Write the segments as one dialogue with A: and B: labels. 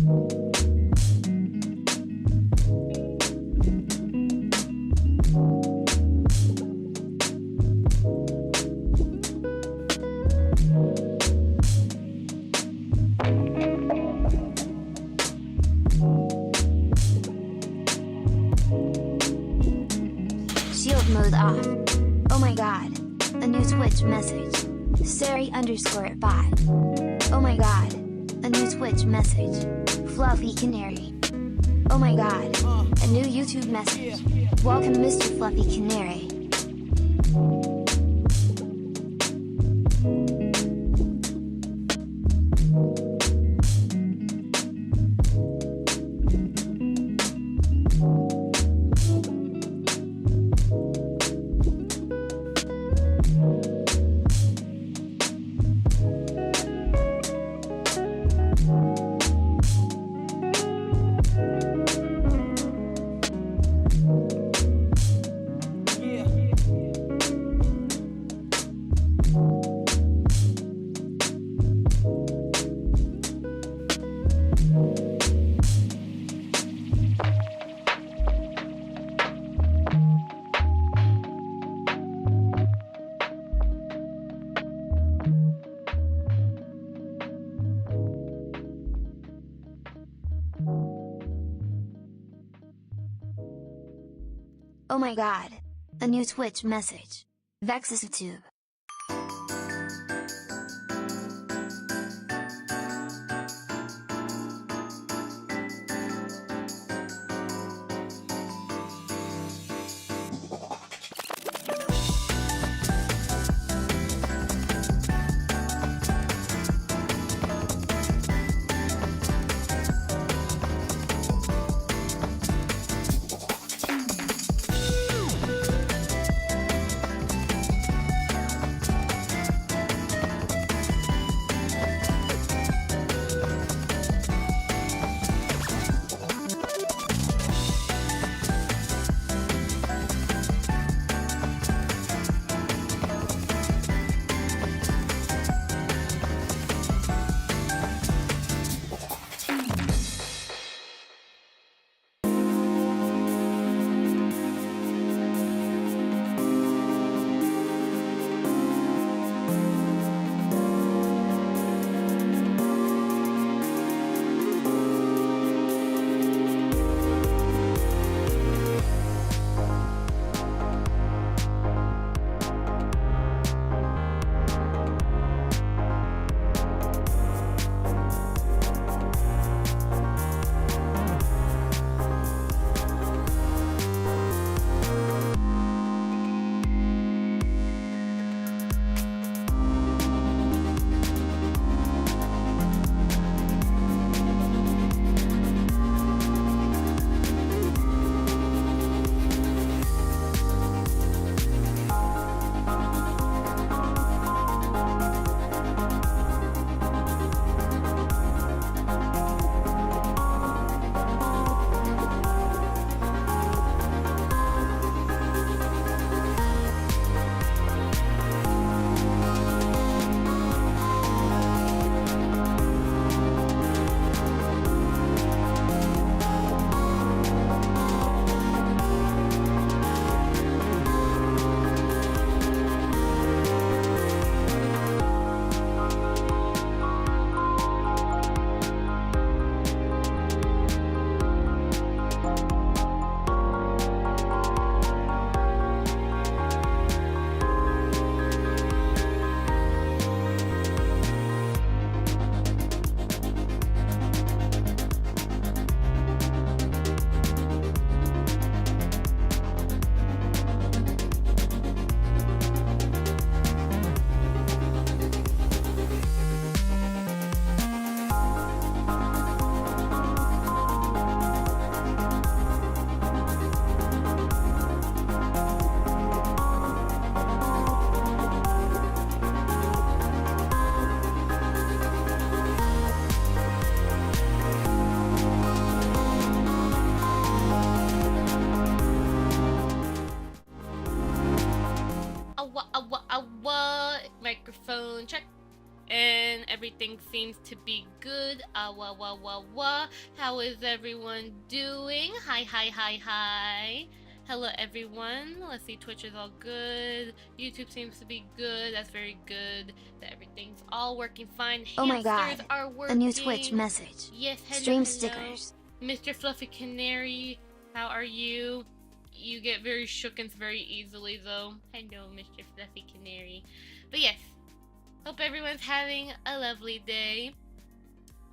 A: Shield mode off. Oh my god. A new Twitch message. Sari_5. Oh my god. A new Twitch message. Fluffy Canary. Oh my god. A new YouTube message. Welcome Mr. Fluffy Canary. Oh my god. A new Twitch message. Vtuber.
B: everything seems to be good. How is everyone doing? Hi. Hello, everyone. Let's see, Twitch is all good. YouTube seems to be good. That's very good. That everything's all working fine.
A: Oh my
B: Hamsters
A: god,
B: are working.
A: a new Twitch message.
B: Yes,
A: Stream stickers.
B: Mr. Fluffy Canary, how are you? You get very shookens very easily, though. Hello, Mr. Fluffy Canary. But yes, hope everyone's having a lovely day.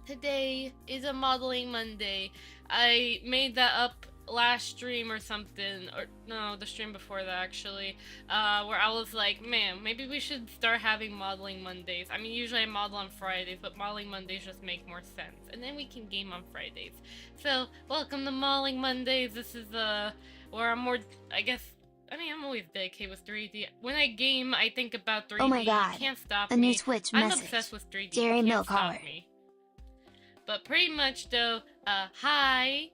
B: Today is a Modeling Monday. I made that up last stream or something, or no, the stream before that actually, where I was like, man, maybe we should start having Modeling Mondays. I mean, usually I model on Fridays, but Modeling Mondays just make more sense, and then we can game on Fridays. So, welcome to Modeling Mondays. This is, where I'm more, I guess, I mean, I'm always dedicated with 3D. When I game, I think about 3D.
A: Oh my god,
B: you can't stop
A: a
B: me.
A: new Twitch
B: I'm
A: message.
B: obsessed with 3D.
A: Jerry
B: You can't
A: Milk
B: stop
A: Holler.
B: me. But pretty much though, hi.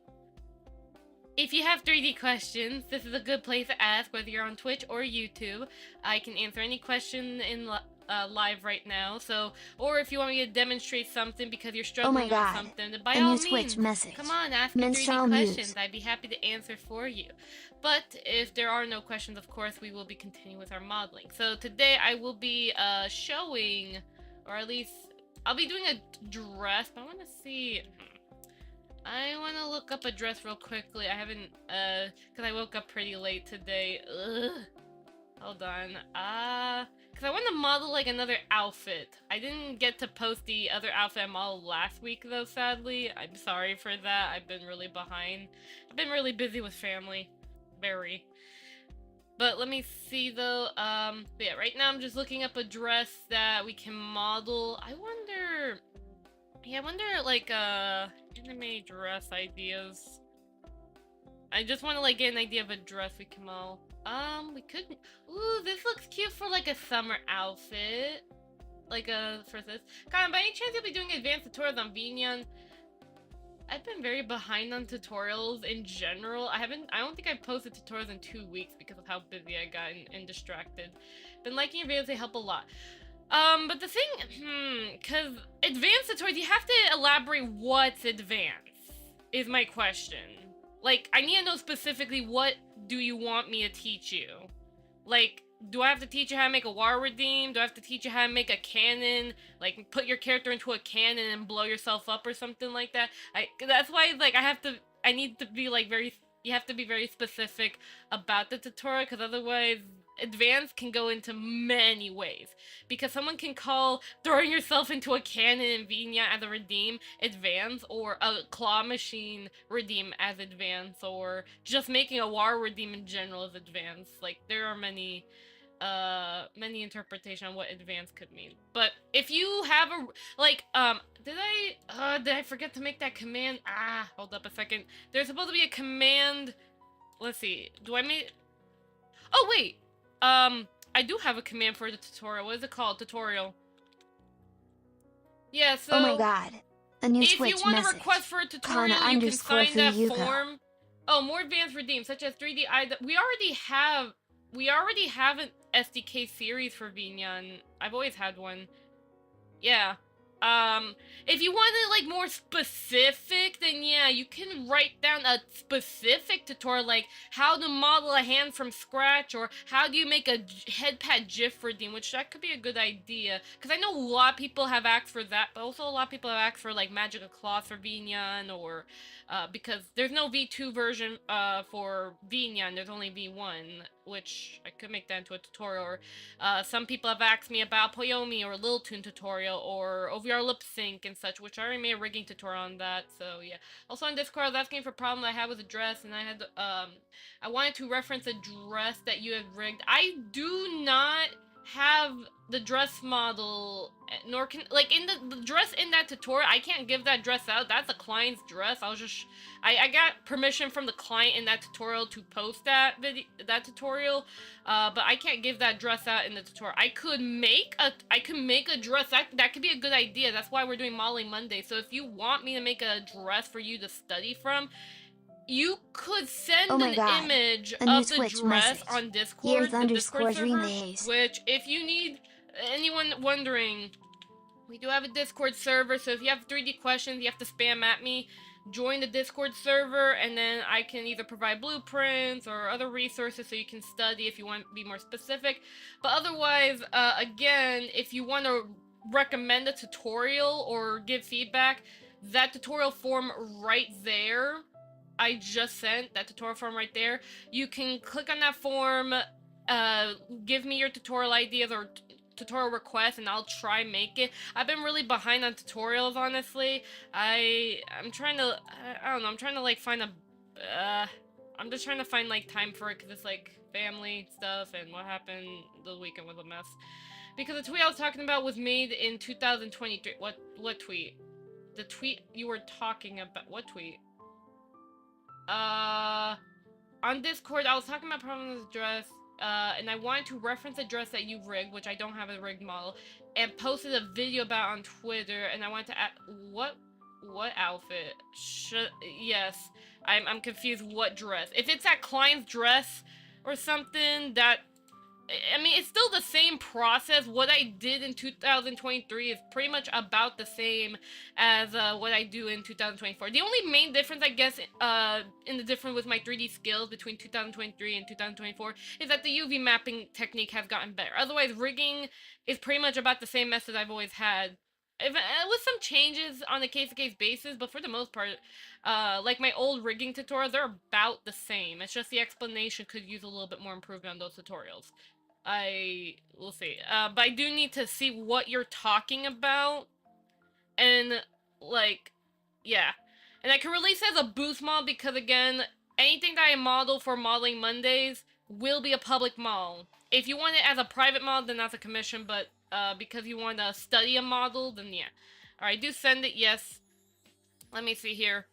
B: If you have 3D questions, this is a good place to ask, whether you're on Twitch or YouTube. I can answer any question in live right now. So, or if you want me to demonstrate something because you're struggling with something, then by
A: a
B: all
A: new
B: means,
A: Twitch message.
B: come on, ask me 3D
A: Minstrel
B: questions.
A: Muse.
B: I'd be happy to answer for you. But if there are no questions, of course, we will be continuing with our modeling. So today I will be showing, or at least I'll be doing a dress, but I want to see. I want to look up a dress real quickly. I haven't, because I woke up pretty late today. Ugh. Hold on. Because I want to model, like, another outfit. I didn't get to post the other outfit I modeled last week, though, sadly. I'm sorry for that. I've been really behind. I've been really busy with family. Very. But let me see, though. But yeah, right now I'm just looking up a dress that we can model. I wonder... Yeah, I wonder, like, anime dress ideas. I just want to, like, get an idea of a dress we can model. We could... Ooh, this looks cute for, like, a summer outfit. Like, for this. Kana, by any chance you'll be doing advanced tutorials on Vinyan? I've been very behind on tutorials in general. I don't think I've posted tutorials in 2 weeks because of how busy I got and distracted. Been liking your videos, they help a lot. But the thing, cause advanced tutorials, you have to elaborate what's advanced, is my question. Like, I need to know specifically what do you want me to teach you? Like, do I have to teach you how to make a war redeem? Do I have to teach you how to make a cannon? Like, put your character into a cannon and blow yourself up or something like that? That's why, like, I need to be, like, you have to be very specific about the tutorial, because otherwise... Advanced can go into many ways, because someone can call throwing yourself into a cannon in Vinya as a redeem advanced, or a claw machine redeem as advanced, or just making a war redeem in general as advanced. Like, there are many interpretations on what advanced could mean. But if you have a, like, did I forget to make that command? Hold up a second. There's supposed to be a command. Let's see. Do I make... Oh, wait. I do have a command for the tutorial. What is it called? Tutorial. Yeah, so...
A: Oh my god. A new
B: if
A: Twitch
B: you want
A: message.
B: to request for a tutorial,
A: Kana
B: you can sign that
A: Fuyuko.
B: form. Oh, more advanced redeems, such as 3D We already have an SDK series for Vinyan. I've always had one. Yeah. If you want it, like, more specific, then yeah, you can write down a specific tutorial, like how to model a hand from scratch, or how do you make a head pad GIF redeem, which that could be a good idea, because I know a lot of people have asked for that, but also a lot of people have asked for, like, magical cloth for Vinyan, or, because there's no V2 version, for Vinyan, there's only V1, which I could make that into a tutorial, or, some people have asked me about Poyomi, or Lil Toon tutorial, or OVR lip sync and such, which I already made a rigging tutorial on that, so yeah. Also on Discord, I was asking for a problem I had with a dress, and I had, I wanted to reference a dress that you had rigged. I do not have the dress model, nor can, like, in the dress in that tutorial, I can't give that dress out. That's a client's dress. I got permission from the client in that tutorial to post that tutorial, but I can't give that dress out in the tutorial. I could make a dress. That could be a good idea. That's why we're doing Modeling Monday. So if you want me to make a dress for you to study from, you could send an image of the
A: Twitch
B: dress
A: message.
B: on Discord, the Discord server,
A: Replays.
B: which, if you need anyone wondering, We do have a Discord server, so if you have 3D questions, you have to spam at me. Join the Discord server, and then I can either provide blueprints or other resources so you can study if you want to be more specific. But otherwise, again, if you want to recommend a tutorial or give feedback, that tutorial form right there, I just sent, that tutorial form right there, you can click on that form, give me your tutorial ideas or tutorial requests, and I'll try make it. I've been really behind on tutorials, honestly. I'm trying to, I don't know, I'm trying to like find a, I'm just trying to find like time for it, because it's like family stuff, and what happened the weekend was a mess. Because the tweet I was talking about was made in 2023. What tweet? The tweet you were talking about, what tweet? On Discord, I was talking about problems with dress, and I wanted to reference a dress that you rigged, which I don't have a rigged model, and posted a video about on Twitter, and I wanted to ask, what outfit? Yes, I'm confused, what dress? If it's that client's dress or something, that, I mean, it's still the same process. What I did in 2023 is pretty much about the same as what I do in 2024. The only main difference, I guess, in the difference with my 3D skills between 2023 and 2024 is that the UV mapping technique has gotten better. Otherwise, rigging is pretty much about the same method I've always had. With some changes on a case-to-case basis, but for the most part, like my old rigging tutorials, they're about the same. It's just the explanation could use a little bit more improvement on those tutorials. We'll see. But I do need to see what you're talking about. And, like, yeah. And I can release it as a boost mod because, again, anything that I model for Modeling Mondays will be a public model. If you want it as a private model, then that's a commission, but, because you want to study a model, then yeah. Alright, do send it, yes. Let me see here.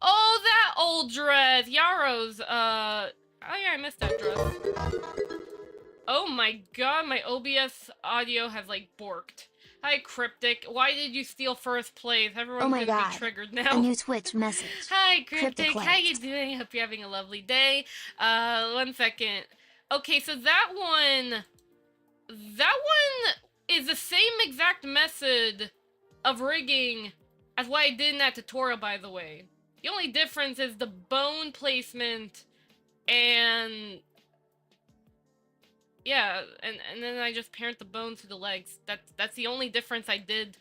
B: Oh, that old dress! Yaro's, oh yeah, I missed that dress. Oh my god, my OBS audio has, like, borked. Hi, Cryptic. Why did you steal first place? Everyone's gonna be triggered now.
A: A new Twitch message.
B: Hi, Cryptic. How you doing? Hope you're having a lovely day. 1 second. Okay, so that one is the same exact method of rigging as what I did in that tutorial, by the way. The only difference is the bone placement and... yeah, and then I just parent the bones to the legs. That's the only difference I did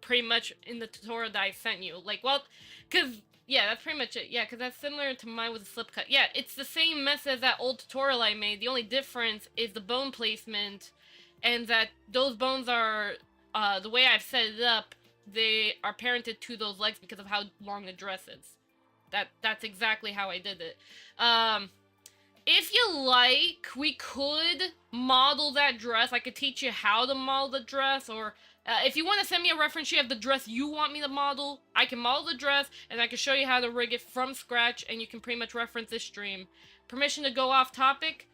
B: pretty much in the tutorial that I sent you. Like, well, because, yeah, that's pretty much it. Yeah, because that's similar to mine with a slip cut. Yeah, it's the same method as that old tutorial I made. The only difference is the bone placement, and that those bones are, the way I've set it up, they are parented to those legs because of how long the dress is. That's exactly how I did it. If you like, we could model that dress. I could teach you how to model the dress, or if you want to send me a reference sheet of the dress you want me to model, I can model the dress, and I can show you how to rig it from scratch, and you can pretty much reference this stream. Permission to go off topic?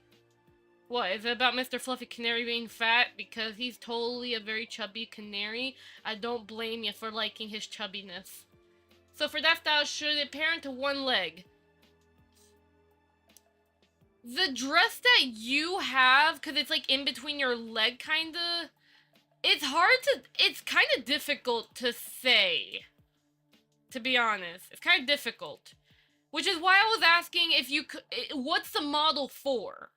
B: What, is it about Mr. Fluffy Canary being fat? Because he's totally a very chubby canary. I don't blame you for liking his chubbiness. So for that style, should it parent to one leg? The dress that you have, because it's like in between your leg, kinda, it's kind of difficult to say, to be honest. It's kind of difficult. Which is why I was asking if you could, what's the model for?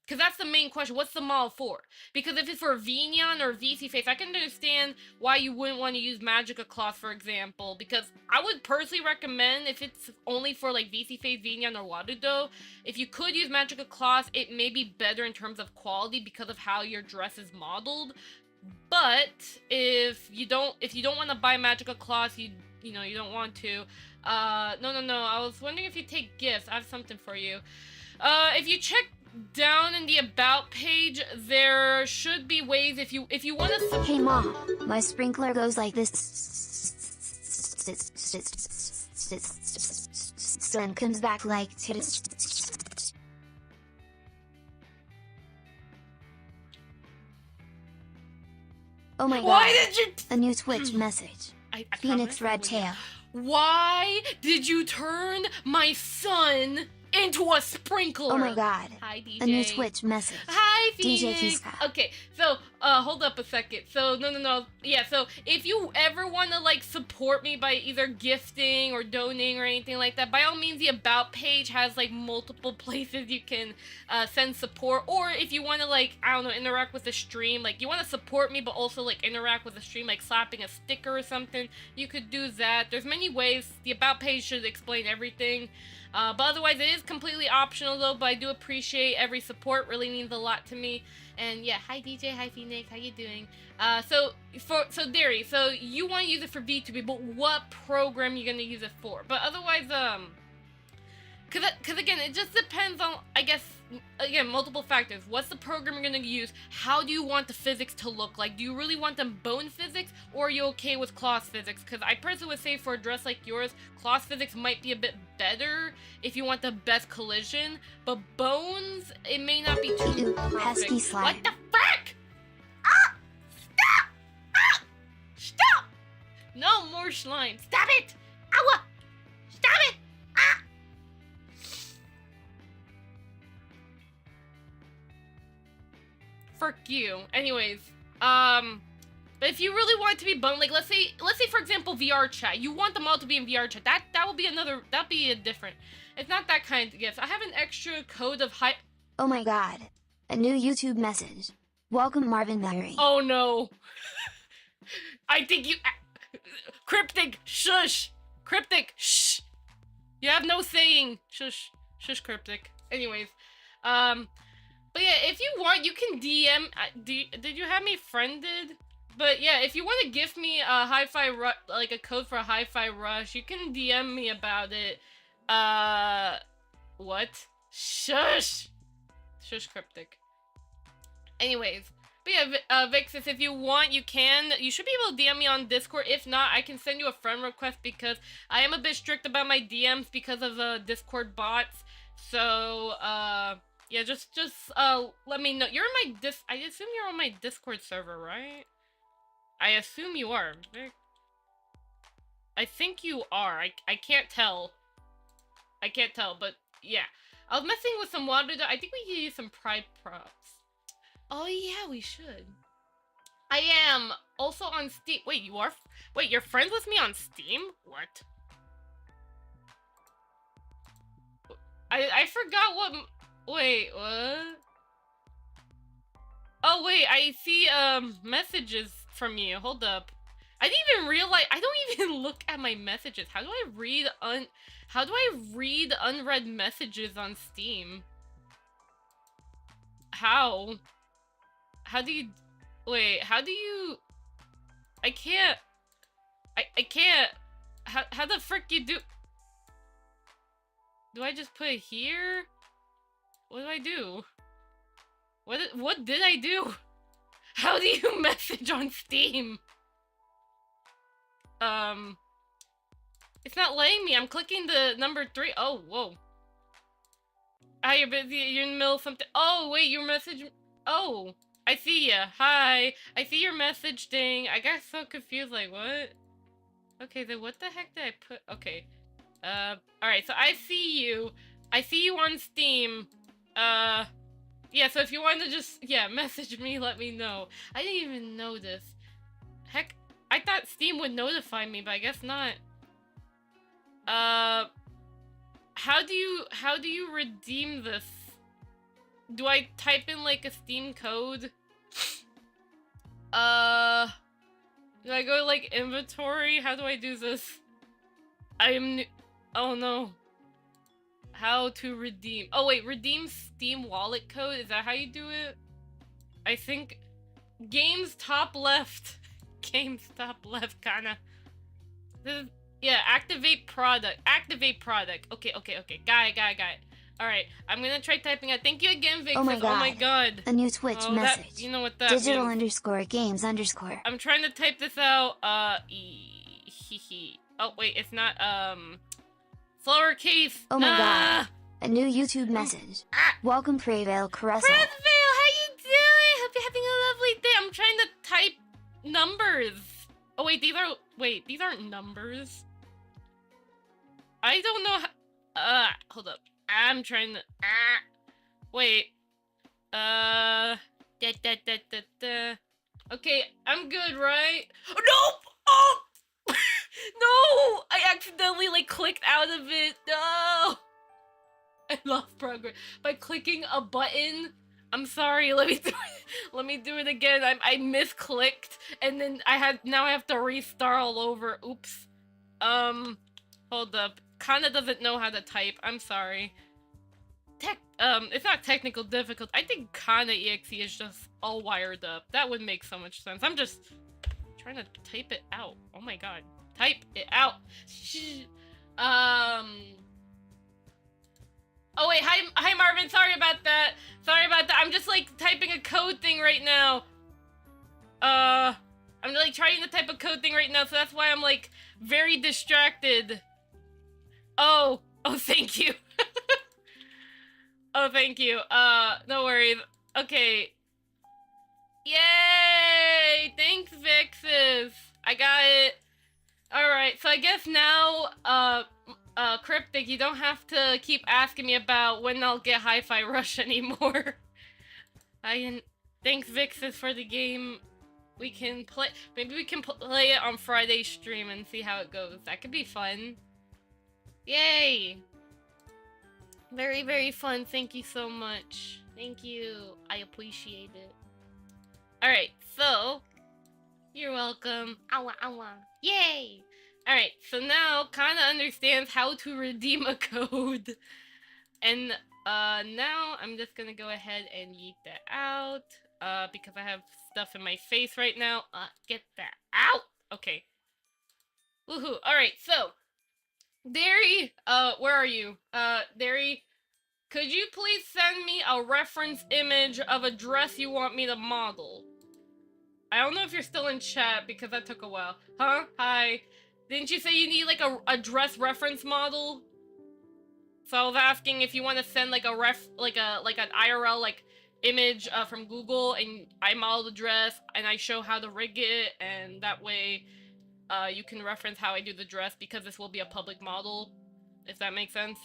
B: Because that's the main question, what's the model for? Because if it's for Vignon or VC Face, I can understand why you wouldn't want to use Magica Cloth, for example. Because I would personally recommend, if it's only for like VC Face, Vignon, or Warudo, if you could use Magica Cloth, it may be better in terms of quality because of how your dress is modeled. But if you don't want to buy Magica Cloth, you don't want to. No, I was wondering if you take gifts. I have something for you. If you check down in the about page, there should be ways if you want to.
A: Hey mom, my sprinkler goes like this, and comes back like oh my god.
B: Why did you?
A: A new Twitch message. Phoenix Red Tail.
B: Why did you turn my son into a sprinkler?
A: Oh my god.
B: Hi, DJ.
A: A new Twitch message.
B: Hi, Phoenix.
A: DJ Kiska.
B: Okay, so hold up a second. So, no. Yeah, so if you ever want to, like, support me by either gifting or donating or anything like that, by all means, the About page has, like, multiple places you can send support. Or if you want to, like, I don't know, interact with the stream, like, you want to support me but also, like, interact with the stream, like slapping a sticker or something, you could do that. There's many ways. The About page should explain everything. But otherwise, it is completely optional, though, but I do appreciate every support. Really means a lot to me. And yeah, hi DJ, hi Phoenix, how you doing? So Derry, so you want to use it for Vtuber, but what program you gonna use it for? But otherwise, cause again, it just depends on, I guess, again, multiple factors. What's the program you're gonna use? How do you want the physics to look like? Do you really want them bone physics, or are you okay with cloth physics? Because I personally would say for a dress like yours, cloth physics might be a bit better if you want the best collision, but bones, it may not be too perfect.
A: Pesky slime.
B: What the frick? Ah! Stop! Ah! Stop! No more slime. Stop it! Ow! Stop it! Ah! Frick you. Anyways, but if you really want it to be bone, like let's say for example VR chat, you want them all to be in VR chat. That will be that'll be a different. It's not that kind of gift. I have an extra code of high.
A: Oh my god. A new YouTube message. Welcome Marvin Murray.
B: Oh no. I think you. Cryptic. Shush. Cryptic. Shh. You have no saying. Shush. Shush. Cryptic. Anyways, but yeah, if you want, you can DM. Did you have me friended? But yeah, if you want to gift me a hi-fi like a code for a hi-fi rush, you can DM me about it. What? Shush. Shush, Cryptic. Anyways, but yeah, Vixis, if you want, you can. You should be able to DM me on Discord. If not, I can send you a friend request because I am a bit strict about my DMs because of Discord bots. So, yeah, just let me know. You're in my I assume you're on my Discord server, right? I assume you are. I think you are. I can't tell. I can't tell, but yeah. I was messing with some water. I think we can use some pride props. Oh yeah, we should. I am also on Steam. Wait, you are? Wait, you're friends with me on Steam? What? I forgot what. Wait, what? Oh wait, I see messages from you. Hold up. I didn't even realize. I don't even look at my messages. How do I read unread messages on Steam? How? How do you? Wait, how do you? I can't. I can't. How the frick you do? Do I just put it here? What do I do? What did I do? How do you message on Steam? It's not letting me. I'm clicking the number 3. Oh, whoa. Hi, you're busy. You're in the middle of something. Oh, wait, your message. Oh, I see ya. Hi. I see your message thing. I got so confused. Like, what? Okay, then what the heck did I put? Okay. Alright, so I see you. I see you on Steam. Yeah, so if you want to just, yeah, message me, let me know. I didn't even know this. Heck, I thought Steam would notify me, but I guess not. How do you redeem this? Do I type in, like, a Steam code? Do I go to, like, inventory? How do I do this? Oh no. How to redeem. Oh wait, redeem Steam wallet code? Is that how you do it? I think games top left. Games top left, Kana. This is, yeah, activate product. Activate product. Okay. Got it. Alright, I'm gonna try typing it. Thank you again, Vixis.
A: Oh my god. A new Twitch message.
B: You know what that
A: Digital
B: means.
A: _games_.
B: I'm trying to type this out. Oh wait, it's not slower case.
A: Oh my god. A new YouTube message. Welcome Prevail Caressel.
B: Prevail, how you doing? Hope you're having a lovely day. I'm trying to type numbers. Oh wait, these aren't numbers. I don't know how, hold up. I'm trying to wait. Okay, I'm good, right? Nope! Oh! No! I accidentally, like, clicked out of it. No! I lost progress by clicking a button. I'm sorry, let me do it. Let me do it again. I misclicked, and then now I have to restart all over. Oops. Hold up. Kana doesn't know how to type. I'm sorry. It's not technical difficult. I think Kana EXE is just all wired up. That would make so much sense. I'm just trying to type it out. Oh my god. Type it out. Oh wait, hi Marvin. Sorry about that. Sorry about that. I'm just like typing a code thing right now. I'm like trying to type a code thing right now, so that's why I'm like very distracted. Oh, thank you. Oh, thank you. No worries. Okay. Yay! Thanks, Vixes. I got it. Alright, so I guess now, Cryptic, you don't have to keep asking me about when I'll get Hi-Fi Rush anymore. Thanks, Vixes, for the game. We can play, maybe we can play it on Friday's stream and see how it goes. That could be fun. Yay! Very, very fun. Thank you so much. Thank you. I appreciate it. Alright, so... You're welcome. Awa, awa. Yay! Alright, so now Kana understands how to redeem a code. And, now I'm just gonna go ahead and yeet that out. Because I have stuff in my face right now. Get that out! Okay. Woohoo. Alright, so... Derry, where are you? Derry, could you please send me a reference image of a dress you want me to model? I don't know if you're still in chat because that took a while. Huh? Hi. Didn't you say you need like a dress reference model? So I was asking if you want to send like an IRL like image from Google, and I model the dress and I show how to rig it, and that way you can reference how I do the dress because this will be a public model, if that makes sense.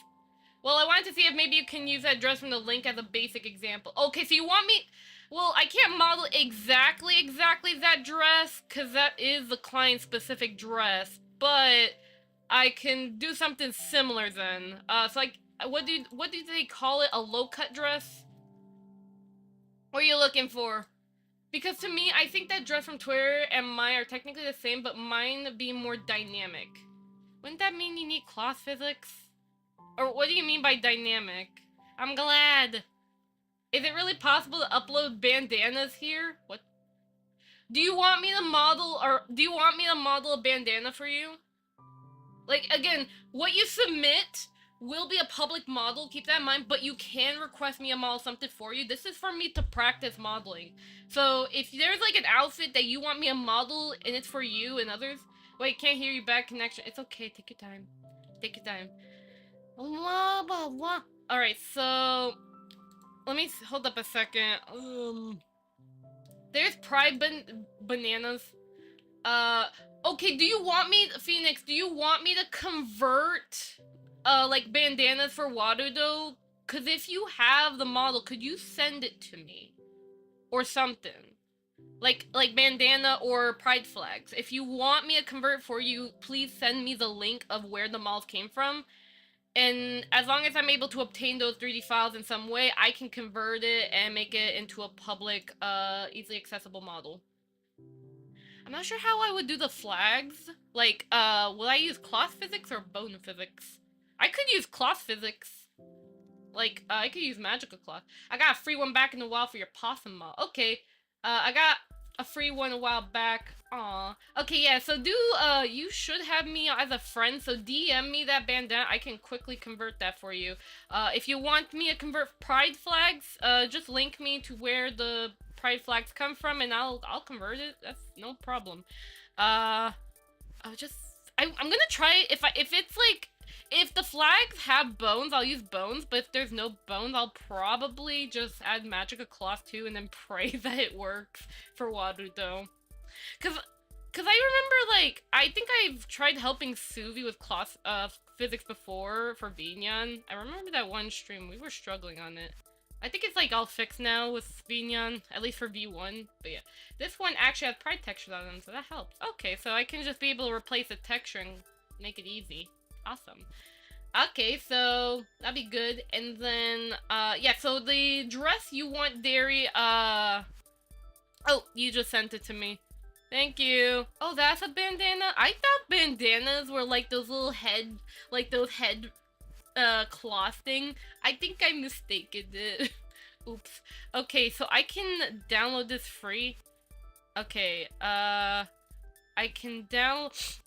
B: Well, I wanted to see if maybe you can use that dress from the link as a basic example. Okay, so you want me... Well, I can't model exactly that dress, because that is the client-specific dress, but I can do something similar then. So like, what do they call it? A low-cut dress? What are you looking for? Because to me, I think that dress from Twitter and mine are technically the same, but mine being more dynamic. Wouldn't that mean you need cloth physics? Or what do you mean by dynamic? I'm glad. Is it really possible to upload bandanas here? What? Do you want me to model a bandana for you? Like, again, what you submit will be a public model, keep that in mind, but you can request me to model something for you. This is for me to practice modeling. So, if there's like an outfit that you want me to model and it's for you and others... Wait, can't hear you, bad connection. It's okay, take your time. Take your time. Alright, so... Let me hold up a second. There's Pride Bananas. Okay, do you want me... Phoenix, do you want me to convert... like, bandanas for Warudo? Because if you have the model, could you send it to me? Or something. Like bandana or pride flags. If you want me to convert for you, please send me the link of where the models came from. And as long as I'm able to obtain those 3D files in some way, I can convert it and make it into a public, easily accessible model. I'm not sure how I would do the flags. Like, will I use cloth physics or bone physics? I could use cloth physics. Like, I could use magical cloth. I got a free one back in the wild for your possum model. Okay, I got a free one a while back. Aw. Okay, yeah, so you should have me as a friend, so DM me that bandana. I can quickly convert that for you. If you want me to convert pride flags, just link me to where the pride flags come from, and I'll convert it. That's no problem. I'm gonna try it. If it's like, if the flags have bones, I'll use bones, but if there's no bones, I'll probably just add magical cloth too, and then pray that it works for Warudo. Cause I remember, like, I think I've tried helping Suvi with cloth physics before for Vinyan. I remember that one stream, we were struggling on it. I think it's like all fixed now with Vignon, at least for V1. But yeah, this one actually has pride textures on them, so that helps. Okay, so I can just be able to replace the texture and make it easy. Awesome. Okay, so that'd be good. And then, yeah, so the dress you want, Derry, oh, you just sent it to me. Thank you. Oh, that's a bandana? I thought bandanas were like those little head, like those head, cloth thing. I think I mistaken it. Oops. Okay, so I can download this free. Okay, I can download...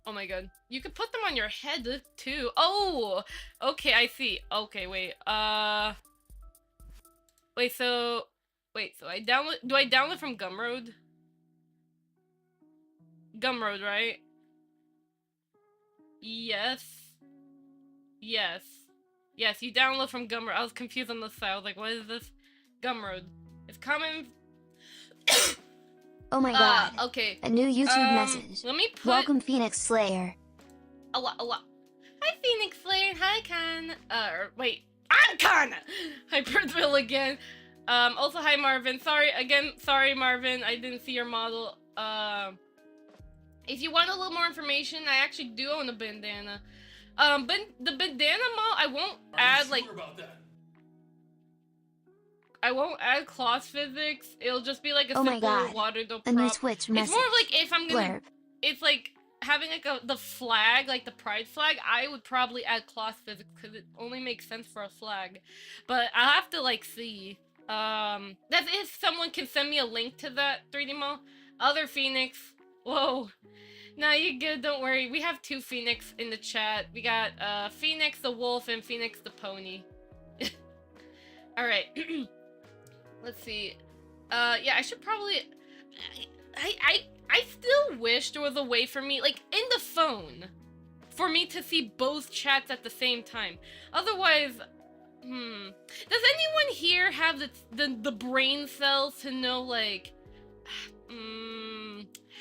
B: Oh my god. You could put them on your head, too. Oh! Okay, I see. Okay, wait. Wait, so... Wait, so I download... Do I download from Gumroad? Gumroad, right? Yes. Yes. Yes, you download from Gumroad. I was confused on the side. I was like, what is this? Gumroad. It's coming...
A: Oh my god.
B: Okay.
A: A new YouTube message.
B: Let me put...
A: Welcome, Phoenix Slayer.
B: Hi, Phoenix Slayer. Hi, Kana. Wait. I'm Kana! Hyperthrill again. Also, hi, Marvin. Sorry, Marvin. I didn't see your model. If you want a little more information, I actually do own a bandana. But the bandana model, I won't add, like...
C: about that?
B: I won't add cloth physics. It'll just be like a
A: Oh my
B: simple
A: god.
B: water dope
A: A new
B: prop.
A: Twitch
B: It's
A: message.
B: more of like if I'm gonna...
A: Blerp.
B: It's like having like the flag, like the pride flag, I would probably add cloth physics because it only makes sense for a flag. But I'll have to like see. That's if someone can send me a link to that 3D model. Other Phoenix. Whoa. Nah, you're good, don't worry. We have 2 Phoenix in the chat. We got Phoenix the wolf and Phoenix the pony. Alright. Let's see. Yeah, I should probably... I still wish there was a way for me, like, in the phone, for me to see both chats at the same time. Otherwise, Does anyone here have the brain cells to know, like,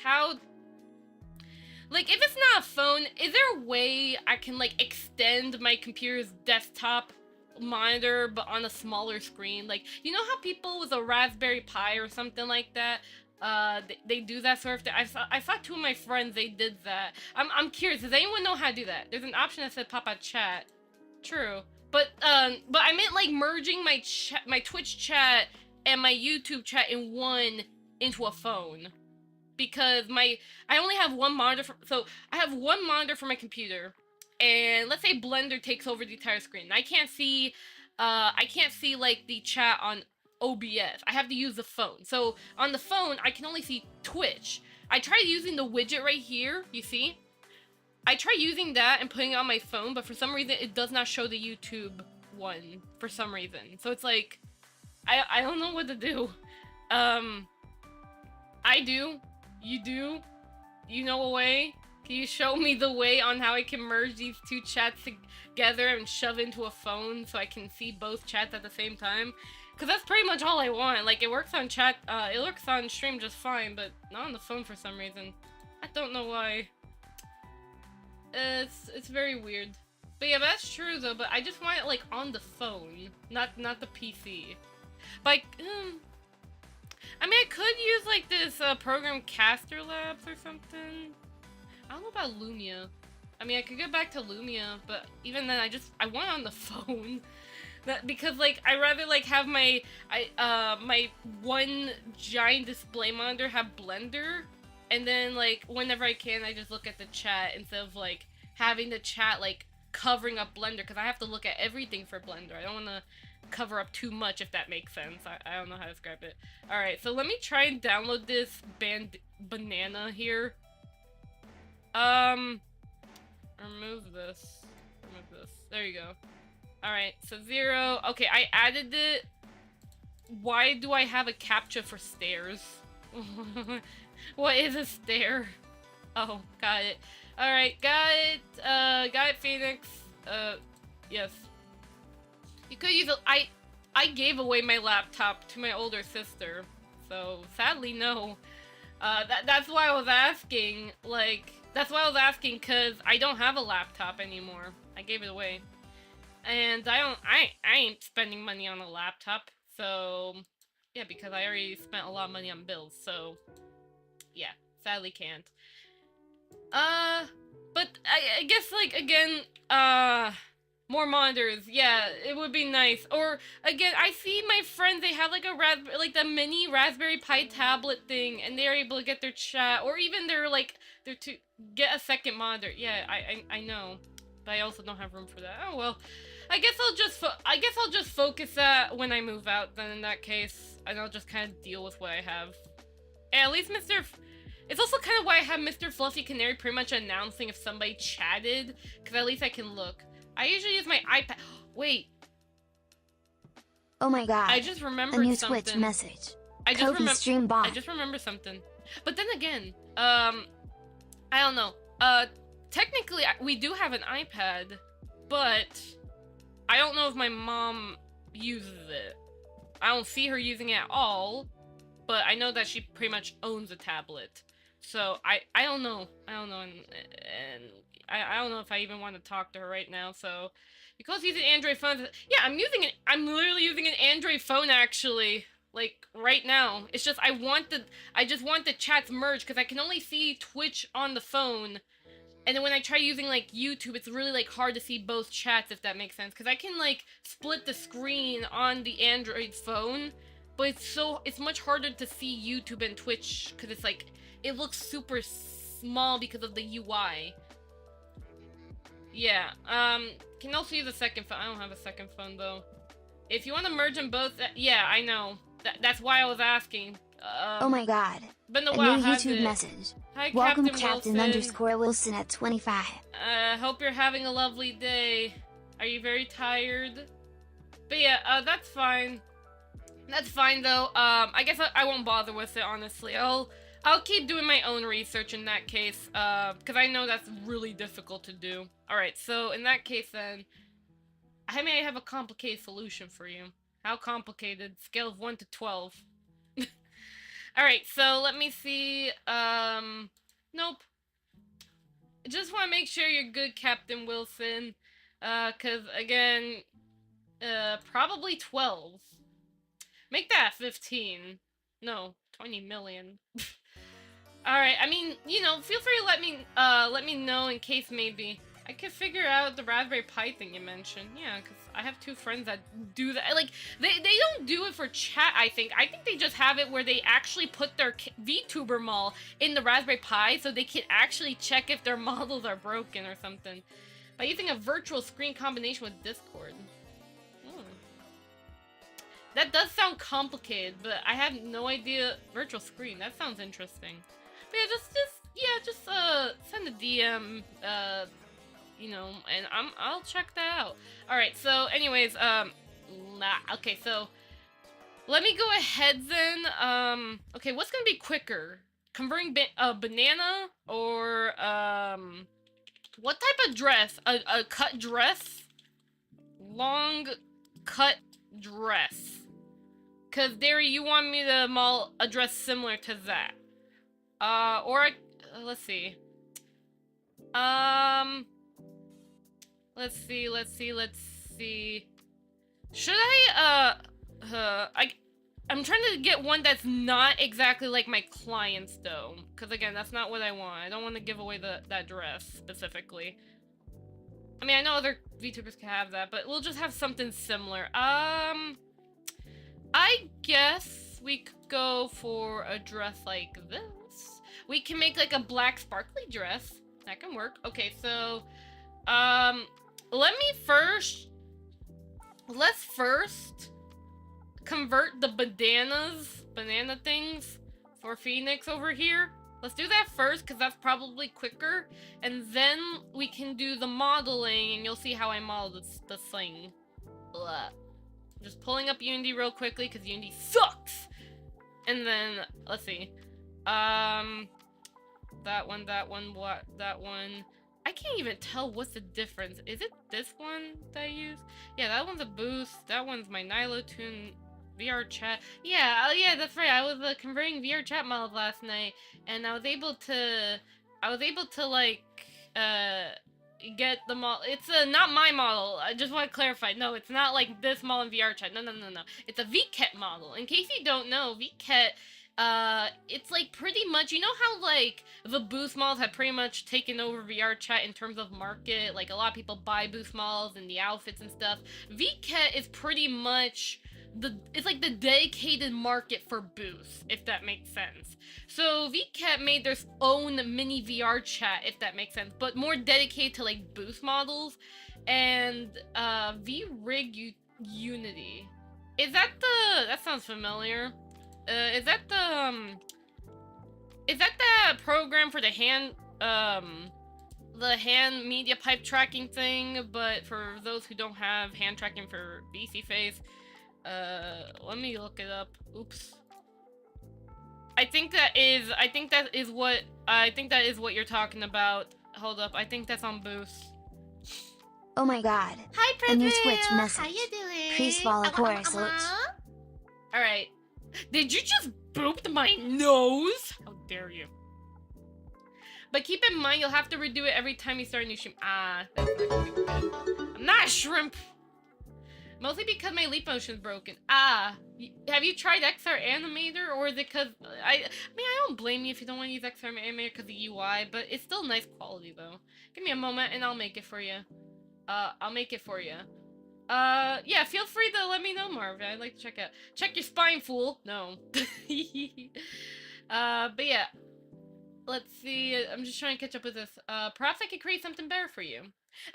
B: how... Like, if it's not a phone, is there a way I can, like, extend my computer's desktop monitor but on a smaller screen? Like, you know how people with a Raspberry Pi or something like that, they do that sort of thing? I saw 2 of my friends, they did that. I'm curious, does anyone know how to do that? There's an option that said pop out chat. True. But I meant like merging my Twitch chat and my YouTube chat into a phone. Because I only have one monitor so I have one monitor for my computer, and let's say Blender takes over the entire screen. I can't see like the chat on OBS. I have to use the phone. So on the phone, I can only see Twitch. I tried using the widget right here, you see? I tried using that and putting it on my phone, but for some reason it does not show the YouTube one for some reason. So it's like I don't know what to do. I do. You do? You know a way? Can you show me the way on how I can merge these 2 chats together and shove into a phone so I can see both chats at the same time? Because that's pretty much all I want. Like, it works on chat, it works on stream just fine, but not on the phone for some reason. I don't know why. It's very weird. But yeah, that's true though, but I just want it, like, on the phone, not the PC. But, I mean, I could use, like, this, program Caster Labs or something. I don't know about Lumia. I mean, I could get back to Lumia, but even then, I want it on the phone. Because, like, I rather, like, have my one giant display monitor have Blender, and then, like, whenever I can, I just look at the chat instead of, like, having the chat, like, covering up Blender, because I have to look at everything for Blender. I don't want to cover up too much, if that makes sense. I don't know how to describe it. Alright, so let me try and download this banana here. Remove this. There you go. Alright, so 0. Okay, I added it. Why do I have a captcha for stairs? What is a stair? Oh, got it. Alright, got it, Phoenix. Yes. You could use I gave away my laptop to my older sister, so sadly no. That's why I was asking, like, because I don't have a laptop anymore. I gave it away. And I ain't spending money on a laptop, so yeah, because I already spent a lot of money on bills, so yeah, sadly can't. But I guess, like, again, more monitors, yeah, it would be nice. Or, again, I see my friends, they have, like, like, the mini Raspberry Pi tablet thing, and they're able to get their chat, or even they're to get a second monitor. Yeah, I know, but I also don't have room for that. Oh, well, I guess I'll just focus that when I move out, then in that case, and I'll just kind of deal with what I have. And at least it's also kind of why I have Mr. Fluffy Canary pretty much announcing if somebody chatted, because at least I can look. I usually use my iPad. Wait.
A: Oh my god.
B: I just remembered
A: a new
B: something.
A: Twitch message.
B: I
A: just
B: remember something. But then again, I don't know. Technically, we do have an iPad, but I don't know if my mom uses it. I don't see her using it at all, but I know that she pretty much owns a tablet. So I don't know, and I don't know if I even want to talk to her right now. So because using Android phones, yeah, I'm literally using an Android phone actually, like right now. It's just I just want the chats merged because I can only see Twitch on the phone, and then when I try using like YouTube, it's really like hard to see both chats, if that makes sense. Because I can like split the screen on the Android phone, but it's much harder to see YouTube and Twitch because it's like it looks super small because of the UI. Yeah, can also use a second phone. I don't have a second phone though. If you want to merge them both, yeah, I know. That's why I was asking.
A: oh my god.
B: Been a
A: A
B: while.
A: new YouTube message.
B: Hi,
A: Welcome
B: Captain
A: Wilson at 25.
B: Hope you're having a lovely day. Are you very tired? But yeah, that's fine. That's fine though. I guess I won't bother with it, honestly. I'll keep doing my own research in that case, because I know that's really difficult to do. Alright, so in that case then, I may have a complicated solution for you. How complicated? Scale of 1 to 12. Alright, so let me see, nope. Just want to make sure you're good, Captain Wilson, because again, probably 12. Make that 15. No, 20 million. Alright, I mean, you know, feel free to let me know in case maybe I could figure out the Raspberry Pi thing you mentioned. Yeah, because I have two friends that do that. Like, they don't do it for chat, I think. I think they just have it where they actually put their Vtuber mall in the Raspberry Pi so they can actually check if their models are broken or something. By using a virtual screen combination with Discord. That does sound complicated, but I have no idea. Virtual screen, that sounds interesting. But yeah, just send a DM, you know, and I'll check that out. All right, so anyways, okay, so let me go ahead then. Okay, what's gonna be quicker? Converting a banana or what type of dress? A cut dress? Long cut dress. Cause Derry, you want me to model a dress similar to that. Let's see. Let's see. Should I'm trying to get one that's not exactly like my client's though. Cause again, that's not what I want. I don't want to give away that dress specifically. I mean, I know other VTubers can have that, but we'll just have something similar. I guess we could go for a dress like this. We can make like a black sparkly dress. That can work. Okay, so, let's first convert the banana things for Phoenix over here. Let's do that first, because that's probably quicker. And then we can do the modeling, and you'll see how I model the thing. Blah. Just pulling up Unity real quickly because Unity sucks. And then let's see. That one. I can't even tell what's the difference. Is it this one that I use? Yeah, that one's a boost. That one's my Nilotune VR chat. Yeah, yeah, that's right. I was converting VR chat models last night, and I was able to like get the model. It's not my model. I just want to clarify. No, it's not like this model in VR chat. No. It's a VCAT model. In case you don't know, VCAT, it's like pretty much, you know how like the boost models have pretty much taken over VR chat in terms of market. Like a lot of people buy boost models and the outfits and stuff. VCAT is pretty much it's like the dedicated market for boosts, if that makes sense. So VCAT made their own mini VR chat, if that makes sense, but more dedicated to like boost models. And VRig Unity, is that that sounds familiar. Is that the program for the hand media pipe tracking thing, but for those who don't have hand tracking for VC face? Let me look it up. Oops. I think that is what you're talking about. Hold up. I think that's on Boost.
A: Oh my god.
B: Hi,
A: A new
B: Preville.
A: Twitch message.
B: How you doing?
A: Please follow Gore salutes.
B: Alright. Did you just boop my nose? How dare you? But keep in mind, you'll have to redo it every time you start a new stream. Ah, that's not gonna be good. I'm not a shrimp. Mostly because my leap motion's broken. Ah, have you tried XR Animator, or is it because I mean, I don't blame you if you don't want to use XR Animator because of the UI, but it's still nice quality though. Give me a moment and I'll make it for you. I'll make it for you. Yeah, feel free to let me know, Marvin. I'd like to check out. Check your spine, fool. No. But yeah. Let's see. I'm just trying to catch up with this. Perhaps I could create something better for you.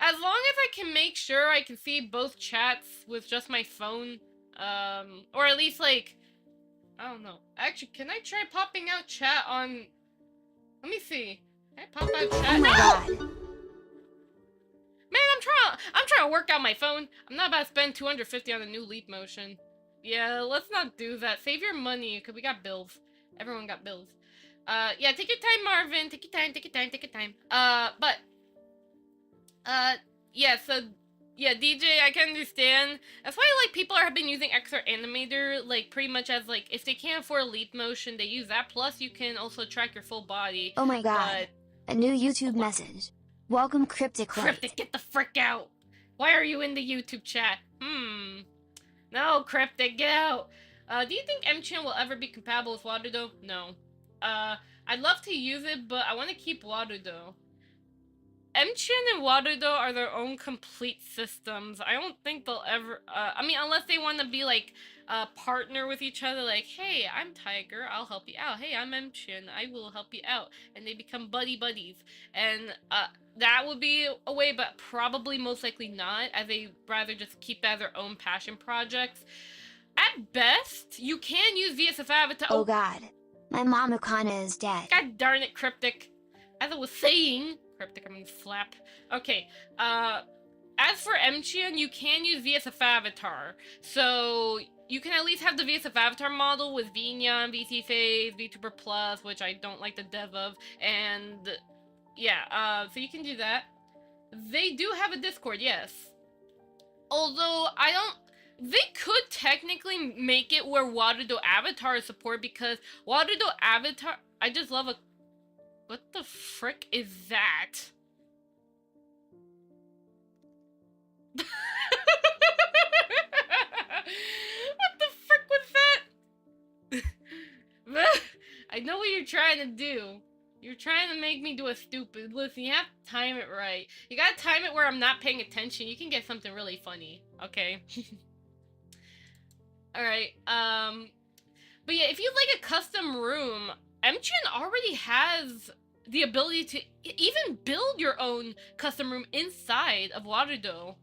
B: As long as I can make sure I can see both chats with just my phone, or at least like, I don't know. Actually, can I try popping out chat on? Let me see. Can I pop out chat?
A: Oh my god.
B: Man, I'm trying to work out my phone. I'm not about to spend 250 on a new leap motion. Yeah, let's not do that. Save your money, cause we got bills. Everyone got bills. Yeah, take your time, Marvin. Take your time, take your time, take your time. Yeah, so, yeah, DJ, I can understand. That's why, like, people have been using XR Animator, like, pretty much as, like, if they can't afford leap motion, they use that. Plus, you can also track your full body.
A: Oh my god. A new YouTube message. Welcome, Cryptic Light.
B: Cryptic, get the frick out. Why are you in the YouTube chat? No, Cryptic, get out. Do you think M-Chan will ever be compatible with Warudo? No. I'd love to use it, but I want to keep Warudo. M-Chan and Warudo are their own complete systems. I don't think they'll ever, I mean, unless they want to be, like, partner with each other, like, hey, I'm Tiger, I'll help you out. Hey, I'm M-Chan, I will help you out. And they become buddies. And, that would be a way, but probably most likely not, as they rather just keep that as their own passion projects. At best, you can use VSF Avatar.
A: Oh god. My mom Kana is dead.
B: God darn it, Cryptic. As I was saying... Cryptic, I'm gonna slap. Okay, as for M-Chan, you can use VSF Avatar. So, you can at least have the VSF Avatar model with Vinyan, VC Phase, Vtuber Plus, which I don't like the dev of, and... yeah, so you can do that. They do have a Discord, yes. Although, I don't... They could technically make it where Warudo Avatar is support, because Warudo Avatar... I just love a... What the frick is that? What the frick was that? I know what you're trying to do. You're trying to make me do a stupid. Listen, you have to time it right. You gotta time it where I'm not paying attention. You can get something really funny, okay? Alright, but yeah, if you'd like a custom room, M-Chan already has the ability to even build your own custom room inside of Warudo.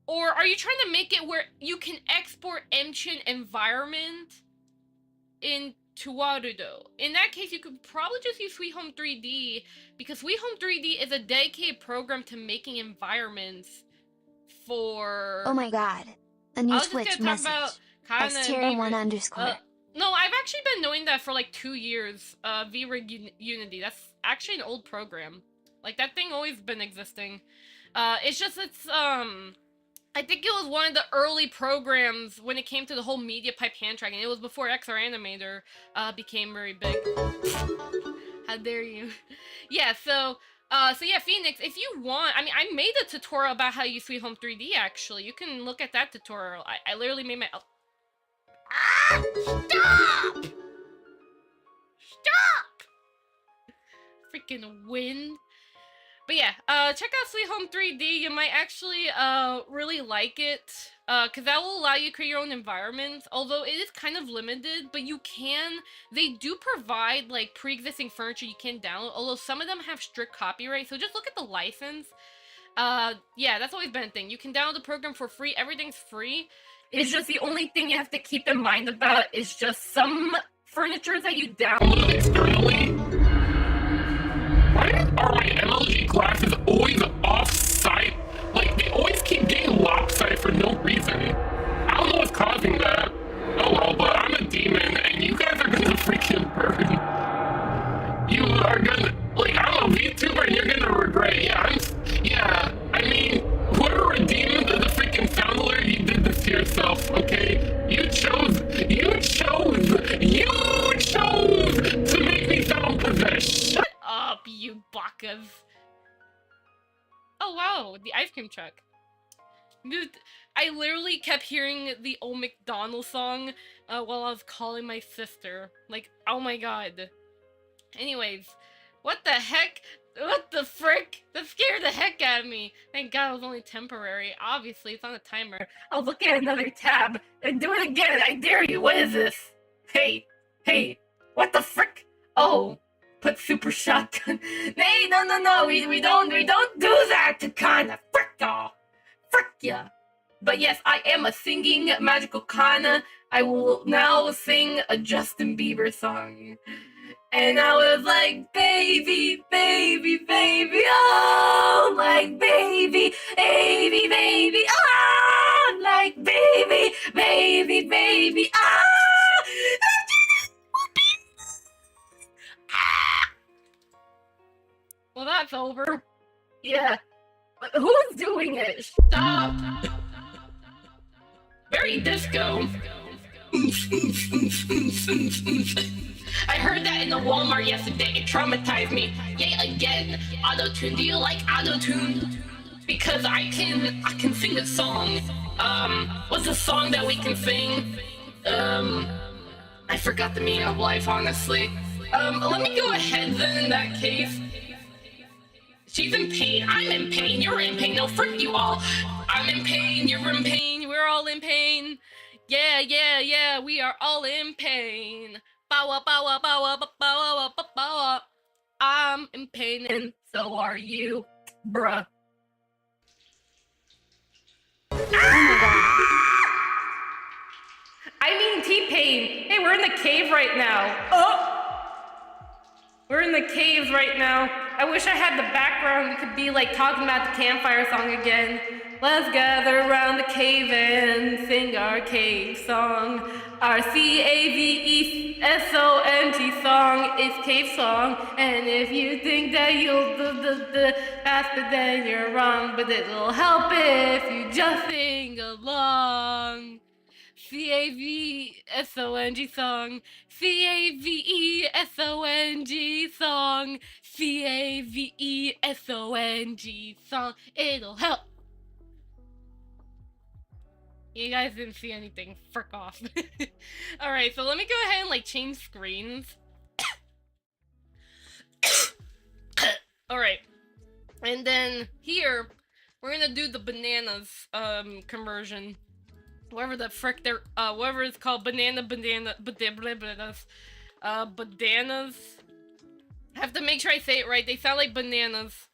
B: Or are you trying to make it where you can export M-Chan environment into Warudo? In that case, you could probably just use Sweet Home 3D, because Sweet Home 3D is a dedicated program to making environments for...
A: Oh my god. A new Twitch message.
B: Kana
A: Terry1_.
B: No, I've actually been knowing that for like 2 years. VRig Unity. That's actually an old program. Like, that thing always been existing. It's just, I think it was one of the early programs when it came to the whole media pipe hand tracking. It was before XR Animator became very big. How dare you? Yeah, so, So yeah, Phoenix, if you want, I mean, I made a tutorial about how you use Sweet Home 3D, actually. You can look at that tutorial. I literally made my... Oh. Ah! Stop! Stop! Freaking wind. But yeah, check out Sweet Home 3D. You might actually, really like it. Because that will allow you to create your own environments. Although it is kind of limited, but you can... They do provide, like, pre-existing furniture you can download. Although some of them have strict copyright, so just look at the license. Yeah, that's always been a thing. You can download the program for free. Everything's free. It's just the only thing you have to keep in mind about is just some furniture that you download externally.
C: Why are my MLG glasses always off-site? Like, they always keep getting lopsided for no reason. I don't know what's causing that. Oh well, but I'm a demon, and you guys are gonna freaking burn. You are gonna... Like, I'm a VTuber, and you're gonna regret. Yeah, I mean, whoever redeemed the freaking sound alert, you did this to yourself, okay? You chose to make me sound possessed.
B: Shut up, you bakas. Oh wow, the ice cream truck. Dude, I literally kept hearing the Old McDonald song while I was calling my sister. Like, oh my god. Anyways, what the heck? What the frick? That scared the heck out of me. Thank god it was only temporary. Obviously, it's on a timer. I'll look at another tab and do it again. I dare you. What is this? Hey, what the frick? Oh, put super shotgun. Hey, no. We don't do that to Kana. Frick y'all. Frick ya. But yes, I am a singing magical Kana. I will now sing a Justin Bieber song. And I was like, baby, oh, like baby, oh, like baby, oh. Well, that's over. Yeah. But who's doing it? Stop. Very disco. I heard that in the Walmart yesterday. It traumatized me. Yay, again. Auto-tune. Do you like auto-tune? Because I can sing a song. What's a song that we can sing? I forgot the meaning of life, honestly. Let me go ahead then in that case. She's in pain. I'm in pain. You're in pain. No, frick you all. I'm in pain. You're in pain. We're all in pain. Yeah. We are all in pain. I'm in pain and so are you, bruh. I mean T-Pain. Hey, we're in the cave right now. Oh! We're in the caves right now. I wish I had the background. We could be like talking about the campfire song again. Let's gather around the cave and sing our cave song. Our CAVESONG song is cave song. And if you think that you'll do faster, then you're wrong. But it'll help if you just sing along. CAVESONG song. CAVESONG song. CAVESONG song. It'll help. You guys didn't see anything. Frick off. Alright, so let me go ahead and like change screens. Alright. And then here, we're gonna do the bananas conversion. Whatever the frick they're whatever it's called, bananas. Bananas. I have to make sure I say it right. They sound like bananas.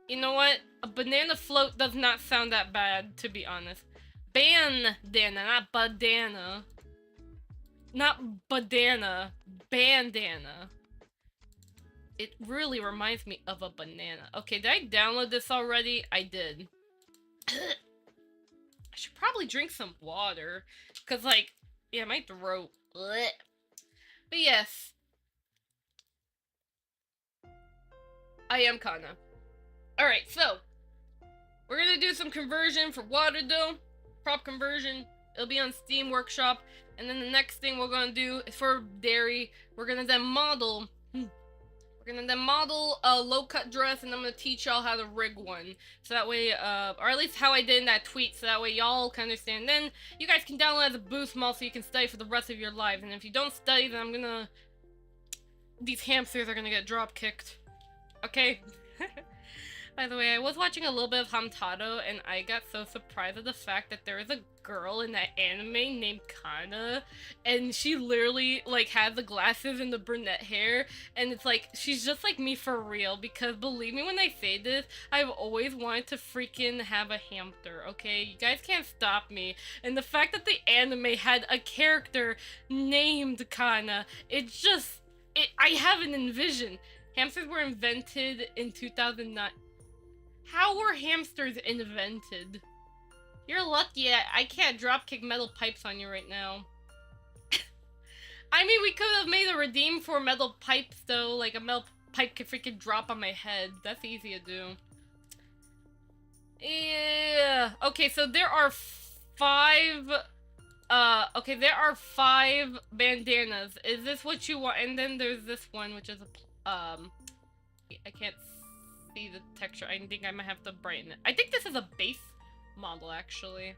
B: You know what? A banana float does not sound that bad, to be honest. Bandana, not badana. Not badana. Bandana. It really reminds me of a banana. Okay, did I download this already? I did. I should probably drink some water. Cause like, yeah, my throat. Blech. But yes. I am Kana. Alright, so. We're gonna do some conversion for water though. Prop conversion. It'll be on Steam Workshop. And then the next thing we're gonna do is for dairy. We're gonna then model. We're We're gonna then model a low-cut dress, and I'm gonna teach y'all how to rig one. So that way, or at least how I did in that tweet, so that way y'all can understand. Then you guys can download as a boost mod so you can study for the rest of your lives. And if you don't study, then I'm gonna... These hamsters are gonna get drop-kicked. Okay? By the way, I was watching a little bit of Hamtaro, and I got so surprised at the fact that there is a girl in that anime named Kana, and she literally, like, had the glasses and the brunette hair, and it's like, she's just like me for real, because believe me when I say this, I've always wanted to freaking have a hamster, okay? You guys can't stop me. And the fact that the anime had a character named Kana, it's just, I haven't envisioned. Hamsters were invented in 2009. How were hamsters invented? You're lucky I can't dropkick metal pipes on you right now. I mean, we could have made a redeem for metal pipes though, like a metal pipe could freaking drop on my head. That's easy to do. Yeah. Okay, so there are 5... okay, there are 5 bandanas. Is this what you want? And then there's this one, which is a... I can't see the texture. I think I might have to brighten it. I think this is a base model, actually.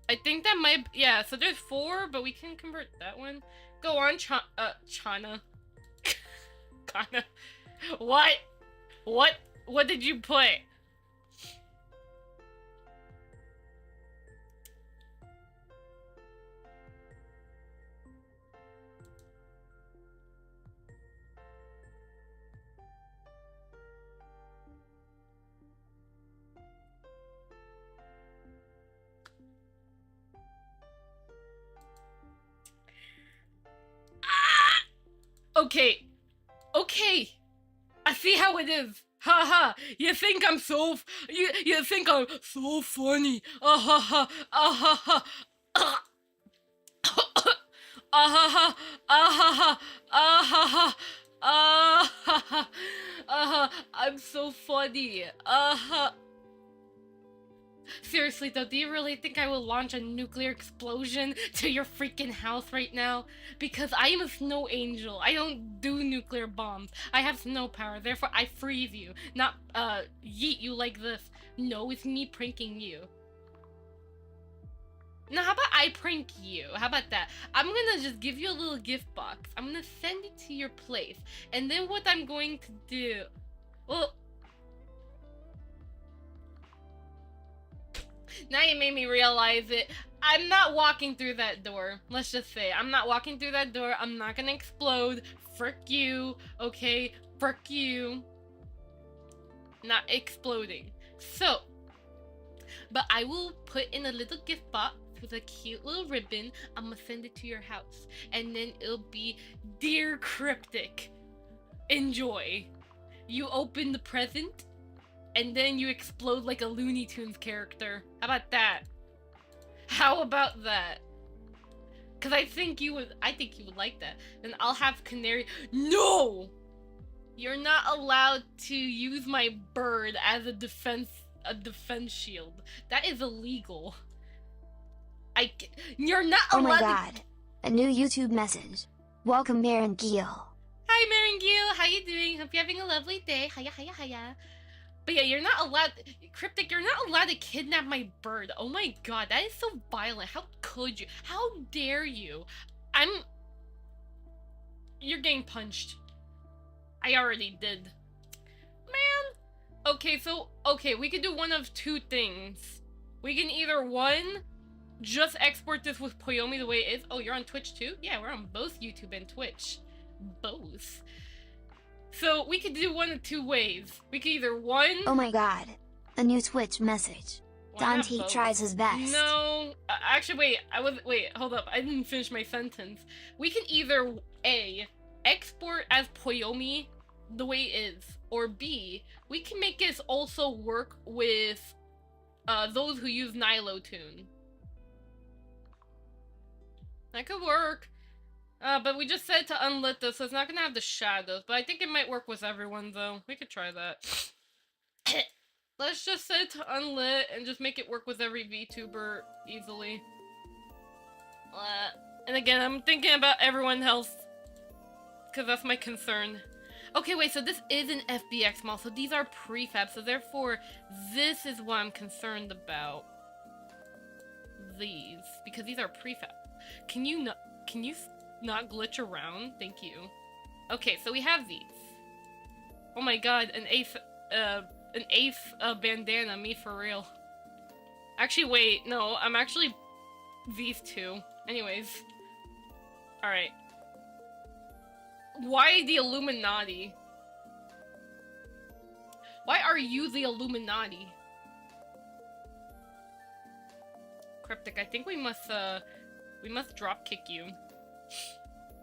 B: I think that might... Yeah, so there's 4, but we can convert that one. Go on, Chana. Kana. What? What did you put? Okay. Okay. I see how it is. Ha ha. You think I'm so you think I'm so funny. Ah ha ha. Ah ha ha. Ah ha ha. Ah ha ha. Ah ha ha. Ah ha ha. Ah ha. I'm so funny. Ah ha. Seriously though, do you really think I will launch a nuclear explosion to your freaking house right now? Because I am a snow angel. I don't do nuclear bombs. I have snow power, therefore I freeze you, not yeet you like this. No, it's me pranking you. Now, how about I prank you? How about that? I'm gonna just give you a little gift box. I'm gonna send it to your place. And then what I'm going to do... Well... Now you made me realize it. I'm not walking through that door. Let's just say. I'm not walking through that door. I'm not gonna explode. Frick you. Okay? Frick you. Not exploding. So. But I will put in a little gift box with a cute little ribbon. I'm gonna send it to your house. And then it'll be, Dear Cryptic, enjoy. You open the present. And then you explode like a Looney Tunes character. How about that? How about that? Cause I think you would like that. Then I'll have Canary. No! You're not allowed to use my bird as a defense shield. That is illegal. You're not allowed.
A: Oh my god. A new YouTube message. Welcome, Marin Gil.
B: Hi, Marin Gil. How you doing? Hope you're having a lovely day. Hiya, hiya, hiya. But yeah, you're not allowed... Cryptic, you're not allowed to kidnap my bird. Oh my god, that is so violent. How could you? How dare you? You're getting punched. I already did. Man. Okay, we could do one of 2 things. We can either, 1, just export this with Poyomi the way it is. Oh, you're on Twitch too? Yeah, we're on both YouTube and Twitch. Both. So, we could do one of 2 ways. We could either, 1...
A: Oh my god. A new Twitch message. Dante tries his best.
B: No. Actually, wait, hold up. I didn't finish my sentence. We can either, A, export as Poyomi the way it is, or B, we can make this also work with those who use Nilotune. That could work. But we just said to unlit this, so it's not gonna have the shadows. But I think it might work with everyone, though. We could try that. Let's just set it to unlit and just make it work with every VTuber easily. And again, I'm thinking about everyone's health. because that's my concern. Okay, wait, so this is an FBX model, so these are prefab, so therefore, this is what I'm concerned about. These, because these are prefab. Can you not glitch around? Thank you. Okay, so we have these. Oh my god, an eighth bandana, me for real. Actually, wait, no, I'm actually these two. Anyways. Alright. Why the Illuminati? Why are you the Illuminati? Cryptic, I think we must drop kick you.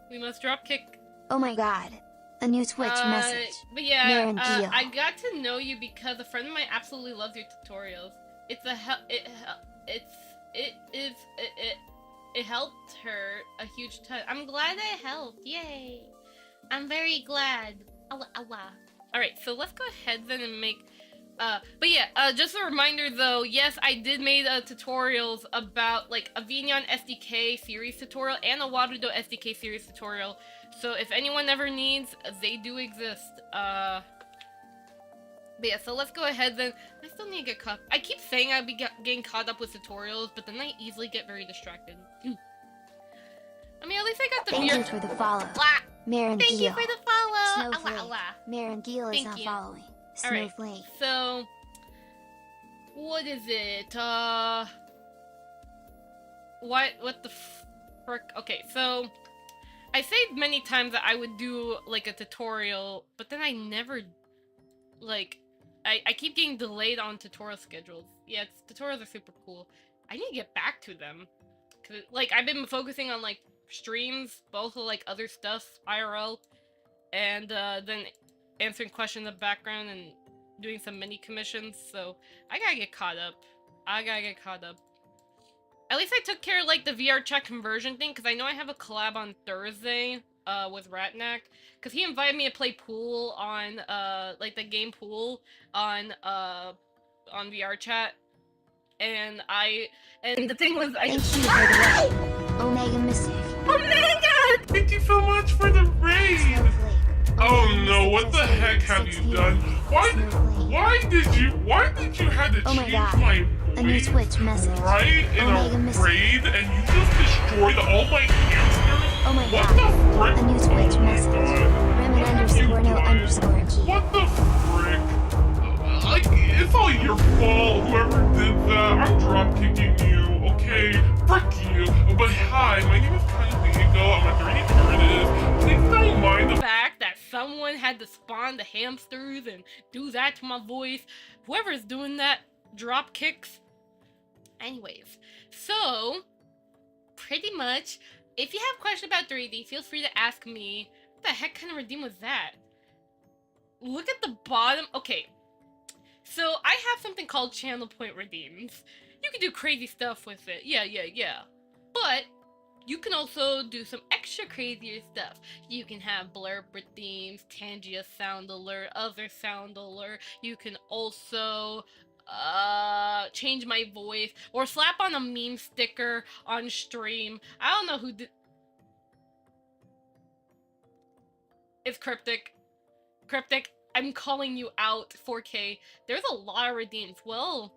B: We must drop kick.
A: Oh my god. A new Twitch message.
B: But yeah,
A: Deal.
B: I got to know you because a friend of mine absolutely loves your tutorials. It's a it helped her a huge ton. I'm glad I helped. Yay. I'm very glad. Alright, so let's go ahead then and make but yeah, just a reminder though, yes, I did make tutorials about like a Vignon SDK series tutorial and a Warudo SDK series tutorial. So if anyone ever needs, they do exist. But yeah, so let's go ahead then. I still need to get caught. I keep saying I'd be getting caught up with tutorials, but then I easily get very distracted. I mean, at least I got the
A: Thank you for the follow.
B: Thank you for the follow.
A: Snowflake. Marangil is not following. Snowflake.
B: Alright, so what is it? What the frick? Okay, so I said many times that I would do like a tutorial, but then I never like I keep getting delayed on tutorial schedules. Yeah, tutorials are super cool. I need to get back to them. Cause like I've been focusing on like streams, but also like other stuff, IRL, and then answering questions in the background and doing some mini commissions, so I gotta get caught up. At least I took care of like the VR chat conversion thing, because I know I have a collab on Thursday with Ratnack, because he invited me to play pool on like the game pool on VR chat, and the thing was
A: Thank you for the raid. Omega Mystic.
C: Omega! Thank you so much for the raid!
A: Snowflake.
C: Oh no, what the heck have you done? Why did you have to
A: Oh my
C: change
A: god.
C: my
A: A new
C: weight
A: Twitch message.
C: right in
A: Omega
C: a
A: Mystic.
C: raid and you just destroyed all my hamsters?
A: Oh my
C: What
A: god.
C: the frick?
A: A new Twitch
C: Oh my
A: message.
C: god.
A: Remin
C: What have you
A: underscore no
C: done?
A: underscore key.
C: What the frick? Like, it's all your fault, whoever did that. I'm drop kicking you, okay? Frick you. But hi, my name is Kana. I'm a 3D curative. Please don't mind
B: the fact that someone had to spawn the hamsters and do that to my voice. Whoever's doing that, drop kicks. Anyways, so pretty much, if you have questions about 3D, feel free to ask me. What the heck kind of redeem was that? Look at the bottom. Okay, so I have something called channel point redeems. You can do crazy stuff with it. Yeah. But you can also do some extra crazier stuff. You can have blerp redeems, Tangia sound alert, other sound alert. You can also change my voice or slap on a meme sticker on stream. I don't know who did. It's Cryptic. I'm calling you out, 4K. There's a lot of redeems. Well,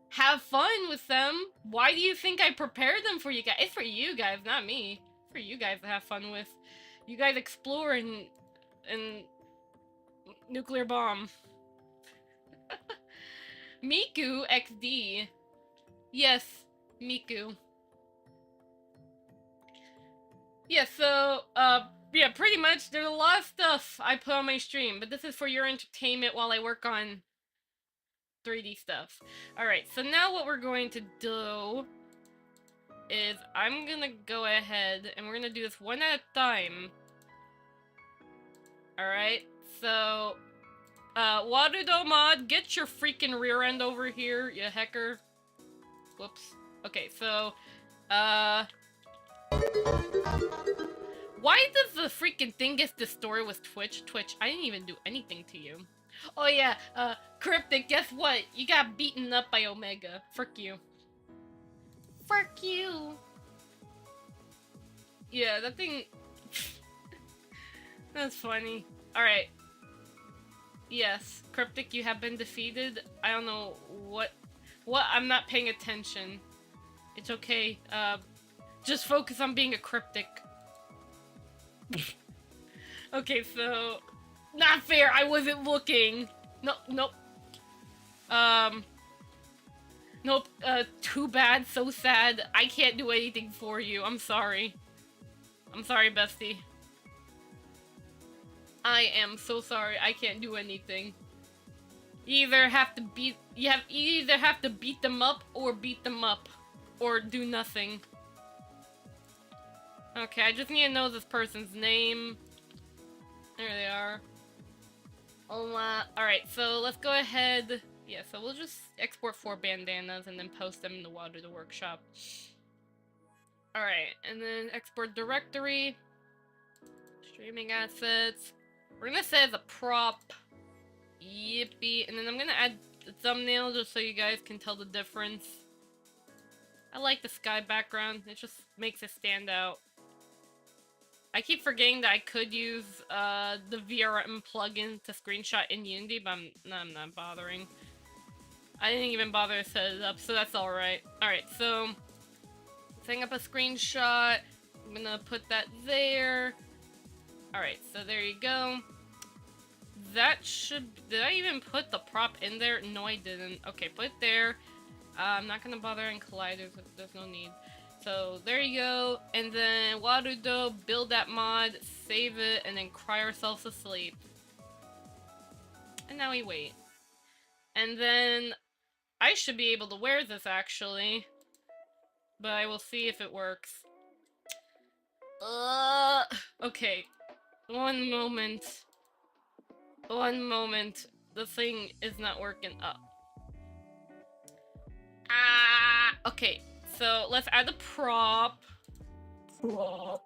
B: have fun with them. Why do you think I prepared them for you guys? It's for you guys, not me. It's for you guys to have fun with. You guys explore and nuclear bomb. Miku XD. Yes, Miku. Yeah, so, yeah, pretty much, there's a lot of stuff I put on my stream, but this is for your entertainment while I work on 3D stuff. Alright, so now what we're going to do is I'm gonna go ahead and we're gonna do this one at a time. Alright, so Warudo mod, get your freaking rear end over here, you hecker. Whoops. Okay, so why does the freaking thing get distorted with Twitch? Twitch, I didn't even do anything to you. Oh yeah, Cryptic, guess what? You got beaten up by Omega. Frick you. Frick you. Yeah, that thing... That's funny. Alright. Yes, Cryptic, you have been defeated. I don't know what... I'm not paying attention. It's okay. Just focus on being a Cryptic. Okay, so... Not fair, I wasn't looking. No, nope. Nope, too bad, so sad. I can't do anything for you. I'm sorry. I'm sorry, bestie. I am so sorry. I can't do anything. You either have to beat them up or beat them up. Or do nothing. Okay, I just need to know this person's name. There they are. Alright, so let's go ahead. Yeah, so we'll just export 4 bandanas and then post them in the Water the Workshop. Alright, and then export directory. Streaming assets. We're gonna say as a prop. Yippee. And then I'm gonna add the thumbnail just so you guys can tell the difference. I like the sky background. It just makes it stand out. I keep forgetting that I could use the VRM plugin to screenshot in Unity, but I'm not bothering. I didn't even bother to set it up, so that's alright. Alright, so setting up a screenshot. I'm gonna put that there. Alright, so there you go. That should... Did I even put the prop in there? No, I didn't. Okay, put it there. I'm not gonna bother in colliders. There's no need. So, there you go. And then, Warudo, build that mod, save it, and then cry ourselves to sleep. And now we wait. And then, I should be able to wear this, actually. But I will see if it works. Okay. One moment. One moment. The thing is not working up. Okay. So, let's add a prop. Prop.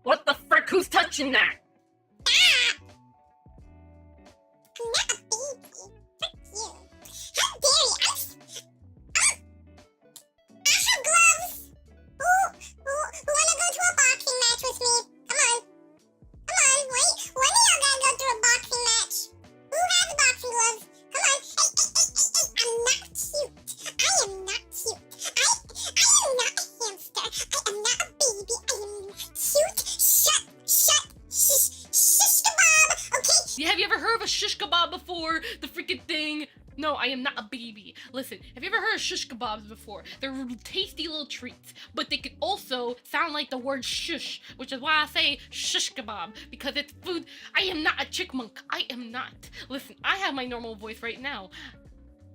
B: What the frick? Who's touching that? No, I am not a baby. Listen, have you ever heard of shish kebabs before? They're tasty little treats, but they can also sound like the word shush, which is why I say shish kebab, because it's food. I am not a chickmunk. I am not. Listen, I have my normal voice right now.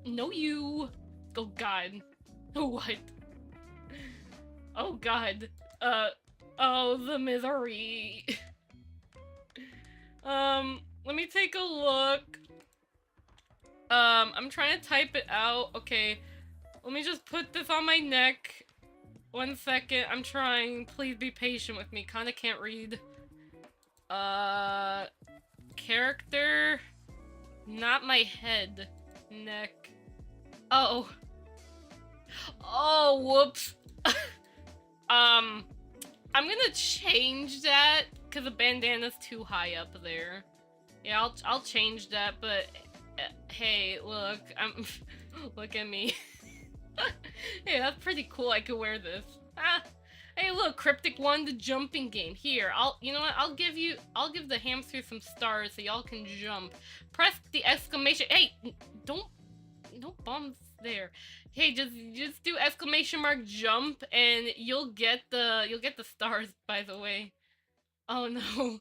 B: No, you. Oh, God. What? Oh, God. Oh, the misery. Let me take a look. I'm trying to type it out. Okay, let me just put this on my neck. 1 second, I'm trying. Please be patient with me. Kinda can't read. Character. Not my head. Neck. Oh. Oh, whoops. I'm gonna change that, because the bandana's too high up there. Yeah, I'll change that, but... hey, look, look at me. Hey, that's pretty cool. I could wear this. Hey, look, Cryptic won the jumping game. Here, you know what? I'll give the hamster some stars so y'all can jump. Press the exclamation. Hey, don't bomb there. Hey, just do exclamation mark jump and you'll get the stars, by the way. Oh no.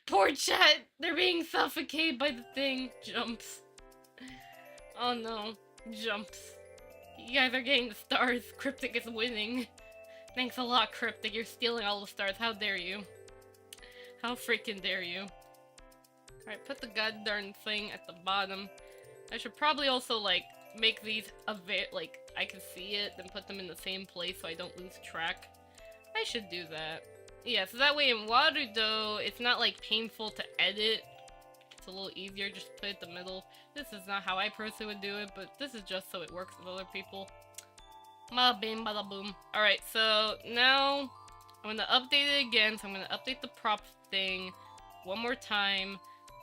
B: Poor chat! They're being suffocated by the thing. Jumps. Oh no. Jumps. You guys are getting the stars. Cryptic is winning. Thanks a lot, Cryptic. You're stealing all the stars. How dare you? How freaking dare you? Alright, put the goddamn thing at the bottom. I should probably also, like, make these like, I can see it, then put them in the same place so I don't lose track. I should do that. Yeah, so that way in Warudo, it's not, like, painful to edit. It's a little easier, just put it in the middle. This is not how I personally would do it, but this is just so it works with other people. Bada bing, bada boom. Alright, so now I'm gonna update it again, so I'm gonna update the prop thing. one more time,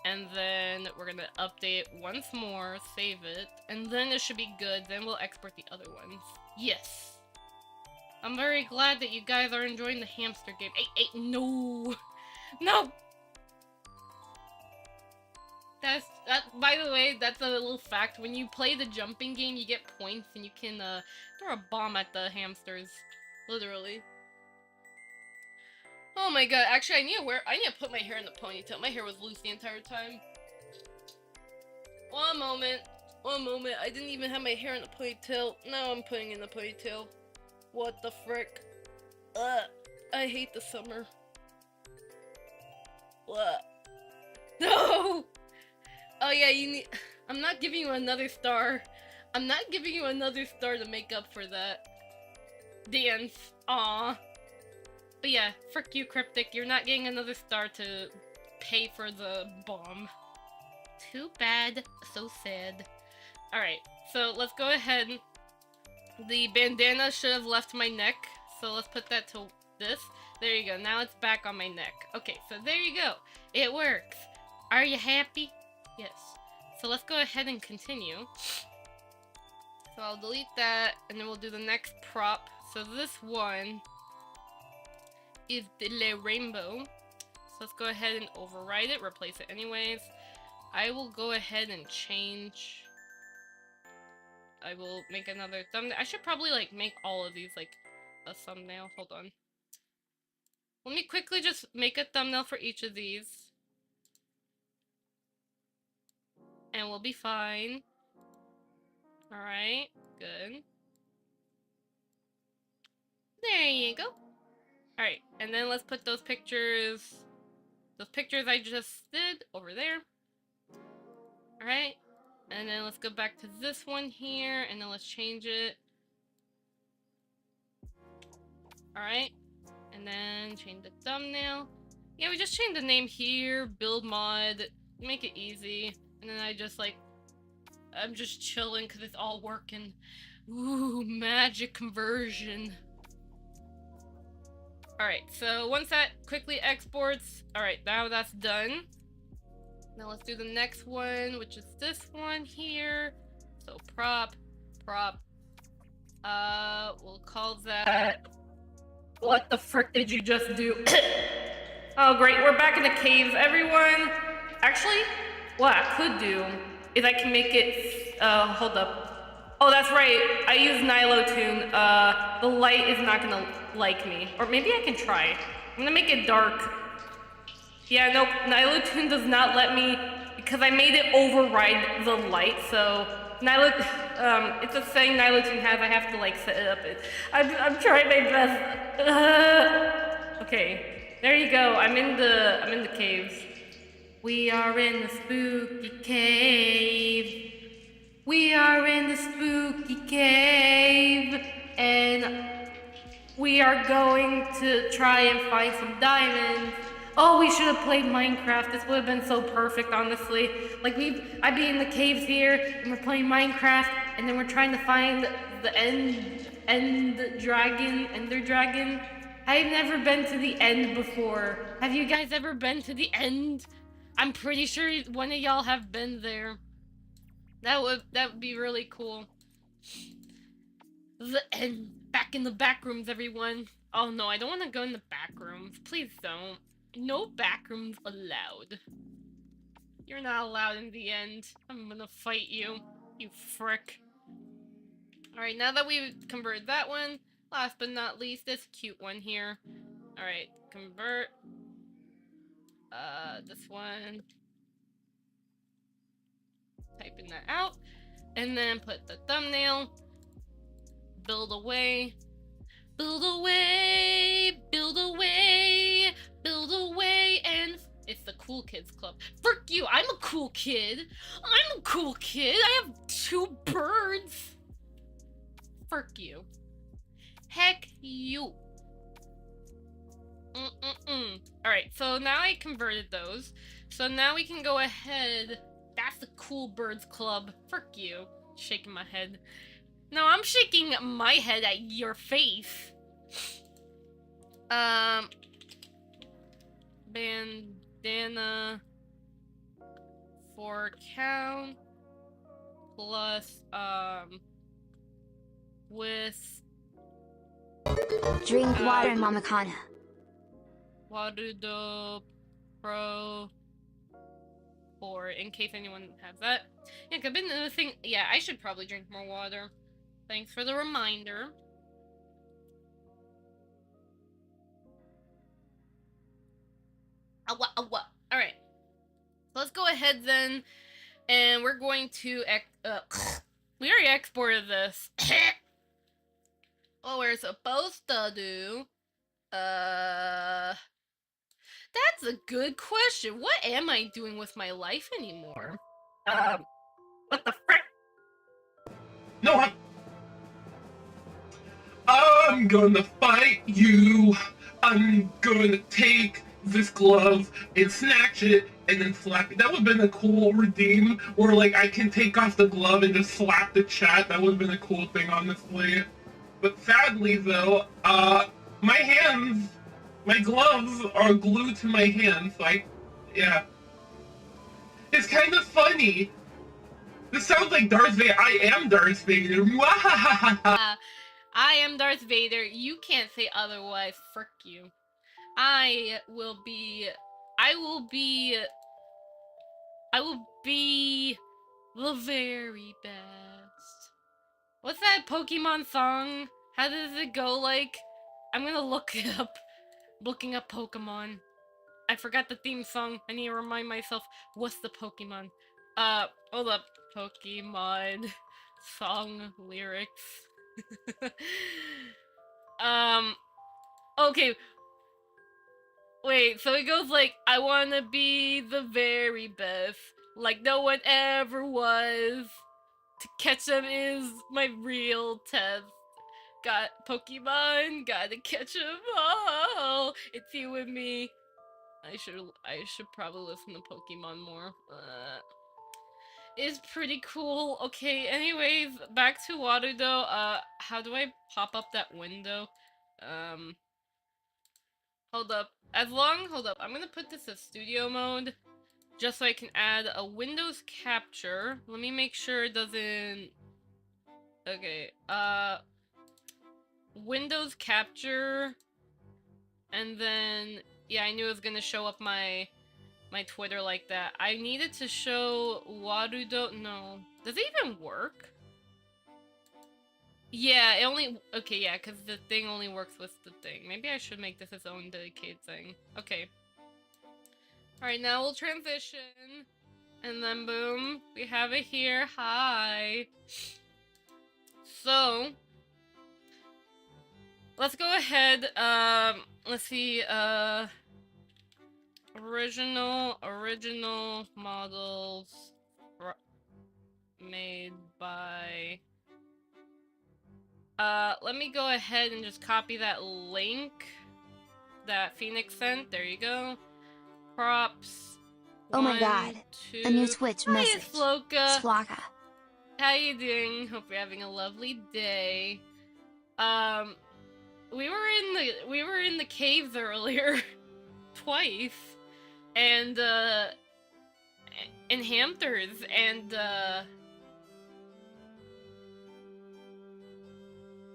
B: and then we're gonna update once more, save it, and then it should be good. Then we'll export the other ones. Yes. I'm very glad that you guys are enjoying the hamster game. Hey, no! No! By the way, that's a little fact. When you play the jumping game, you get points and you can throw a bomb at the hamsters. Literally. Oh my god, actually I need to put my hair in the ponytail. My hair was loose the entire time. One moment, I didn't even have my hair in the ponytail. Now I'm putting in the ponytail. What the frick? I hate the summer. What? No! Oh yeah, I'm not giving you another star. I'm not giving you another star to make up for that. Dance. Aww. But yeah, frick you, Cryptic. You're not getting another star to pay for the bomb. Too bad. So sad. Alright, so let's go ahead. The bandana should have left my neck, so let's put that to this. There you go. Now it's back on my neck. Okay, so there you go. It works. Are you happy? Yes. So let's go ahead and continue. So I'll delete that, and then we'll do the next prop. So this one is the Le Rainbow. So let's go ahead and override it, replace it anyways. I will go ahead and change. I will make another thumbnail. I should probably like make all of these like a thumbnail. Hold on. Let me quickly just make a thumbnail for each of these. And we'll be fine. Alright, good. There you go. Alright, and then let's put those pictures I just did over there. Alright, and then let's go back to this one here, and then let's change it. Alright, and then change the thumbnail. Yeah, we just changed the name here, build mod, make it easy. And then I'm just chilling because it's all working. Ooh, magic conversion. Alright, so once that quickly exports, alright, now that's done. Now let's do the next one, which is this one here. So prop. We'll call that... What the frick did you just do? Oh great, we're back in the caves, everyone. Actually, what I could do is I can make it, hold up. Oh, that's right, I use Nilotune. The light is not gonna like me. Or maybe I can try. I'm gonna make it dark. Yeah, no, Nilotune does not let me, because I made it override the light, so it's a setting Nilotune has, I have to like set it up. I'm trying my best. Okay, there you go, I'm in the caves. We are in the spooky cave. We are in the spooky cave. And we are going to try and find some diamonds. Oh, we should have played Minecraft. This would have been so perfect, honestly. Like, I'd be in the caves here, and we're playing Minecraft, and then we're trying to find the ender dragon. I've never been to the end before. Have you guys ever been to the end? I'm pretty sure one of y'all have been there. That would be really cool. The end. Back in the back rooms, everyone. Oh no, I don't want to go in the back rooms. Please don't. No back rooms allowed. You're not allowed in the end. I'm gonna fight you, you frick. Alright, now that we've converted that one, last but not least, this cute one here. Alright, convert. This one. Typing that out. And then put the thumbnail. Build away. Build away. Build away. Build away. And it's the Cool Kids Club. Frick you, I'm a cool kid. I'm a cool kid. I have 2 birds. Frick you. Heck you. Alright, so now I converted those. So now we can go ahead. That's the Cool Birds Club. Frick you. Shaking my head. No, I'm shaking my head at your face. bandana, 4 count, plus, with
A: Drink water, Mama Kana.
B: Warudo Pro 4, in case anyone has that. Yeah, I've been the thing. Yeah, I should probably drink more water. Thanks for the reminder. Alright. So let's go ahead then, and we're going to we already exported this. What we're supposed to do. That's a good question. What am I doing with my life anymore? What the frick?
C: No, I'm gonna fight you. I'm gonna take this glove and snatch it and then slap it. That would have been a cool redeem where like I can take off the glove and just slap the chat. That would have been a cool thing, honestly. But sadly though, my gloves are glued to my hands, so yeah. It's kind of funny. This sounds like Darth Vader. I am Darth Vader.
B: I am Darth Vader. You can't say otherwise. Frick you. I will be the very best. What's that Pokemon song? How does it go like? I'm gonna look it up. Looking up Pokemon. I forgot the theme song. I need to remind myself. What's the Pokemon? Hold up. Pokemon song lyrics. Okay. Wait, so it goes like, I wanna be the very best, like no one ever was. To catch them is my real test. Got Pokemon, gotta catch them all. It's you and me. I should probably listen to Pokemon more. It's pretty cool. Okay, anyways, back to Warudo. How do I pop up that window? Hold up. Hold up. I'm gonna put this as studio mode, just so I can add a Windows capture. Let me make sure it doesn't... Okay, Windows capture, and then, yeah, I knew it was gonna show up my Twitter like that. I needed to show Warudo. No. Does it even work? Yeah, it only... Okay, yeah, because the thing only works with the thing. Maybe I should make this its own dedicated thing. Okay. Alright, now we'll transition. And then boom, we have it here. Hi. So... let's go ahead, let's see, original models made by... let me go ahead and just copy that link that Phoenix sent. There you go. Props.
A: Oh my god. A new Twitch message.
B: Hi, Sloka.
A: Slaka.
B: How you doing? Hope you're having a lovely day. We were in the caves earlier. Twice. And, in Hamptons,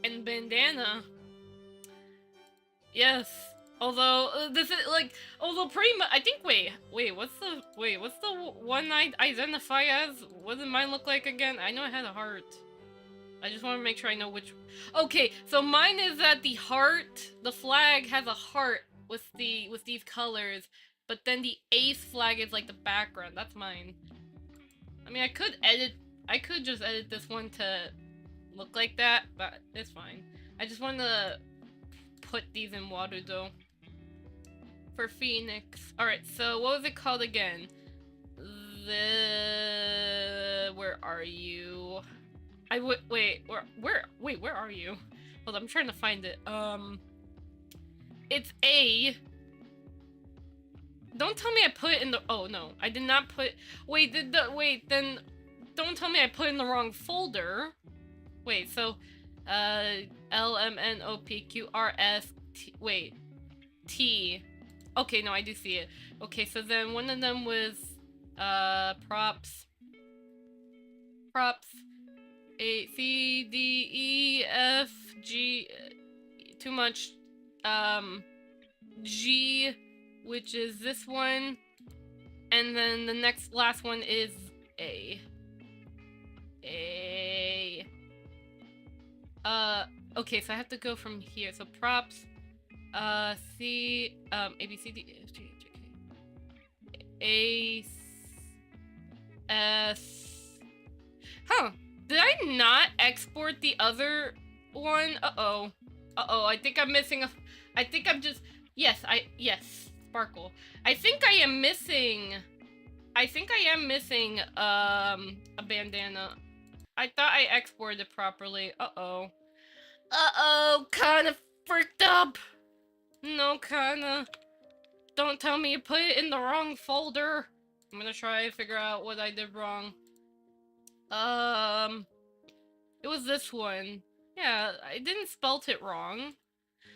B: and Bandana. Yes. Although, this is, like, although pretty much, I think, wait, what's the one I identify as? What did mine look like again? I know I had a heart. I just want to make sure I know which... Okay, so mine is that the heart, the flag has a heart with these colors, but then the ace flag is like the background. That's mine. I mean, I could just edit this one to look like that, but it's fine. I just want to put these in Warudo for Phoenix. Alright, so what was it called again? Where are you? Wait, where are you? Hold on, I'm trying to find it. It's A. Don't tell me I put it in the... Oh, no. I did not put... Wait, then... Don't tell me I put it in the wrong folder. Wait, so... LMNOPQRS... Wait. T. Okay, no, I do see it. Okay, so then one of them was props. A C D E F G. Too much. G, which is this one, and then the last one is A. Okay, so I have to go from here. So props, C, A, B, C, D, E, F, G, H, I, K, A, S. Huh? Did I not export the other one? Uh-oh. I think I'm missing I think I'm just... Yes, Sparkle. I think I am missing a bandana. I thought I exported it properly. Kinda freaked up. No, Kana. Don't tell me you put it in the wrong folder. I'm gonna try to figure out what I did wrong. It was this one. Yeah, I didn't spelt it wrong.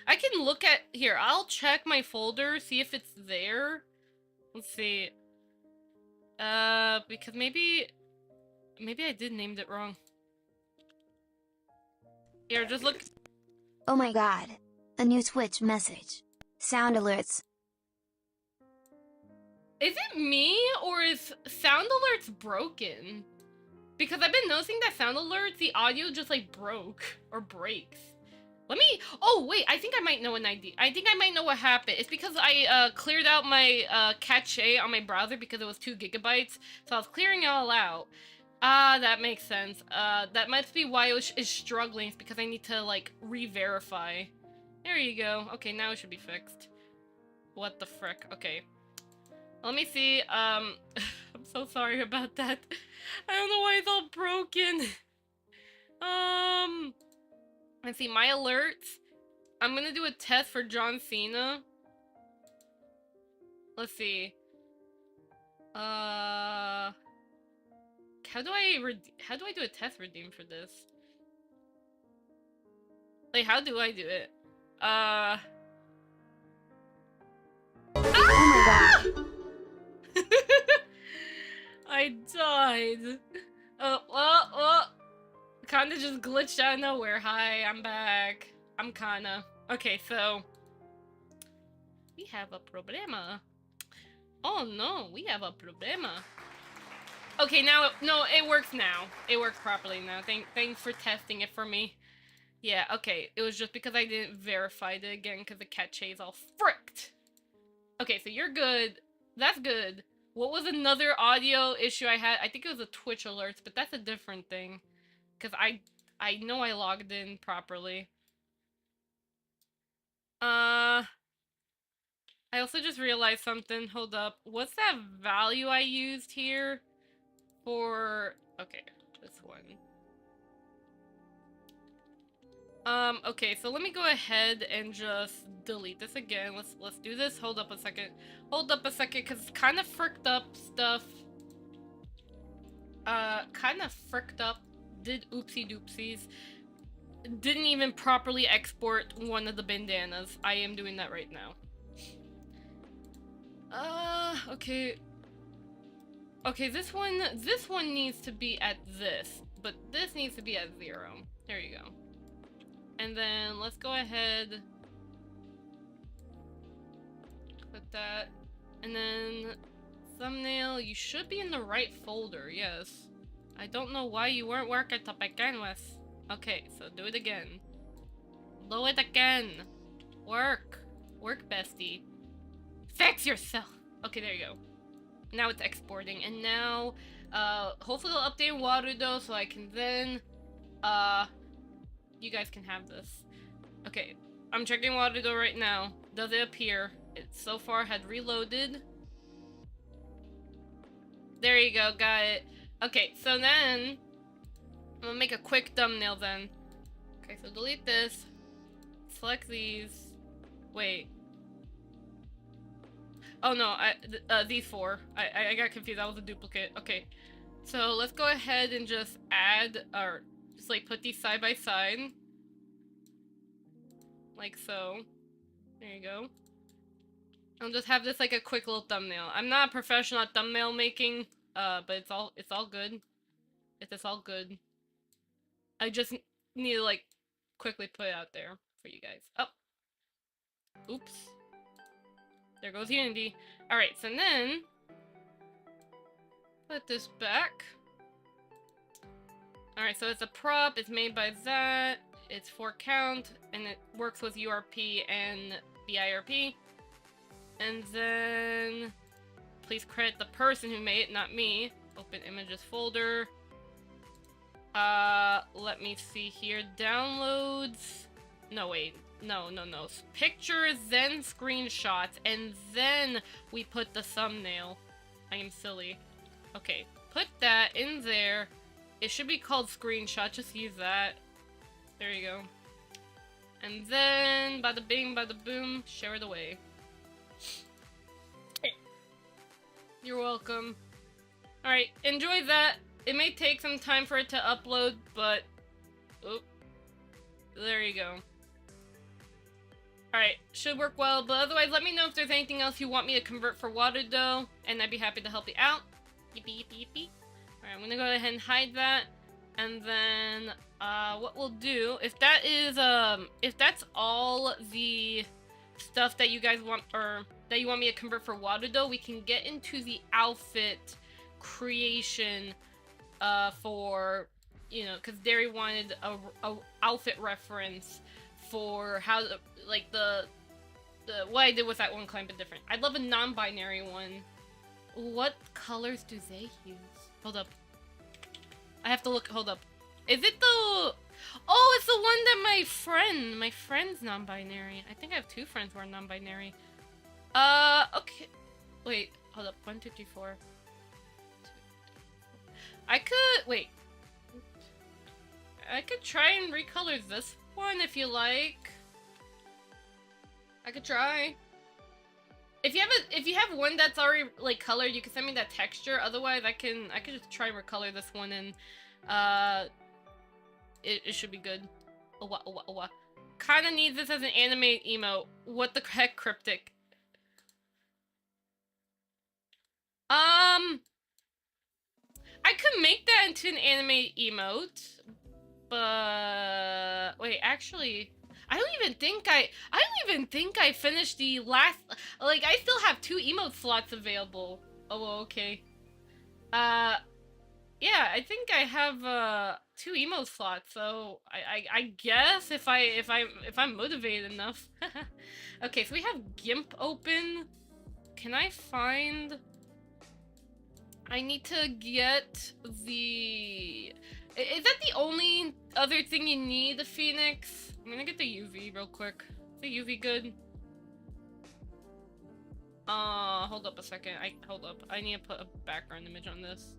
B: I can look at... Here, I'll check my folder, see if it's there. Let's see. Because maybe I did named it wrong. Here, just look.
A: Oh my god. A new Twitch message. Sound alerts.
B: Is it me, or is sound alerts broken? Because I've been noticing that sound alerts, the audio just like broke or breaks. Let me... Oh, wait, I think I might know an idea. I think I might know what happened. It's because I cleared out my cache on my browser because it was 2 gigabytes. So I was clearing it all out. Ah, that makes sense. That must be why it is struggling. It's because I need to, like, re-verify. There you go. Okay, now it should be fixed. What the frick? Okay. Let me see. I'm so sorry about that. I don't know why it's all broken. Let's see, my alerts. I'm gonna do a test for John Cena. Let's see. How do I do a test redeem for this? Like, how do I do it?
A: Oh my god.
B: I died. Kana just glitched out of nowhere. Hi, I'm back. I'm Kana. Okay, so we have a problema. Oh no, we have a problema. Okay, now no, it works now. It works properly now. Thanks for testing it for me. Yeah, okay. It was just because I didn't verify it again because the cache is all fricked. Okay, so you're good. That's good. What was another audio issue I had? I think it was a Twitch alerts, but that's a different thing. Because I know I logged in properly. I also just realized something. Hold up. What's that value I used here for... Okay, this one. Okay, so let me go ahead and just delete this again. Let's do this. Hold up a second. Hold up a second, because it's kind of fricked up stuff. Kind of fricked up. Did oopsie doopsies. Didn't even properly export one of the bandanas. I am doing that right now. Okay. Okay, this one needs to be at this, but this needs to be at 0. There you go. And then let's go ahead. Put that. And then thumbnail, you should be in the right folder, yes. I don't know why you weren't working to begin with. Okay, so do it again. Do it again. Work. Work, bestie. Fix yourself. Okay, there you go. Now it's exporting, and now, hopefully they'll update Warudo so I can then, you guys can have this. Okay, I'm checking Warudo right now. Does it appear? It so far had reloaded. There you go, got it. Okay, so then, I'm gonna make a quick thumbnail then. Okay, so delete this. Select these. Wait. Oh no, these 4. I got confused, that was a duplicate. Okay, so let's go ahead and just add, or just like put these side by side. Like so. There you go. I'll just have this like a quick little thumbnail. I'm not a professional at thumbnail making, but it's all good. It's all good. I just need to like quickly put it out there for you guys. Oh, oops. There goes Unity. All right, so then put this back. All right, so it's a prop. It's made by that. It's 4 count, and it works with URP and BIRP. And then please credit the person who made it, not me. Open images folder. Let me see here. Downloads. No, wait. No. Pictures, then screenshots, and then we put the thumbnail. I am silly. Okay, put that in there. It should be called screenshot. Just use that. There you go. And then, bada bing, bada boom, share it away. You're welcome. Alright, enjoy that. It may take some time for it to upload, but... Oh. There you go. Alright, should work well, but otherwise let me know if there's anything else you want me to convert for water dough, and I'd be happy to help you out. Yippee, yippee, yippee. Alright, I'm gonna go ahead and hide that, and then, what we'll do, if that's all the stuff that you guys want, or that you want me to convert for water dough, we can get into the outfit creation, for, you know, because Derry wanted a outfit reference for how, like, the what I did with that one client, but different. I'd love a non-binary one. What colors do they use? Hold up. I have to look, hold up. Is it the... Oh, it's the one that my friend's non-binary. I think I have 2 friends who are non-binary. Okay. Wait, hold up. 1, 2, 3, 4. I could, wait. I could try and recolor this one if you like. I could try. If you have one that's already like colored, you can send me that texture. Otherwise, I could just try and recolor this one, and it should be good. Kinda needs this as an animated emote. What the heck, cryptic? I could make that into an animated emote, but wait, actually, I don't even think I finished the last. Like, I still have 2 emote slots available. Oh, okay. Yeah, I think I have 2 emote slots. So I guess if I'm motivated enough. Okay, so we have GIMP open. Can I find? I need to get the... Is that the only other thing you need, the Phoenix? I'm gonna get the UV real quick. Is the UV good? Hold up a second. Hold up. I need to put a background image on this.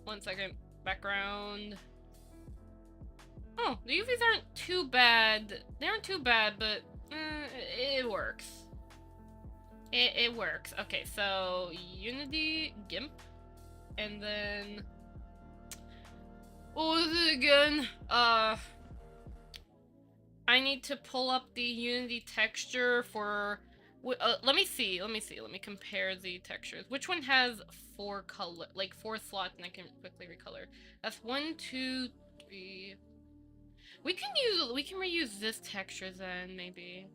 B: 1 second. Background. Oh, the UVs aren't too bad. They aren't too bad, but it works. It works. Okay, so Unity, GIMP, and then what was it again? I need to pull up the Unity texture for. Let me see. Let me compare the textures. Which one has 4 color, like 4 slots, and I can quickly recolor? That's 1, 2, 3. We can reuse this texture then, maybe.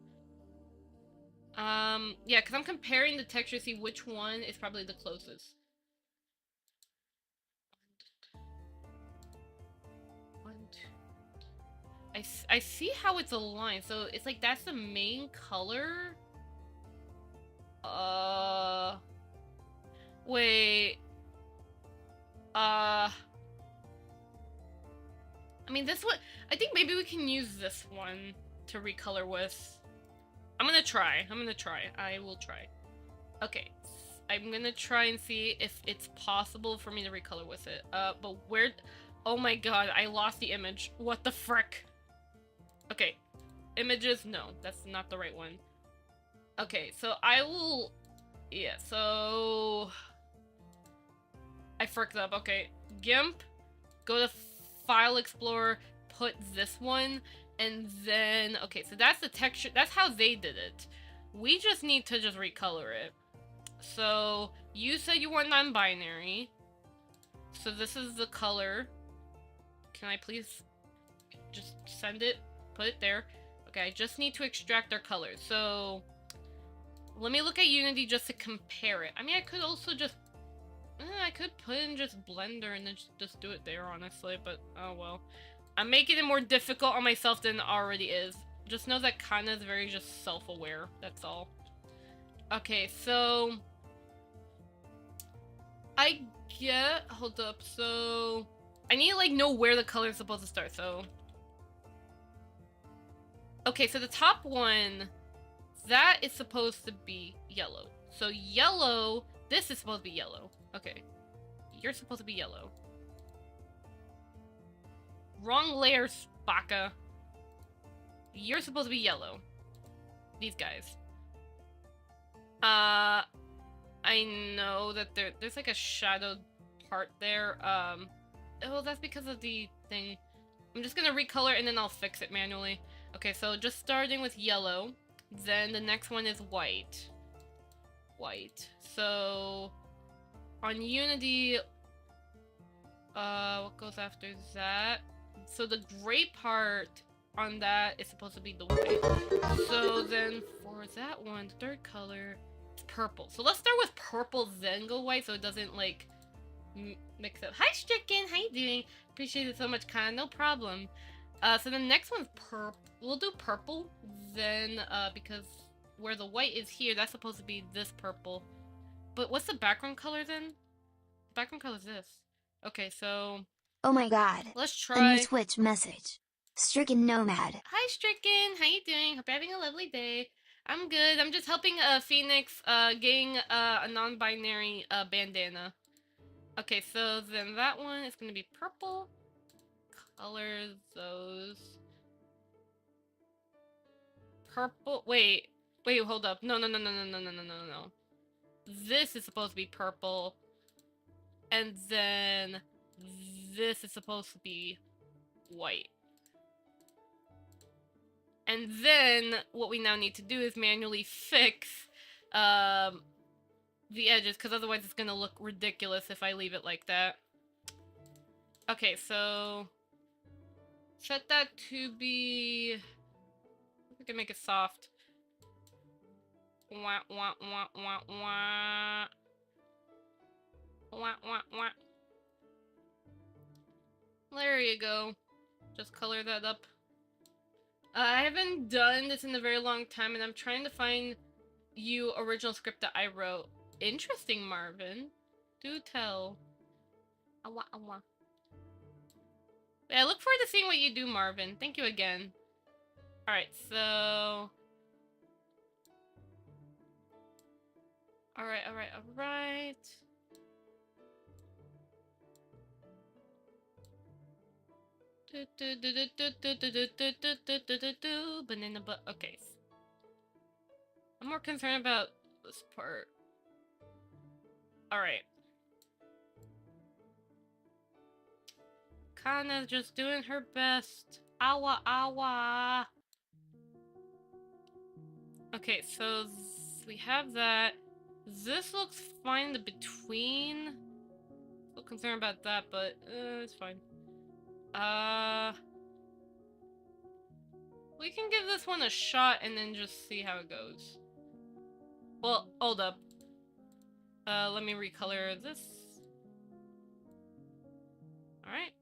B: Yeah, because I'm comparing the texture to see which one is probably the closest. I see how it's aligned, so it's like that's the main color. Wait. I mean, this one, I think maybe we can use this one to recolor with. I'm gonna try. I will try. Okay. I'm gonna try and see if it's possible for me to recolor with it. But where... Oh my god, I lost the image. What the frick? Okay. Images? No, that's not the right one. Okay, so I will... Yeah, so... I fricked up. Okay. GIMP. Go to File Explorer. Put this one. And then, okay, so that's the texture, that's how they did it. we just need to just recolor it. So you said you want non-binary. So this is the color. Can I please just send it? Put it there. Okay, I just need to extract our colors. So let me look at Unity just to compare it. I mean, I could also just... I could put in just Blender and then just do it there, honestly. But, oh well. I'm making it more difficult on myself than it already is. Just know that Kana is very just self-aware. That's all. Okay, so... I get... Hold up, so... I need to, like, know where the color is supposed to start, so... Okay, so the top one... That is supposed to be yellow. So yellow... This is supposed to be yellow. Okay. You're supposed to be yellow. Wrong layer, Baka. You're supposed to be yellow. These guys. I know that there's like a shadowed part there. Oh, that's because of the thing. I'm just gonna recolor and then I'll fix it manually. Okay, so just starting with yellow. Then the next one is white. White. So on Unity, what goes after that? So the gray part on that is supposed to be the white. So then for that one, the third color is purple. So let's start with purple, then go white, so it doesn't like mix up. Hi Stricken, how you doing? Appreciate it so much, Kana. No problem. So the next one's purple. We'll do purple, then because where the white is here, that's supposed to be this purple. But what's the background color then? The background color is this. Okay, so...
A: Oh my god.
B: Let's
A: A
B: try...
A: new Twitch message. Stricken Nomad.
B: Hi Stricken, how you doing? Hope you're having a lovely day. I'm good. I'm just helping Phoenix getting a non-binary bandana. Okay, so then that one is gonna be purple. Color those. Purple. Wait, hold up. No. This is supposed to be purple. And then this is supposed to be white. And then what we now need to do is manually fix the edges, because otherwise it's gonna look ridiculous if I leave it like that. Okay, so set that to be... We can make it soft. Wah, wah, wah, wah, wah. Wah, wah, wah. There you go. Just color that up. I haven't done this in a very long time, and I'm trying to find you original script that I wrote. Interesting, Marvin. Do tell. Awa, awa. Yeah, I look forward to seeing what you do, Marvin. Thank you again. Alright, so... Alright. Banana butt. Okay. I'm more concerned about this part. Alright. Kana's just doing her best. Awa, awa. Okay, so we have that. This looks fine in the between. Still concerned about that, but it's fine. We can give this one a shot and then just see how it goes. Well, hold up. Let me recolor this. Alright.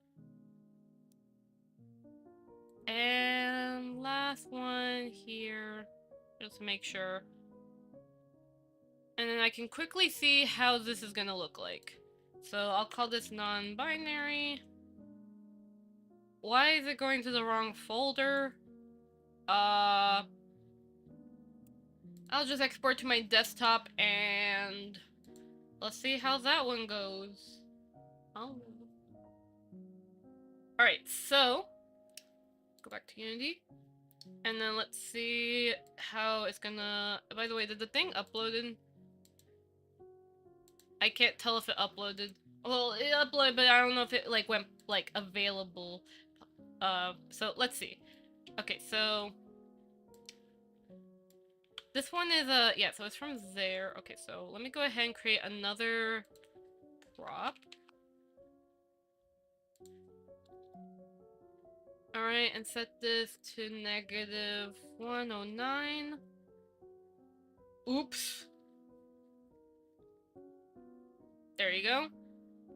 B: And last one here, just to make sure. And then I can quickly see how this is gonna look like. So I'll call this non-binary. Why is it going to the wrong folder? I'll just export to my desktop and let's see how that one goes. Oh. Alright, so go back to Unity. And then let's see how it's gonna... By the way, did the thing uploaded? I can't tell if it uploaded. Well, it uploaded, but I don't know if it like went like available. So let's see. Okay, so this one is yeah, so it's from there. Okay, so let me go ahead and create another prop. Alright, and set this to -109. Oops. There you go.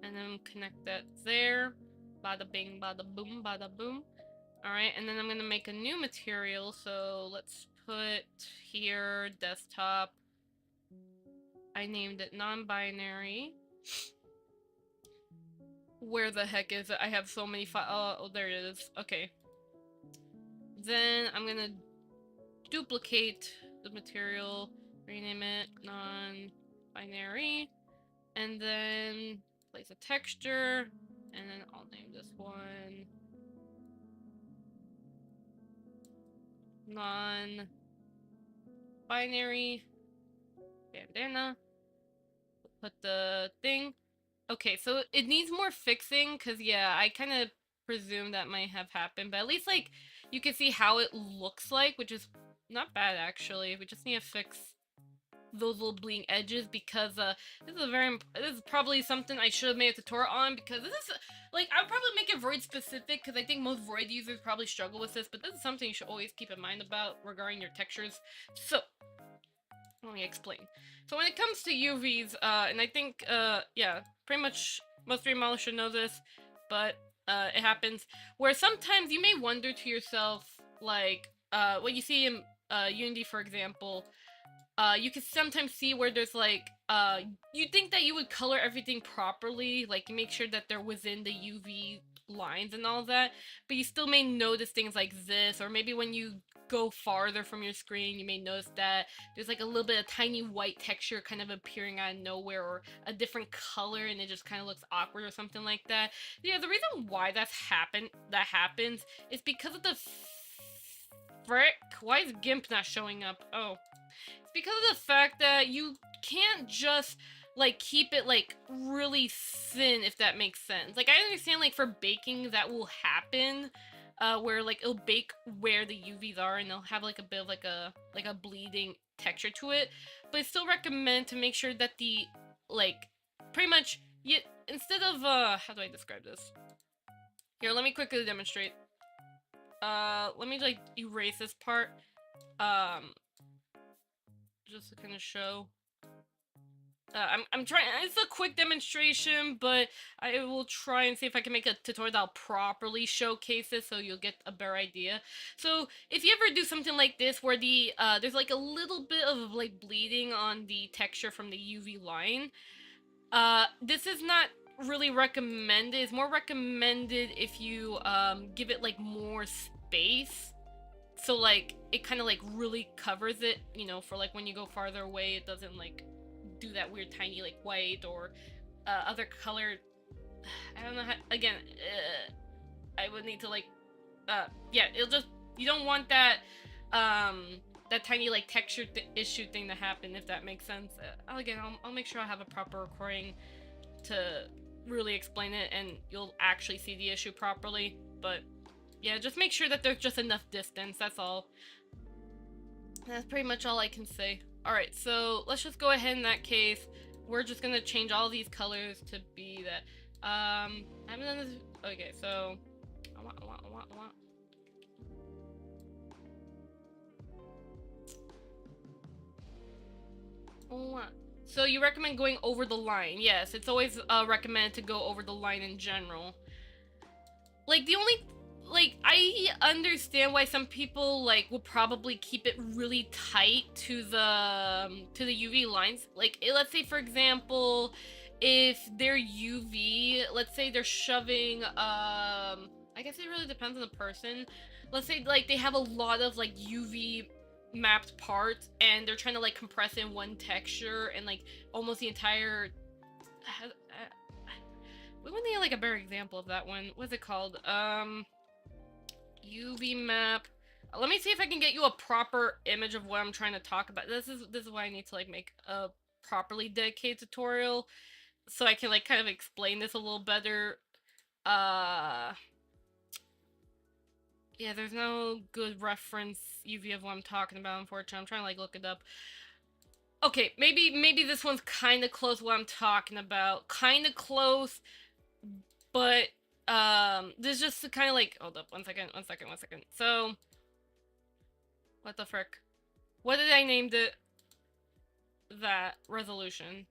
B: And then connect that there. Bada bing, bada boom, bada boom. Alright, and then I'm gonna make a new material, so let's put here desktop. I named it non-binary. Where the heck is it? I have so many files. Oh, there it is. Okay. Then I'm gonna duplicate the material, rename it non-binary, and then place a texture, and then I'll name this one non-binary bandana. Put the thing. Okay, so it needs more fixing, because yeah, I kind of presume that might have happened, but at least like you can see how it looks like, which is not bad actually. We just need to fix those little bleeding edges, because this is probably something I should have made a tutorial on, because this is like, I'll probably make it Void specific, because I think most Void users probably struggle with this, but this is something you should always keep in mind about regarding your textures. So let me explain. So when it comes to UVs, and I think yeah, pretty much most remodels should know this, but it happens where sometimes you may wonder to yourself, like what you see in Unity, for example. You can sometimes see where there's like, you think that you would color everything properly, like you make sure that they're within the UV lines and all that, but you still may notice things like this, or maybe when you go farther from your screen, you may notice that there's like a little bit of tiny white texture kind of appearing out of nowhere, or a different color, and it just kind of looks awkward or something like that. Yeah, the reason why that happens is because of the frick. Why is GIMP not showing up? Oh. Because of the fact that you can't just like keep it like really thin, if that makes sense. Like I understand like for baking that will happen, where like it'll bake where the UVs are and they'll have like a bit of like a bleeding texture to it, but I still recommend to make sure that the like pretty much instead of how do I describe this? Here, let me quickly demonstrate. Let me like erase this part. Just to kind of show. I'm trying. It's a quick demonstration, but I will try and see if I can make a tutorial that'll properly showcase this, so you'll get a better idea. So if you ever do something like this, where the there's like a little bit of like bleeding on the texture from the UV line, this is not really recommended. It's more recommended if you give it like more space. So like it kind of like really covers it, you know, for like when you go farther away, it doesn't like do that weird tiny like white or other color. I don't know how, again, I would need to like yeah, it'll just, you don't want that that tiny like texture issue thing to happen, if that makes sense. Again, I'll make sure I have a proper recording to really explain it, and you'll actually see the issue properly. But yeah, just make sure that there's just enough distance, that's all. That's pretty much all I can say. Alright, so let's just go ahead in that case. We're just gonna change all these colors to be that. I haven't done this. Okay, so I want. So you recommend going over the line? Yes, it's always recommended to go over the line in general. Like the only, like, I understand why some people like will probably keep it really tight to the UV lines. Like, let's say for example, if they're UV, let's say they're shoving I guess it really depends on the person. Let's say like they have a lot of like UV mapped parts and they're trying to like compress in one texture, and like almost the entire we would need like a better example of that one. What's it called? UV map. Let me see if I can get you a proper image of what I'm trying to talk about. This is why I need to like make a properly dedicated tutorial, so I can like kind of explain this a little better. Yeah, there's no good reference UV of what I'm talking about, unfortunately. I'm trying to, like, look it up. Okay, maybe this one's kind of close to what I'm talking about. Kind of close, but, there's just kind of, like... Hold up, one second. So, what the frick? What did I name that resolution?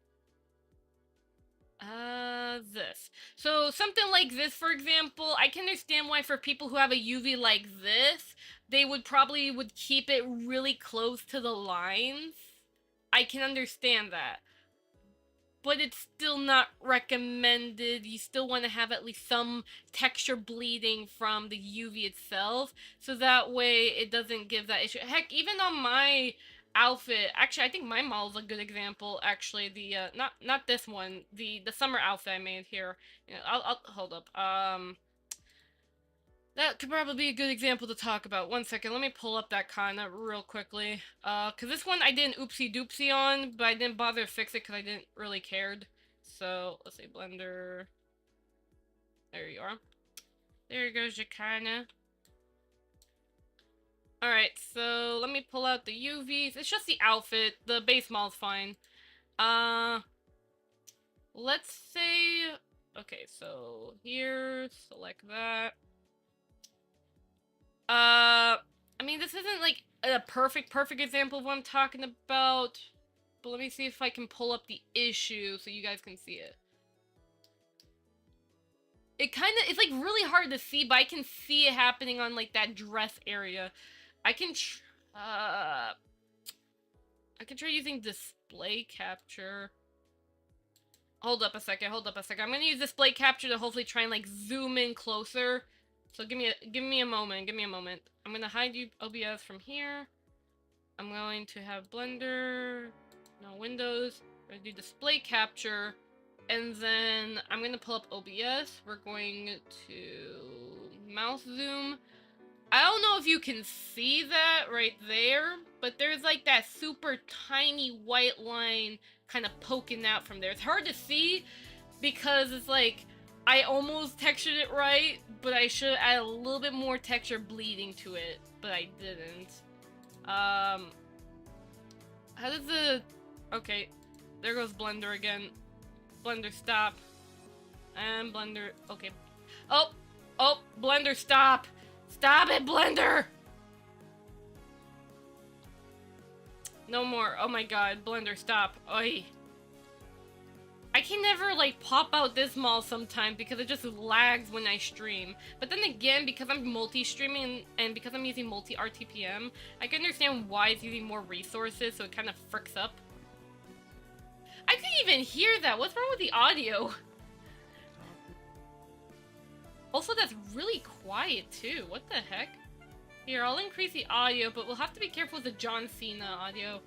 B: This. So something like this, for example, I can understand why for people who have a UV like this, they would keep it really close to the lines. I can understand that. But it's still not recommended. You still want to have at least some texture bleeding from the UV itself, so that way it doesn't give that issue. Heck, even on my outfit, actually, I think my model's a good example. Actually, the not this one, the summer outfit I made here. You know, I'll hold up. That could probably be a good example to talk about. One second, let me pull up that Kana real quickly. Cause this one I did an oopsie doopsie on, but I didn't bother to fix it because I didn't really cared. So, let's see, Blender. There you are. There goes your Kana. Alright, so let me pull out the UVs. It's just the outfit. The base model's fine. Let's say... Okay, so here, select that. I mean, this isn't, like, a perfect example of what I'm talking about. But let me see if I can pull up the issue so you guys can see it. It's, like, really hard to see, but I can see it happening on, like, that dress area. I can try using display capture. Hold up a second. I'm gonna use display capture to hopefully try and, like, zoom in closer. So give me a moment. I'm gonna hide you OBS from here. I'm going to have Blender, no Windows. I'm gonna do display capture, and then I'm gonna pull up OBS. We're going to mouse zoom. I don't know if you can see that right there, but there's like that super tiny white line kind of poking out from there. It's hard to see because it's like I almost textured it right, but I should add a little bit more texture bleeding to it, but I didn't. How does the... Okay, there goes Blender again. Blender, stop. And Blender... Okay. Oh! Blender, stop! Stop it, Blender! No more. Oh my god, Blender, stop. Oi. I can never, like, pop out this model sometimes because it just lags when I stream. But then again, because I'm multi-streaming and because I'm using multi-RTPM, I can understand why it's using more resources, so it kind of fricks up. I couldn't even hear that. What's wrong with the audio? Also, that's really quiet, too. What the heck? Here, I'll increase the audio, but we'll have to be careful with the John Cena audio.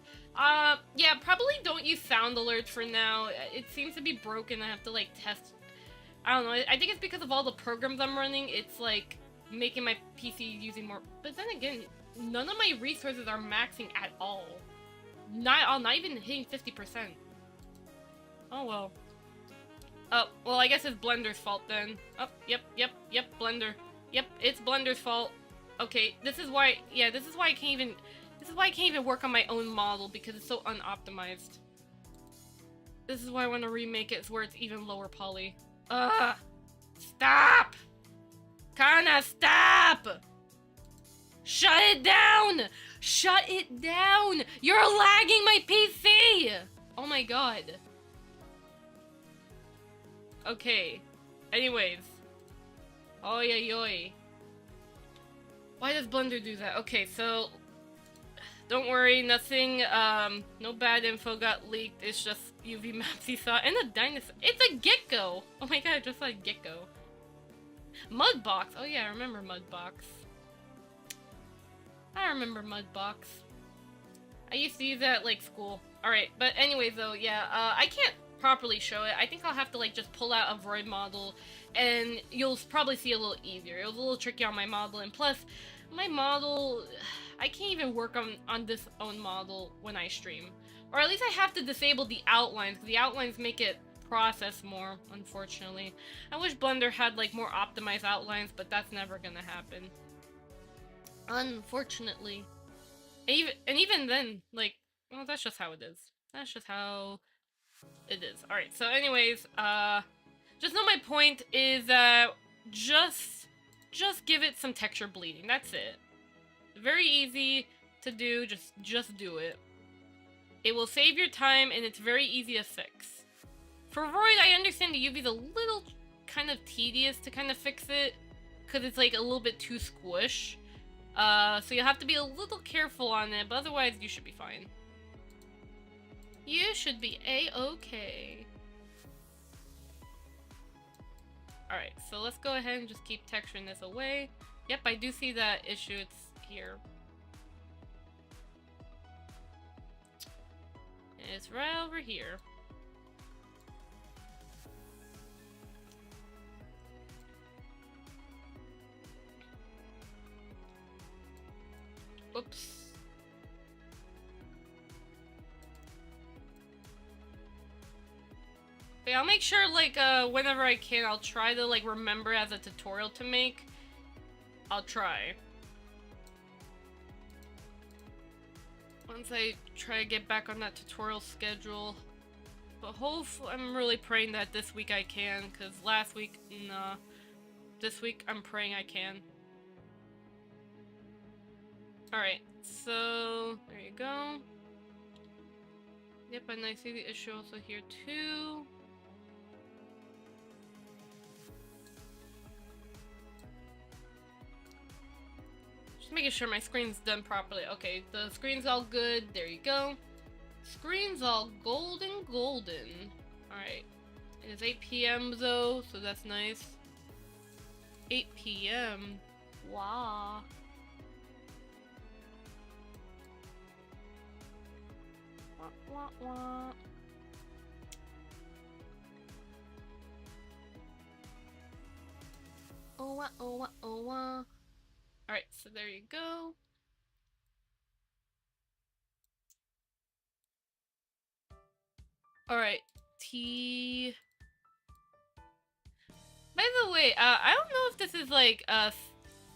B: Yeah, probably don't use sound alerts for now. It seems to be broken. I have to, like, test... I don't know. I think it's because of all the programs I'm running. It's, like, making my PC using more... But then again, none of my resources are maxing at all. Not even hitting 50%. Oh, well. Oh, well, I guess it's Blender's fault then. Oh, yep, Blender. Yep, it's Blender's fault. Okay, this is why I can't even work on my own model, because it's so unoptimized. This is why I want to remake it where it's even lower poly. Stop! Kana, stop! Shut it down! Shut it down! You're lagging my PC! Oh my god. Okay. Anyways. Oh yeah, yoy. Why does Blender do that? Okay, so don't worry, nothing, no bad info got leaked. It's just UV maps he saw, and a dinosaur. It's a gecko! Oh my god, just like gecko. Mudbox! Oh yeah, I remember Mudbox. I used to use that at, like, school. Alright, but anyways though, yeah, I can't properly show it. I think I'll have to, like, just pull out a void model, and you'll probably see a little easier. It was a little tricky on my model, and plus, my model, I can't even work on this own model when I stream. Or at least I have to disable the outlines, because the outlines make it process more, unfortunately. I wish Blender had, like, more optimized outlines, but that's never gonna happen. Unfortunately. And even then, like, well, that's just how it is. That's just how it is. Alright, so anyways, just know my point is that just give it some texture bleeding. That's it. Very easy to do, just do it. It will save your time and it's very easy to fix. For Void, I understand the UV's a little kind of tedious to kind of fix it, because it's like a little bit too squish. So you'll have to be a little careful on it, but otherwise you should be fine. You should be a-okay. Alright, so let's go ahead and just keep texturing this away. Yep, I do see that issue, it's here. It's right over here. Oops. Okay, I'll make sure, like, whenever I can, I'll try to, like, remember as a tutorial to make. I'll try. Once I try to get back on that tutorial schedule. But hopefully, I'm really praying that this week I can, because last week, nah. This week, I'm praying I can. Alright, so there you go. Yep, and I see the issue also here too. Just making sure my screen's done properly. Okay, the screen's all good. There you go. Screen's all golden. Alright. It is 8 p.m. though, so that's nice. 8 p.m. Wow. Wah, wah. Oh, wah, oh, wah, oh, wah. Alright, so there you go. Alright, T. By the way, I don't know if this is like,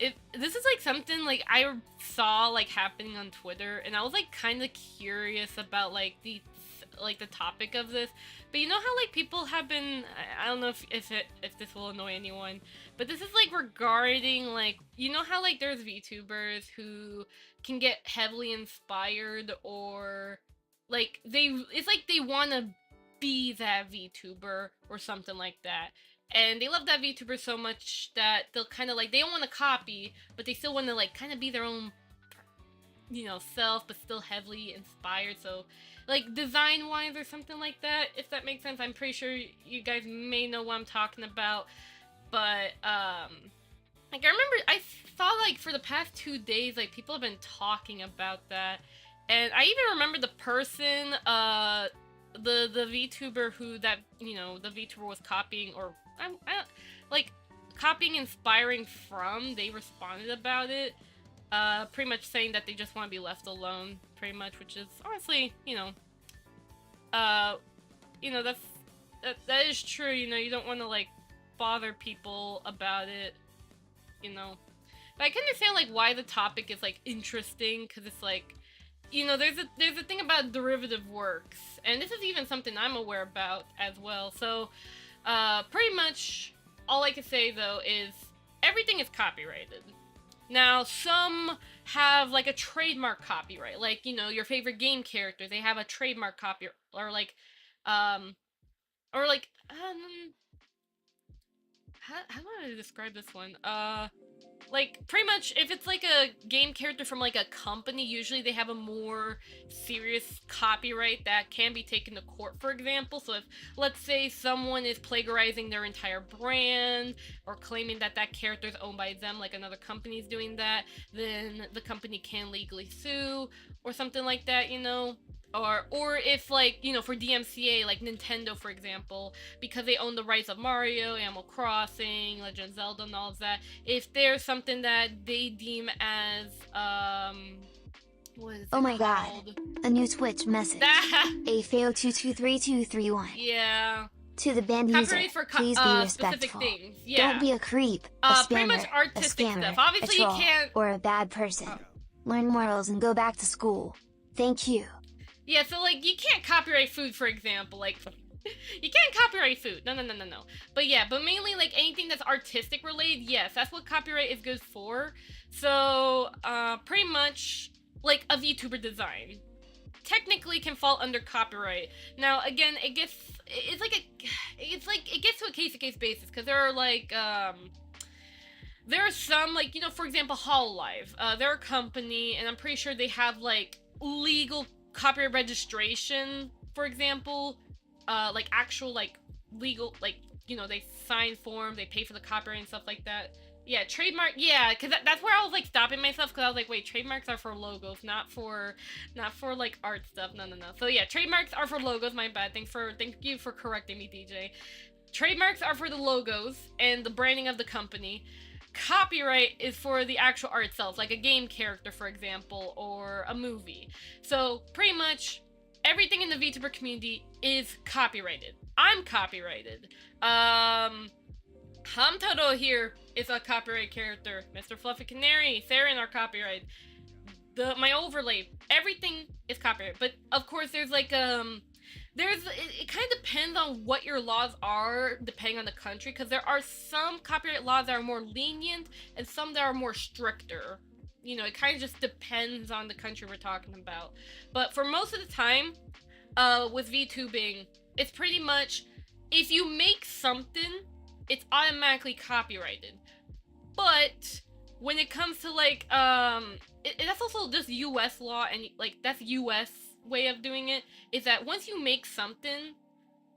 B: if this is like something like I saw like happening on Twitter, and I was like kind of curious about like the topic of this. But you know how like people have been, I don't know if this will annoy anyone, but this is like regarding like, you know how like there's VTubers who can get heavily inspired, or like it's like they want to be that VTuber or something like that. And they love that VTuber so much that they'll kind of like, they don't want to copy, but they still want to like kind of be their own, you know, self, but still heavily inspired. So like design wise or something like that, if that makes sense. I'm pretty sure you guys may know what I'm talking about. But like I remember I saw like for the past 2 days, like people have been talking about that. And I even remember the person, the VTuber who that, you know, the VTuber was copying, or like copying, inspiring from, they responded about it, pretty much saying that they just want to be left alone, pretty much, which is honestly, you know, that is true. You know, you don't want to like bother people about it, you know. But I can understand like why the topic is like interesting, because it's like, you know, there's a thing about derivative works, and this is even something I'm aware about as well. So pretty much all I can say though is everything is copyrighted. Now some have like a trademark copyright, like, you know, your favorite game character, they have a trademark copy, or like how do I describe this one? Like, pretty much, if it's like a game character from like a company, usually they have a more serious copyright that can be taken to court, for example. So if, let's say, someone is plagiarizing their entire brand, or claiming that that character is owned by them, like another company is doing that, then the company can legally sue, or something like that, you know? Or if, like, you know, for DMCA, like Nintendo, for example, because they own the rights of Mario, Animal Crossing, Legend of Zelda, and all of that, if there's something that they deem as, what is it
A: Oh my
B: called?
A: god. A new Twitch message. AFAO223231.
B: Yeah.
A: To the band user,
B: Copyright for
A: please be
B: specific
A: respectful.
B: things. Yeah.
A: Don't be a creep, a
B: Pretty much
A: spammer, a
B: artistic
A: scammer,
B: stuff. Obviously,
A: a troll,
B: you can't.
A: or a bad person. Learn morals and go back to school. Thank you.
B: Yeah, so like you can't copyright food, for example. Like you can't copyright food. No. But yeah, but mainly like anything that's artistic related. Yes, that's what copyright is good for. So pretty much like a VTuber design technically can fall under copyright. Now again, it gets to a case-to-case basis because there are like there are some like, you know, for example, Hololive. They're a company and I'm pretty sure they have like legal copyright registration, for example, like actual like legal, like, you know, they sign forms, they pay for the copyright and stuff like that. Yeah, trademark. Yeah, because that's where I was like stopping myself because I was like, wait, trademarks are for logos, not for like art stuff. No. So yeah, trademarks are for logos. My bad. Thank you for correcting me, DJ. Trademarks are for the logos and the branding of the company. Copyright is for the actual art itself, like a game character, for example, or a movie. So pretty much everything in the VTuber community is copyrighted. I'm copyrighted. Hamtaro here is a copyright character. Mr. Fluffy Canary, Theron are copyright. My overlay, everything is copyright. But of course, there's like it kind of depends on what your laws are, depending on the country. Because there are some copyright laws that are more lenient, and some that are more stricter. You know, it kind of just depends on the country we're talking about. But for most of the time, with VTubing, it's pretty much if you make something, it's automatically copyrighted. But when it comes to like that's also just US law, and like that's US way of doing it, is that once you make something,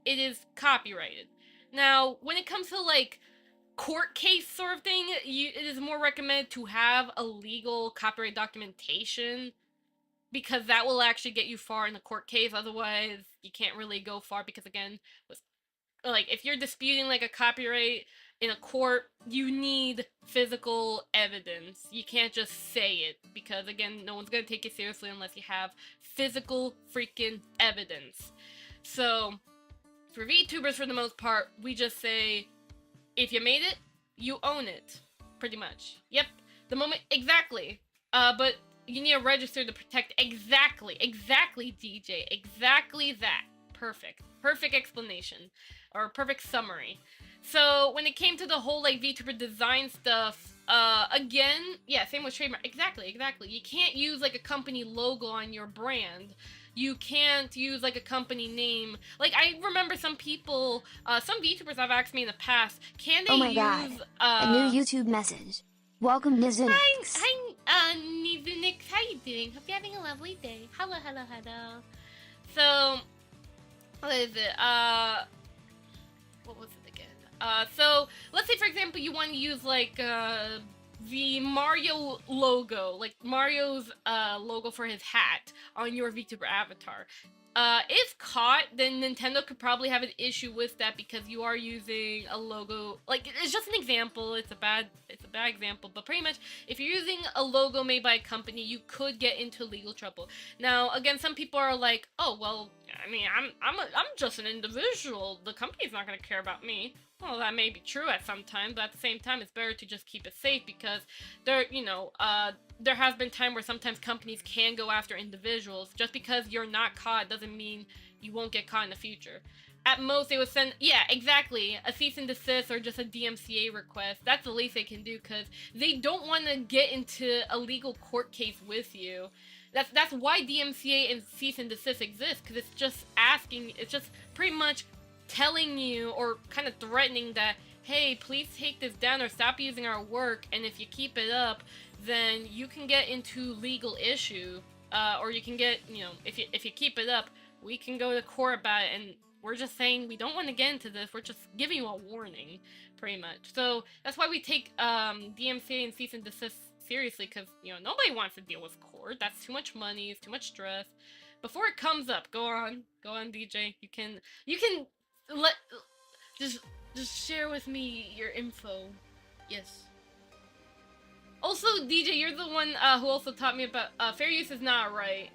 B: it is copyrighted. Now when it comes to like court case sort of thing, it is more recommended to have a legal copyright documentation, because that will actually get you far in the court case. Otherwise you can't really go far, because again, with like if you're disputing like a copyright in a court, you need physical evidence. You can't just say it, because again, no one's gonna take it seriously unless you have physical freaking evidence. So for VTubers, for the most part, we just say if you made it, you own it, pretty much. Yep, the moment, exactly. But you need to register to protect exactly DJ, exactly that. Perfect explanation, or perfect summary. So when it came to the whole like VTuber design stuff, again, yeah, same with trademark. Exactly. You can't use like a company logo on your brand. You can't use like a company name. Like I remember some people, some VTubers have asked me in the past, can they use
A: a new YouTube message. Welcome, Nizunix.
B: Hi, Nizunix. How you doing? Hope you're having a lovely day. Hello. So, what is it? What was it again? So, let's say, for example, you want to use, like, the Mario logo, like Mario's logo for his hat on your VTuber avatar. If caught, then Nintendo could probably have an issue with that, because you are using a logo. Like, it's just an example. It's a bad example, but pretty much, if you're using a logo made by a company, you could get into legal trouble. Now, again, some people are like, "Oh, well, I mean, I'm just an individual. The company's not gonna care about me." Well, that may be true at some time, but at the same time, it's better to just keep it safe, because there has been time where sometimes companies can go after individuals. Just because you're not caught doesn't mean you won't get caught in the future. At most, they would send, yeah, exactly, a cease and desist or just a DMCA request. That's the least they can do, because they don't want to get into a legal court case with you. That's why DMCA and cease and desist exist, because it's just pretty much telling you, or kind of threatening that, hey, please take this down or stop using our work, and if you keep it up, then you can get into legal issue, or you can get, if you keep it up, we can go to court about it, and we're just saying we don't want to get into this, we're just giving you a warning, pretty much. So that's why we take DMCA and cease and desist seriously, because, nobody wants to deal with court. That's too much money, it's too much stress. Before it comes up, go on, DJ, you can just share with me your info. Yes. Also, DJ, you're the one who also taught me about fair use is not right.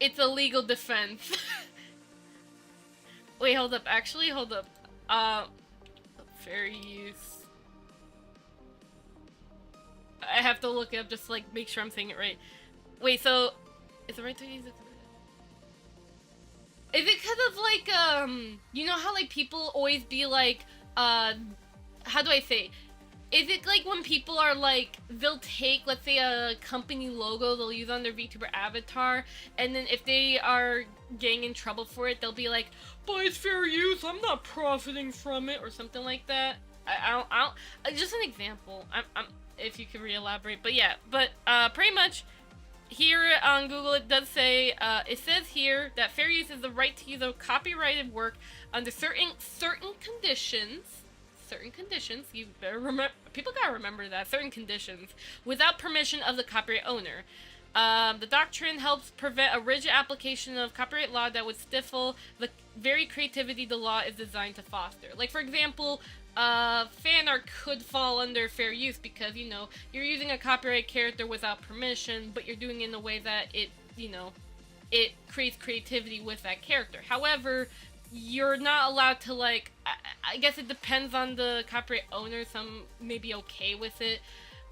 B: It's a legal defense. Wait, hold up. Actually, hold up. Fair use. I have to look it up just to, like, make sure I'm saying it right. Wait, so is it right to use it? Is it because of, like, you know how, like, people always be like, how do I say? Is it like when people are like, they'll take, let's say, a company logo they'll use on their VTuber avatar, and then if they are getting in trouble for it, they'll be like, but it's fair use, I'm not profiting from it, or something like that. I don't, just an example. I'm if you could re-elaborate, but yeah, but pretty much. Here on Google, it does say, it says here that fair use is the right to use a copyrighted work under certain conditions. Certain conditions, you better remember, people gotta remember that, certain conditions, without permission of the copyright owner. The doctrine helps prevent a rigid application of copyright law that would stifle the very creativity the law is designed to foster. Like, for example, fan art could fall under fair use because, you know, you're using a copyright character without permission, but you're doing it in a way that it, you know, it creates creativity with that character. However, you're not allowed to, like, I guess it depends on the copyright owner. Some may be okay with it,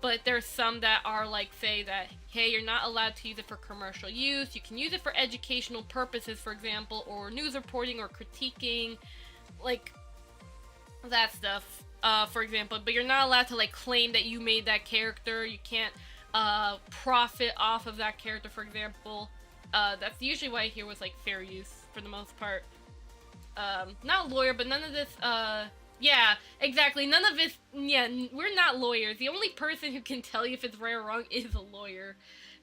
B: but there's some that are like, say that, hey, you're not allowed to use it for commercial use. You can use it for educational purposes, for example, or news reporting or critiquing, like that stuff, for example. But you're not allowed to, like, claim that you made that character. You can't profit off of that character, for example. That's usually why I hear was like fair use for the most part. Not a lawyer, but none of this, yeah, exactly, none of this, yeah, we're not lawyers. The only person who can tell you if it's right or wrong is a lawyer.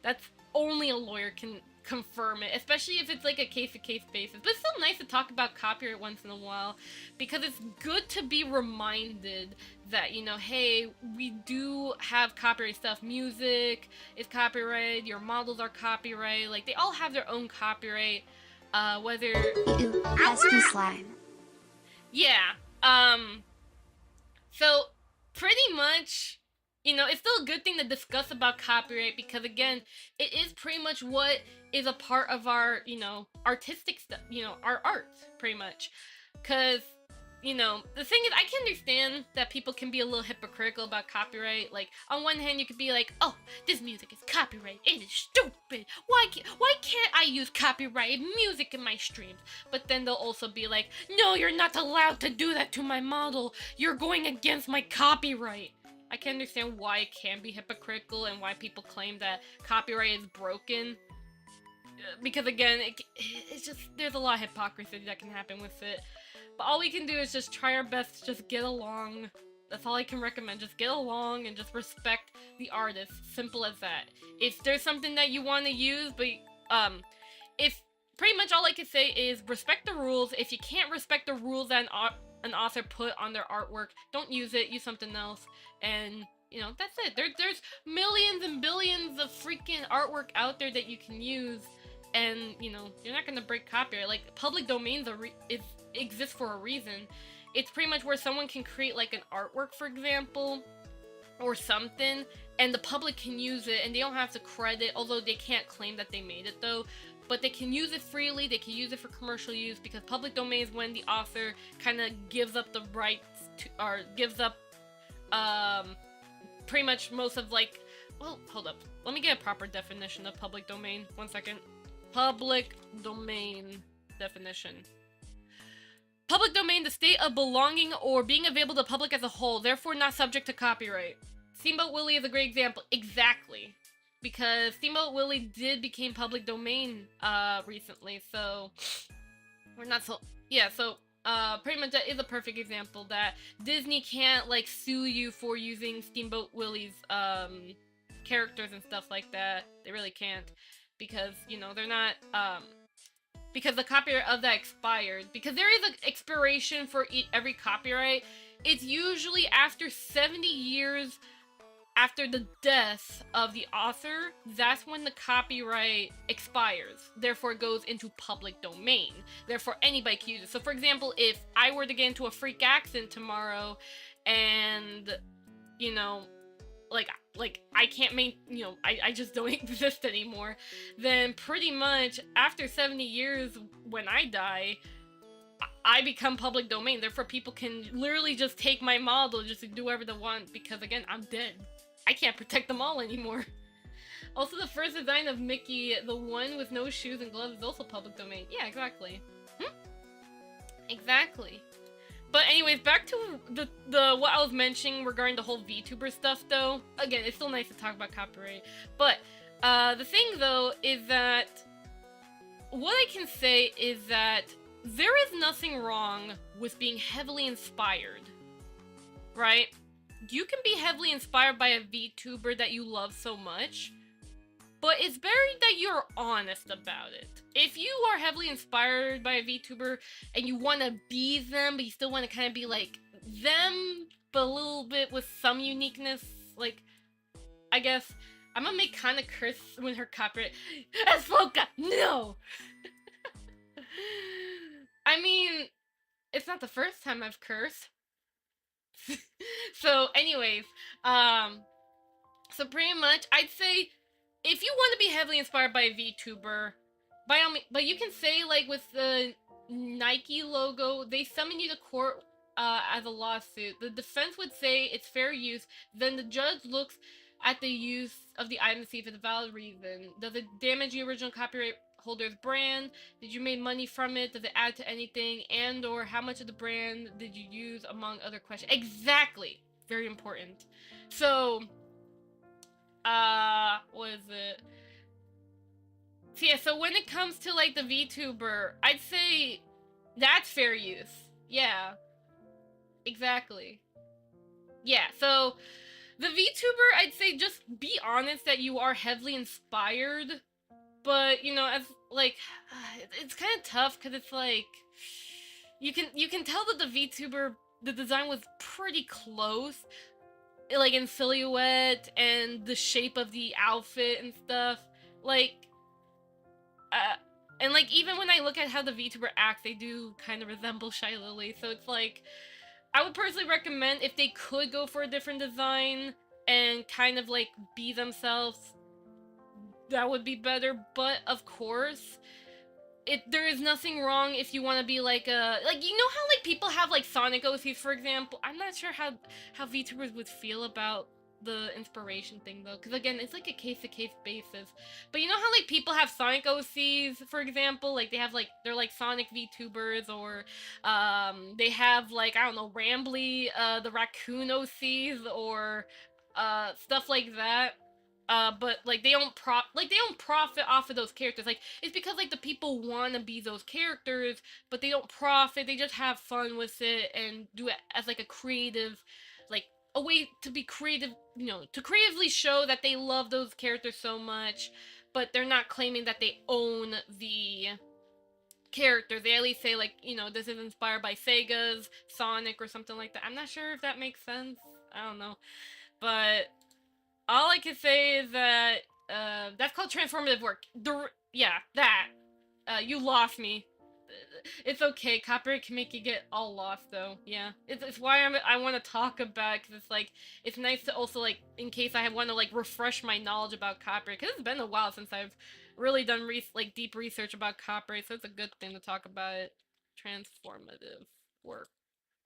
B: That's only a lawyer can confirm it, especially if it's like a case-to-case basis. But it's still nice to talk about copyright once in a while, because it's good to be reminded that, you know, hey, we do have copyright stuff. Music is copyrighted, your models are copyrighted, like, they all have their own copyright, whether...
A: Ew, pesky slime.
B: Yeah, so, pretty much, you know, it's still a good thing to discuss about copyright, because, again, it is pretty much what is a part of our, you know, artistic stuff, you know, our art, pretty much. Because, you know, the thing is, I can understand that people can be a little hypocritical about copyright. Like, on one hand, you could be like, oh, this music is copyright, it is stupid, why can't I use copyrighted music in my streams? But then they'll also be like, no, you're not allowed to do that to my model, you're going against my copyright. I can understand why it can be hypocritical and why people claim that copyright is broken. Because, again, it's just, there's a lot of hypocrisy that can happen with it. But all we can do is just try our best to just get along. That's all I can recommend. Just get along and just respect the artist. Simple as that. If there's something that you want to use, but, if, pretty much all I can say is respect the rules. If you can't respect the rules that an author put on their artwork, don't use it, use something else. And, you know, that's it. There's millions and billions of freaking artwork out there that you can use. And, you know, you're not gonna break copyright. Like, public domains exist for a reason. It's pretty much where someone can create, like, an artwork, for example, or something, and the public can use it, and they don't have to credit, although they can't claim that they made it, though. But they can use it freely, they can use it for commercial use, because public domain is when the author kind of gives up the rights to, or gives up, pretty much most of, like, well, hold up. Let me get a proper definition of public domain. 1 second. Public domain definition. Public domain, the state of belonging or being available to the public as a whole, therefore not subject to copyright. Steamboat Willie is a great example. Exactly. Because Steamboat Willie did become public domain recently, so we're not so, yeah, so pretty much that is a perfect example that Disney can't, like, sue you for using Steamboat Willie's characters and stuff like that. They really can't, because, you know, they're not, because the copyright of that expired. Because there is an expiration for every copyright. It's usually after 70 years after the death of the author, that's when the copyright expires. Therefore, it goes into public domain. Therefore, anybody can use it. So, for example, if I were to get into a freak accident tomorrow, and, you know, like I can't make, you know, I just don't exist anymore, then pretty much after 70 years when I die, I become public domain. Therefore, people can literally just take my model, just do whatever they want, because again, I'm dead. I can't protect them all anymore. Also, the first design of Mickey, the one with no shoes and gloves, is also public domain. Yeah, exactly. Exactly. But anyways, back to the what I was mentioning regarding the whole VTuber stuff, though. Again, it's still nice to talk about copyright. But the thing, though, is that what I can say is that there is nothing wrong with being heavily inspired, right? You can be heavily inspired by a VTuber that you love so much, but it's better that you're honest about it. If you are heavily inspired by a VTuber and you want to be them, but you still want to kind of be like them, but a little bit with some uniqueness, like, I guess, I'm gonna make Kana curse when her copyright. Esfoka, no! I mean, it's not the first time I've cursed. So, anyways, so pretty much, I'd say, if you want to be heavily inspired by a VTuber, by all means, but you can say, like, with the Nike logo, they summon you to court as a lawsuit. The defense would say it's fair use, then the judge looks at the use of the item to see if it's a valid reason. Does it damage the original copyright holder's brand? Did you make money from it? Does it add to anything? And or how much of the brand did you use, among other questions? Exactly. Very important. So, what is it? So yeah, so when it comes to, like, the VTuber, I'd say that's fair use. Yeah. Exactly. Yeah, so the VTuber, I'd say just be honest that you are heavily inspired, but, you know, as, like, it's kind of tough, because it's, like, you can tell that the VTuber, the design was pretty close, like, in silhouette, and the shape of the outfit and stuff, like, and, like, even when I look at how the VTuber acts, they do kind of resemble Shy Lily, so it's, like, I would personally recommend if they could go for a different design and kind of, like, be themselves, that would be better. But of course, there is nothing wrong if you want to be like a, like, you know how, like, people have, like, Sonic OCs, for example. I'm not sure how VTubers would feel about the inspiration thing, though, because again, it's like a case-to-case basis. But you know how, like, people have Sonic OCs, for example, like, they have, like, they're like Sonic VTubers, or they have, like, I don't know, Rambly, the raccoon OCs, or stuff like that. But, like, they don't profit off of those characters. Like, it's because, like, the people want to be those characters, but they don't profit. They just have fun with it and do it as, like, a creative, like, a way to be creative, you know, to creatively show that they love those characters so much, but they're not claiming that they own the characters. They at least say, like, you know, this is inspired by Sega's Sonic or something like that. I'm not sure if that makes sense. I don't know. But all I can say is that that's called transformative work. Yeah, that. You lost me. It's okay. Copyright can make you get all lost, though. Yeah, it's why I want to talk about it, because it's like, it's nice to also, like, in case I want to, like, refresh my knowledge about copyright, because it's been a while since I've really done like deep research about copyright, so it's a good thing to talk about it. Transformative work.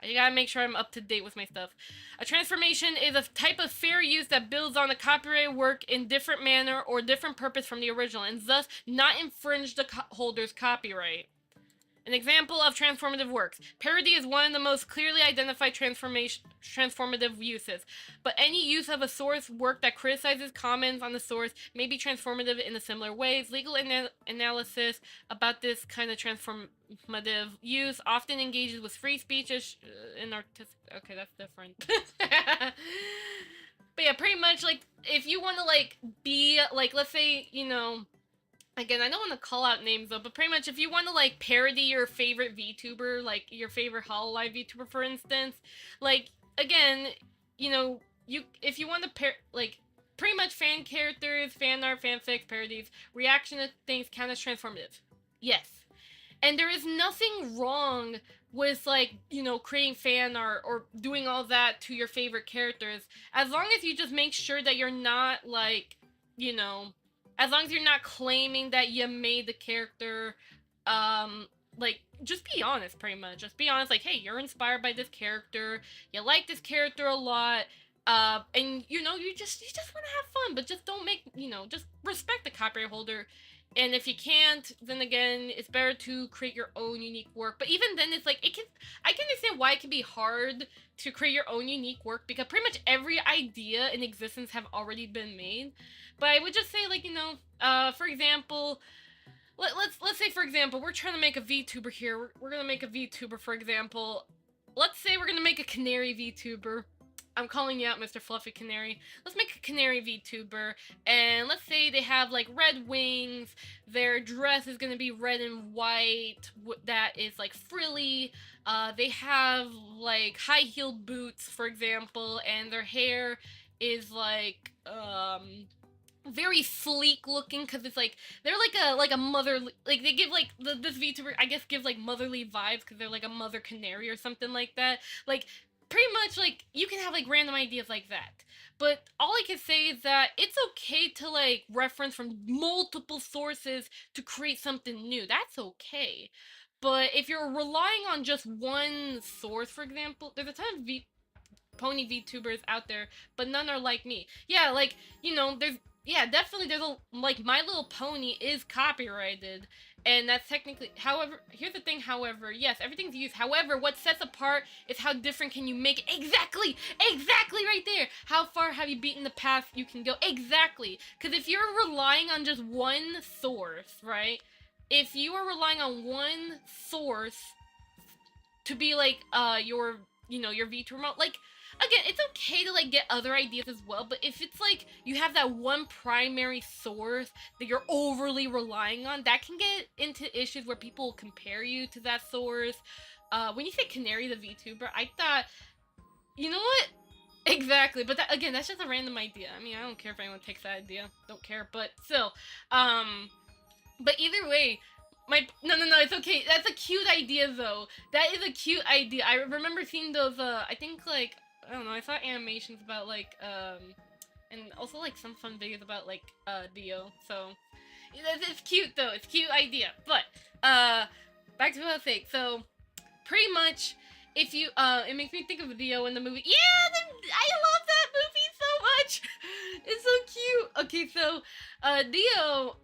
B: I gotta make sure I'm up to date with my stuff. A transformation is a type of fair use that builds on a copyrighted work in different manner or different purpose from the original, and thus not infringe the holder's copyright. An example of transformative works. Parody is one of the most clearly identified transformative uses, but any use of a source work that criticizes comments on the source may be transformative in a similar ways. Legal analysis about this kind of transformative use often engages with free speech in artistic... Okay, that's different. But yeah, pretty much, like, if you want to, like, be, like, let's say, you know... Again, I don't want to call out names, though, but pretty much if you want to, like, parody your favorite VTuber, like, your favorite Hololive VTuber, for instance, like, again, you know, if you want to, like, pretty much fan characters, fan art, fanfics, parodies, reaction to things count as transformative. Yes. And there is nothing wrong with, like, you know, creating fan art or doing all that to your favorite characters, as long as you just make sure that you're not, like, you know... As long as you're not claiming that you made the character, like, just be honest, pretty much. Just be honest, like, hey, you're inspired by this character, you like this character a lot, and, you know, you just want to have fun, but just don't make, you know, just respect the copyright holder. And if you can't, then again, it's better to create your own unique work. But even then, it's like, I can understand why it can be hard to create your own unique work, because pretty much every idea in existence have already been made. But I would just say, like, you know, for example, let's say, for example, we're trying to make a VTuber here. We're gonna make a VTuber, for example. Let's say we're gonna make a canary VTuber. I'm calling you out, Mr. Fluffy Canary. Let's make a canary VTuber, and let's say they have, like, red wings. Their dress is gonna be red and white, that is, like, frilly. They have, like, high-heeled boots, for example, and their hair is, like, very sleek looking, because it's like they're like a mother, like they give like this VTuber, I guess, gives like motherly vibes because they're like a mother canary or something like that. Like, pretty much, like, you can have like random ideas like that. But all I can say is that it's okay to like reference from multiple sources to create something new. That's okay. But if you're relying on just one source, for example, there's a ton of pony VTubers out there, but none are like me. Yeah, like, you know, definitely there's a, like, My Little Pony is copyrighted, and that's technically, however, here's the thing, however, yes, everything's used, however, what sets apart is how different can you make it. Exactly right there. How far have you beaten the path you can go? Exactly. Because if you're relying on just one source, right, if you are relying on one source to be, like, your, you know, your VTuber mode, like, again, it's okay to, like, get other ideas as well, but if it's, like, you have that one primary source that you're overly relying on, that can get into issues where people compare you to that source. When you say Canary the VTuber, I thought, you know what? Exactly, but that, again, that's just a random idea. I mean, I don't care if anyone takes that idea. Don't care, but still. But either way, no, it's okay. That's a cute idea, though. That is a cute idea. I remember seeing those, I think, like, I don't know, I saw animations about, like, and also, like, some fun videos about, like, Dio, so, it's cute, though, it's a cute idea, but, back to what I was saying, so, pretty much, if you, it makes me think of Dio in the movie. Yeah, I love that movie so much! It's so cute! Okay, so, Dio,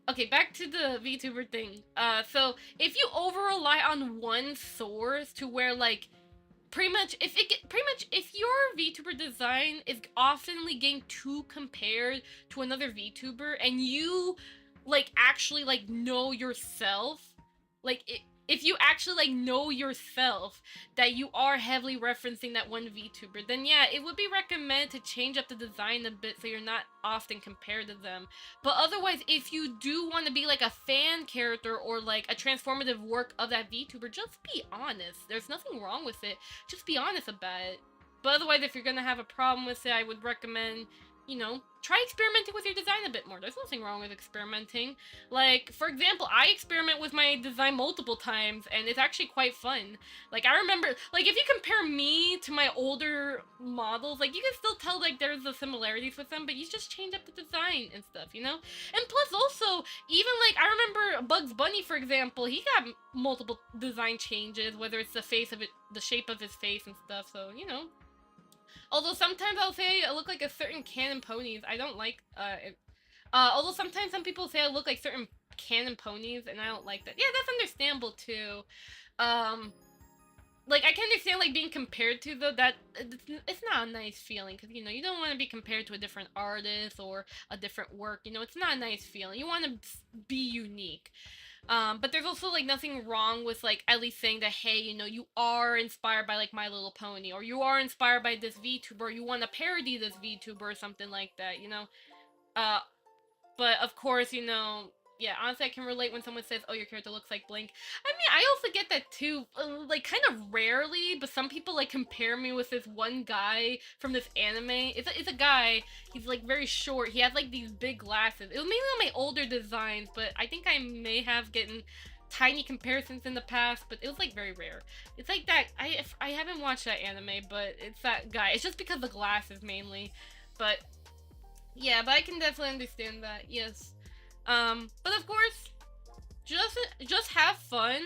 B: okay, back to the VTuber thing. So, if you over-rely on one source to where, like, pretty much, if your VTuber design is oftenly getting too compared to another VTuber, and you, like, actually, like, know yourself, like, if you actually, like, know yourself that you are heavily referencing that one VTuber, then yeah, it would be recommended to change up the design a bit so you're not often compared to them. But otherwise, if you do want to be, like, a fan character or, like, a transformative work of that VTuber, just be honest. There's nothing wrong with it. Just be honest about it. But otherwise, if you're gonna have a problem with it, I would recommend, you know, try experimenting with your design a bit more. There's nothing wrong with experimenting. Like, for example, I experiment with my design multiple times, and it's actually quite fun. Like, I remember, like, if you compare me to my older models, like, you can still tell, like, there's the similarities with them, but you just change up the design and stuff, you know? And plus, also, even, like, I remember Bugs Bunny, for example, he got multiple design changes, whether it's the face of it, the shape of his face and stuff, so, you know. Although sometimes I'll say I look like a certain canon ponies. I don't like, although sometimes some people say I look like certain canon ponies, and I don't like that. Yeah, that's understandable, too. Like, I can understand, like, being compared to, though, that, it's not a nice feeling, because, you know, you don't want to be compared to a different artist or a different work, you know, it's not a nice feeling. You want to be unique. But there's also, like, nothing wrong with, like, at least saying that, hey, you know, you are inspired by, like, My Little Pony, or you are inspired by this VTuber, or you want to parody this VTuber, or something like that, you know? But, of course, you know, yeah, honestly, I can relate when someone says, oh, your character looks like Blink. I mean, I also get that, too, like, kind of rarely, but some people, like, compare me with this one guy from this anime. It's a guy, he's, like, very short, he has, like, these big glasses. It was mainly on my older designs, but I think I may have gotten tiny comparisons in the past, but it was, like, very rare. It's like that, I haven't watched that anime, but it's that guy. It's just because of the glasses, mainly. But, yeah, but I can definitely understand that, yes. But of course, just have fun.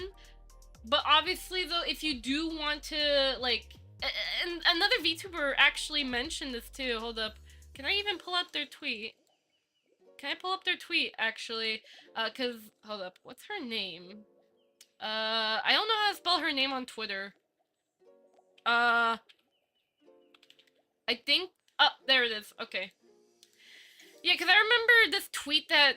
B: But obviously, though, if you do want to, like, and another VTuber actually mentioned this too. Hold up, can I even pull up their tweet? Can I pull up their tweet actually? Cause hold up, what's her name? I don't know how to spell her name on Twitter. I think. Oh, there it is. Okay. Yeah, because I remember this tweet that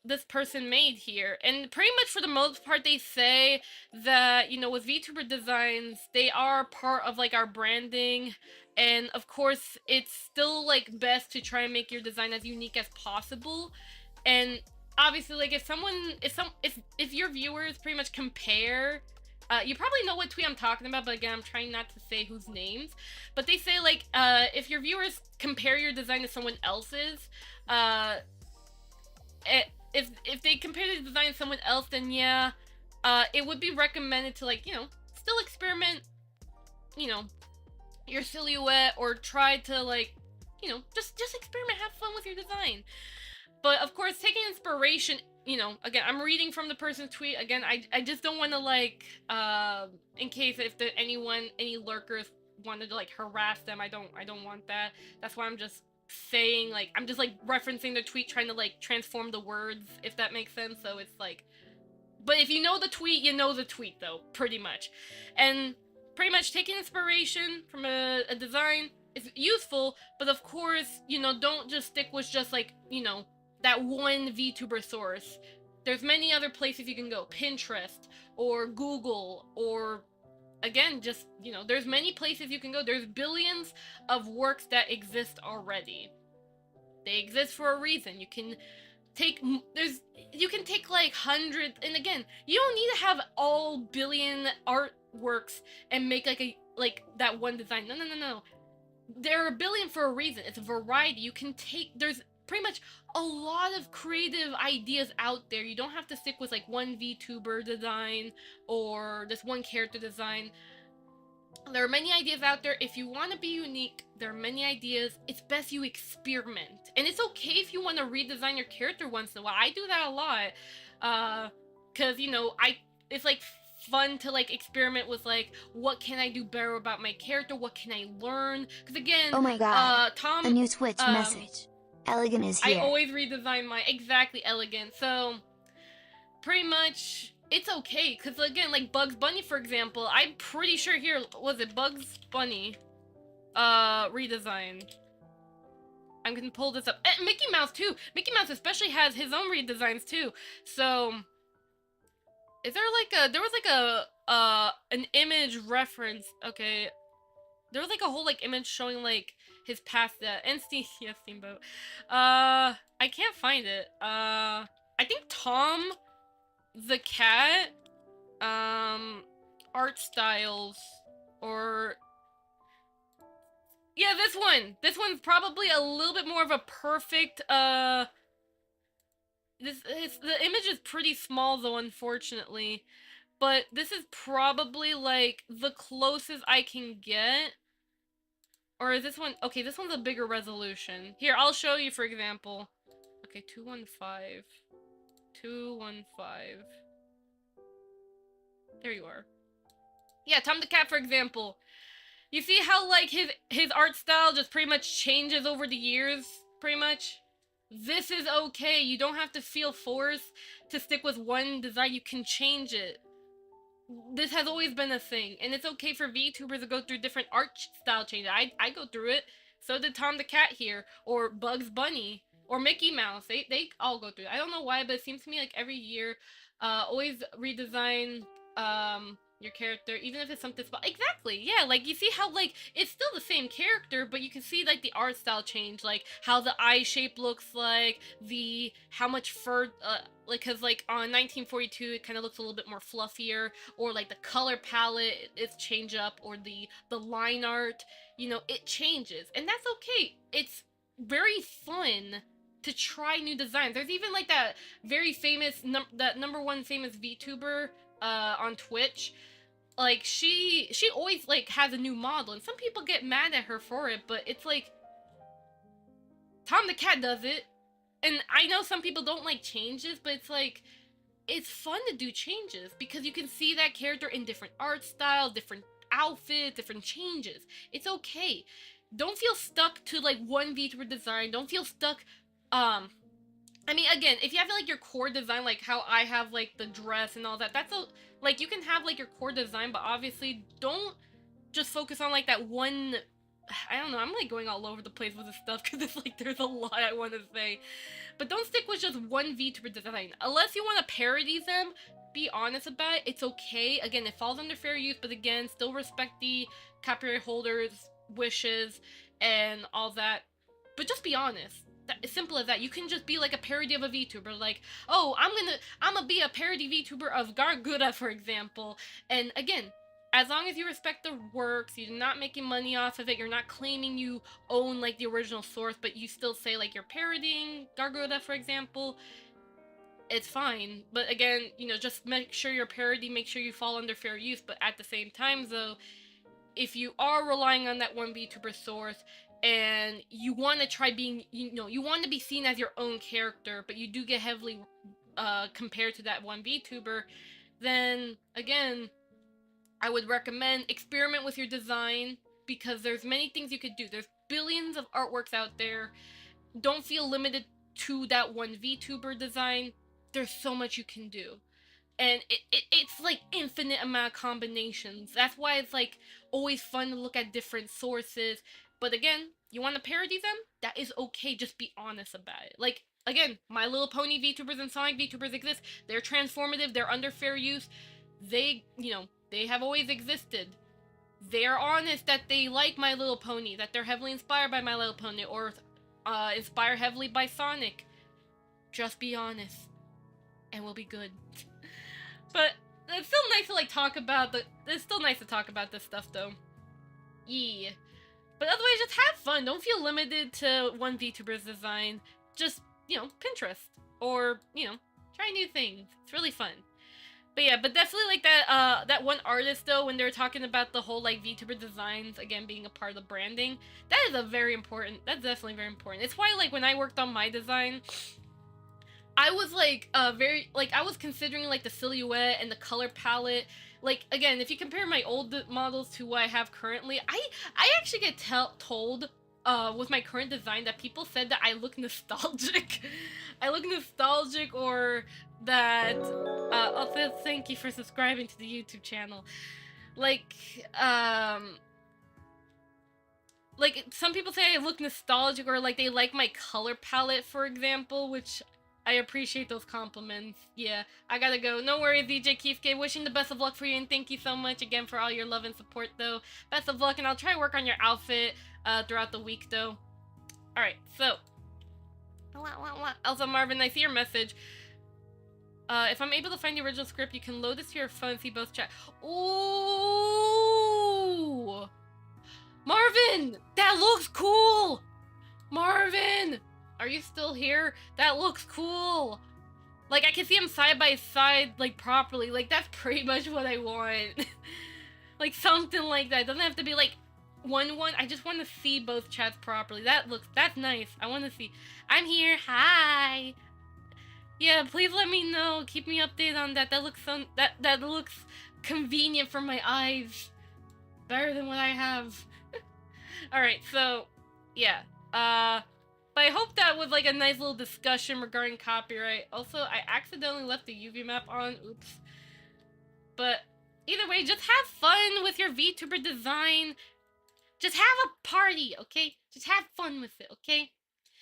B: this person made here, and pretty much for the most part they say that, you know, with VTuber designs, they are part of, like, our branding, and of course, it's still, like, best to try and make your design as unique as possible, and obviously, like, if your viewers pretty much compare, you probably know what tweet I'm talking about, but again, I'm trying not to say whose names. But they say, like, if your viewers compare your design to someone else's, if they compare the design to someone else, then yeah, it would be recommended to, like, you know, still experiment, you know, your silhouette, or try to, like, you know, just experiment, have fun with your design. But of course, taking inspiration, you know, again, I'm reading from the person's tweet. Again, I just don't want to, like, in case if any lurkers wanted to, like, harass them, I don't want that. That's why I'm just saying, like, I'm just, like, referencing the tweet, trying to, like, transform the words, if that makes sense. So it's like, but if you know the tweet, you know the tweet, though, pretty much. And pretty much taking inspiration from a design is useful, but of course, you know, don't just stick with just, like, you know, that one VTuber source. There's many other places you can go. Pinterest, or Google, or, again, just, you know, there's many places you can go. There's billions of works that exist already. They exist for a reason. You can take like hundreds, and again, you don't need to have all billion artworks and make like that one design. No. There are a billion for a reason. It's a variety. You can take, there's pretty much a lot of creative ideas out there. You don't have to stick with, like, one VTuber design or this one character design. There are many ideas out there. If you want to be unique, there are many ideas. It's best you experiment. And it's okay if you want to redesign your character once in a while. I do that a lot. Cause, you know, it's, like, fun to, like, experiment with, like, what can I do better about my character? What can I learn? Because again,
A: Oh my god,
B: Tom,
A: a new Twitch message. Elegant is here.
B: I always redesign my, exactly, Elegant. So, pretty much, it's okay. Because, again, like, Bugs Bunny, for example, I'm pretty sure here, was it Bugs Bunny, redesign? I'm gonna pull this up. And Mickey Mouse, too. Mickey Mouse especially has his own redesigns, too. So, is there, like, there was, like, an image reference, okay. There was, like, a whole, like, image showing, like, his past, yeah, Steamboat. I can't find it. I think Tom the Cat, art styles, or, yeah, this one. This one's probably a little bit more of a perfect, the image is pretty small, though, unfortunately. But this is probably, like, the closest I can get. Or is this one? Okay, this one's a bigger resolution. Here, I'll show you, for example. Okay, 215. 215. There you are. Yeah, Tom the Cat, for example. You see how, like, his art style just pretty much changes over the years, pretty much? This is okay. You don't have to feel forced to stick with one design. You can change it. This has always been a thing, and it's okay for VTubers to go through different art style changes. I go through it. So did Tom the Cat here, or Bugs Bunny, or Mickey Mouse. They all go through it. I don't know why, but it seems to me like every year, always redesign your character, even if it's something small. Exactly, yeah, like, you see how, like, it's still the same character, but you can see, like, the art style change, like, how the eye shape looks like, how much fur, like, cause, like, on 1942, it kind of looks a little bit more fluffier, or, like, the color palette is change up, or the line art, you know, it changes, and that's okay. It's very fun to try new designs. There's even, like, that very famous, that #1 famous VTuber, on Twitch. Like, she always, like, has a new model, and some people get mad at her for it, but it's like, Tom the Cat does it. and I know some people don't like changes, but it's like, it's fun to do changes because you can see that character in different art styles, different outfits, different changes. It's okay. Don't feel stuck to like one VTuber design. Don't feel stuck. I mean, again, if you have like your core design, like how I have like the dress and all that, that's a like you can have like your core design, but obviously don't just focus on like that one. I don't know. I'm like going all over the place with this stuff because it's like there's a lot I want to say, but don't stick with just one VTuber design unless you want to parody them. Be honest about it. It's okay. Again, it falls under fair use, but again, still respect the copyright holders' wishes and all that. But just be honest. As simple as that. You can just be like a parody of a VTuber, like, oh, I'm gonna be a parody VTuber of Garguda, for example. And again, as long as you respect the works, you're not making money off of it, you're not claiming you own like the original source, but you still say like you're parodying Garguda, for example, it's fine. But again, you know, just make sure your parody, make sure you fall under fair use. But at the same time, though, if you are relying on that one VTuber source and you want to try being, you know, you want to be seen as your own character, but you do get heavily compared to that one VTuber, then again, I would recommend experiment with your design because there's many things you could do. There's billions of artworks out there. Don't feel limited to that one VTuber design. There's so much you can do. And it's like infinite amount of combinations. That's why it's like always fun to look at different sources. But again, you want to parody them? That is okay. Just be honest about it. Like, again, My Little Pony VTubers and Sonic VTubers exist. They're transformative. They're under fair use. They, you know, they have always existed. They're honest that they like My Little Pony, that they're heavily inspired by My Little Pony, or inspired heavily by Sonic. Just be honest, and we'll be good. But it's still nice to like talk about it's still nice to talk about this stuff though. Yeah. But otherwise, just have fun. Don't feel limited to one VTuber's design. Just, you know, Pinterest. Or, you know, try new things. It's really fun. But yeah, but definitely like that one artist though, when they're talking about the whole like VTuber designs, again, being a part of the branding, that is that's definitely very important. It's why like when I worked on my design, I was like I was considering like the silhouette and the color palette. Like, again, if you compare my old models to what I have currently, I actually get told with my current design that people said that I look nostalgic. I look nostalgic, or that also thank you for subscribing to the YouTube channel. Like some people say I look nostalgic, or like they like my color palette, for example, which I appreciate those compliments. Yeah, I gotta go. No worries, DJ Keefke. Wishing the best of luck for you, and thank you so much again for all your love and support, though. Best of luck, and I'll try to work on your outfit throughout the week, though. Alright, so. Also, Marvin, I see your message. If I'm able to find the original script, you can load this to your phone and see both chat. Ooh! Marvin! That looks cool! Marvin! Are you still here? That looks cool! Like, I can see them side by side, like, properly. Like, that's pretty much what I want. Like, something like that. It doesn't have to be, like, one. I just want to see both chats properly. That's nice. I want to see. I'm here. Hi! Yeah, please let me know. Keep me updated on that. That looks that looks convenient for my eyes. Better than what I have. Alright, so, yeah. But I hope that was like a nice little discussion regarding copyright. Also, I accidentally left the UV map on. Oops. But either way, just have fun with your VTuber design. Just have a party, okay? Just have fun with it, okay?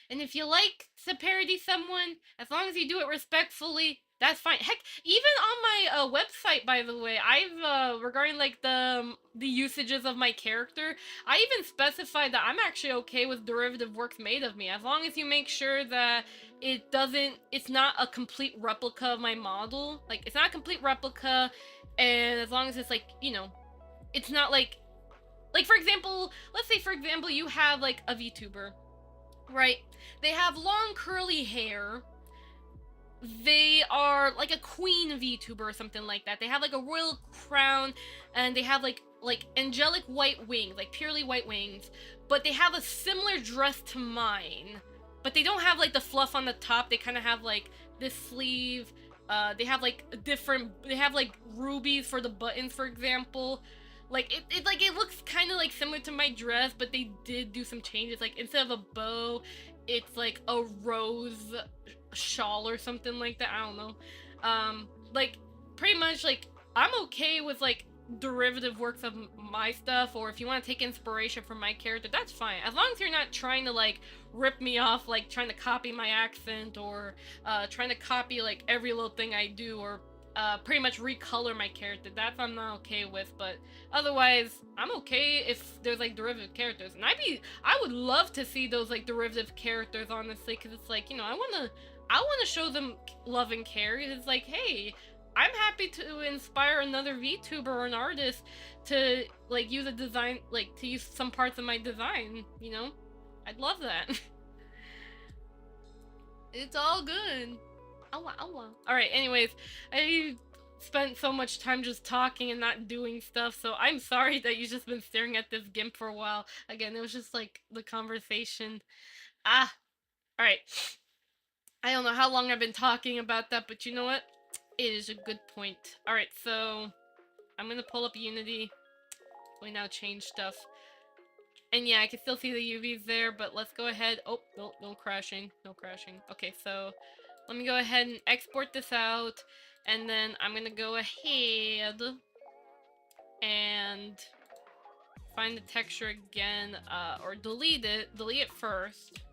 B: And if you like to parody someone, as long as you do it respectfully, that's fine. Heck, even on my website, by the way, I've regarding like the usages of my character, I even specified that I'm actually okay with derivative works made of me, as long as you make sure that it's not a complete replica of my model. Like, it's not a complete replica, and as long as it's like, you know, it's not like for example, let's say for example you have like a VTuber, right? They have long curly hair. They are like a queen VTuber or something like that. They have like a royal crown, and they have like angelic white wings, like purely white wings, but they have a similar dress to mine. but they don't have like the fluff on the top. They kind of have like this sleeve. They have like they have like rubies for the buttons, for example. Like it looks kind of like similar to my dress, but they did do some changes. Like instead of a bow, it's like a rose shawl or something like that. I don't know. Like pretty much like I'm okay with like derivative works of my stuff, or if you want to take inspiration from my character, that's fine, as long as you're not trying to like rip me off, like trying to copy my accent, or trying to copy like every little thing I do, or pretty much recolor my character. That's I'm not okay with. But otherwise I'm okay if there's like derivative characters, and I would love to see those like derivative characters, honestly, because it's like, you know, I want to show them love and care. It's like, hey, I'm happy to inspire another VTuber or an artist to like use a design, like to use some parts of my design, you know? I'd love that. It's all good. Alright, anyways, I spent so much time just talking and not doing stuff, so I'm sorry that you've just been staring at this GIMP for a while. Again, it was just like the conversation. Alright. I don't know how long I've been talking about that, but you know what? It is a good point. Alright, so I'm gonna pull up Unity. We now change stuff. And yeah, I can still see the UVs there, but let's go ahead. Oh, no crashing. No crashing. Okay, so let me go ahead and export this out. And then I'm gonna go ahead and find the texture again, or delete it. Delete it first.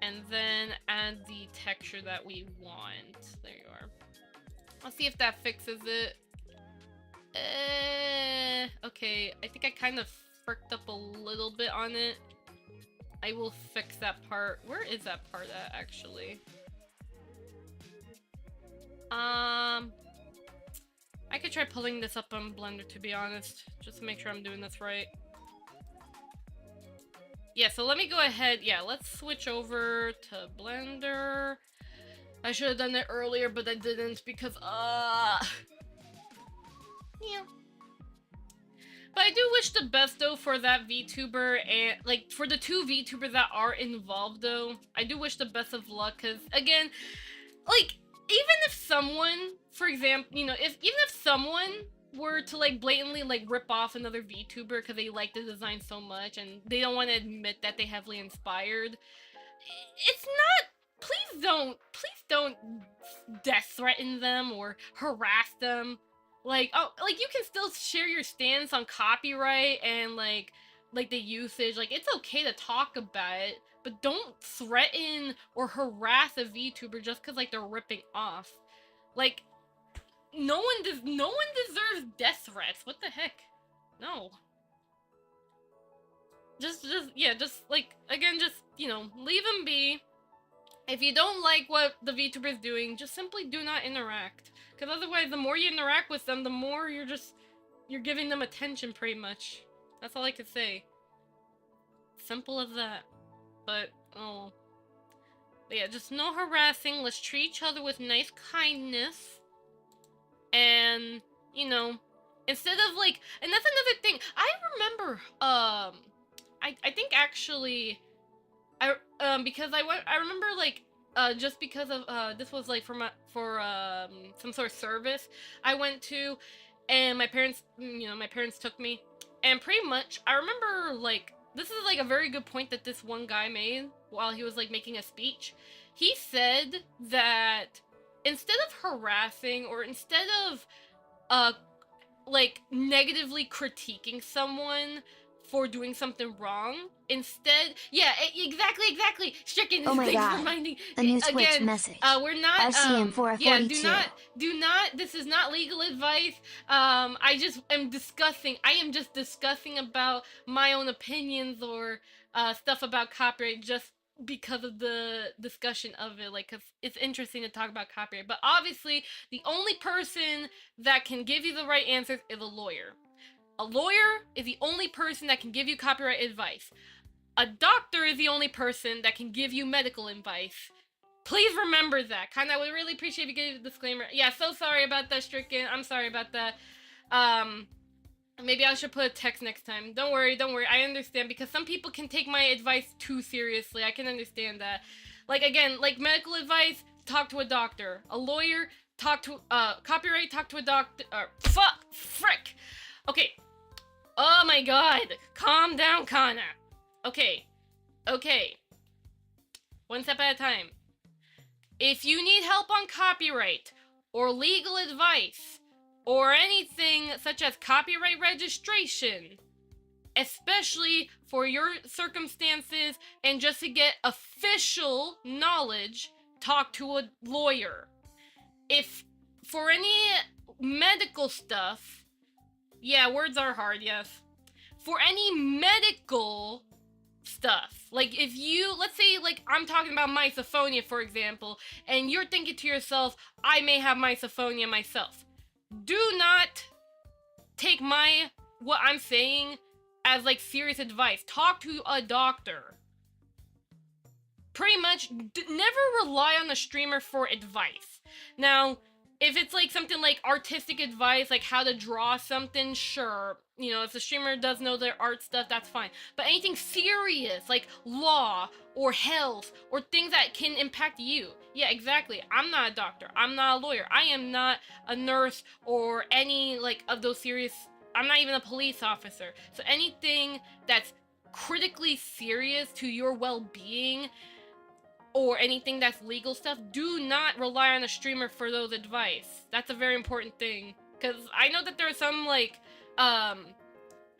B: And then add the texture that we want. There you are. I'll see if that fixes it. Okay, I think I kind of fricked up a little bit on it. I will fix that part. Where is that part at, actually? I could try pulling this up on Blender, to be honest, just to make sure I'm doing this right. Yeah, so let me go ahead. Yeah, let's switch over to Blender. I should have done it earlier, but I didn't because, yeah. But I do wish the best, though, for that VTuber, and, like, for the two VTubers that are involved, though. I do wish the best of luck, because, again, like, even if someone, for example, you know, even if someone were to like blatantly like rip off another VTuber because they like the design so much and they don't want to admit that they heavily inspired, it's not, please don't death threaten them or harass them. Like, oh, like you can still share your stance on copyright and like the usage. Like, it's okay to talk about it, but don't threaten or harass a VTuber just because like they're ripping off. Like, no one deserves death threats. What the heck? No. Just like, again, just, you know, leave them be. If you don't like what the VTuber is doing, just simply do not interact. Because otherwise, the more you interact with them, the more you're giving them attention, pretty much. That's all I could say. Simple as that. But, oh. But yeah, just no harassing. Let's treat each other with nice kindness. And, you know, instead of like, and that's another thing. I remember, I think actually, because I remember like, just because of, this was like for some sort of service I went to, and my parents took me, and pretty much, I remember like, this is like a very good point that this one guy made while he was like making a speech. He said that instead of harassing or instead of like negatively critiquing someone for doing something wrong, instead, yeah, exactly, Stricken,
A: Oh my god,
B: reminding,
A: a new Twitch
B: again,
A: message.
B: we're not,
A: RCM 442.
B: yeah, do not, this is not legal advice. I am just discussing about my own opinions or stuff about copyright just because of the discussion of it, like, 'cause it's interesting to talk about copyright. But obviously, the only person that can give you the right answers is a lawyer. A lawyer is the only person that can give you copyright advice. A doctor is the only person that can give you medical advice. Please remember that. Kinda, I would really appreciate if you gave a disclaimer. Yeah, so sorry about that, Stricken. I'm sorry about that. Maybe I should put a text next time. Don't worry, don't worry. I understand, because some people can take my advice too seriously. I can understand that. Like, again, like medical advice, talk to a doctor. A lawyer, talk to, copyright, talk to a doctor. Frick! Okay. Oh my god. Calm down, Kana. Okay. Okay. One step at a time. If you need help on copyright, or legal advice, or anything such as copyright registration, especially for your circumstances and just to get official knowledge, talk to a lawyer. If for any medical stuff, yeah, words are hard, yes. For any medical stuff, like if you, let's say, like I'm talking about misophonia, for example, and you're thinking to yourself, I may have misophonia myself. Do not take what I'm saying as like serious advice. Talk to a doctor. Pretty much, never rely on a streamer for advice. Now, if it's like something like artistic advice, like how to draw something, sure. You know, if the streamer does know their art stuff, that's fine. But anything serious, like law or health or things that can impact you. Yeah, exactly. I'm not a doctor. I'm not a lawyer. I am not a nurse or any like of those serious. I'm not even a police officer. So anything that's critically serious to your well-being, or anything that's legal stuff, do not rely on a streamer for those advice. That's a very important thing. Because I know that there are some, like, I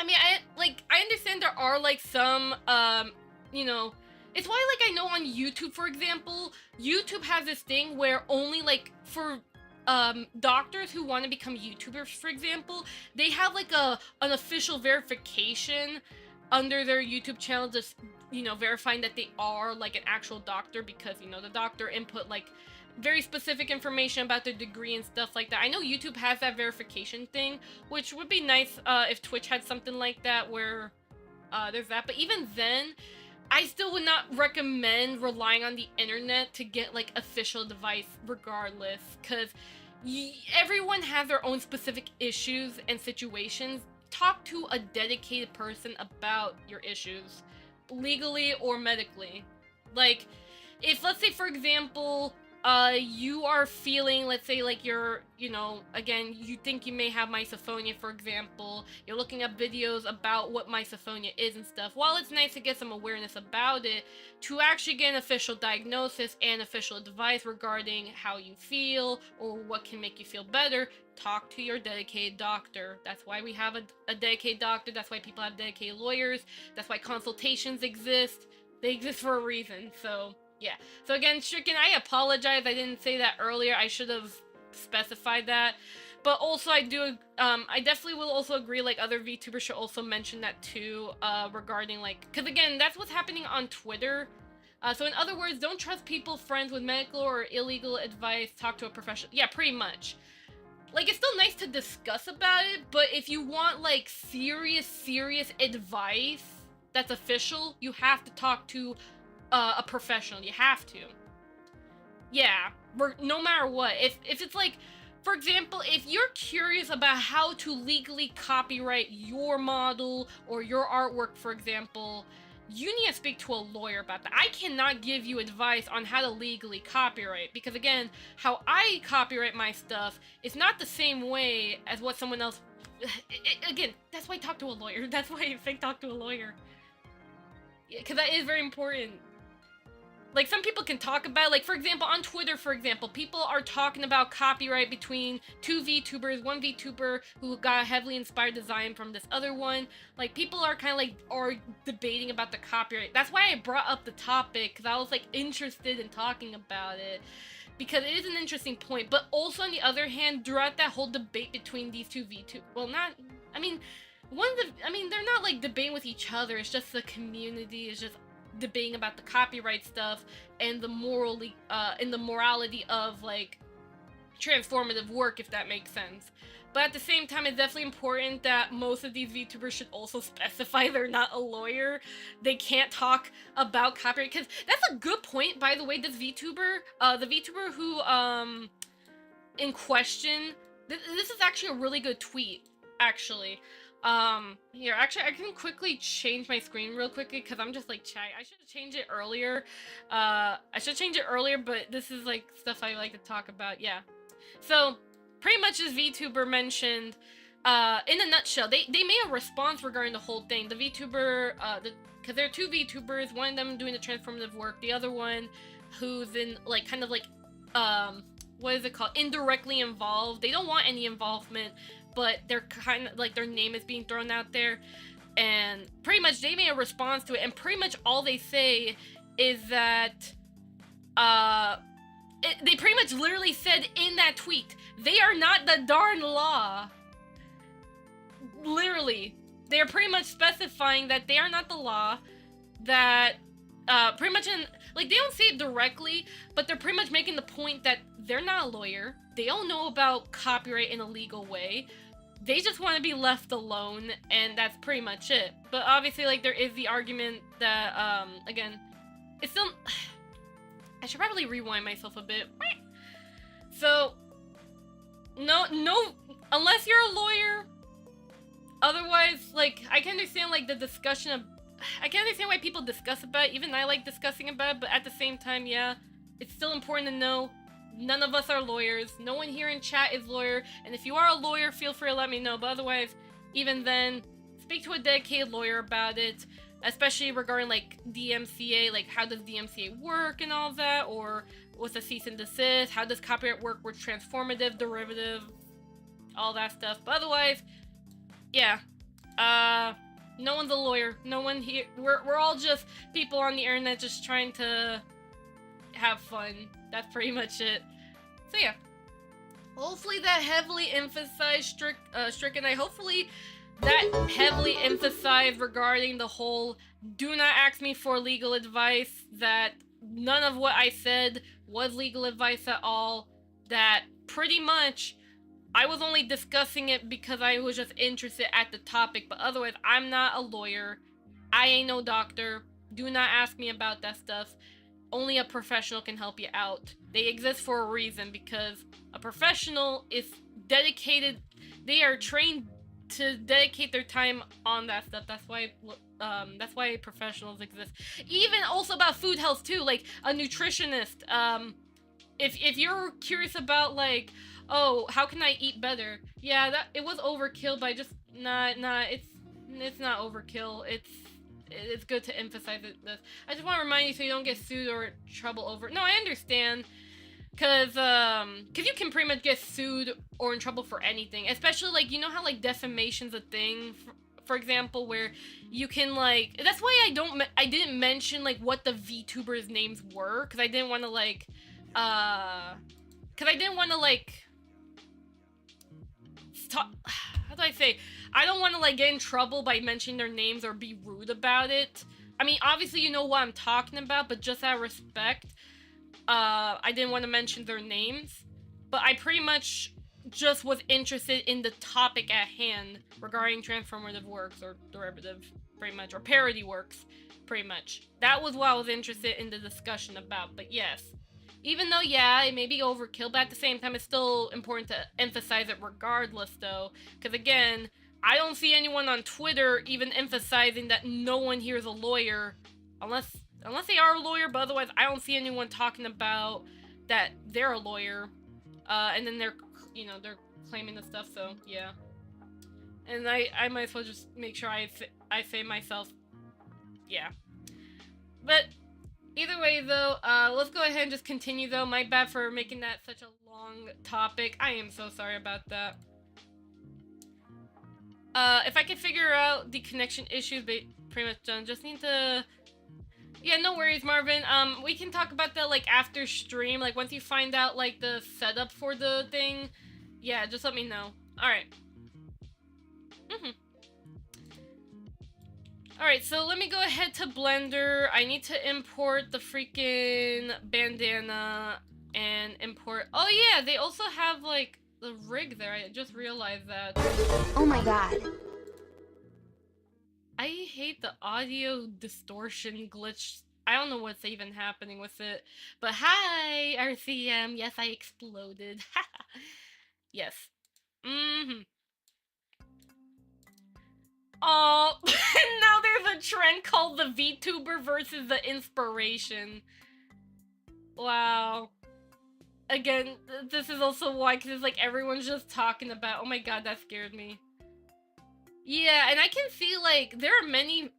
B: mean, I understand there are, like, some, you know, it's why, like, I know on YouTube, for example, YouTube has this thing where only, like, for, doctors who want to become YouTubers, for example, they have, like, an official verification under their YouTube channel, just, you know, verifying that they are like an actual doctor, because, you know, the doctor input like very specific information about their degree and stuff like that. I know YouTube has that verification thing, which would be nice if Twitch had something like that where there's that. But even then, I still would not recommend relying on the internet to get like official advice regardless, because everyone has their own specific issues and situations. Talk to a dedicated person about your issues, legally or medically. Like, if, let's say, for example, you are feeling, let's say, like you're, you know, again, you think you may have misophonia, for example, you're looking up videos about what misophonia is and stuff. While it's nice to get some awareness about it, to actually get an official diagnosis and official advice regarding how you feel or what can make you feel better, talk to your dedicated doctor. That's why we have a dedicated doctor. That's why people have dedicated lawyers. That's why consultations exist. They exist for a reason. So yeah. So again, Stricken, I apologize. I didn't say that earlier. I should have specified that. But also, I definitely will also agree, like, other VTubers should also mention that too, regarding, like, because again, that's what's happening on Twitter. So in other words, don't trust people, friends with medical or illegal advice. Talk to a professional. Yeah, pretty much. Like, it's still nice to discuss about it, but if you want, like, serious advice that's official, you have to talk to a professional. You have to. Yeah, no matter what. If it's like, for example, if you're curious about how to legally copyright your model or your artwork, for example, you need to speak to a lawyer about that. I cannot give you advice on how to legally copyright, because again, how I copyright my stuff is not the same way as what someone else... Again, that's why I talk to a lawyer. That's why I think talk to a lawyer. Because that is very important. Like, some people can talk about, like, for example, on Twitter, for example, people are talking about copyright between two VTubers, one VTuber who got heavily inspired design from this other one. Like, people are kind of, like, are debating about the copyright. That's why I brought up the topic, because I was, like, interested in talking about it. Because it is an interesting point. But also, on the other hand, throughout that whole debate between these two VTubers, well, not, I mean, they're not, like, debating with each other. It's just the community is just debating about the copyright stuff and the morality of, like, transformative work, if that makes sense. But at the same time, it's definitely important that most of these VTubers should also specify they're not a lawyer. They can't talk about copyright, because that's a good point, by the way. This VTuber, the VTuber who, in question, this is actually a really good tweet, actually. Here, actually, I can quickly change my screen real quickly because I'm just like chatting. I should have changed it earlier. I should change it earlier, but this is like stuff I like to talk about. Yeah. So, pretty much as VTuber mentioned, in a nutshell, they made a response regarding the whole thing. The VTuber, because there are two VTubers, one of them doing the transformative work, the other one who's in like kind of like, what is it called? Indirectly involved. They don't want any involvement, but they're kind of like their name is being thrown out there, and pretty much they made a response to it, and pretty much all they say is that they pretty much literally said in that tweet, they are not the darn law. Literally, they are pretty much specifying that they are not the law, that pretty much in like they don't say it directly, but they're pretty much making the point that they're not a lawyer, they don't know about copyright in a legal way, they just want to be left alone, and that's pretty much it. But obviously, like, there is the argument that again, it's still I should probably rewind myself a bit. So no, unless you're a lawyer, otherwise, like, I can understand like the discussion of I can understand why people discuss about it. Even I like discussing about it, but at the same time, yeah, it's still important to know none of us are lawyers. No one here in chat is lawyer, and if you are a lawyer, feel free to let me know. But otherwise, even then, speak to a dedicated lawyer about it, especially regarding like DMCA, like how does DMCA work and all that, or what's a cease and desist, how does copyright work with transformative, derivative, all that stuff. But otherwise, yeah, no one's a lawyer. No one here. We're all just people on the internet just trying to have fun. That's pretty much it. So yeah. Hopefully that heavily emphasized stricken. Hopefully that heavily emphasized regarding the whole do not ask me for legal advice, that none of what I said was legal advice at all, that pretty much I was only discussing it because I was just interested at the topic, but otherwise, I'm not a lawyer. I ain't no doctor. Do not ask me about that stuff. Only a professional can help you out. They exist for a reason, because a professional is dedicated. They are trained to dedicate their time on that stuff. That's why professionals exist. Even also about food health too, like a nutritionist. If you're curious about like, oh, how can I eat better? Yeah, that it was overkill, but it's not overkill. It's good to emphasize this. I just want to remind you so you don't get sued or trouble over. No, I understand, cause you can pretty much get sued or in trouble for anything, especially like, you know how like defamation's a thing, for example, where you can like. That's why I didn't mention like what the VTubers names were, cause I didn't want to like, how do I say? I don't want to like get in trouble by mentioning their names or be rude about it. I mean, obviously you know what I'm talking about, but just out of respect, I didn't want to mention their names. But I pretty much just was interested in the topic at hand regarding transformative works or derivative, pretty much, or parody works, pretty much. That was what I was interested in the discussion about. But yes. Even though, yeah, it may be overkill, but at the same time, it's still important to emphasize it regardless, though. Because, again, I don't see anyone on Twitter even emphasizing that no one here is a lawyer. Unless they are a lawyer, but otherwise, I don't see anyone talking about that they're a lawyer. And then they're claiming the stuff, so, yeah. And I might as well just make sure I say myself, yeah. But either way, though, let's go ahead and just continue, though. My bad for making that such a long topic. I am so sorry about that. If I can figure out the connection issues, but pretty much done. Just need to. Yeah, no worries, Marvin. We can talk about that like after stream. Like once you find out like the setup for the thing. Yeah, just let me know. All right. Alright, so let me go ahead to Blender. I need to import the freaking bandana and import. Oh yeah, they also have like the rig there. I just realized that.
A: Oh my god.
B: I hate the audio distortion glitch. I don't know what's even happening with it. But hi, RCM. Yes, I exploded. Yes. Oh, now there's a trend called the Vtuber versus the inspiration. Wow. Again, this is also why, because it's like everyone's just talking about, oh my god, that scared me. Yeah, and I can see, like, there are many...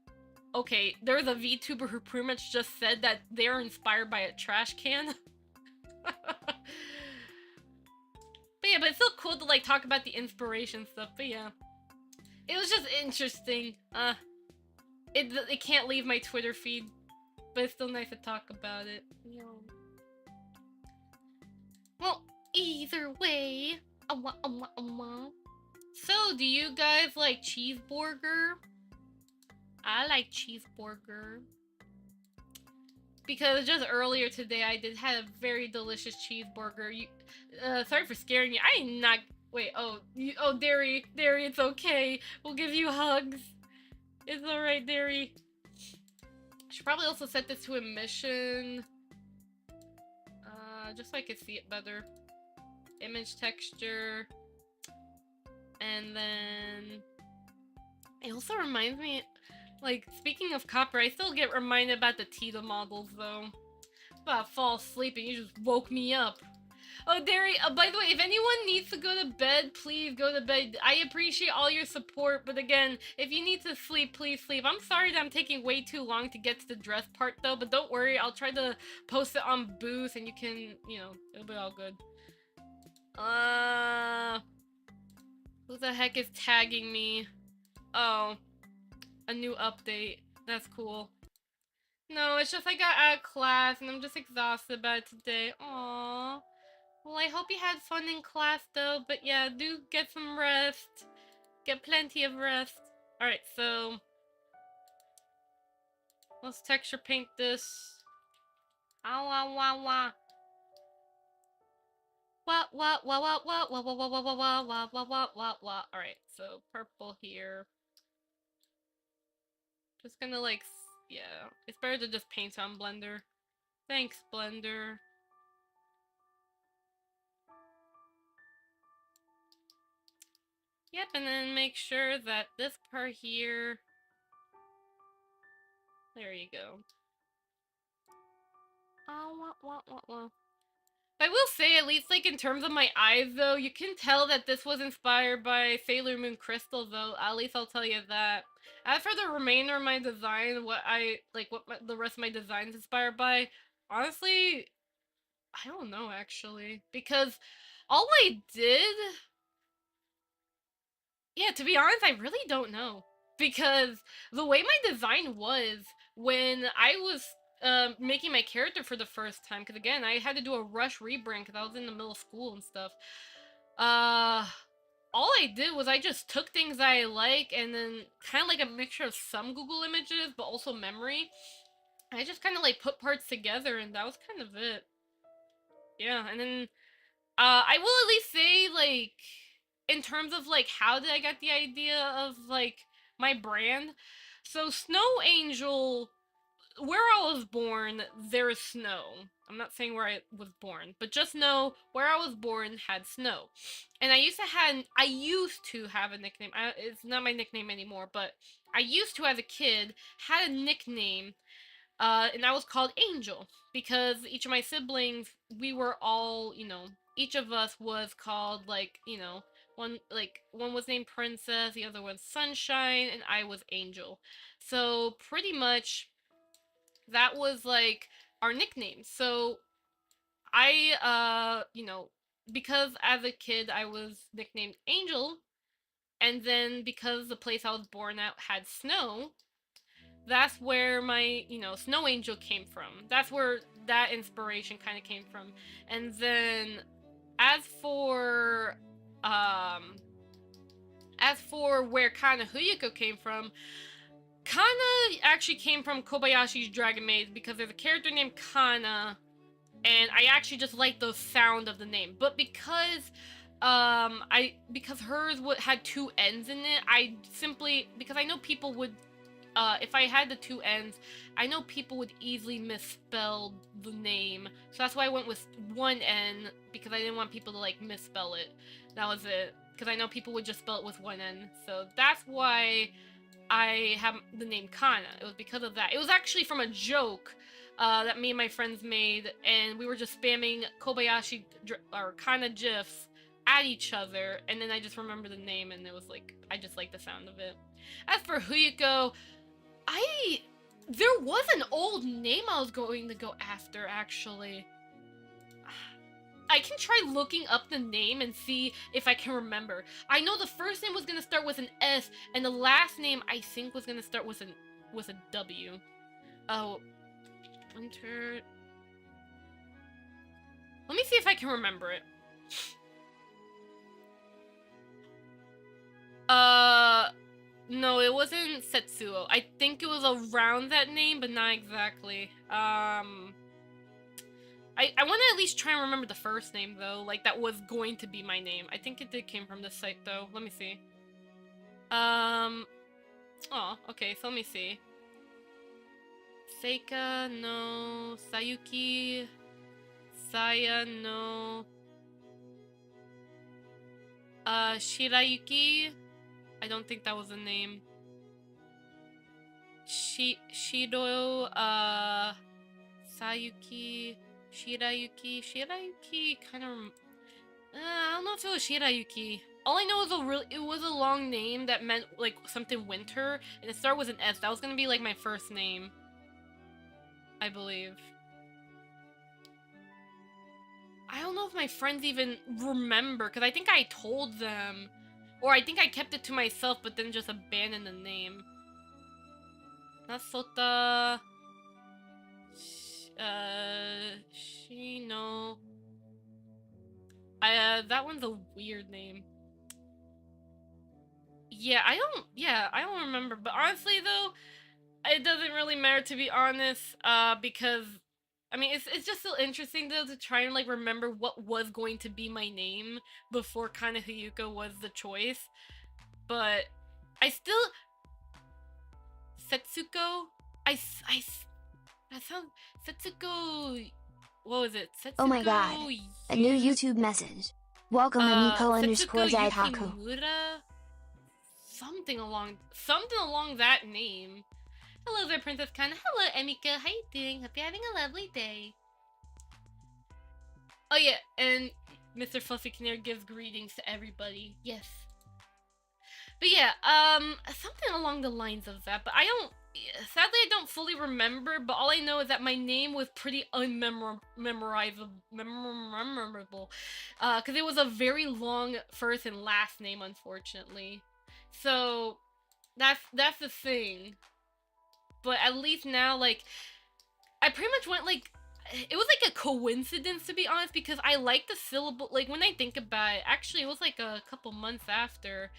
B: Okay, there's a VTuber who pretty much just said that they're inspired by a trash can. But yeah, but it's still cool to, like, talk about the inspiration stuff, but yeah. It was just interesting. It can't leave my Twitter feed, but it's still nice to talk about it. Yeah. Well, either way, So, do you guys like cheeseburger? I like cheeseburger. Because just earlier today, I did have a very delicious cheeseburger. Sorry for scaring you. I am not... Wait, oh, Derry, it's okay. We'll give you hugs. It's alright, Derry. Should probably also set this to emission. Just so I can see it better. Image texture. And then... It also reminds me... Like, speaking of copyright, I still get reminded about the Tita models, though. About to fall asleep and you just woke me up. Oh, Derry, by the way, if anyone needs to go to bed, please go to bed. I appreciate all your support, but again, if you need to sleep, please sleep. I'm sorry that I'm taking way too long to get to the dress part, though, but don't worry, I'll try to post it on Booth, and you can, you know, it'll be all good. Who the heck is tagging me? Oh. A new update. That's cool. No, it's just I got out of class and I'm just exhausted about it today. Aww. Well, I hope you had fun in class though, but yeah, do get some rest. Get plenty of rest. Alright, so... Let's texture paint this. Ah wah wah wah. Wah wah wah wah wah wah wah wah wah wah wah wah wah wah wah wah. Alright, so purple here. Just gonna like, yeah, it's better to just paint on Blender. Thanks, Blender. Yep, and then make sure that this part here, there you go. Oh, wah. I will say, at least like in terms of my eyes though, you can tell that this was inspired by Sailor Moon Crystal though, at least I'll tell you that. As for the remainder of my design, the rest of my design is inspired by, honestly, I don't know actually. Because all I did... Yeah, to be honest, I really don't know. Because the way my design was when I was making my character for the first time, because again, I had to do a rush rebrand because I was in the middle of school and stuff. All I did was I just took things I like and then kind of like a mixture of some Google images, but also memory. I just kind of like put parts together and that was kind of it. Yeah, and then I will at least say, like, in terms of like how did I get the idea of like my brand. So Snow Angel, where I was born, there is snow. I'm not saying where I was born, but just know where I was born had snow. And I used to have a nickname. It's not my nickname anymore, but I used to, as a kid, had a nickname, and I was called Angel, because each of my siblings, we were all, you know, each of us was called, like, you know, one was named Princess, the other was Sunshine, and I was Angel. So pretty much that was like our nickname. So I you know, because as a kid I was nicknamed Angel, and then because the place I was born at had snow, that's where my, you know, Snow Angel came from. That's where that inspiration kind of came from. And then as for where Kana Fuyuko came from, Kana actually came from Kobayashi's Dragon Maid, because there's a character named Kana, and I actually just like the sound of the name. But because because hers had two N's in it, because I know people would, if I had the two N's, I know people would easily misspell the name. So that's why I went with one N, because I didn't want people to like misspell it. That was it. Because I know people would just spell it with one N. So that's why I have the name Kana. It was because of that. It was actually from a joke that me and my friends made, and we were just spamming Kobayashi or Kana gifs at each other, and then I just remember the name, and it was like, I just like the sound of it. As for Fuyuko, there was an old name I was going to go after, actually. I can try looking up the name and see if I can remember. I know the first name was gonna start with an S, and the last name I think was gonna start with a W. Oh, Hunter. Let me see if I can remember it. No, it wasn't Setsuo. I think it was around that name, but not exactly. I want to at least try and remember the first name, though. Like, that was going to be my name. I think it did came from this site, though. Let me see. Oh, okay, so let me see. Seika no Sayuki. Saya no... Shirayuki? I don't think that was the name. Shido, Sayuki... Shirayuki kind of... I don't know if it was Shirayuki. All I know is it was a long name that meant, like, something winter, and it started with an S. That was gonna be, like, my first name. I believe. I don't know if my friends even remember, because I think I told them. Or I think I kept it to myself, but then just abandoned the name. Nasota... Shino... that one's a weird name. Yeah, I don't remember. But honestly, though, it doesn't really matter, to be honest, because... I mean, it's just so interesting, though, to try and, like, remember what was going to be my name before kind of Fuyuko was the choice. But I still... Setsuko? That sounds... Setsuko... What was it? Setsuko...
A: Oh my god. A new YouTube message. Welcome to Nico underscore Zaidhaku.
B: Something along that name. Hello there, Princess Kana. Hello, Emika. How you doing? Hope you're having a lovely day. Oh yeah, and Mr. Fluffy Canary gives greetings to everybody. Yes. But yeah, something along the lines of that. But sadly, I don't fully remember. But all I know is that my name was pretty memorable. Because it was a very long first and last name, unfortunately. So that's the thing. But at least now, like, I pretty much went, like, it was like a coincidence, to be honest, because I like the syllable, like, when I think about it, actually, it was like a couple months after,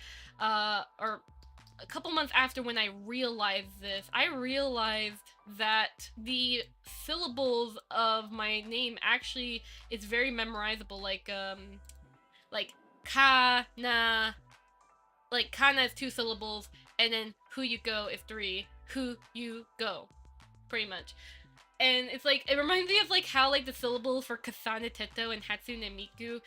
B: when I realized this. I realized that the syllables of my name actually is very memorizable, like Kana, like, Kana is 2 syllables, and then Fuyuko is 3. Who you go, pretty much. And it's like, it reminds me of like how like the syllables for Kasane Teto and Hatsune Miku,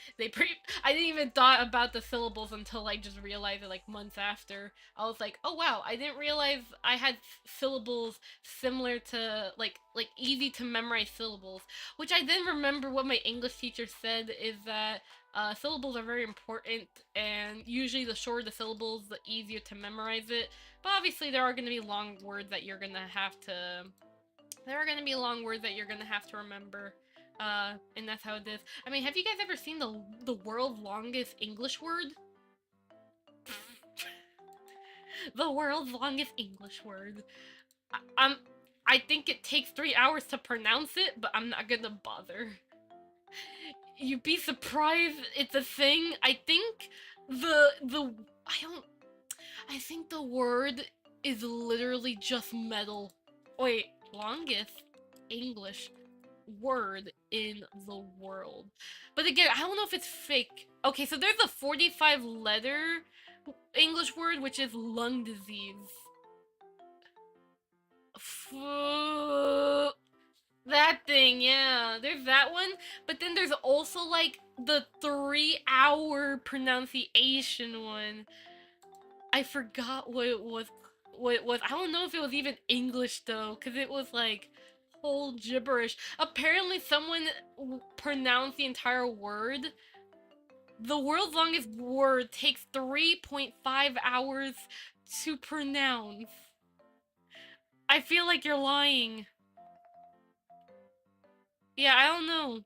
B: I didn't even thought about the syllables until I just realized it like months after. I was like, oh wow, I didn't realize I had syllables similar to like easy to memorize syllables. Which I then remember what my English teacher said is that syllables are very important, and usually the shorter the syllables, the easier to memorize it. But obviously there are going to be long words that you're going to have to... remember. And that's how it is. I mean, have you guys ever seen the world's longest English word? The world's longest English word. I think it takes 3 hours to pronounce it, but I'm not gonna bother. You'd be surprised it's a thing. I think I think the word is literally just metal. Wait, longest English word in the world. But again, I don't know if it's fake. Okay, so there's a 45-letter English word, which is lung disease. That thing, yeah. There's that one. But then there's also, like, the 3-hour pronunciation one. I forgot what it was. what was, I don't know if it was even English though, because it was like whole gibberish. Apparently someone pronounced the entire word. The world's longest word takes 3.5 hours to pronounce. I feel like you're lying. Yeah, I don't know.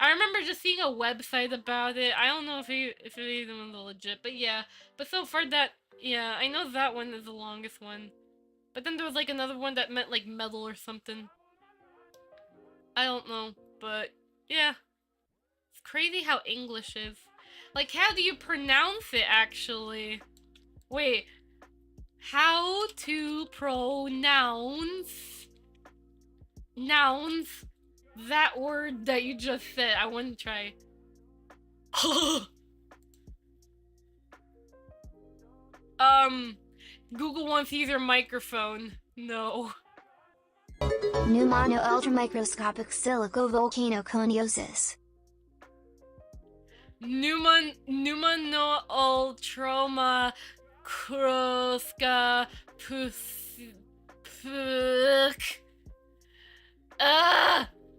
B: I remember just seeing a website about it. I don't know if it even was legit, but yeah. But so far that, yeah, I know that one is the longest one. But then there was like another one that meant like metal or something. I don't know, but yeah. It's crazy how English is. Like, how do you pronounce it actually? Wait. How to pronounce nouns? That word that you just said. I want to try. Google wants to use your microphone. No.
A: Pneumono ultramicroscopic silicovolcanoconiosis.
B: Pneumono ultrama croska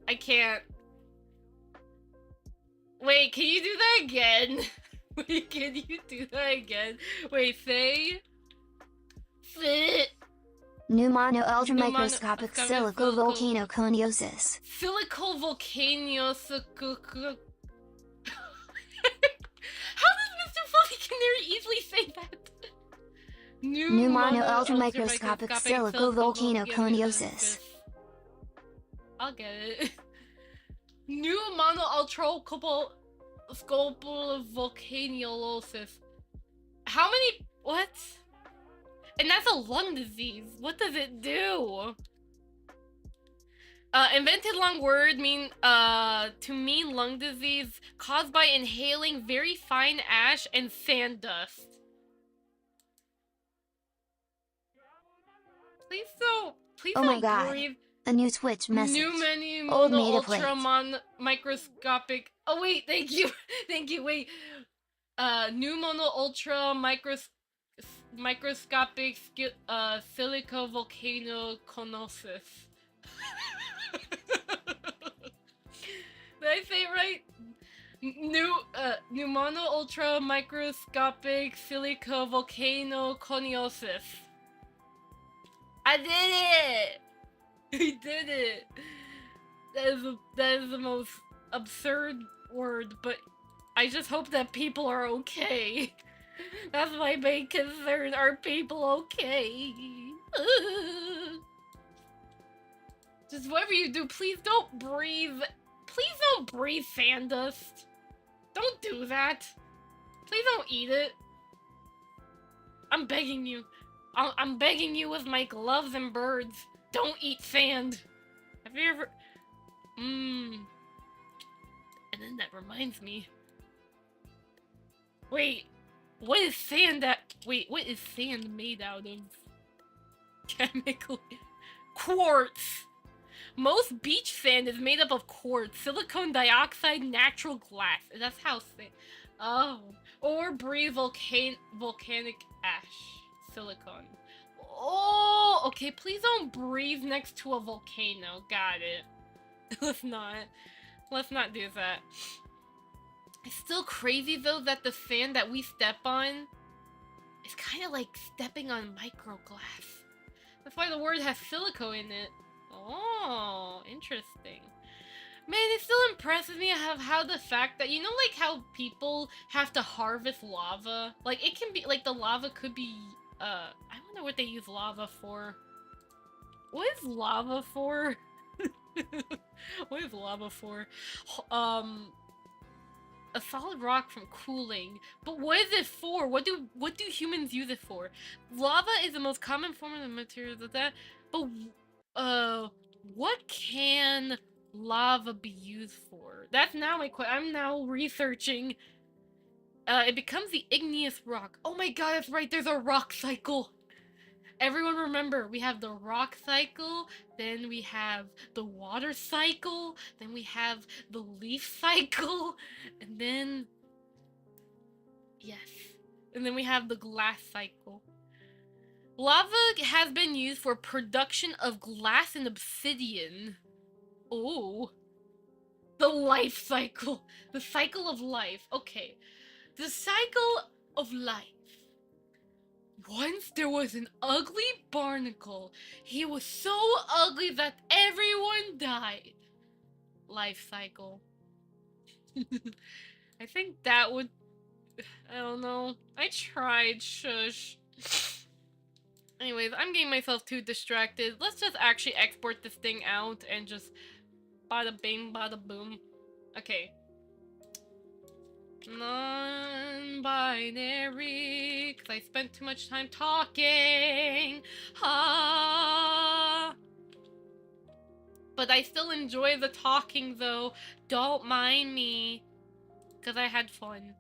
B: I can't. Wait, can you do that again? Wait, can you do that again? Wait, say.
A: Pneumono ultramicroscopic silicovolcanoconiosis.
B: Silicovolcanosis. How does Mr. Fluffy Canary easily say that?
A: Pneumono ultramicroscopic silicovolcanoconiosis.
B: I'll get it. Pneumono ultrascopic volcanolosis. How many? What? And that's a lung disease. What does it do? Invented long word to mean lung disease caused by inhaling very fine ash and sand dust. Please don't breathe.
A: A new Twitch message.
B: Old ultramon microscopic. Oh wait, thank you, thank you. Wait, pneumono ultra microscopic silicovolcanoconiosis. Did I say it right? Pneumono ultra microscopic silicovolcanoconiosis. I did it! We did it! That is the most absurd word, but I just hope that people are okay. That's my main concern. Are people okay? Just whatever you do, please don't breathe. Please don't breathe sand dust. Don't do that. Please don't eat it. I'm begging you. I'm begging you with my gloves and birds. Don't eat sand. Have you ever... And then that reminds me. Wait. What is sand what is sand made out of? Chemically. Quartz. Most beach sand is made up of quartz, silicon dioxide, natural glass. That's how sand... Oh. Or breathe volcanic ash. Silicon. Oh, okay, please don't breathe next to a volcano. Got it. Let's not do that. It's still crazy though that the sand that we step on is kind of like stepping on microglass. That's why the word has silico in it. Oh, interesting. Man, it still impresses me how the fact that, you know, like how people have to harvest lava? Like, it can be, like, the lava could be, I wonder what they use lava for. What is lava for? What is lava for? A solid rock from cooling. But what is it for? What do humans use it for? Lava is the most common form of the materials of that. But what can lava be used for? That's now my question. I'm now researching. It becomes the igneous rock. Oh my god, that's right. There's a rock cycle. Everyone remember, we have the rock cycle, then we have the water cycle, then we have the leaf cycle, and then... Yes. And then we have the glass cycle. Lava has been used for production of glass and obsidian. Oh. The life cycle. The cycle of life. Okay. The cycle of life. Once there was an ugly barnacle. He was so ugly that everyone died. Life cycle. I think that would... I don't know. I tried. Shush. Anyways, I'm getting myself too distracted. Let's just actually export this thing out and just bada bing, bada boom. Okay. Non-binary, because I spent too much time talking. Ha! But I still enjoy the talking though. Don't mind me. Because I had fun.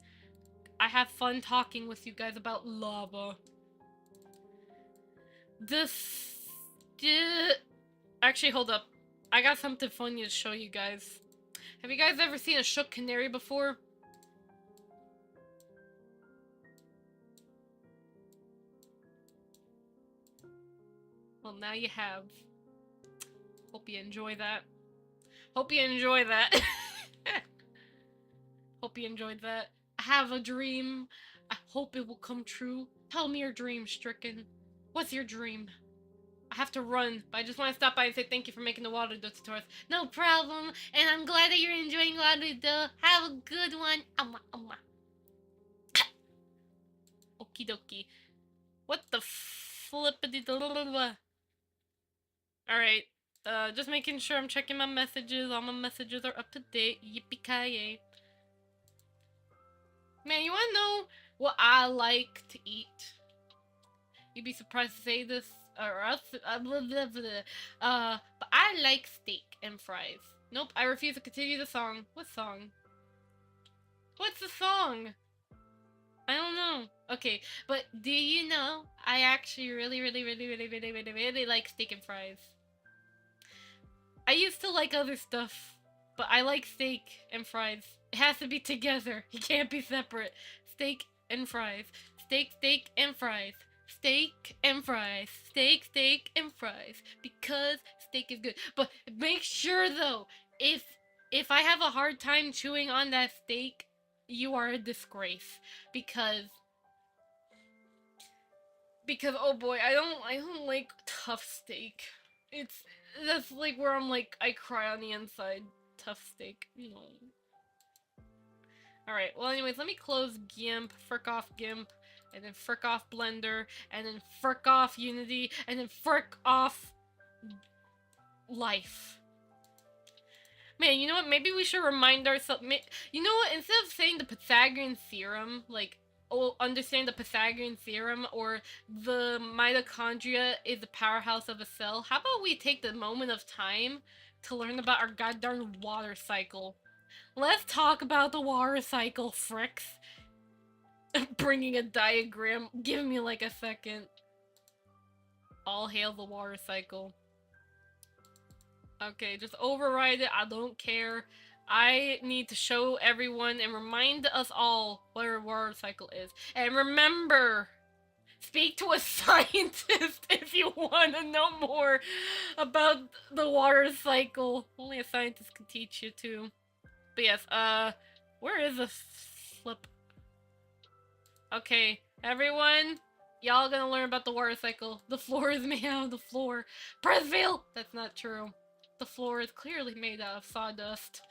B: I have fun talking with you guys about lava. Actually, hold up. I got something funny to show you guys. Have you guys ever seen a shook canary before? Well, now you have. Hope you enjoy that. Hope you enjoy that. Hope you enjoyed that. I have a dream. I hope it will come true. Tell me your dream, Stricken. What's your dream? I have to run, but I just want to stop by and say thank you for making the water tutorials. No problem, and I'm glad that you're enjoying water though. Have a good one. Okie dokie. What the flippity Alright, just making sure I'm checking my messages. All my messages are up to date. Yippee-ki-yay. Man, you wanna know what I like to eat? You'd be surprised to say this, or else, but I like steak and fries. Nope, I refuse to continue the song. What song? What's the song? I don't know. Okay, but do you know, I actually really like steak and fries. I used to like other stuff, but I like steak and fries. It has to be together. It can't be separate. Steak and fries. Steak and fries. Steak and fries. Steak and fries. Because steak is good. But make sure though, if I have a hard time chewing on that steak, you are a disgrace. Because oh boy, I don't like tough steak. That's like where I'm like, I cry on the inside. Tough steak. No. Alright, well anyways, let me close GIMP, frick off GIMP, and then frick off Blender, and then frick off Unity, and then frick off life. Man, you know what? Maybe we should remind ourselves. You know what? Instead of saying the Pythagorean theorem, like, understand the Pythagorean theorem, or the mitochondria is the powerhouse of a cell, how about we take the moment of time to learn about our goddamn water cycle? Let's talk about the water cycle, fricks. Bringing a diagram. Give me like a second. All hail the water cycle. Okay, just override it. I don't care. I need to show everyone and remind us all what a water cycle is. And remember, speak to a scientist if you want to know more about the water cycle. Only a scientist can teach you too. But yes, where is the flip? Okay, everyone, y'all gonna learn about the water cycle. The floor is made out of the floor. Pressville! That's not true. The floor is clearly made out of sawdust.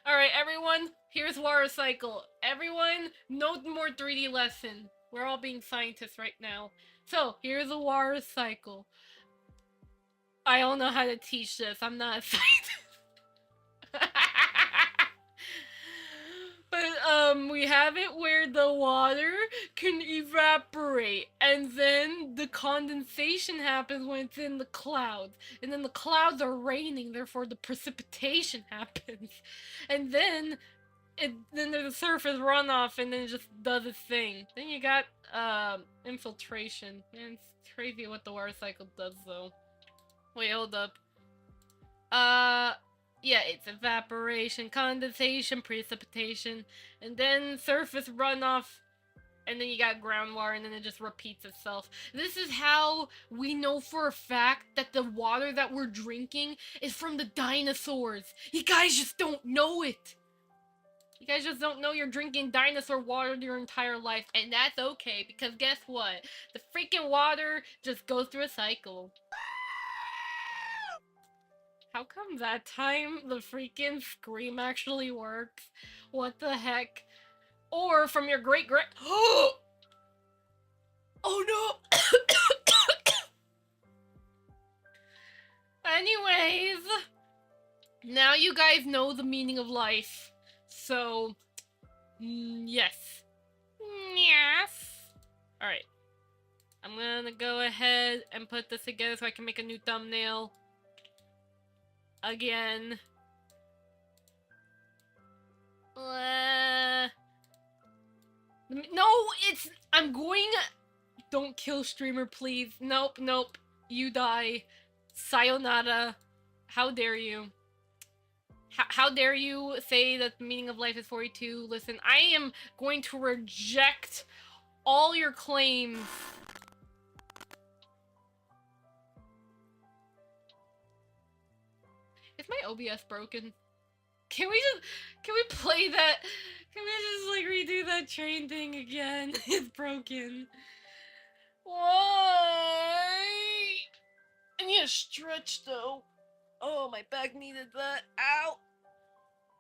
B: Alright, everyone, here's water cycle. Everyone, no more 3D lesson. We're all being scientists right now. So, here's the water cycle. I don't know how to teach this. I'm not a scientist. But, we have it where the water can evaporate, and then the condensation happens when it's in the clouds, and then the clouds are raining, therefore the precipitation happens, and then there's a surface runoff, and then it just does its thing. Then you got, infiltration. Man, it's crazy what the water cycle does, though. Wait, hold up. Yeah, it's evaporation, condensation, precipitation, and then surface runoff, and then you got groundwater, and then it just repeats itself. This is how we know for a fact that the water that we're drinking is from the dinosaurs. You guys just don't know it. You guys just don't know you're drinking dinosaur water your entire life, and that's okay, because guess what? The freaking water just goes through a cycle. How come that time the freaking scream actually works? What the heck? Or from your great-great- Oh no! Anyways, now you guys know the meaning of life. So, yes. Yes. Alright. I'm gonna go ahead and put this together so I can make a new thumbnail. Again. No, it's- I'm going- Don't kill streamer, please. Nope, nope. You die. Sayonara. How dare you? How dare you say that the meaning of life is 42? Listen, I am going to reject all your claims. Is my OBS broken? Can we play that? Can we just, like, redo that train thing again? It's broken. Why? I need a stretch, though. Oh, my back needed that. Ow!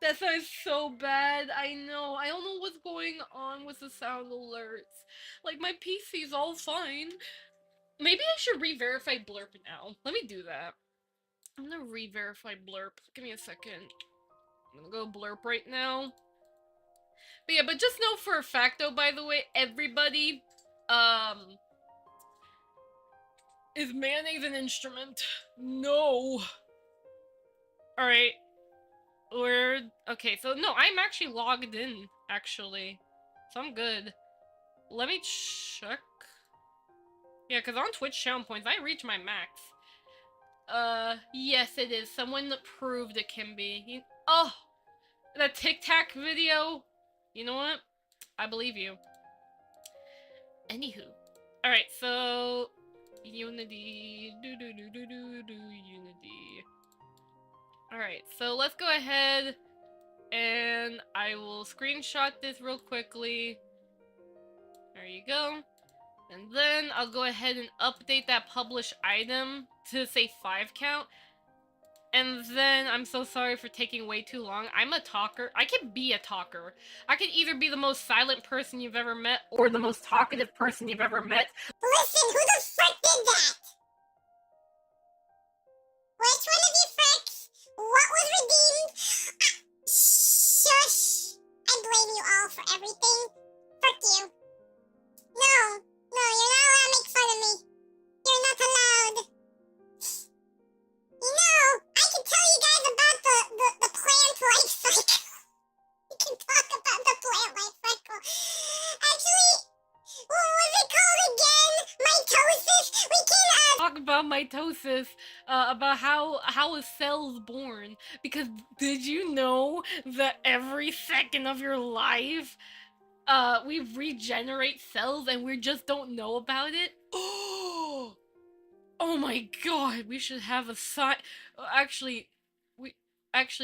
B: That sounds so bad. I know. I don't know what's going on with the sound alerts. Like, my PC's all fine. Maybe I should re-verify blerp now. Let me do that. I'm gonna re-verify blerp. Give me a second. I'm gonna go blerp right now. But yeah, but just know for a fact, though, by the way, everybody, is mayonnaise an instrument? No. Alright. Okay, so no, I'm actually logged in, actually. So I'm good. Let me check. Yeah, because on Twitch channel points, I reach my max. Yes it is. Someone proved it can be. Oh! That Tic Tac video? You know what? I believe you. Anywho. Alright, so... Unity... Unity... Alright, so let's go ahead and I will screenshot this real quickly. There you go. And then I'll go ahead and update that publish item to say 5 count. And then, I'm so sorry for taking way too long. I'm a talker. I can be a talker. I can either be the most silent person you've ever met or the most talkative person you've ever met.
D: Listen, who the frick did that? Which one of you fricks? What was redeemed? Shush! I blame you all for everything. Fuck you. No, you're not allowed to make fun of me. You're not allowed. You know, I can tell you guys about the plant life cycle. We can talk about the plant life cycle. Actually, what was it called again? Mitosis? We can,
B: Talk about mitosis, about how a cell's born. Because did you know that every second of your life, we regenerate cells and we just don't know about it? Oh my god, we should have a actually,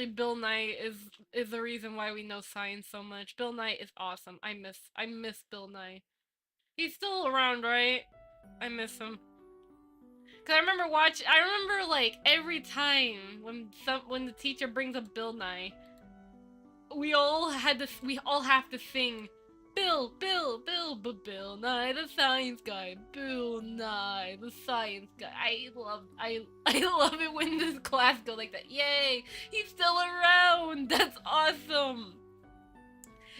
B: Bill Nye is the reason why we know science so much. Bill Nye is awesome. I miss Bill Nye. He's still around, right? I miss him. Cause I remember like every time when the teacher brings up Bill Nye, we all have to sing Bill Nye the science guy, Bill Nye the science guy. I love it when this class goes like that. Yay, he's still around. That's awesome.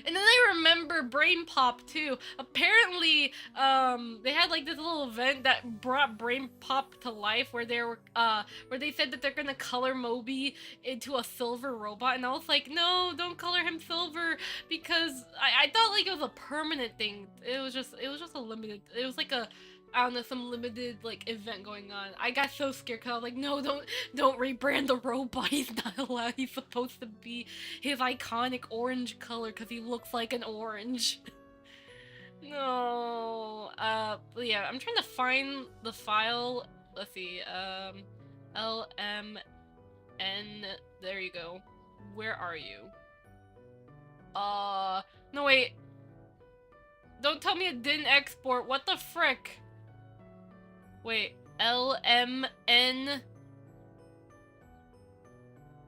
B: And then I remember Brain Pop too. Apparently, they had like this little event that brought Brain Pop to life, where they said that they're gonna color Moby into a silver robot, and I was like, no, don't color him silver, because I thought like it was a permanent thing. It was just a limited. It was like a, I don't know, some limited like event going on. I got so scared because I was like, no, don't rebrand the robot. He's not allowed. He's supposed to be his iconic orange color because he looks like an orange. No. But yeah, I'm trying to find the file. Let's see. LMN. There you go. Where are you? No wait. Don't tell me it didn't export. What the frick? Wait. LMN.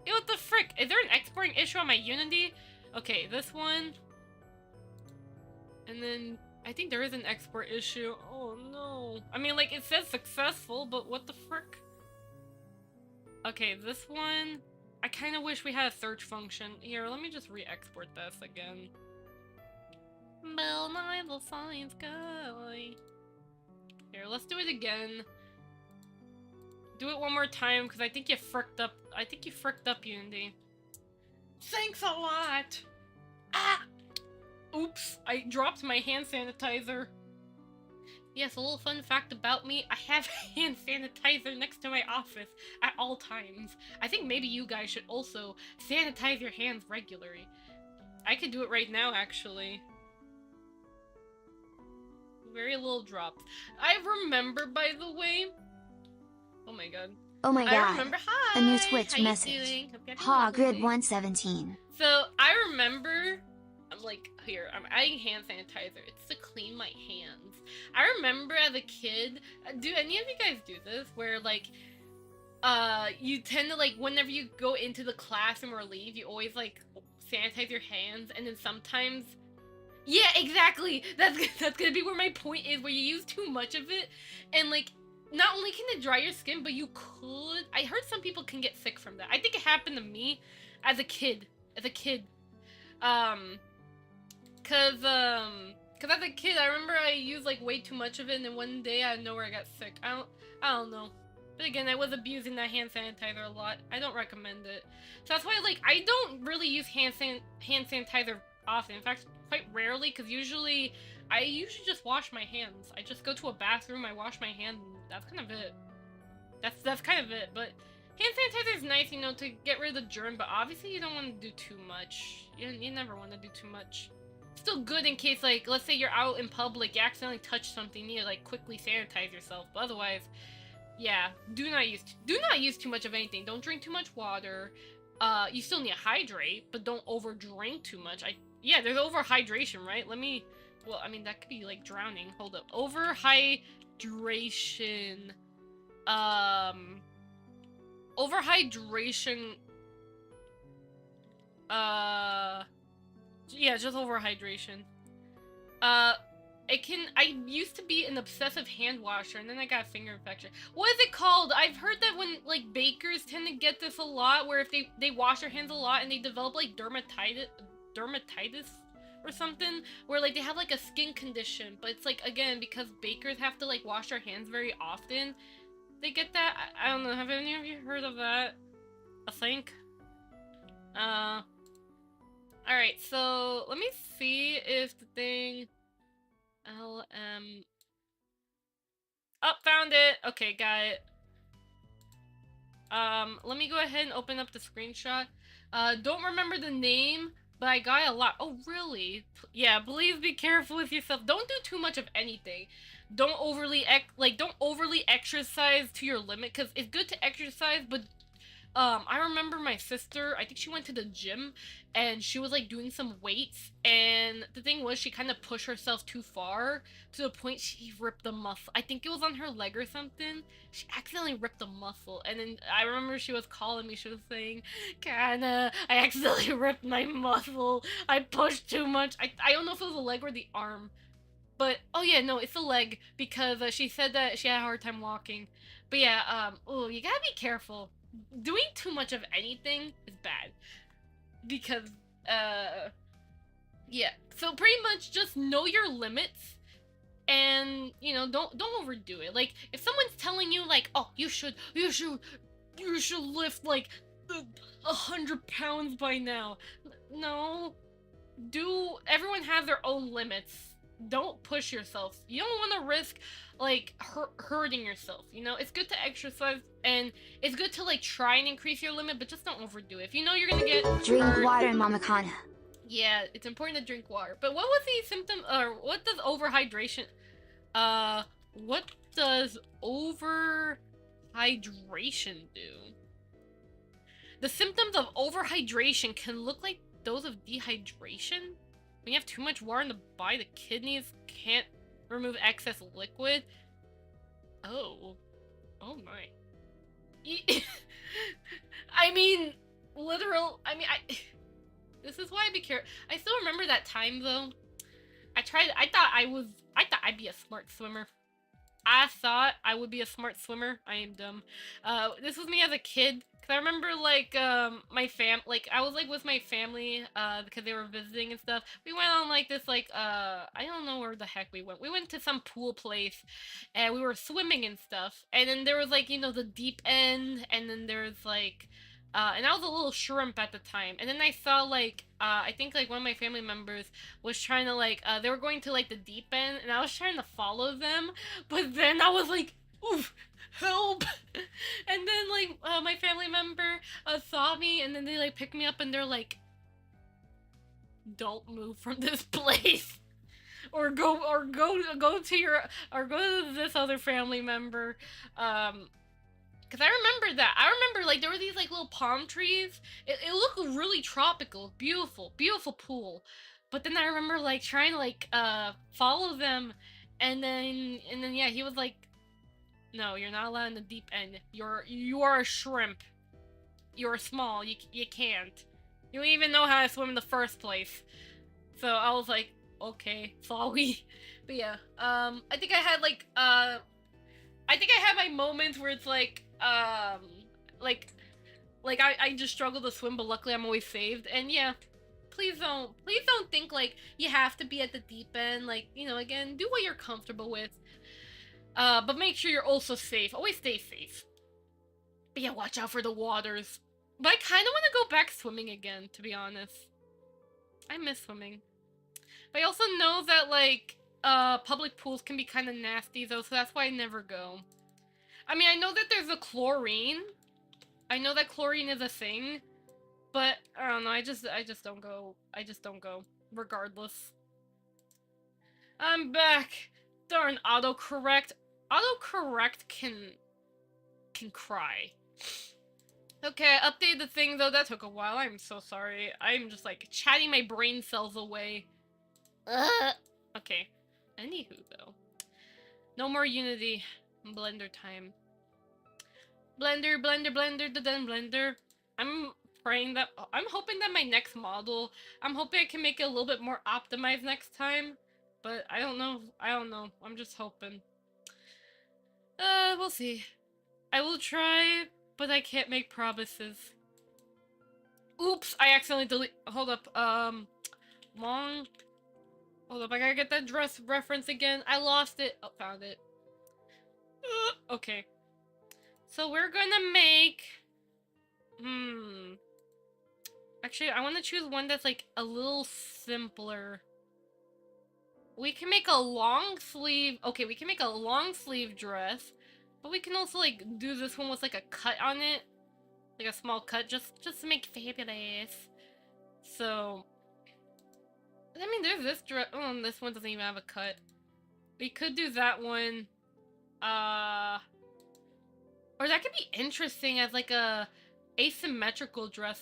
B: Ew, what the frick? Is there an exporting issue on my Unity? Okay, this one. And then I think there is an export issue. Oh no. I mean, like, it says successful, but what the frick? Okay, this one. I kind of wish we had a search function. Here, let me just re-export this again. Bill Nye the Science Guy. Here, let's do it again. Do it one more time, because I think you fricked up. I think you fricked up, Unity. Thanks a lot! Ah! Oops, I dropped my hand sanitizer. Yes, a little fun fact about me, I have hand sanitizer next to my office at all times. I think maybe you guys should also sanitize your hands regularly. I could do it right now, actually. Very little drops. I remember, by the way... Oh my god.
A: Oh my
B: I
A: god.
B: remember. Hi!
A: A new Twitch
B: How you
A: message.
B: doing? Hope you're
A: Ha,
B: having a
A: grid
B: lovely day.
A: 117.
B: So, I remember... I'm like, here, I'm adding hand sanitizer. It's to clean my hands. I remember as a kid... Do any of you guys do this? Where, like... you tend to, like, whenever you go into the classroom or leave, you always, like, sanitize your hands, and then sometimes... Yeah, exactly! That's gonna be where my point is, where you use too much of it, and, like, not only can it dry your skin, but you could... I heard some people can get sick from that. I think it happened to me as a kid. Cause as a kid, I remember I used, like, way too much of it, and then one day out of nowhere I got sick. I don't know. But again, I was abusing that hand sanitizer a lot. I don't recommend it. So that's why, like, I don't really use hand sanitizer often. In fact, quite rarely, because I usually just wash my hands. I just go to a bathroom, I wash my hands, and that's kind of it. That's kind of it, but hand sanitizer is nice, you know, to get rid of the germ, but obviously you don't want to do too much. You never want to do too much. Still good in case, like, let's say you're out in public, you accidentally touch something, you need to, like, quickly sanitize yourself, but otherwise, yeah, do not use too much of anything. Don't drink too much water. You still need to hydrate, but don't overdrink too much. Yeah, there's overhydration, right? Well, I mean, that could be, like, drowning. Hold up. Overhydration. Overhydration. Yeah, just overhydration. I used to be an obsessive hand washer, and then I got a finger infection. What is it called? I've heard that when, like, bakers tend to get this a lot, where if they wash their hands a lot and they develop, like, dermatitis or something, where, like, they have, like, a skin condition, but it's, like, again, because bakers have to, like, wash their hands very often, they get that. I don't know, have any of you heard of that? I think. Alright, so, let me see if the thing... LM... Oh, found it! Okay, got it. Let me go ahead and open up the screenshot. Don't remember the name, but I got a lot. Oh, really? Yeah, please be careful with yourself. Don't do too much of anything. Don't overly exercise to your limit, because it's good to exercise, but I remember my sister, I think she went to the gym, and she was, like, doing some weights, and the thing was, she kind of pushed herself too far, to the point she ripped the muscle. I think it was on her leg or something. She accidentally ripped the muscle, and then I remember she was calling me, she was saying, Kana, I accidentally ripped my muscle, I pushed too much. I don't know if it was the leg or the arm, but, oh yeah, no, it's the leg, because she said that she had a hard time walking. But yeah, oh, you gotta be careful. Doing too much of anything is bad, because, yeah, so pretty much just know your limits, and, you know, don't overdo it. Like, if someone's telling you, like, oh, you should lift, like, 100 pounds by now. No, everyone has their own limits. Don't push yourself. You don't want to risk, like, hurting yourself, you know? It's good to exercise, and it's good to, like, try and increase your limit, but just don't overdo it. If you know you're gonna get
A: Drink
B: hurt,
A: water, Mama Kana.
B: Yeah, it's important to drink water. But what was the symptom, or what does overhydration, what does overhydration do? The symptoms of overhydration can look like those of dehydration. When you have too much water in the body, the kidneys can't remove excess liquid. Oh. Oh my. I mean, this is why I be careful. I still remember that time though. I thought I'd be a smart swimmer. I thought I would be a smart swimmer. I am dumb. This was me as a kid. Cause I remember like I was like with my family because they were visiting and stuff. We went on like this like I don't know where the heck we went. We went to some pool place and we were swimming and stuff. And then there was like, you know, the deep end, and then there's like and I was a little shrimp at the time. And then I saw like I think like one of my family members was trying to like they were going to like the deep end, and I was trying to follow them, but then I was like, oof, help. And then like my family member saw me, and then they like picked me up and they're like, don't move from this place. Or go to this other family member. Cause I remember that. I remember like there were these like little palm trees. It looked really tropical, beautiful, beautiful pool. But then I remember like trying to like follow them, and then yeah, he was like, no, you're not allowed in the deep end. You are a shrimp. You're small. You can't. You don't even know how to swim in the first place. So I was like, okay, sorry. But yeah, I think I had like I think I had my moments where it's like I just struggle to swim, but luckily I'm always saved. And yeah, please don't think like you have to be at the deep end. Like, you know, again, do what you're comfortable with. But make sure you're also safe. Always stay safe. But yeah, watch out for the waters. But I kind of want to go back swimming again, to be honest. I miss swimming. But I also know that like public pools can be kind of nasty though, so that's why I never go. I mean, I know that there's a chlorine. I know that chlorine is a thing, but I don't know. I just don't go. I just don't go, regardless. I'm back. Darn autocorrect. Autocorrect can cry. Okay, I updated the thing though. That took a while. I'm so sorry. I'm just like chatting my brain cells away. Okay. Anywho though, no more Unity. Blender time. Blender, blender, blender, then blender. I'm hoping that my next model, I'm hoping I can make it a little bit more optimized next time. But I don't know. I'm just hoping. We'll see. I will try, but I can't make promises. Oops, I accidentally hold up, long. Hold up, I gotta get that dress reference again. I lost it. Oh, found it. Okay. So we're gonna make... Actually, I want to choose one that's like a little simpler. We can make a long sleeve... Okay, we can make a long sleeve dress. But we can also like do this one with like a cut on it. Like a small cut, just to make fabulous. So... I mean, there's this dress... Oh, this one doesn't even have a cut. We could do that one. Or that could be interesting as like a asymmetrical dress.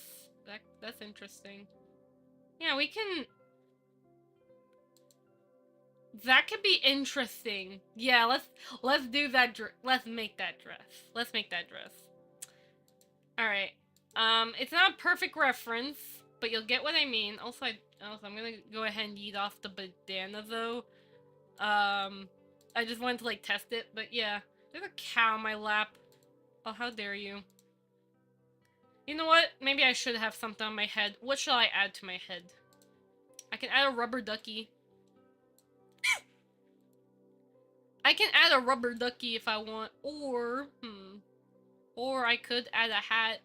B: That's interesting. Yeah, we can... That could be interesting. Yeah, let's do that. Let's make that dress. All right. It's not a perfect reference, but you'll get what I mean. Also, I'm gonna go ahead and eat off the bandana though. I just wanted to like test it, but yeah, there's a cow on my lap. Oh, how dare you. You know what? Maybe I should have something on my head. What shall I add to my head? I can add a rubber ducky. I can add a rubber ducky if I want. Or, Or I could add a hat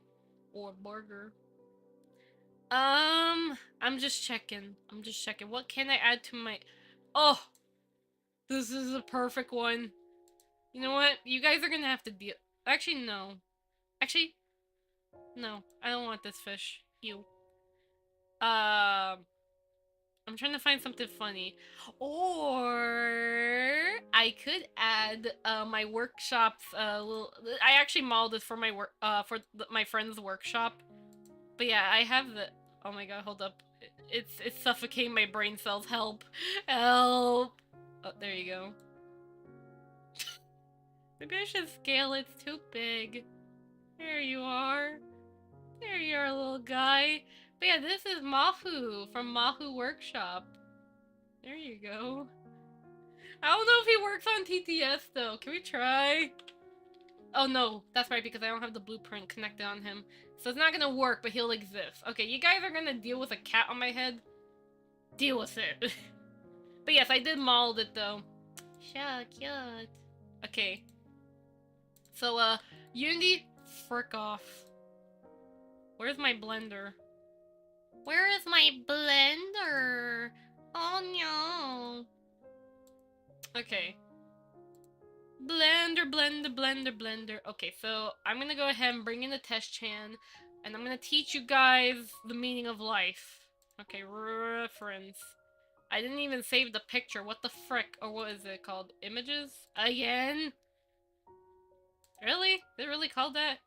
B: or a burger. I'm just checking. What can I add to my... Oh! This is a perfect one. You know what? You guys are gonna have to deal... Actually, no. No. I don't want this fish. Ew. I'm trying to find something funny. Or I could add my workshop's little. I actually modeled this for my work my friend's workshop. But yeah, I have the. Oh my god, hold up. It's suffocating my brain cells. Help, help. Oh, there you go. Maybe I should scale it. It's too big. There you are. There you are, little guy. But yeah, this is Mahu from Mahu Workshop. There you go. I don't know if he works on TTS though. Can we try? Oh no, that's right, because I don't have the blueprint connected on him. So it's not gonna work, but he'll exist. Okay, you guys are gonna deal with a cat on my head? Deal with it. But yes, I did mold it though. So cute. Okay. So, Unity, frick off. Where's my blender? Where is my blender? Oh no. Okay. Blender. Okay, so I'm gonna go ahead and bring in the test chan, and I'm gonna teach you guys the meaning of life. Okay, reference. I didn't even save the picture. What the frick? Or what is it called? Images? Again? Really? Is it really called that?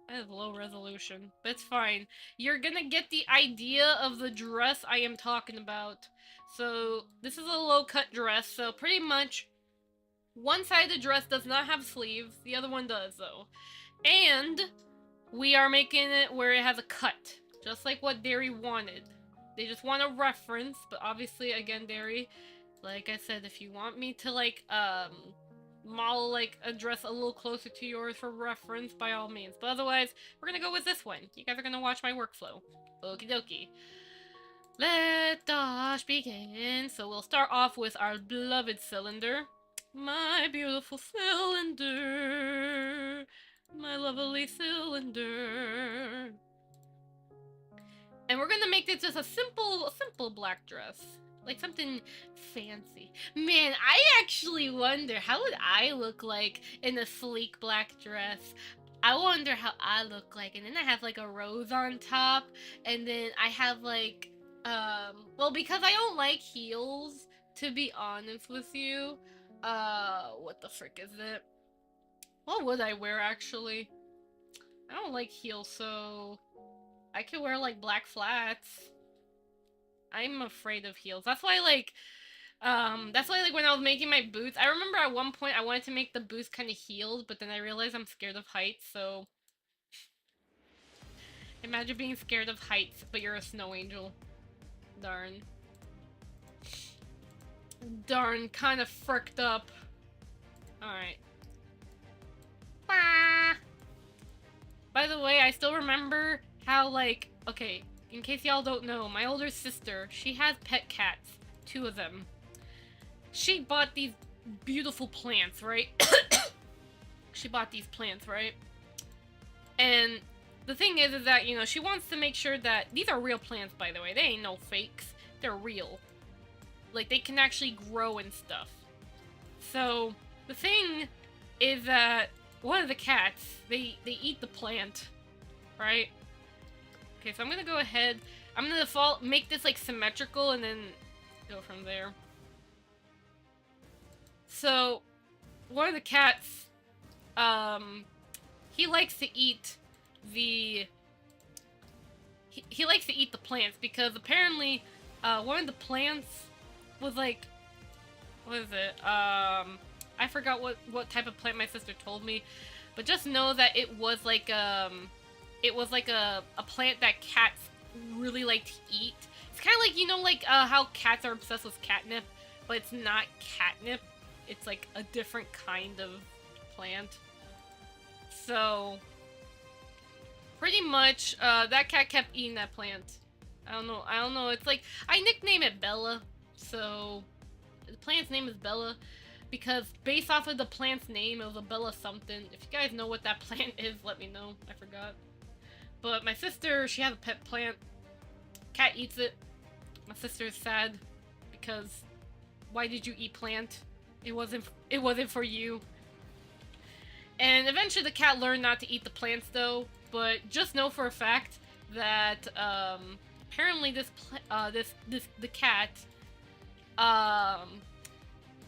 B: That is low resolution, but it's fine. You're gonna get the idea of the dress I am talking about. So, this is a low-cut dress, so pretty much one side of the dress does not have sleeves, the other one does, though. And we are making it where it has a cut, just like what Derry wanted. They just want a reference, but obviously, again, Derry, like I said, if you want me to, like, model, like, a dress a little closer to yours for reference, by all means. But otherwise, we're gonna go with this one. You guys are gonna watch my workflow. Okie dokie. Let us begin. So we'll start off with our beloved cylinder. My beautiful cylinder. My lovely cylinder. And we're gonna make this just a simple black dress. Like something fancy. Man, I actually wonder, how would I look like in a sleek black dress? I wonder how I look like. And then I have like a rose on top. And then I have like, well, because I don't like heels, to be honest with you. What the frick is it? What would I wear, actually? I don't like heels, so I could wear, like, black flats. I'm afraid of heels. That's why, like, when I was making my boots, I remember at one point I wanted to make the boots kind of heeled, but then I realized I'm scared of heights, so imagine being scared of heights, but you're a snow angel. Darn. Darn, kind of fricked up. Alright. By the way, I still remember how, like, okay, in case y'all don't know, my older sister, she has pet cats. 2 of them. She bought these beautiful plants, right? She bought these plants, right? And the thing is that, you know, she wants to make sure that... These are real plants, by the way. They ain't no fakes. They're real. Like, they can actually grow and stuff. So, the thing is that one of the cats, they eat the plant, right? Okay, so I'm gonna go ahead. I'm gonna make this, like, symmetrical and then go from there. So, one of the cats, he likes to eat the... He likes to eat the plants because apparently, one of the plants was like, what is it? I forgot what type of plant my sister told me, but just know that it was like a plant that cats really like to eat. It's kind of like, you know, like how cats are obsessed with catnip, but it's not catnip. It's like a different kind of plant. So pretty much, that cat kept eating that plant. I don't know. It's like, I nickname it Bella. So, the plant's name is Bella, because based off of the plant's name, it was a Bella something. If you guys know what that plant is, let me know. I forgot. But my sister, she has a pet plant. Cat eats it. My sister is sad, because why did you eat plant? It wasn't for you. And eventually the cat learned not to eat the plants though, but just know for a fact that, apparently the cat,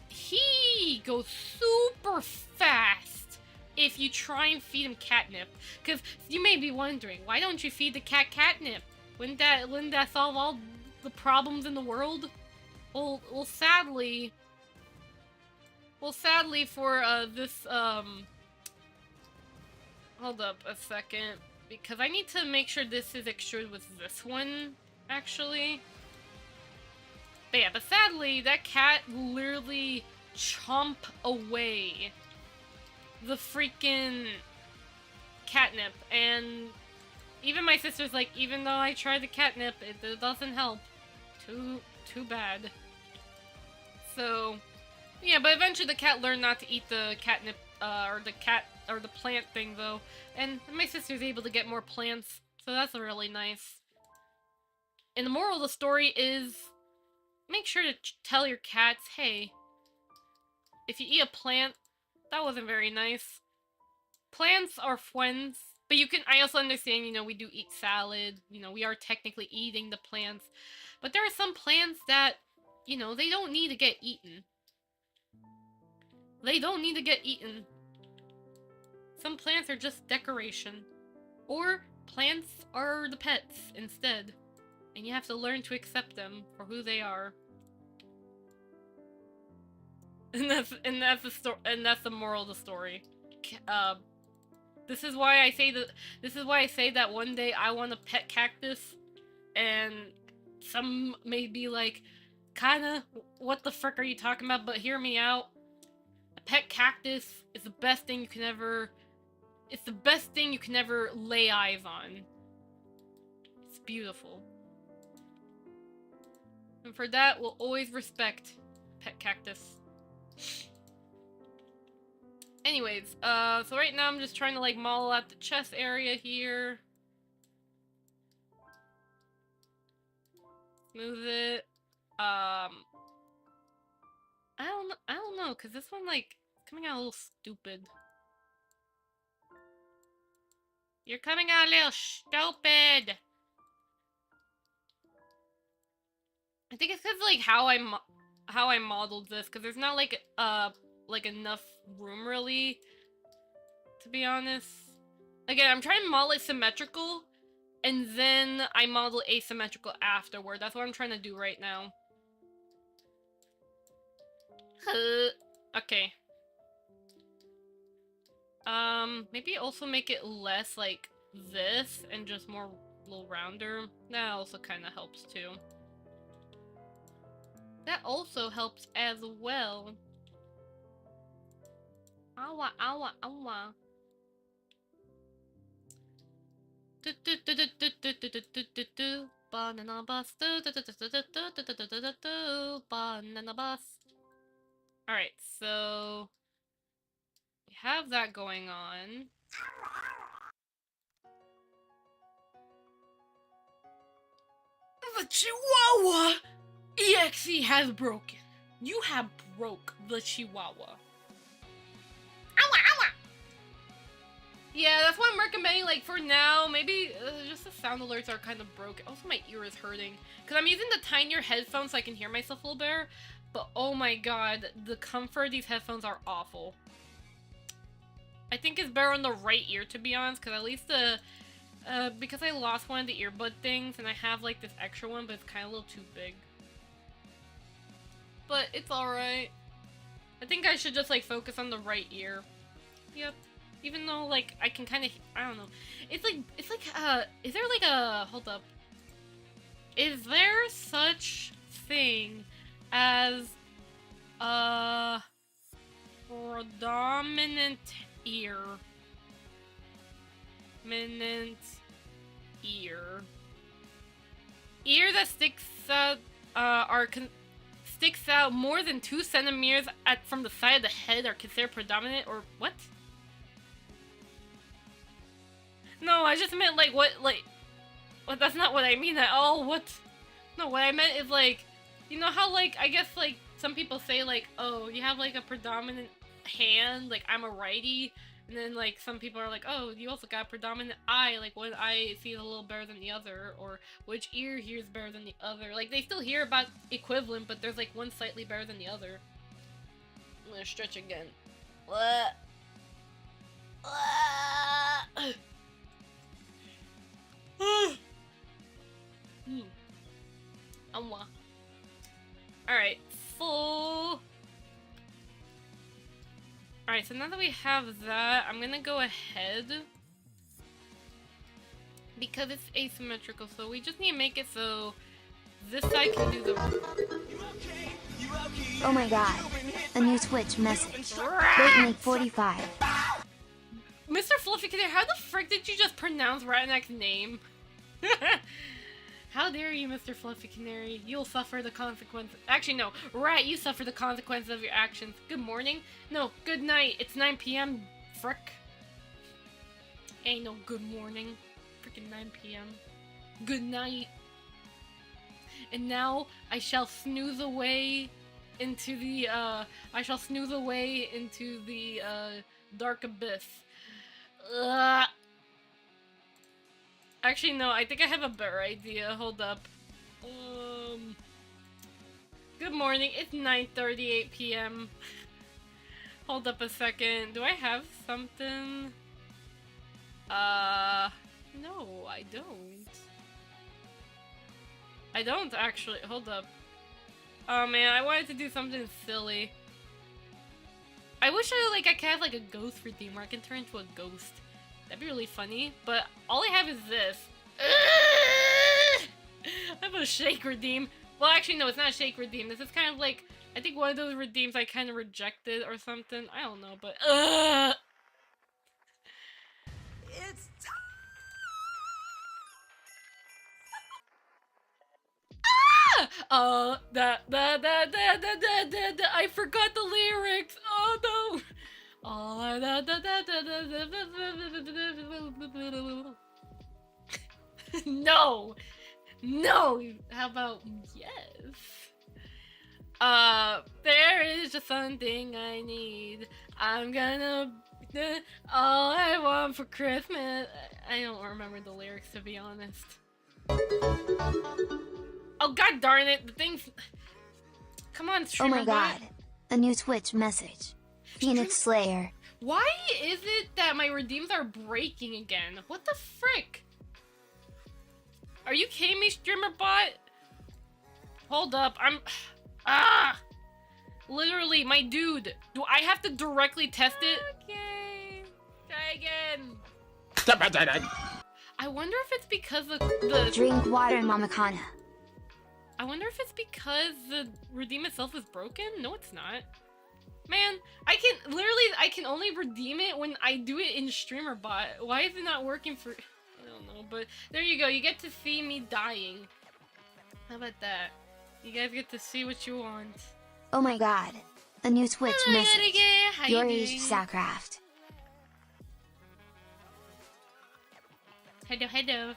B: he goes super fast if you try and feed him catnip. Because you may be wondering, why don't you feed the cat catnip? Wouldn't that solve all the problems in the world? Well, sadly for this hold up a second, because I need to make sure this is extrude with this one actually. But yeah, but sadly that cat literally chomp away the freaking catnip, and even my sister's like, even though I tried the catnip, it doesn't help. Too bad. So, yeah, but eventually the cat learned not to eat the catnip, or the plant thing though, and my sister's able to get more plants, so that's really nice. And the moral of the story is, make sure to tell your cats, hey, if you eat a plant, that wasn't very nice. Plants are friends, but I also understand, you know, we do eat salad, you know, we are technically eating the plants, but there are some plants that, you know, they don't need to get eaten. They don't need to get eaten. Some plants are just decoration. Or plants are the pets instead. And you have to learn to accept them for who they are. And that's the moral of the story. This is why I say that one day I want a pet cactus, and some may be like, Kana, what the frick are you talking about? But hear me out. A pet cactus is the best thing you can ever. It's the best thing you can ever lay eyes on. It's beautiful. And for that, we'll always respect pet cactus. Anyways, so right now I'm just trying to like model out the chest area here. Smooth it. I don't know, cause this one like coming out a little stupid. You're coming out a little stupid. I think it's cause like how I modeled this, cause there's not like enough room really, to be honest. Again, I'm trying to model it symmetrical, and then I model asymmetrical afterward. That's what I'm trying to do right now. Okay. Maybe also make it less like this and just more a little rounder. That also kind of helps too. That also helps as well. Awa, awa, awa. Banana bus. Banana bus. Alright, so we have that going on. The Chihuahua EXE has broken. You have broke the Chihuahua. Yeah, that's why I'm recommending, like, for now, maybe just the sound alerts are kind of broken. Also, my ear is hurting. Because I'm using the tinier headphones so I can hear myself a little better. But, oh my god, the comfort of these headphones are awful. I think it's better on the right ear, to be honest. Because at least because I lost one of the earbud things, and I have, like, this extra one, but it's kind of a little too big. But it's alright. I think I should just, like, focus on the right ear. Yep. Even though, like, I can kind of, I don't know. It's like, is there like a, hold up. Is there such thing as a predominant ear? Ear that sticks out, sticks out more than 2 centimeters from the side of the head are considered predominant, or what? No, I just meant, like, what, that's not what I mean at all, what? No, what I meant is, like, you know how, like, I guess, like, some people say, like, oh, you have, like, a predominant hand, like, I'm a righty, And then, like, some people are like, oh, you also got predominant eye, like, one eye sees a little better than the other, or which ear hears better than the other. Like, they still hear about equivalent, but there's, like, one slightly better than the other. I'm gonna stretch again. What? Alright, full. Alright, so now that we have that, I'm gonna go ahead. Because it's asymmetrical, so we just need to make it so this side can do the...
A: Oh my god. A new Twitch message. Wait, 45.
B: Mr. Fluffy Kid, how the frick did you just pronounce Ratnak's name? How dare you, Mr. Fluffy Canary? You'll suffer the consequences. Actually, no. Rat, you suffer the consequences of your actions. Good morning? No, good night. It's 9 p.m. Frick. Ain't no good morning. Frickin' 9 p.m. Good night. And now I shall snooze away into the, dark abyss. Ugh. Actually, no, I think I have a better idea. Hold up. Good morning. It's 9:38 p.m. Hold up a second. Do I have something? No, I don't. I don't actually. Hold up. Oh man, I wanted to do something silly. I wish I could have like a ghost redeem where I can turn into a ghost. That'd be really funny, but all I have is this. I have a shake redeem. Well, actually, no, it's not a shake redeem. This is kind of like, I think one of those redeems I kind of rejected or something. I don't know, but
E: It's
B: I forgot the lyrics. Oh no. No! No! How about yes? There is just something I need. I'm gonna... all I want for Christmas... I don't remember the lyrics, to be honest. Oh, god darn it! The thing's... Come on,
A: Oh
B: streamer
A: my god. A new Twitch message. Phoenix Slayer.
B: Why is it that my redeems are breaking again? What the frick? Are you kidding me, streamer bot? Hold up, I'm... Literally, my dude. Do I have to directly test it? Okay. Try again. I wonder if it's because the...
A: Drink water, Mama Kana.
B: I wonder if it's because the redeem itself is broken? No, it's not. Man, I can only redeem it when I do it in streamer bot. Why is it not working for... I don't know, but there you go. You get to see me dying. How about that? You guys get to see what you want.
A: Oh my god. A new Twitch message.
B: How
A: Your
B: you
A: age
B: doing?
A: Starcraft.
B: Hello, hello.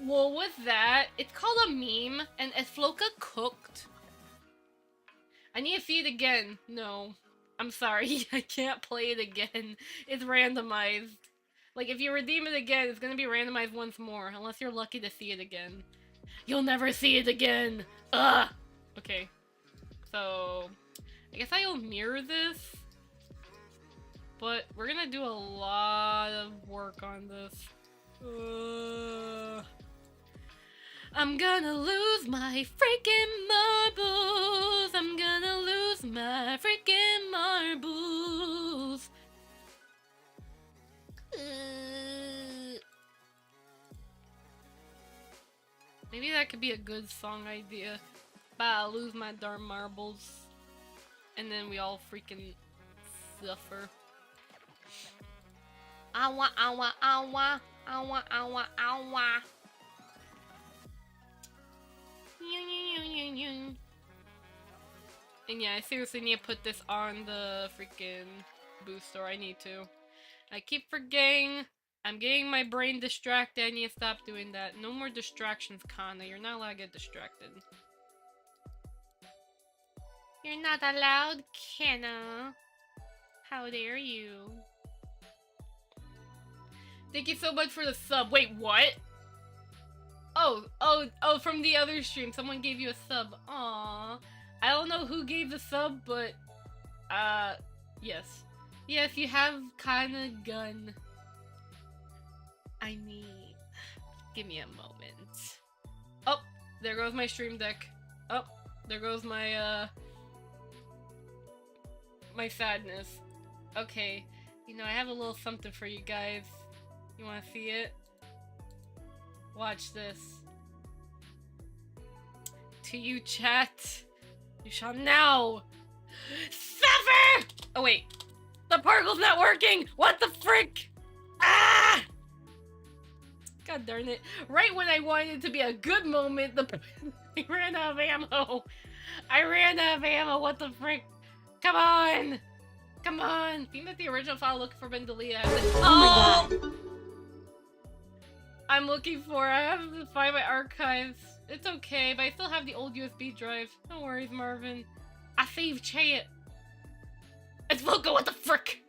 B: Well, with that, it's called a meme, and Floka cooked. I need to see it again. No. I'm sorry, I can't play it again. It's randomized. Like, if you redeem it again, it's gonna be randomized once more, unless you're lucky to see it again. You'll never see it again! Ugh! Okay. So, I guess I'll mirror this. But we're gonna do a lot of work on this. I'm gonna lose my freaking marbles. I'm gonna lose my freaking marbles. Maybe that could be a good song idea. But I'll lose my darn marbles. And then we all freaking suffer. Awa, awa, awa. Awa, awa, awa. And yeah, I seriously need to put this on the freaking booster. I need to. I keep forgetting. I'm getting my brain distracted. I need to stop doing that. No more distractions, Kana. You're not allowed to get distracted. You're not allowed, Kana. How dare you? Thank you so much for the sub. Wait, what? Oh, from the other stream, someone gave you a sub. Aww. I don't know who gave the sub, but, yes. Yes, you have Kana gun. I need... Give me a moment. Oh, there goes my stream deck. Oh, there goes my, my sadness. Okay, you know, I have a little something for you guys. You wanna see it? Watch this. To you, chat. You shall now suffer! Oh wait, the particle's not working! What the frick? Ah! God darn it. Right when I wanted it to be a good moment, I ran out of ammo. I ran out of ammo, what the frick? Come on! Come on! Seems that the original file looking for been deleted. Oh my god! I'm looking for I have to find my archives. It's okay, but I still have the old USB drive. No worries, Marvin. I saved chat. It's Fuyuko, what the frick?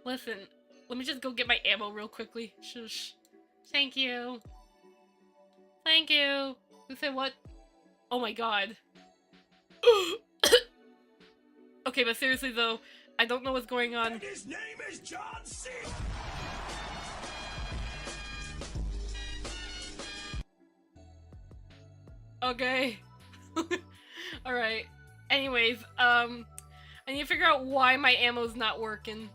B: Listen, let me just go get my ammo real quickly. Shush. Thank you. Thank you. Who said what? Oh my god. Okay, but seriously though, I don't know what's going on.
E: And his name is John C.
B: Okay. Alright. Anyways, I need to figure out why my ammo's not working.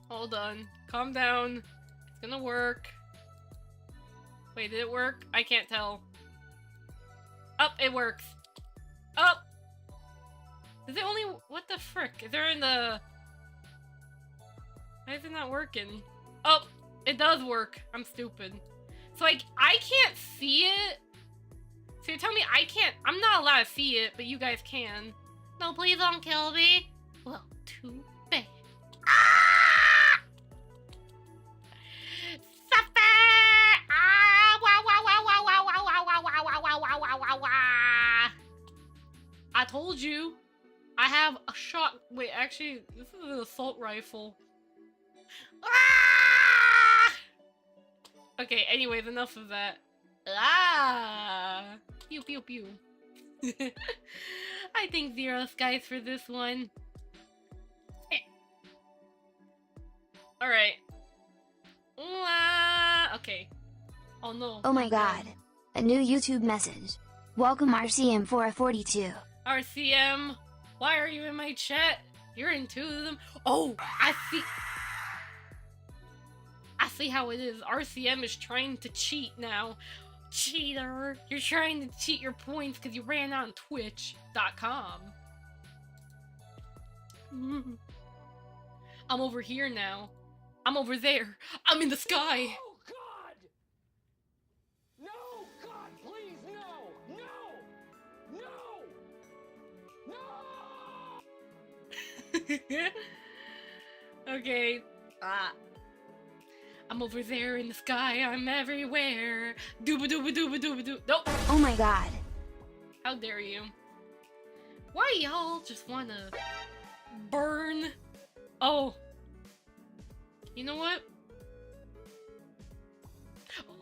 B: Hold on. Calm down. It's gonna work. Wait, did it work? I can't tell. Oh, it works. Oh! Is it only- what the frick? Is there in the- why is it not working? Oh! It does work. I'm stupid. So, like, I can't see it? So you're telling me I can't- I'm not allowed to see it, but you guys can. No, please don't kill me. Well, too bad. Ah! Suffer! Ah! Wow, wow, wow, wow, wow, wow, wow, wow, wow, wow, wow, wow, wow, wow, wow. I told you. I have a shot- wait, actually, this is an assault rifle. Ah! Okay, anyways, enough of that. Ah! Pew pew pew. I think 0 skies for this one. Alright. Okay. Oh no.
A: Oh my god. A new YouTube message. Welcome RCM 442.
B: RCM, why are you in my chat? You're in 2 of them. Oh, I see. I see how it is. RCM is trying to cheat now. Cheater! You're trying to cheat your points because you ran on Twitch.com. I'm over here now. I'm over there. I'm in the sky.
E: Oh God! No, God, please, no, no, no!
B: Okay. I'm over there in the sky. I'm everywhere. Dooba dooba dooba dooba doo. Nope.
A: Oh my god.
B: How dare you? Why y'all just wanna burn? Oh. You know what?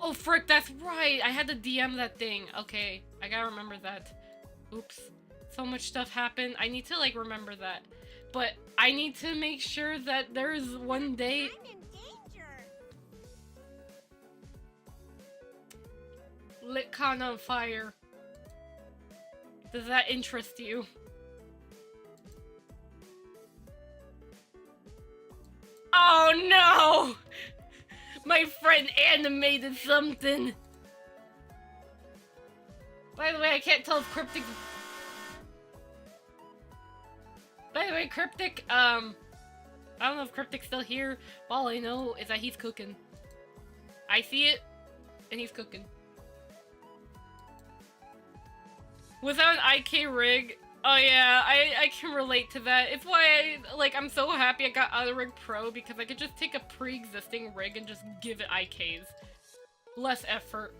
B: Oh frick, that's right. I had to DM that thing. Okay, I gotta remember that. Oops. So much stuff happened. I need to like remember that. But I need to make sure that there's one day.
D: I'm in danger.
B: Lit Kana on fire. Does that interest you? Oh no! My friend animated something! By the way, I can't tell if Cryptic... By the way, Cryptic, I don't know if Cryptic's still here. All I know is that he's cooking. I see it, and he's cooking. Without an IK rig, oh yeah, I can relate to that. It's why I'm so happy I got Auto Rig Pro, because I could just take a pre-existing rig and just give it IKs. Less effort.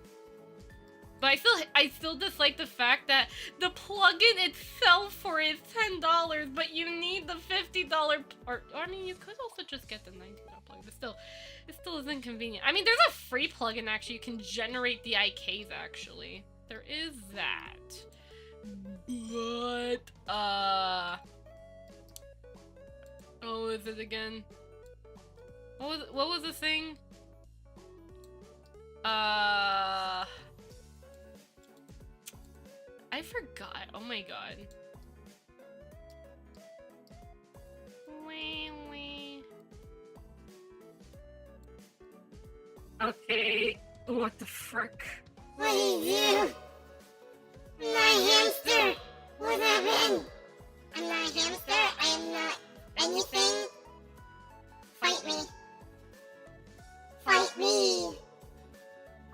B: But I still dislike the fact that the plugin itself for it is $10, but you need the $50 part. I mean, you could also just get the $19 plugin. plugin, but still, it still is inconvenient. I mean, there's a free plugin actually. You can generate the IKs actually. There is that. But what was it again? What was the thing? I forgot. Oh my god. Okay, what the frick?
D: What is you? My hamster! What happened? I'm not a hamster. I am not anything. Fight me. Fight me.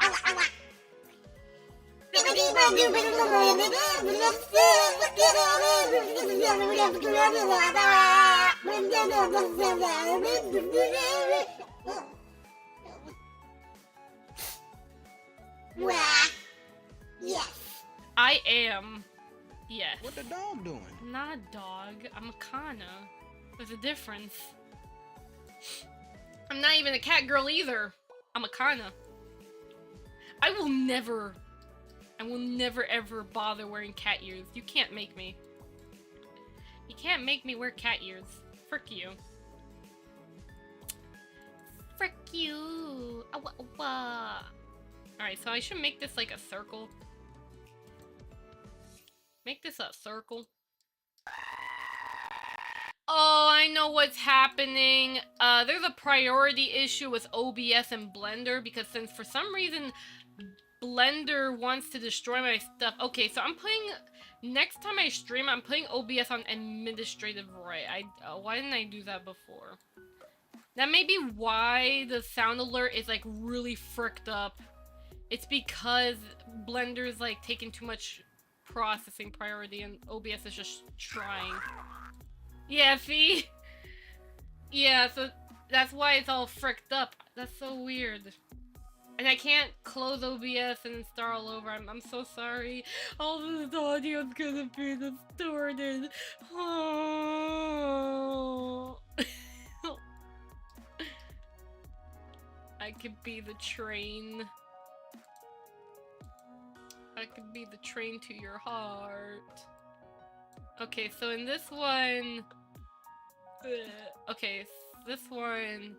D: Ow, ow, Yes.
B: I am. Yes.
F: What the dog doing?
B: I'm not a dog. I'm a Kana. There's a difference. I'm not even a cat girl either. I'm a Kana. I will never ever bother wearing cat ears. You can't make me. You can't make me wear cat ears. Frick you. Frick you. Alright, so I should make this like a circle. Make this a circle. Oh, I know what's happening. There's a priority issue with OBS and Blender because since for some reason Blender wants to destroy my stuff. Okay, so I'm putting, next time I stream, I'm putting OBS on administrative right. Why didn't I do that before? That may be why the sound alert is like really fricked up. It's because Blender is like taking too much processing priority and OBS is just trying. Yeah, see? Yeah, so that's why it's all fricked up. That's so weird. And I can't close OBS and start all over. I'm so sorry. All this audio's gonna be distorted. Oh. I could be the train. I could be the train to your heart. Okay, so in this one... okay, this one...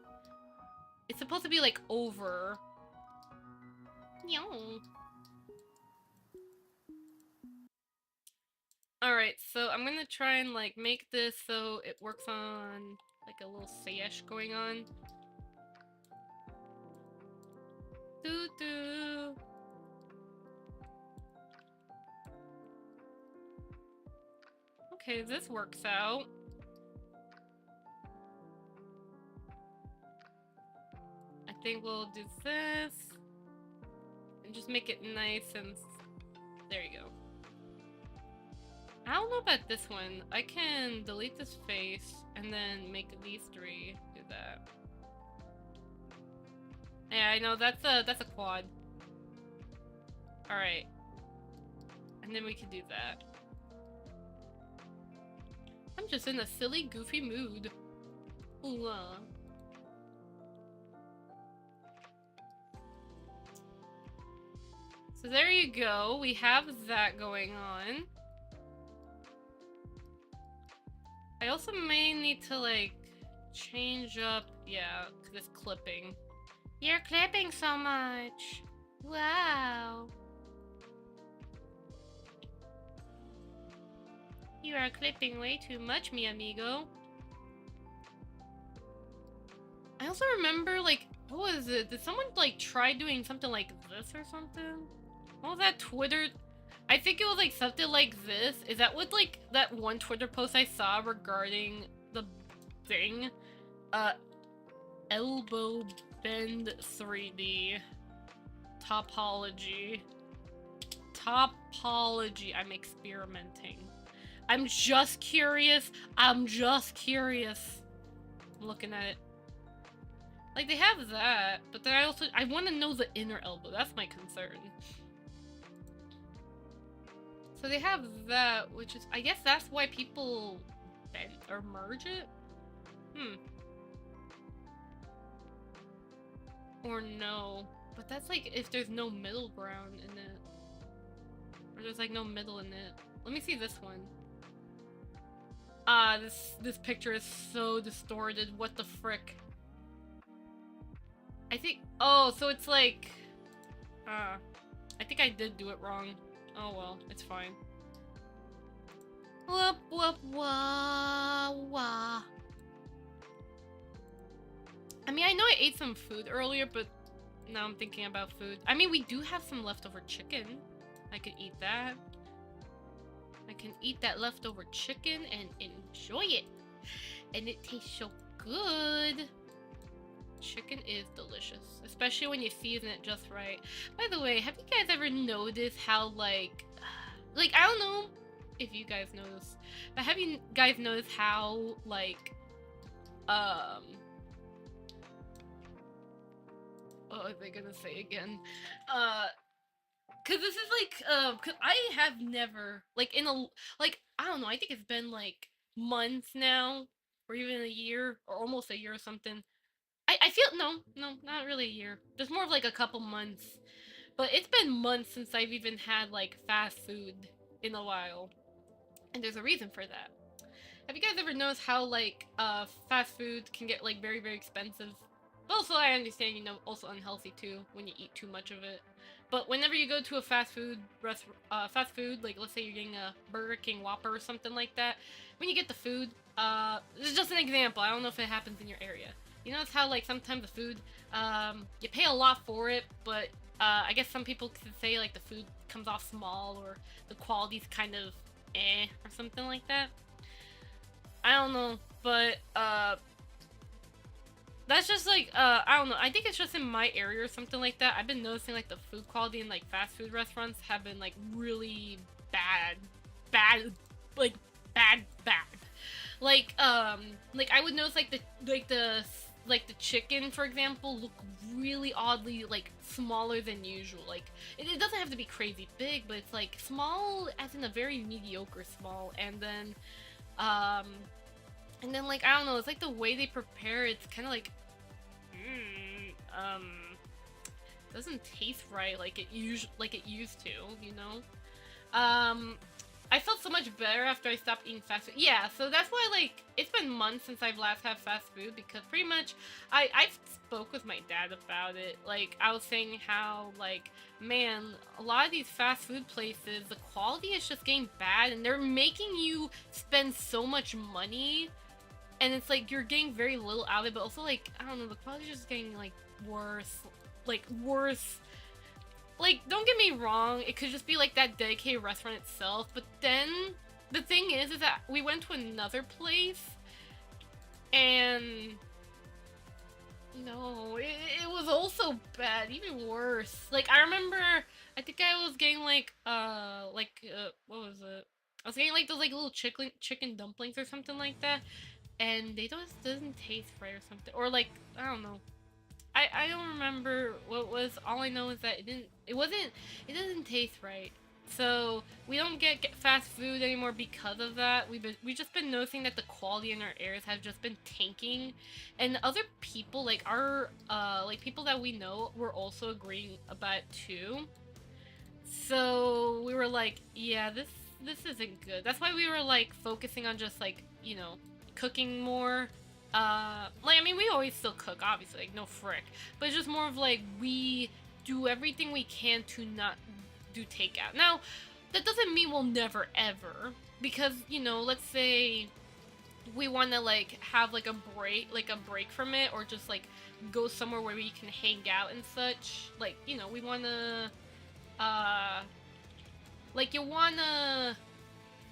B: It's supposed to be like over. Alright, so I'm gonna try and like make this so it works on like a little sash going on. Doo doo. Okay, this works out. I think we'll do this. And just make it nice and... There you go. I don't know about this one. I can delete this face and then make these three do that. Yeah, I know, that's a quad. Alright. And then we can do that. I'm just in a silly, goofy mood. Ooh, So there you go. We have that going on. I also may need to, like, change up... Yeah, this clipping. You're clipping so much. Wow. You are clipping way too much, mi amigo. I also remember, like, what was it? Did someone, like, try doing something like this or something? What was that Twitter? I think it was, like, something like this. Is that what, like, that one Twitter post I saw regarding the thing? Elbow bend 3D. Topology. Topology. I'm experimenting. I'm just curious. I'm just curious. I'm looking at it. Like, they have that, but then I want to know the inner elbow. That's my concern. So they have that, which is, I guess that's why people bend or merge it? or no. But that's like if there's no middle ground in it. Or there's like no middle in it. Let me see this one. This picture is so distorted. What the frick? I think, oh, so it's like, I think I did do it wrong. Oh well, it's fine. Whoop whoop wah wah. I mean, I know I ate some food earlier, but now I'm thinking about food. I mean, we do have some leftover chicken. I could eat that. I can eat that leftover chicken and enjoy it. And it tastes so good. Chicken is delicious, especially when you season it just right. By the way, have you guys ever noticed how like I don't know if you guys notice, but have you guys noticed how like what was I gonna say again? Cause this is like, cause I have never, like, in a, like, I don't know, I think it's been, like, months now, or even a year, or almost a year or something. I feel, no, not really a year. Just more of, like, a couple months. But it's been months since I've even had, like, fast food in a while. And there's a reason for that. Have you guys ever noticed how, like, fast food can get, like, very, very expensive? But also, I understand, you know, also unhealthy, too, when you eat too much of it. But whenever you go to a fast food, like, let's say you're getting a Burger King Whopper or something like that, when you get the food, this is just an example, I don't know if it happens in your area. You notice how, like, sometimes the food, you pay a lot for it, but, I guess some people could say, like, the food comes off small, or the quality's kind of or something like that. I don't know, but, that's just like, I don't know, I think it's just in my area or something like that. I've been noticing, like, the food quality in, like, fast food restaurants have been, like, really bad. Like, bad. Like, I would notice, like, the chicken, for example, look really oddly, like, smaller than usual. Like, it doesn't have to be crazy big, but it's, like, small as in a very mediocre small, and then, like, I don't know, it's like the way they prepare it's kind of like, doesn't taste right like it used to, you know? I felt so much better after I stopped eating fast food. Yeah, so that's why, like, it's been months since I've last had fast food, because pretty much, I spoke with my dad about it. Like, I was saying how, like, man, a lot of these fast food places, the quality is just getting bad, and they're making you spend so much money, and it's like, you're getting very little out of it, but also, like, I don't know, the quality is just getting, like, worse. Like, worse. Like, don't get me wrong, it could just be, like, that dedicated restaurant itself, but then, the thing is that we went to another place, and, no, it was also bad, even worse. Like, I remember, I think I was getting, like, what was it? I was getting, like, those, like, little chicken dumplings or something like that, and they just doesn't taste right or something, or, like, I don't know. I don't remember what it was. All I know is that it doesn't taste right. So we don't get fast food anymore because of that. We've just been noticing that the quality in our areas has just been tanking, and other people, like our like people that we know, were also agreeing about it too. So we were like, yeah, this isn't good. That's why we were like focusing on just like, you know, cooking more. Like, I mean, we always still cook, obviously, like, no frick. But it's just more of, like, we do everything we can to not do takeout. Now, that doesn't mean we'll never, ever. Because, you know, let's say we want to, like, have, like, a break from it. Or just, like, go somewhere where we can hang out and such. Like, you know, we want to, like, you want to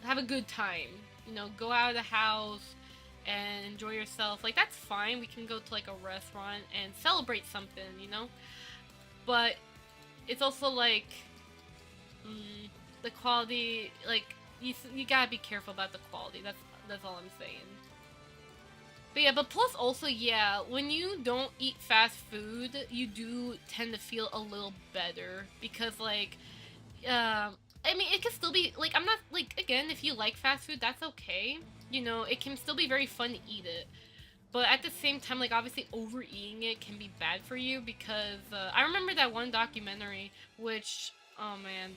B: have a good time. You know, go out of the house and enjoy yourself. Like, that's fine. We can go to, like, a restaurant and celebrate something, you know? But it's also, like, the quality, like, you gotta be careful about the quality. That's all I'm saying. But yeah, but plus also, yeah, when you don't eat fast food, you do tend to feel a little better. Because, like, I mean, it can still be, like, I'm not, like, again, if you like fast food, that's okay. You know, it can still be very fun to eat it. but at the same time, like, obviously overeating it can be bad for you because I remember that one documentary, which, oh man,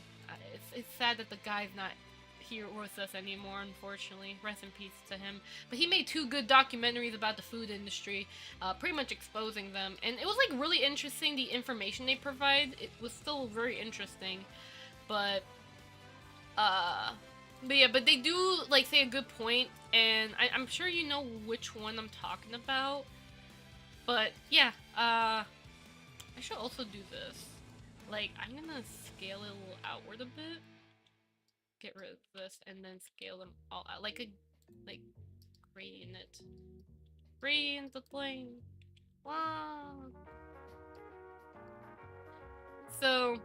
B: it's sad that the guy's not here with us anymore, unfortunately. Rest in peace to him. But he made 2 good documentaries about the food industry, pretty much exposing them. And it was, like, really interesting, the information they provide. It was still very interesting. But yeah, but they do, like, say a good point, and I'm sure you know which one I'm talking about. But, yeah, I should also do this. Like, I'm gonna scale it a little outward a bit. Get rid of this, and then scale them all out. Like, gradient it. Gradient the plane. Wow. So,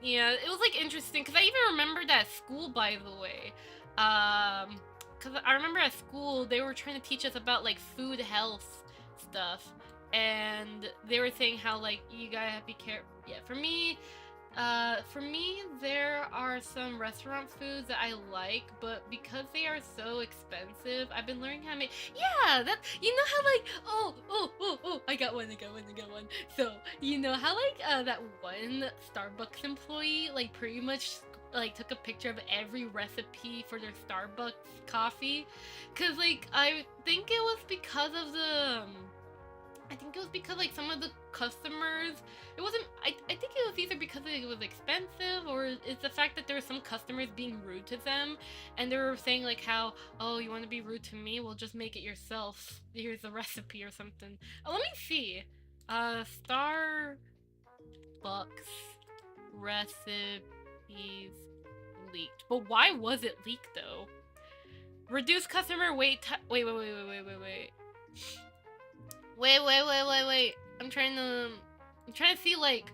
B: yeah, it was, like, interesting, because I even remembered at school, by the way. Because I remember at school, they were trying to teach us about, like, food health stuff. And they were saying how, like, you gotta be careful. Yeah, for me, there are some restaurant foods that I like, but because they are so expensive, I've been learning how to make. Yeah, that, you know how, like, oh, I got one. So, you know how, like, that one Starbucks employee, like, pretty much, like, took a picture of every recipe for their Starbucks coffee? Cause, like, I think it was because of the, like, some of the customers, it wasn't, I think it was either because it was expensive, or it's the fact that there were some customers being rude to them, and they were saying, like, how, oh, you want to be rude to me? Well, just make it yourself. Here's the recipe or something. Oh, let me see. Starbucks recipes leaked. But why was it leaked, though? Reduce customer wait time. Wait. Wait. I'm trying to see, like,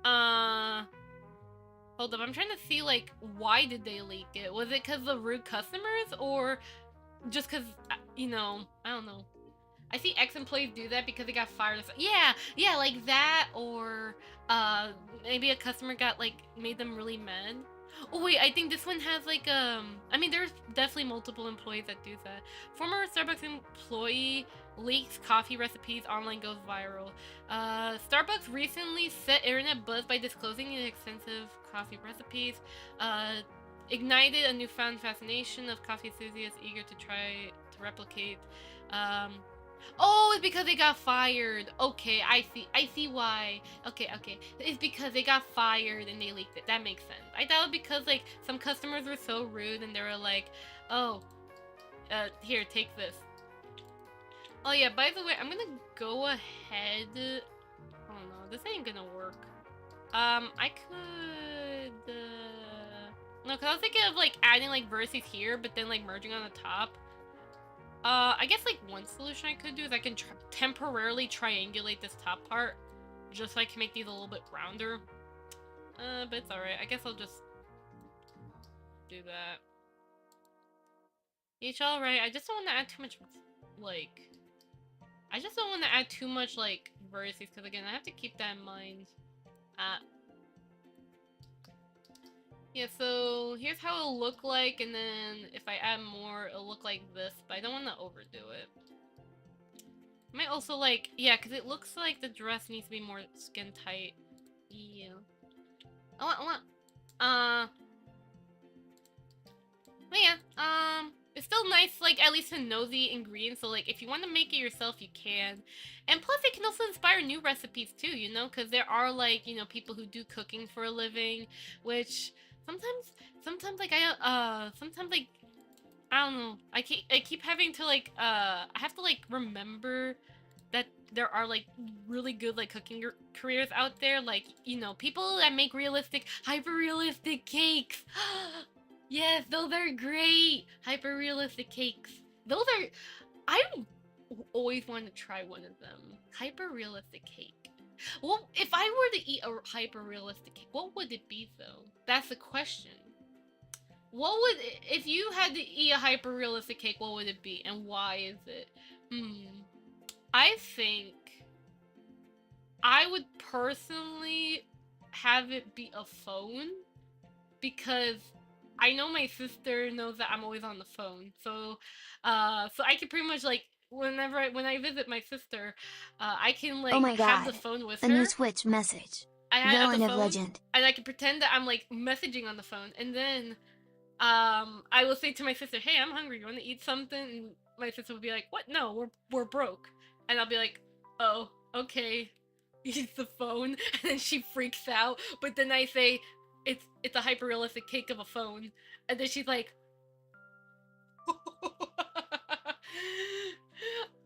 B: hold up. I'm trying to see, like, why did they leak it? Was it because of rude customers, or just because, you know, I don't know. I see ex-employees do that because they got fired. Yeah, like that, or, maybe a customer got, like, made them really mad. Oh wait, I think this one has, like, I mean, there's definitely multiple employees that do that. Former Starbucks employee leaks coffee recipes, online goes viral. Starbucks recently set internet buzz by disclosing the extensive coffee recipes. Ignited a newfound fascination of coffee enthusiasts eager to try to replicate. Oh, it's because they got fired. Okay, I see why. Okay. It's because they got fired and they leaked it. That makes sense. I thought it was because, like, some customers were so rude and they were like, oh, here, take this. Oh yeah, by the way, I'm gonna go ahead. Oh no, this ain't gonna work. I could, no, cause I was thinking of, like, adding, like, verses here, but then, like, merging on the top. I guess, like, one solution I could do is I can temporarily triangulate this top part, just so I can make these a little bit rounder. But it's alright. I guess I'll just do that. It's alright. I just don't want to add too much, like, verses, because, again, I have to keep that in mind. Yeah, so here's how it'll look like, and then if I add more, it'll look like this, but I don't want to overdo it. I might also, like, yeah, because it looks like the dress needs to be more skin tight. Yeah. But yeah, it's still nice, like, at least to know the ingredients, so, like, if you want to make it yourself, you can. And plus, it can also inspire new recipes, too, you know, because there are, like, you know, people who do cooking for a living, which sometimes, like, I don't know, I keep having to, like, I have to, like, remember that there are, like, really good, like, cooking careers out there, like, you know, people that make realistic, hyper-realistic cakes. Yes, those are great! Hyper-realistic cakes. I always wanted to try one of them. Hyper-realistic cake. Well, if I were to eat a hyper-realistic cake, what would it be, though? That's the question. If you had to eat a hyper-realistic cake, what would it be? And why is it? I think I would personally have it be a phone, because I know my sister knows that I'm always on the phone, so so I can pretty much like when I visit my sister, I can
A: Oh
B: like
A: my
B: have the
A: god.
B: phone with
A: A
B: her.
A: new Twitch message.
B: I have the
A: Villain of
B: phone,
A: legend.
B: and I can pretend that I'm like messaging on the phone, and then I will say to my sister, "Hey, I'm hungry. You want to eat something?" And my sister will be like, "What? No, we're broke." And I'll be like, "Oh, okay." Use the phone, and then she freaks out. But then I say, "It's a hyper realistic cake of a phone," and then she's like,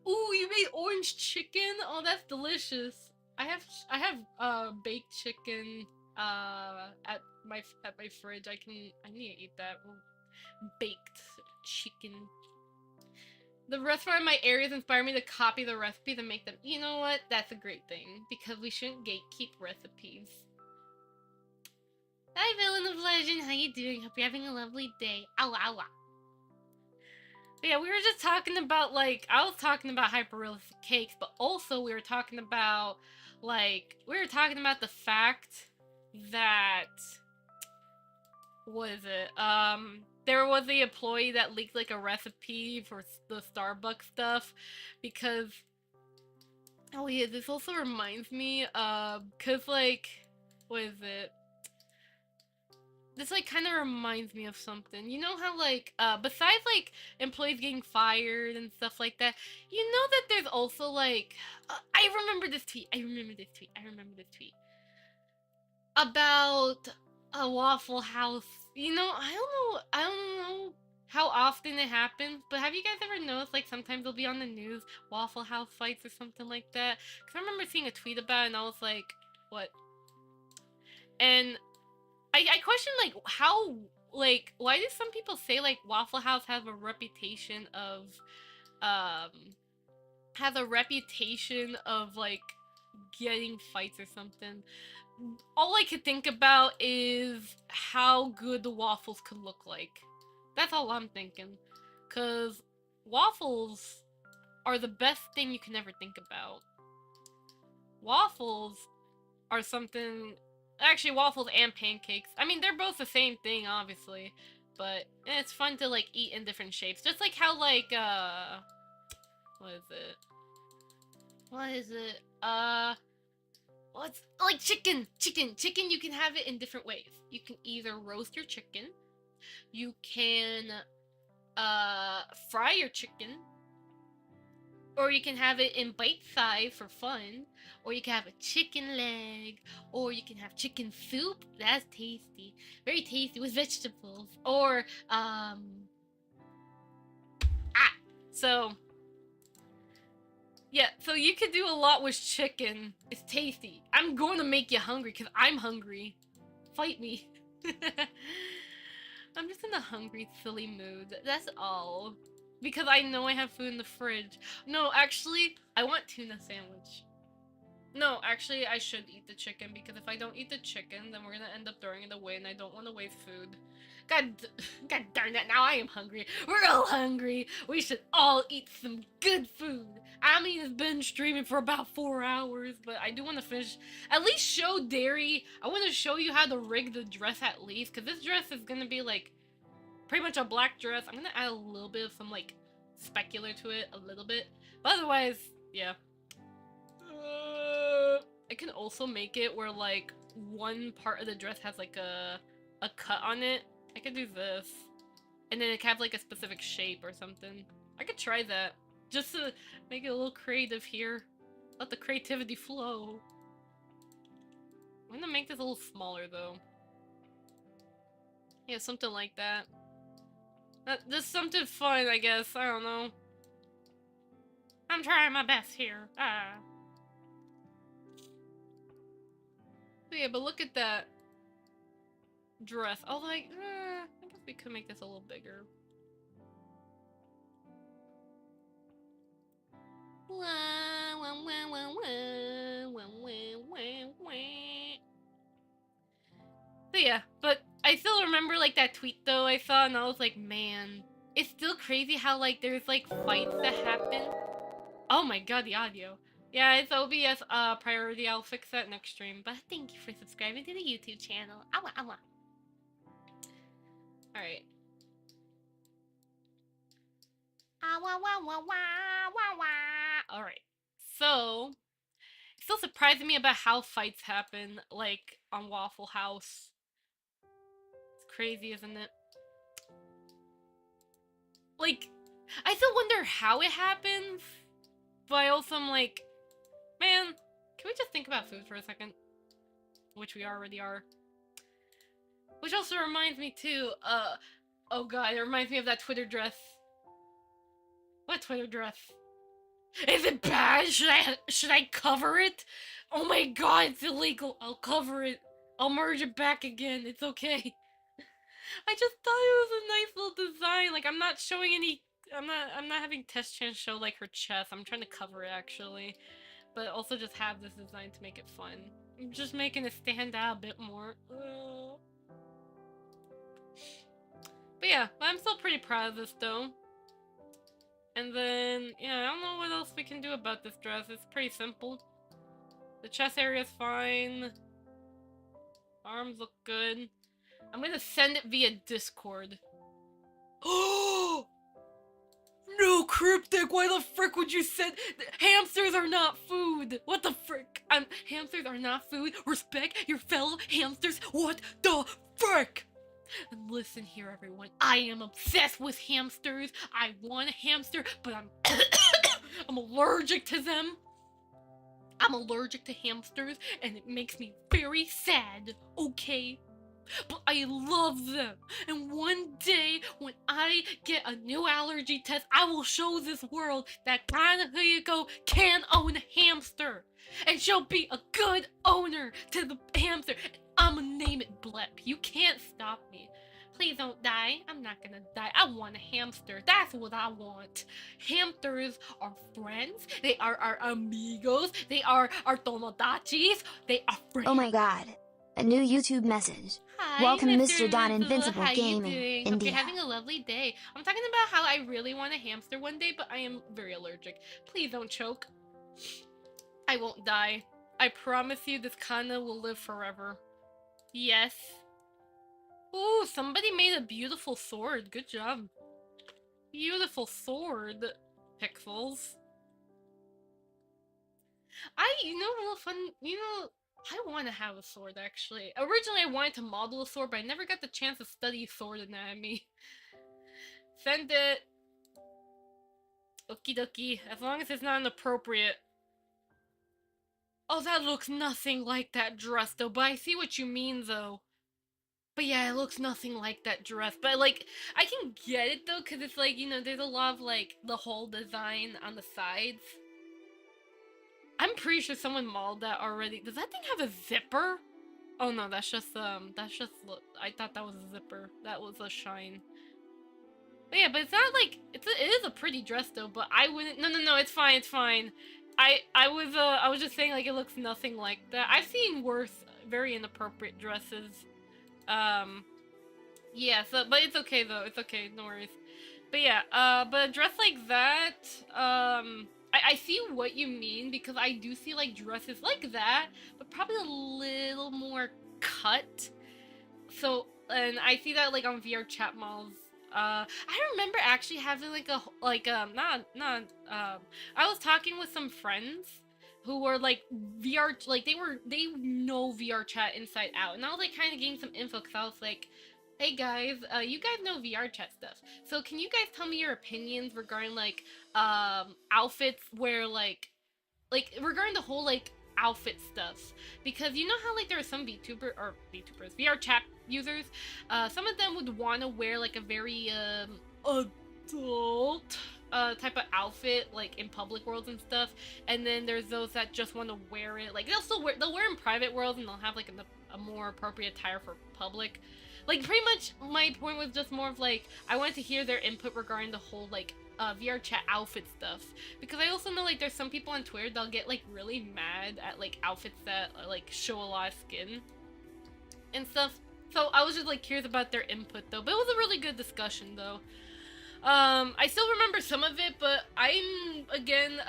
B: "Ooh, you made orange chicken? Oh, that's delicious." I have baked chicken at my fridge. I need to eat that. Baked chicken. The restaurant in my areas inspire me to copy the recipes and make them. You know what? That's a great thing because we shouldn't gatekeep recipes. Hi, Villain of Legend. How you doing? Hope you're having a lovely day. Ow, ow, ow. But yeah, we were just talking about like I was talking about hyper-realistic cakes, but also we were talking about the fact that what is it? There was the employee that leaked like a recipe for the Starbucks stuff because oh yeah, this also reminds me cuz like what is it? This like kind of reminds me of something. You know how like besides like employees getting fired and stuff like that, you know that there's also like I remember this tweet. I remember this tweet about a Waffle House. You know, I don't know how often it happens, but have you guys ever noticed like sometimes they'll be on the news Waffle House fights or something like that? Cuz I remember seeing a tweet about it and I was like, what? And I question like how like why do some people say like Waffle House have a reputation of um like getting fights or something. All I could think about is how good the waffles could look like. That's all I'm thinking. Cause waffles are the best thing you can ever think about. Waffles are something. Actually, waffles and pancakes. I mean, they're both the same thing, obviously, but it's fun to like eat in different shapes. Just like how like what is it? What is it? What's like chicken? Chicken. You can have it in different ways. You can either roast your chicken. You can fry your chicken. Or you can have it in bite size for fun. Or you can have a chicken leg. Or you can have chicken soup. That's tasty. Very tasty with vegetables. Or, so, yeah, so you could do a lot with chicken. It's tasty. I'm going to make you hungry because I'm hungry. Fight me. I'm just in a hungry, silly mood. That's all. Because I know I have food in the fridge. No, actually, I want tuna sandwich. No, actually, I should eat the chicken because if I don't eat the chicken, then we're gonna end up throwing it away and I don't want to waste food. God darn it, now I am hungry. We're all hungry. We should all eat some good food. I mean, it's been streaming for about 4 hours, but I do want to finish, at least show Dairy. I want to show you how to rig the dress at least, because this dress is gonna be like, pretty much a black dress. I'm gonna add a little bit of some like specular to it, a little bit. But otherwise, yeah. I can also make it where like one part of the dress has like a cut on it. I could do this. And then it can have like a specific shape or something. I could try that. Just to make it a little creative here. Let the creativity flow. I'm gonna make this a little smaller though. Yeah, something like that. Just something fun, I guess. I don't know. I'm trying my best here. But yeah, but look at that dress. Oh, like, I guess we could make this a little bigger. But yeah, but I still remember like that tweet though I saw and I was like, man, it's still crazy how like there's like fights that happen. Oh my god, the audio. Yeah, it's OBS priority. I'll fix that next stream. But thank you for subscribing to the YouTube channel. Awa awa. Alright. Ah, wah, wah, wah, wah, wah, wah. Alright. So, it's still surprising me about how fights happen, like, on Waffle House. It's crazy, isn't it? Like, I still wonder how it happens, but I also am like, man, can we just think about food for a second? Which we already are. Which also reminds me too, oh god, it reminds me of that Twitter dress. What Twitter dress? Is it bad? Should I cover it? Oh my god, it's illegal. I'll cover it. I'll merge it back again. It's okay. I just thought it was a nice little design. Like, I'm not showing any... I'm not having Test Chance show, like, her chest. I'm trying to cover it, actually. But also just have this design to make it fun. I'm just making it stand out a bit more. But yeah, I'm still pretty proud of this, though. And then, yeah, I don't know what else we can do about this dress. It's pretty simple. The chest area is fine. Arms look good. I'm gonna send it via Discord. Oh! No, Cryptic! Why the frick would you send- Hamsters are not food! What the frick? Hamsters are not food. Respect your fellow hamsters. What the frick? And listen here, everyone. I am obsessed with hamsters. I want a hamster, but I'm allergic to them. I'm allergic to hamsters, and it makes me very sad, okay? But I love them, and one day, when I get a new allergy test, I will show this world that Kana Fuyuko can own a hamster, and she'll be a good owner to the hamster. I'm gonna name it Blerp. You can't stop me. Please don't die. I'm not gonna die. I want a hamster. That's what I want. Hamsters are friends. They are our amigos. They are our tomodachis. They are friends.
A: Oh my god. A new YouTube message.
B: Hi,
A: Welcome, Mr. Don
B: Invincible.
A: Invincible
B: How
A: Gaming,
B: you doing? Hope
A: India.
B: you're having a lovely day. I'm talking about how I really want a hamster one day, but I am very allergic. Please don't choke. I won't die. I promise you this Kana will live forever. Yes. Ooh, somebody made a beautiful sword. Good job. Beautiful sword. Pixels. I want to have a sword, actually. Originally, I wanted to model a sword, but I never got the chance to study sword anatomy. Send it. Okie dokie. As long as it's not inappropriate. Oh, that looks nothing like that dress, though. But I see what you mean, though. But yeah, it looks nothing like that dress. But, like, I can get it, though, because it's, like, you know, there's a lot of, like, the whole design on the sides. I'm pretty sure someone modeled that already. Does that thing have a zipper? Oh no, that's just, I thought that was a zipper. That was a shine. But yeah, but it's not like, it is a pretty dress though, but I wouldn't, no, it's fine. I was just saying, like, it looks nothing like that. I've seen worse, very inappropriate dresses. Yeah, so, but it's okay though, it's okay, no worries. But yeah, but a dress like that, I see what you mean, because I do see, like, dresses like that, but probably a little more cut. So, and I see that, like, on VR chat models. I remember actually having, like, I was talking with some friends who were, like, VR, like, they know VR chat inside out, and I was, like, kind of getting some info, because I was like, hey guys, you guys know VR chat stuff, so can you guys tell me your opinions regarding, like, outfits where, like, regarding the whole, like, outfit stuff, because you know how, like, there are some VTubers, VR chat users, some of them would want to wear, like, a very, adult, type of outfit, like, in public worlds and stuff, and then there's those that just want to wear it, like, they'll wear in private worlds, and they'll have, like, a more appropriate attire for public. Like, pretty much, my point was just more of, like, I wanted to hear their input regarding the whole, like, VR chat outfit stuff. Because I also know, like, there's some people on Twitter that'll get, like, really mad at, like, outfits that, like, show a lot of skin and stuff. So I was just, like, curious about their input, though. But it was a really good discussion, though. I still remember some of it, but I'm, again,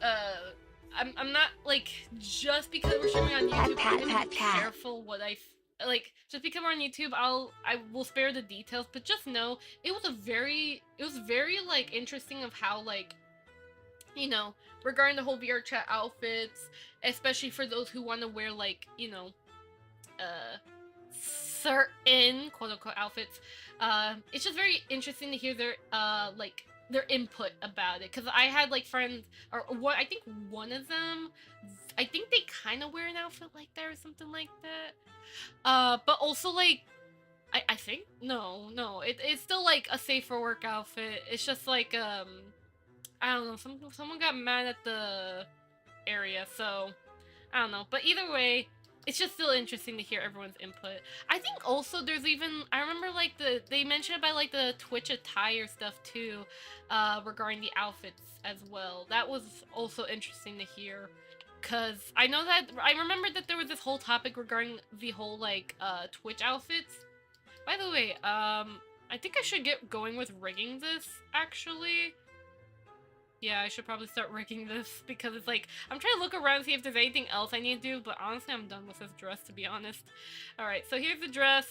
B: I'm not, like, just because we're streaming on YouTube, I'm gonna be careful what I like, just because we're on YouTube, I will spare the details, but just know it was very like interesting of how, like, you know, regarding the whole VR chat outfits, especially for those who want to wear, like, you know, certain quote unquote outfits. It's just very interesting to hear their like their input about it, because I had like friends, or what, I think one of them, I think they kind of wear an outfit like that or something like that. But also, like, I think no, it's still like a safe for work outfit. It's just like I don't know, someone got mad at the area, so I don't know. But either way, it's just still interesting to hear everyone's input. I think also there's even, I remember like they mentioned about like the Twitch attire stuff too, regarding the outfits as well. That was also interesting to hear, cause I know that, I remember that there was this whole topic regarding the whole like Twitch outfits. By the way, I think I should get going with rigging this actually. Yeah, I should probably start rigging this, because it's like, I'm trying to look around and see if there's anything else I need to do, but honestly, I'm done with this dress, to be honest. Alright, so here's the dress.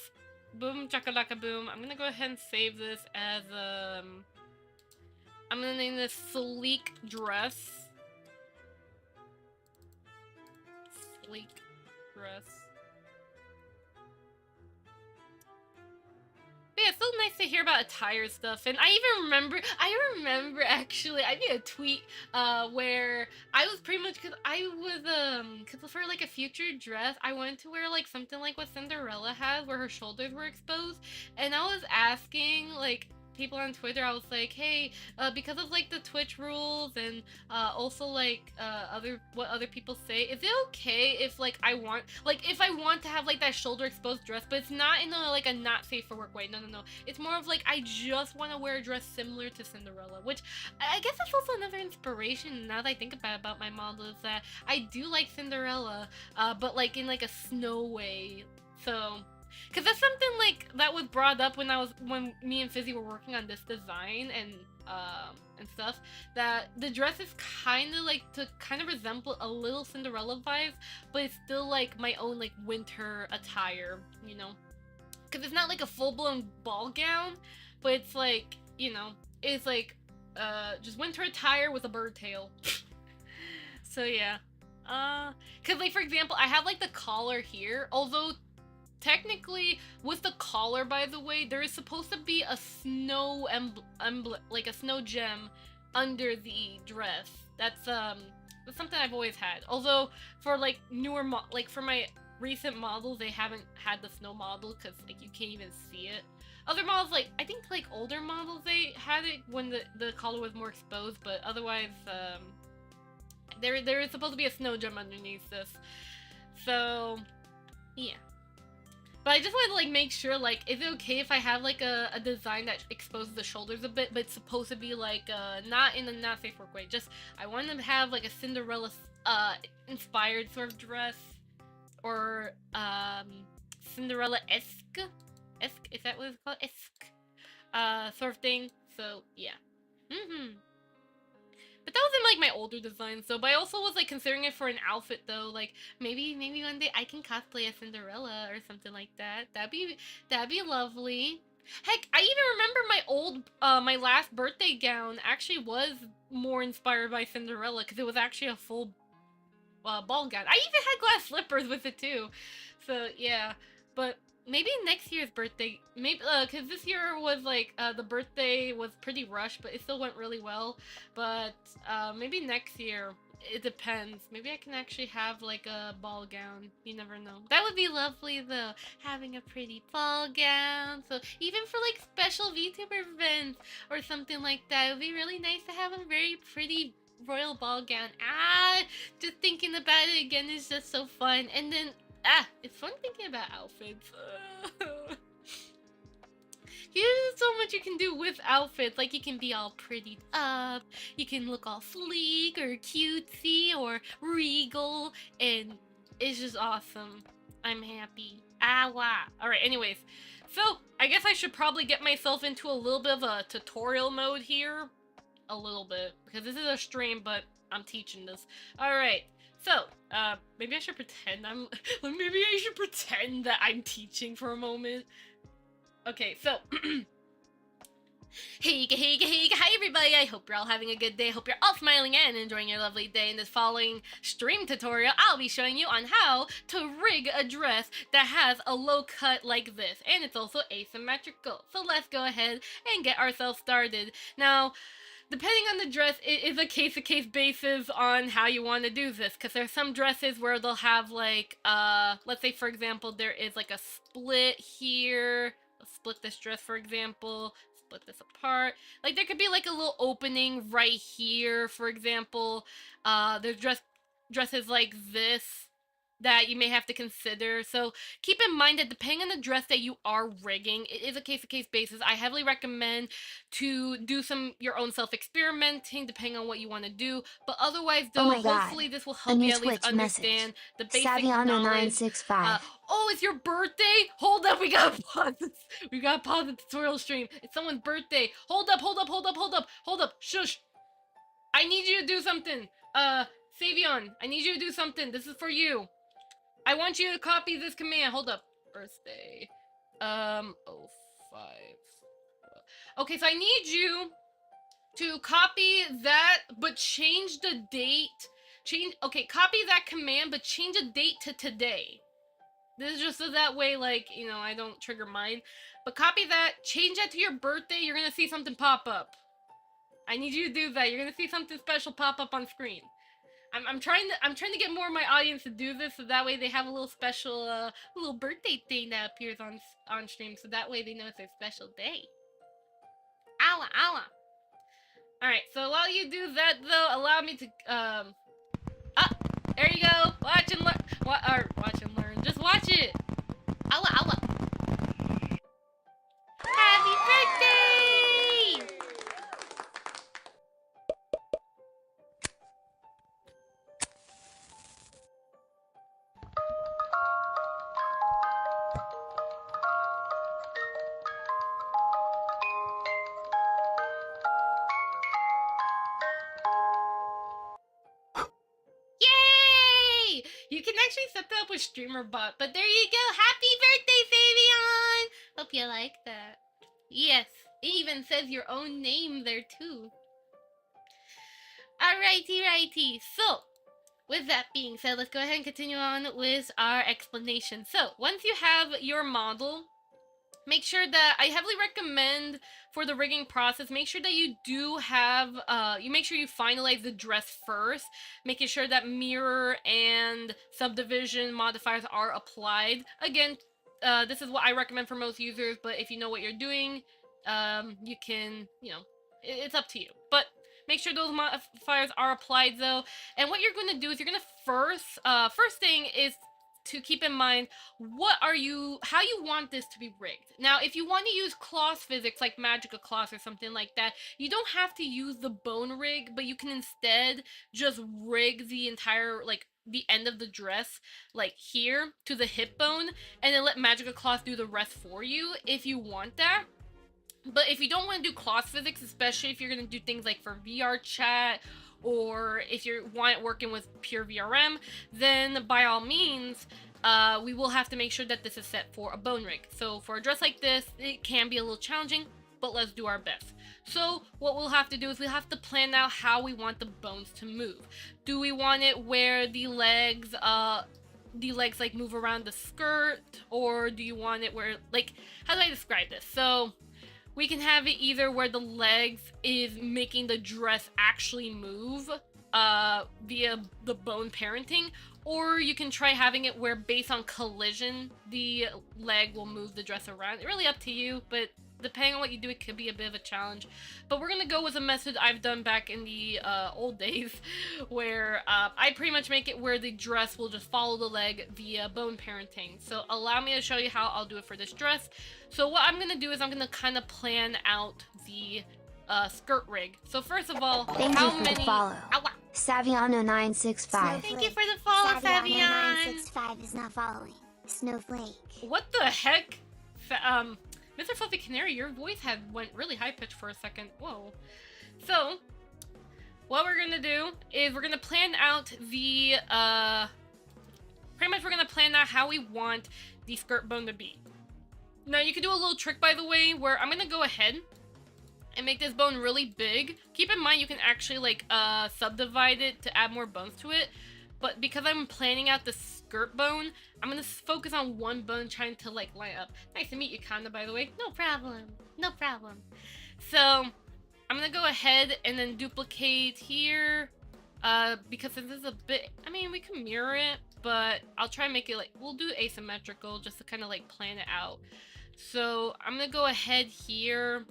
B: Boom, chakalaka boom. I'm gonna go ahead and save this as, I'm gonna name this Sleek Dress. Sleek Dress. But yeah, it's so nice to hear about attire stuff, and I remember actually, I made a tweet, where I was pretty much, cause for like a future dress, I wanted to wear like something like what Cinderella has, where her shoulders were exposed, and I was asking, like, people on Twitter, I was like, hey, because of like the Twitch rules and also like what other people say, is it okay if like if I want to have like that shoulder exposed dress, but it's not in a like a not safe for work way. No. It's more of like I just want to wear a dress similar to Cinderella, which I guess that's also another inspiration now that I think about my model, is that I do like Cinderella, but like in like a snow way. So, because that's something like that was brought up when me and Fizzy were working on this design and stuff, that the dress is kind of like to kind of resemble a little Cinderella vibes, but it's still like my own like winter attire, you know, because it's not like a full-blown ball gown, but it's like, you know, it's like just winter attire with a bird tail. So yeah, because like for example, I have like the collar here, although technically, with the collar, by the way, there is supposed to be a snow like a snow gem under the dress. That's something I've always had. Although for like newer like for my recent models, they haven't had the snow model, because like you can't even see it. Other models, like I think like older models, they had it when the collar was more exposed, but otherwise, there is supposed to be a snow gem underneath this. So yeah. But I just wanted to like make sure, like, is it okay if I have like a design that exposes the shoulders a bit, but it's supposed to be like not in a not safe work way. Just I want to have like a Cinderella inspired sort of dress, or Cinderella-esque, is that what it's called? Esque sort of thing. So yeah. But that was in like my older designs, so, but I also was like considering it for an outfit though, like maybe one day I can cosplay as Cinderella or something like that. That'd be lovely. Heck, I even remember my old my last birthday gown actually was more inspired by Cinderella, because it was actually a full ball gown. I even had glass slippers with it too. So yeah, but maybe next year's birthday, maybe, because this year was like, the birthday was pretty rushed, but it still went really well. But, maybe next year, it depends. Maybe I can actually have like a ball gown. You never know. That would be lovely though, having a pretty ball gown. So even for like special VTuber events or something like that, it would be really nice to have a very pretty royal ball gown. Just thinking about it again is just so fun. And then, it's fun thinking about outfits. There's so much you can do with outfits. Like, you can be all prettied up, you can look all sleek or cutesy or regal, and it's just awesome. I'm happy. Wow. Alright, anyways. So, I guess I should probably get myself into a little bit of a tutorial mode here. A little bit. Because this is a stream, but I'm teaching this. Alright. So, maybe I should pretend I'm... maybe I should pretend that I'm teaching for a moment. Okay, so... Hey, hi everybody, I hope you're all having a good day. I hope you're all smiling and enjoying your lovely day. In this following stream tutorial, I'll be showing you on how to rig a dress that has a low cut like this, and it's also asymmetrical. So let's go ahead and get ourselves started. Now, depending on the dress, it is a case-to-case basis on how you want to do this, because there's some dresses where they'll have like, let's say for example, there is like a split here. Let's split this dress for example. Split this apart. Like there could be like a little opening right here, for example. There's dresses like this that you may have to consider. So keep in mind that depending on the dress that you are rigging, it is a case-to-case basis. I heavily recommend to do your own self-experimenting depending on what you want to do. But otherwise, though, hopefully this will help you at least understand the basic knowledge.
A: Saviano965.
B: Oh, it's your birthday? Hold up, we gotta pause this. We gotta pause the tutorial stream. It's someone's birthday. Hold up. Shush. I need you to do something. Savion, I need you to do something. This is for you. I want you to copy this command. Hold up. Birthday. 05. Okay, so I need you to copy that, but change the date. Okay, copy that command, but change the date to today. This is just so that way, like, you know, I don't trigger mine. But copy that, change that to your birthday, you're gonna see something pop up. I need you to do that. You're gonna see something special pop up on screen. I'm trying to get more of my audience to do this, so that way they have a little special, little birthday thing that appears on stream, so that way they know it's their special day. Allah. Alright, so while you do that, though, allow me to, there you go! Watch and learn! Watch and learn. Just watch it! Allah! Happy birthday! Yay! You can actually set that up with StreamerBot, but there you go! Happy birthday, Fabian! Hope you like that. Yes, it even says your own name there too. Alrighty. So, with that being said, let's go ahead and continue on with our explanation. So, once you have your model, make sure that I heavily recommend for the rigging process, make sure that you do have, you make sure you finalize the dress first, making sure that mirror and subdivision modifiers are applied. Again, this is what I recommend for most users, but if you know what you're doing, you can, you know, it's up to you. But make sure those modifiers are applied though. And what you're going to do is you're going to first thing is to keep in mind how you want this to be rigged. Now, if you want to use cloth physics like Magica Cloth or something like that, you don't have to use the bone rig, but you can instead just rig the entire, like, the end of the dress, like here, to the hip bone, and then let Magica Cloth do the rest for you if you want that. But if you don't want to do cloth physics, especially if you're going to do things like for VR chat, or if you want it working with pure VRM, then by all means, we will have to make sure that this is set for a bone rig. So for a dress like this, it can be a little challenging, but let's do our best. So what we'll have to do is we'll have to plan out how we want the bones to move. Do we want it where the legs like move around the skirt, or do you want it where, like, how do I describe this? So we can have it either where the legs is making the dress actually move via the bone parenting, or you can try having it where based on collision, the leg will move the dress around. It's really up to you, but depending on what you do, it could be a bit of a challenge. But we're gonna go with a method I've done back in the old days, where I pretty much make it where the dress will just follow the leg via bone parenting. So allow me to show you how I'll do it for this dress. So what I'm gonna do is I'm gonna kind of plan out the skirt rig. So first of all,
A: Thank you for the follow. Saviano965.
B: Thank you for the follow, Savion.
D: 965 is not following. Snowflake.
B: What the heck? Mr. Fluffy Canary, your voice went really high pitched for a second. Whoa. So, what we're gonna do is we're gonna plan out the, pretty much we're gonna plan out how we want the skirt bone to be. Now, you can do a little trick, by the way, where I'm gonna go ahead and make this bone really big. Keep in mind, you can actually, like, subdivide it to add more bones to it. But because I'm planning out the skirt bone, I'm gonna focus on one bone, trying to, like, line up. Nice to meet you, Kana, by the way. No problem. No problem. So, I'm gonna go ahead and then duplicate here. Because this is a bit... I mean, we can mirror it, but I'll try and make it, like... We'll do asymmetrical just to kind of, like, plan it out. So, I'm gonna go ahead here,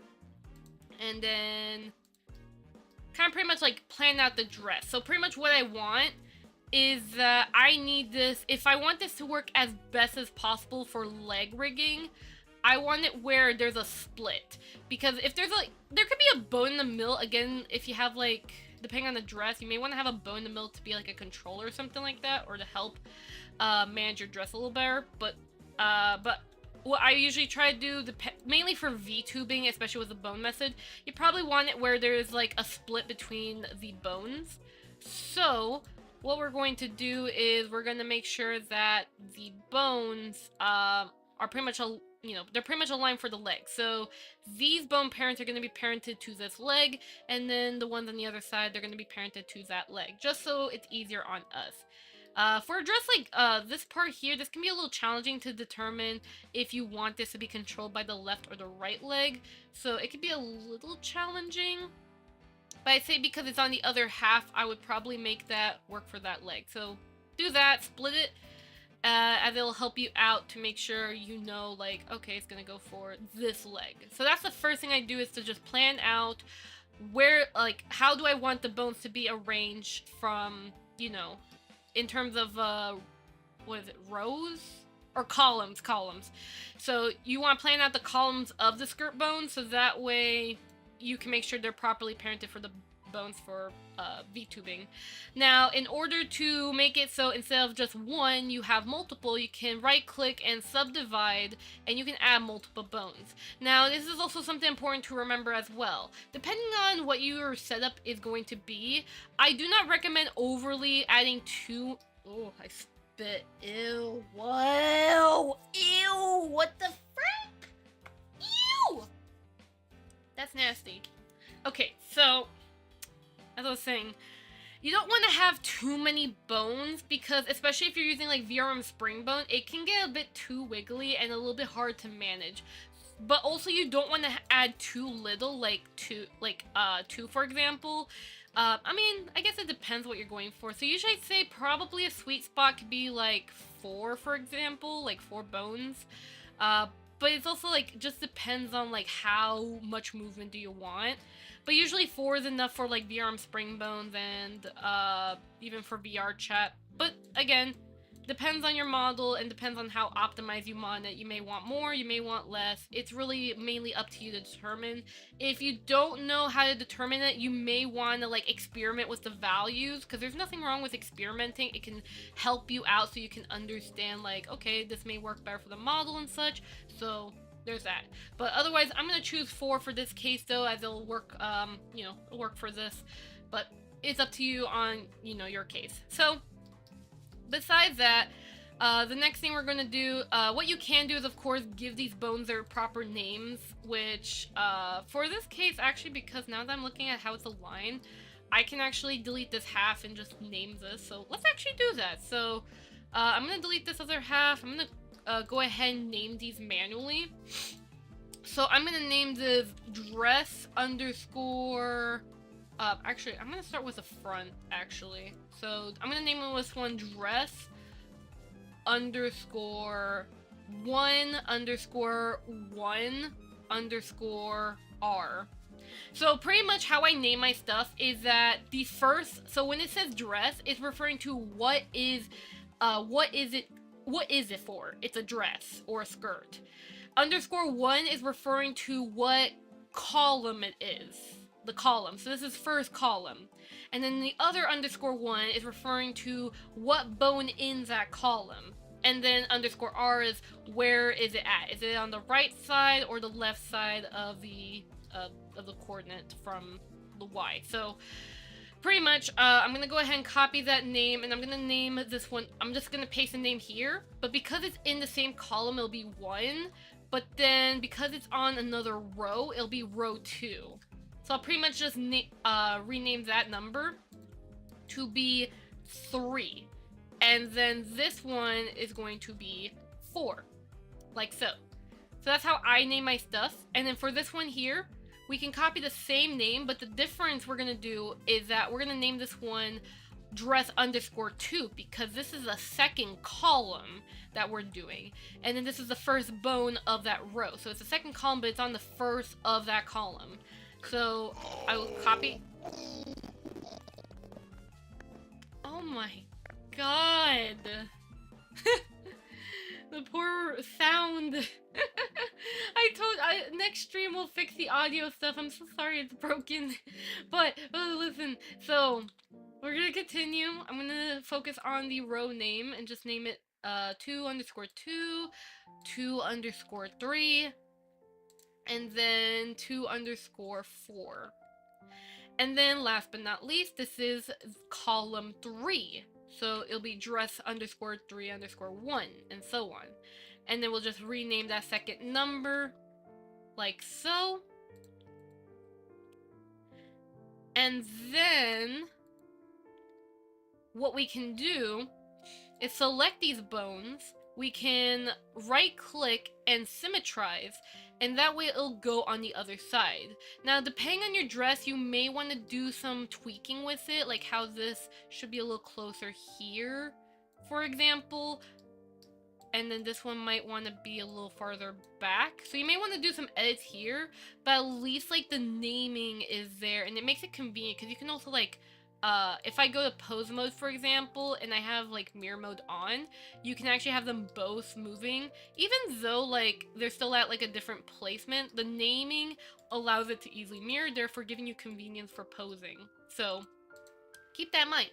B: and then kind of pretty much, like, plan out the dress. So, pretty much what I want is that I need this... If I want this to work as best as possible for leg rigging, I want it where there's a split. Because if there's, like... There could be a bone in the middle. Again, if you have, like... Depending on the dress, you may want to have a bone in the middle to be, like, a controller or something like that, or to help manage your dress a little better. But what I usually try to do, mainly for VTubing, especially with the bone method, you probably want it where there's, like, a split between the bones. So, what we're going to do is we're going to make sure that the bones are pretty much, they're pretty much aligned for the leg. So, these bone parents are going to be parented to this leg, and then the ones on the other side, they're going to be parented to that leg, just so it's easier on us. For a dress like this part here, this can be a little challenging to determine if you want this to be controlled by the left or the right leg. So it could be a little challenging. But I'd say because it's on the other half, I would probably make that work for that leg. So do that, split it, as it'll help you out to make sure you know, like, okay, it's gonna go for this leg. So that's the first thing I do, is to just plan out where, like, how do I want the bones to be arranged from, you know, in terms of, what is it, rows? Or columns. So you want to plan out the columns of the skirt bones, so that way you can make sure they're properly parented for the bones for VTubing. Now, in order to make it so instead of just one, you have multiple, you can right-click and subdivide, and you can add multiple bones. Now, this is also something important to remember as well. Depending on what your setup is going to be, I do not recommend overly adding too... Oh, I spit. Ew. Whoa. Ew. What the frick? Ew. That's nasty. Okay, so... as I was saying, you don't want to have too many bones, because especially if you're using like VRM spring bone, it can get a bit too wiggly and a little bit hard to manage. But also you don't want to add too little, like two for example. I mean, I guess it depends what you're going for. So usually I'd say probably a sweet spot could be like 4, for example, like 4 bones. But it's also like, just depends on like how much movement do you want. But usually 4 is enough for like VRM spring bones and even for VR chat. But again, depends on your model and depends on how optimized you want it. You may want more, you may want less. It's really mainly up to you to determine. If you don't know how to determine it, you may want to like experiment with the values, because there's nothing wrong with experimenting. It can help you out so you can understand like, okay, this may work better for the model and such. So there's that. But otherwise, I'm going to choose 4 for this case though, as it'll work, it'll work for this. But it's up to you on, your case. So besides that, the next thing we're going to do, what you can do is, of course, give these bones their proper names, which, for this case, actually, because now that I'm looking at how it's aligned, I can actually delete this half and just name this. So let's actually do that. So I'm going to delete this other half. I'm going to go ahead and name these manually. So I'm going to name this dress underscore... actually, I'm going to start with the front, actually. So I'm going to name this one dress underscore 1_1_R. So pretty much how I name my stuff is that the first, so when it says dress, it's referring to what is it for? It's a dress or a skirt. _1 is referring to what column it is. The column. So this is first column. And then the other _1 is referring to what bone in that column. And then _R is where is it at? Is it on the right side or the left side of the coordinate from the Y? So pretty much, I'm gonna go ahead and copy that name, and I'm gonna name this one. I'm just gonna paste the name here, but because it's in the same column, it'll be 1. But then, because it's on another row, it'll be row 2. So I'll pretty much just rename that number to be 3. And then this one is going to be 4. Like so. So that's how I name my stuff. And then for this one here, we can copy the same name, but the difference we're gonna do is that we're gonna name this one dress_2 because this is the second column that we're doing. And then this is the first bone of that row. So it's the second column, but it's on the first of that column. So I will copy. Oh my god. The poor sound. Next stream we'll fix the audio stuff. I'm so sorry it's broken. But listen, so we're gonna continue. I'm gonna focus on the row name and just name it 2_2, 2_3, and then 2_4. And then last but not least, this is column 3. So it'll be dress_3_1 and so on. And then we'll just rename that second number like so. And then what we can do is select these bones. We can right click and symmetrize, and that way it'll go on the other side. Now, depending on your dress, you may want to do some tweaking with it, like how this should be a little closer here, for example. And then this one might want to be a little farther back. So you may want to do some edits here, but at least like the naming is there, and it makes it convenient because you can also like, if I go to pose mode, for example, and I have like mirror mode on, you can actually have them both moving. Even though like they're still at like a different placement, the naming allows it to easily mirror, therefore giving you convenience for posing. So keep that in mind.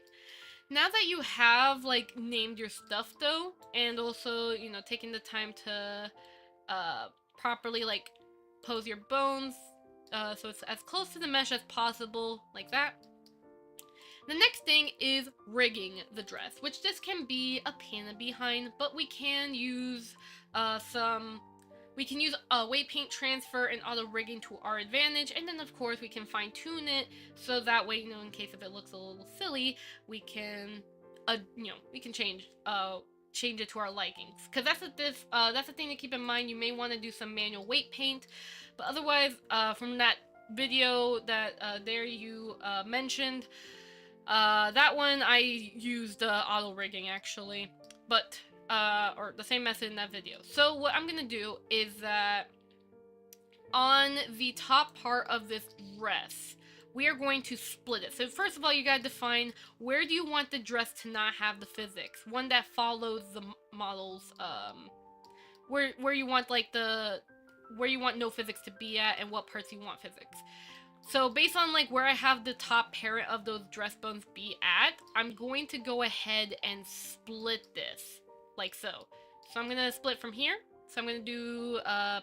B: Now that you have like named your stuff though, and also, you know, taking the time to properly like pose your bones, so it's as close to the mesh as possible, like that. The next thing is rigging the dress, which this can be a pain in the behind, but we can use weight paint transfer and auto rigging to our advantage, and then of course we can fine tune it so that way, you know, in case if it looks a little silly, we can, we can change it to our likings. Because that's the thing to keep in mind. You may want to do some manual weight paint, but otherwise, from that video that you mentioned, that one I used auto rigging actually, but or the same method in that video. So what I'm gonna do is that on the top part of this dress, we are going to split it. So first of all, you gotta define where do you want the dress to not have the physics, one that follows the model's where you want like where you want no physics to be at and what parts you want physics. So based on like where I have the top parent of those dress bones be at, I'm going to go ahead and split this like so. So I'm gonna split from here. So I'm gonna do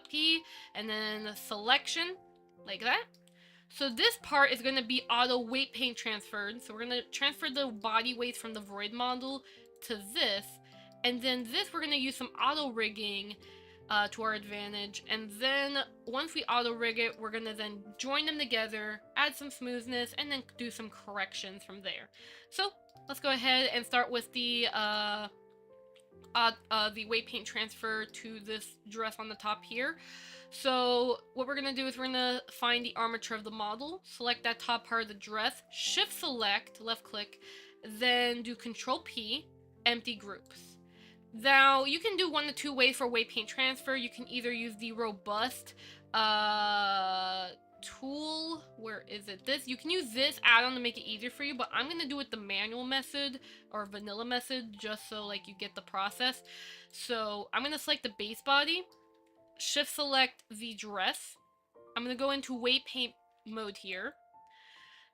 B: P and then selection like that. So this part is gonna be auto weight paint transferred. So we're gonna transfer the body weights from the void model to this, and then this we're gonna use some auto rigging to our advantage, and then once we auto rig it, we're gonna then join them together, add some smoothness, and then do some corrections from there. So let's go ahead and start with the weight paint transfer to this dress on the top here. So what we're gonna do is we're gonna find the armature of the model, select that top part of the dress, shift select, left click, then do Control P, empty groups. Now, you can do one of two ways for weight paint transfer. You can either use the robust tool. Where is it? This. You can use this add-on to make it easier for you, but I'm going to do it the manual method or vanilla method just so like you get the process. So I'm going to select the base body, shift select the dress. I'm going to go into weight paint mode here.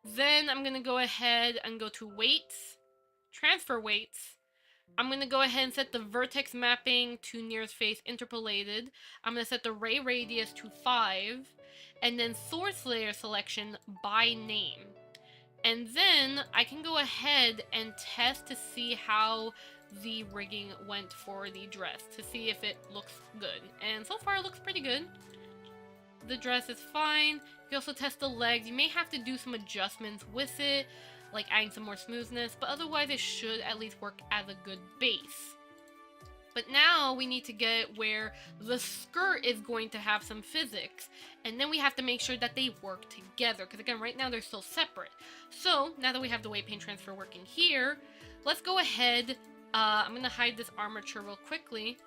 B: Then I'm going to go ahead and go to weights, transfer weights. I'm going to go ahead and set the vertex mapping to nearest face interpolated. I'm going to set the ray radius to 5. And then source layer selection by name. And then I can go ahead and test to see how the rigging went for the dress, to see if it looks good. And so far it looks pretty good. The dress is fine. You can also test the legs. You may have to do some adjustments with it, like adding some more smoothness, but otherwise it should at least work as a good base. But now we need to get where the skirt is going to have some physics, and then we have to make sure that they work together, because again, right now they're still separate. So now that we have the weight paint transfer working here, let's go ahead. I'm going to hide this armature real quickly,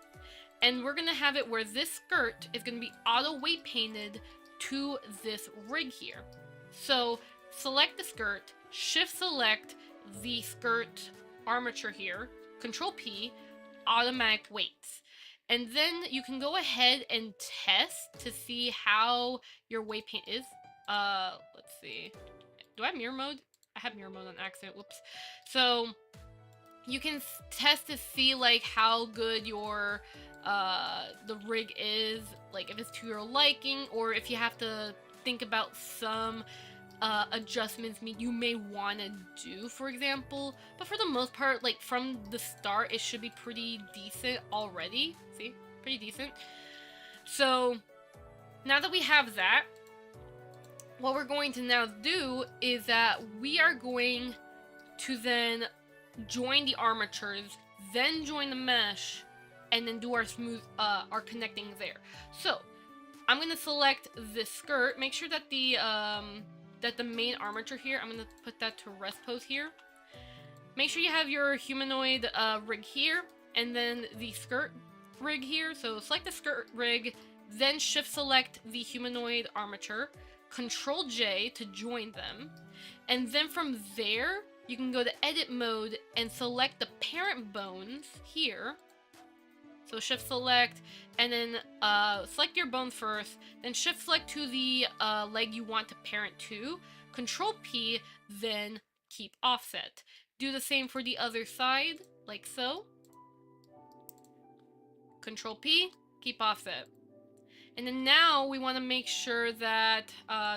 B: and we're going to have it where this skirt is going to be auto weight painted to this rig here. So select the skirt, shift select the skirt armature here, Control P, automatic weights, and then you can go ahead and test to see how your weight paint is. Let's see, do I have mirror mode? I have mirror mode on accident, whoops. So you can test to see like how good your the rig is, like if it's to your liking, or if you have to think about some adjustments you may want to do, for example. But for the most part, like from the start, it should be pretty decent already. See, pretty decent. So now that we have that, what we're going to now do is that we are going to then join the armatures, then join the mesh, and then do our smooth, our connecting there. So I'm going to select this skirt, make sure that the main armature here, I'm going to put that to rest pose here. Make sure you have your humanoid rig here, and then the skirt rig here. So select the skirt rig, then shift select the humanoid armature, Control J to join them, and then from there you can go to edit mode and select the parent bones here. So shift select, and then select your bone first, then shift select to the leg you want to parent to, Control P, then keep offset. Do the same for the other side, like so. Control P, keep offset. And then now we want to make sure that,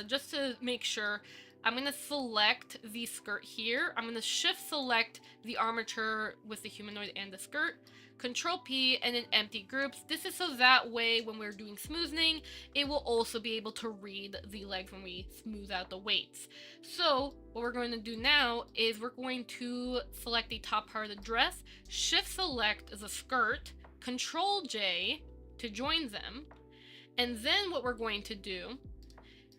B: just to make sure, I'm going to select the skirt here. I'm going to shift select the armature with the humanoid and the skirt, Control P, and then empty groups. This is so that way when we're doing smoothing, it will also be able to read the legs when we smooth out the weights. So what we're going to do now is we're going to select the top part of the dress, shift select the skirt, Control J to join them. And then what we're going to do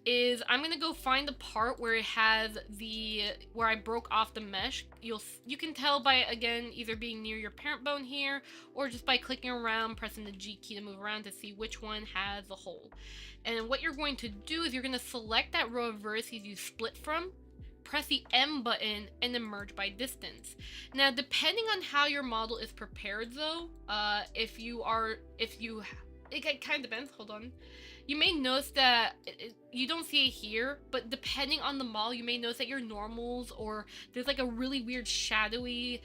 B: is I'm going to go find the part where it has where I broke off the mesh. You can tell by, again, either being near your parent bone here, or just by clicking around, pressing the G key to move around to see which one has the hole. And what you're going to do is you're going to select that row of vertices you split from, press the M button, and then merge by distance. Now, depending on how your model is prepared though, it kind of depends, hold on. You may notice that you don't see it here, but depending on the model, you may notice that your normals, or there's like a really weird shadowiness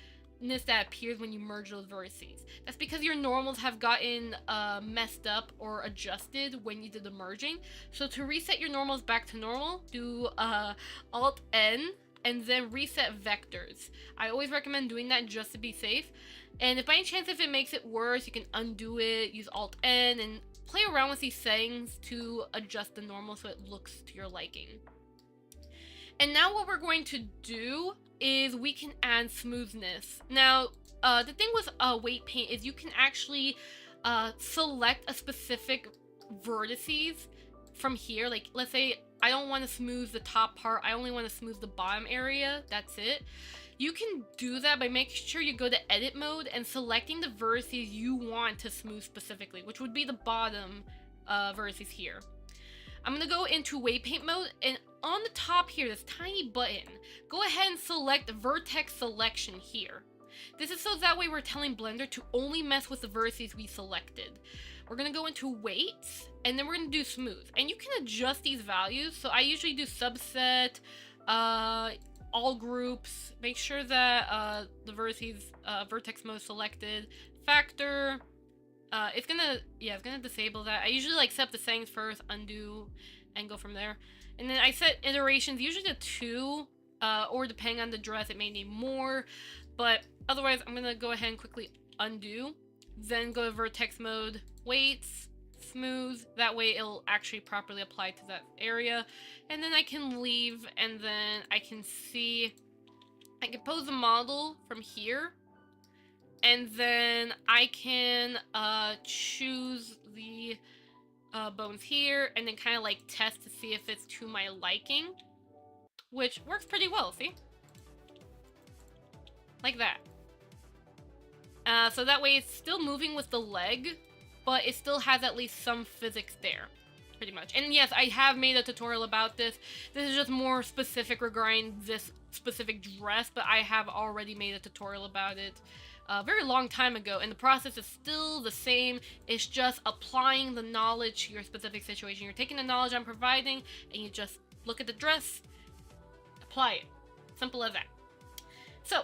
B: that appears when you merge those vertices. That's because your normals have gotten messed up or adjusted when you did the merging. So to reset your normals back to normal, do Alt N and then reset vectors. I always recommend doing that just to be safe. And if by any chance if it makes it worse, you can undo it, use Alt N, and play around with these settings to adjust the normal so it looks to your liking. And now what we're going to do is we can add smoothness. Now, the thing with weight paint is you can actually select a specific vertices from here. Like, let's say I don't want to smooth the top part, I only want to smooth the bottom area, that's it. You can do that by making sure you go to edit mode and selecting the vertices you want to smooth specifically, which would be the bottom vertices here. I'm going to go into weight paint mode, and on the top here, this tiny button, go ahead and select vertex selection here. This is so that way we're telling Blender to only mess with the vertices we selected. We're going to go into weights, and then we're going to do smooth. And you can adjust these values. So I usually do subset, all groups, make sure that the vertices, vertex mode selected, factor, it's gonna disable that. I usually like set up the settings first, undo, and go from there. And then I set iterations usually to 2, or depending on the dress, it may need more. But otherwise, I'm gonna go ahead and quickly undo, then go to vertex mode, weights, smooth. That way it'll actually properly apply to that area. And then I can leave, and then I can see, I can pose the model from here. And then I can choose the bones here, and then kind of like test to see if it's to my liking, which works pretty well, see? Like that. So that way it's still moving with the leg, but it still has at least some physics there, pretty much. And yes, I have made a tutorial about this. This is just more specific regarding this specific dress, but I have already made a tutorial about it a very long time ago, and the process is still the same. It's just applying the knowledge to your specific situation. You're taking the knowledge I'm providing, and you just look at the dress, apply it. Simple as that. So,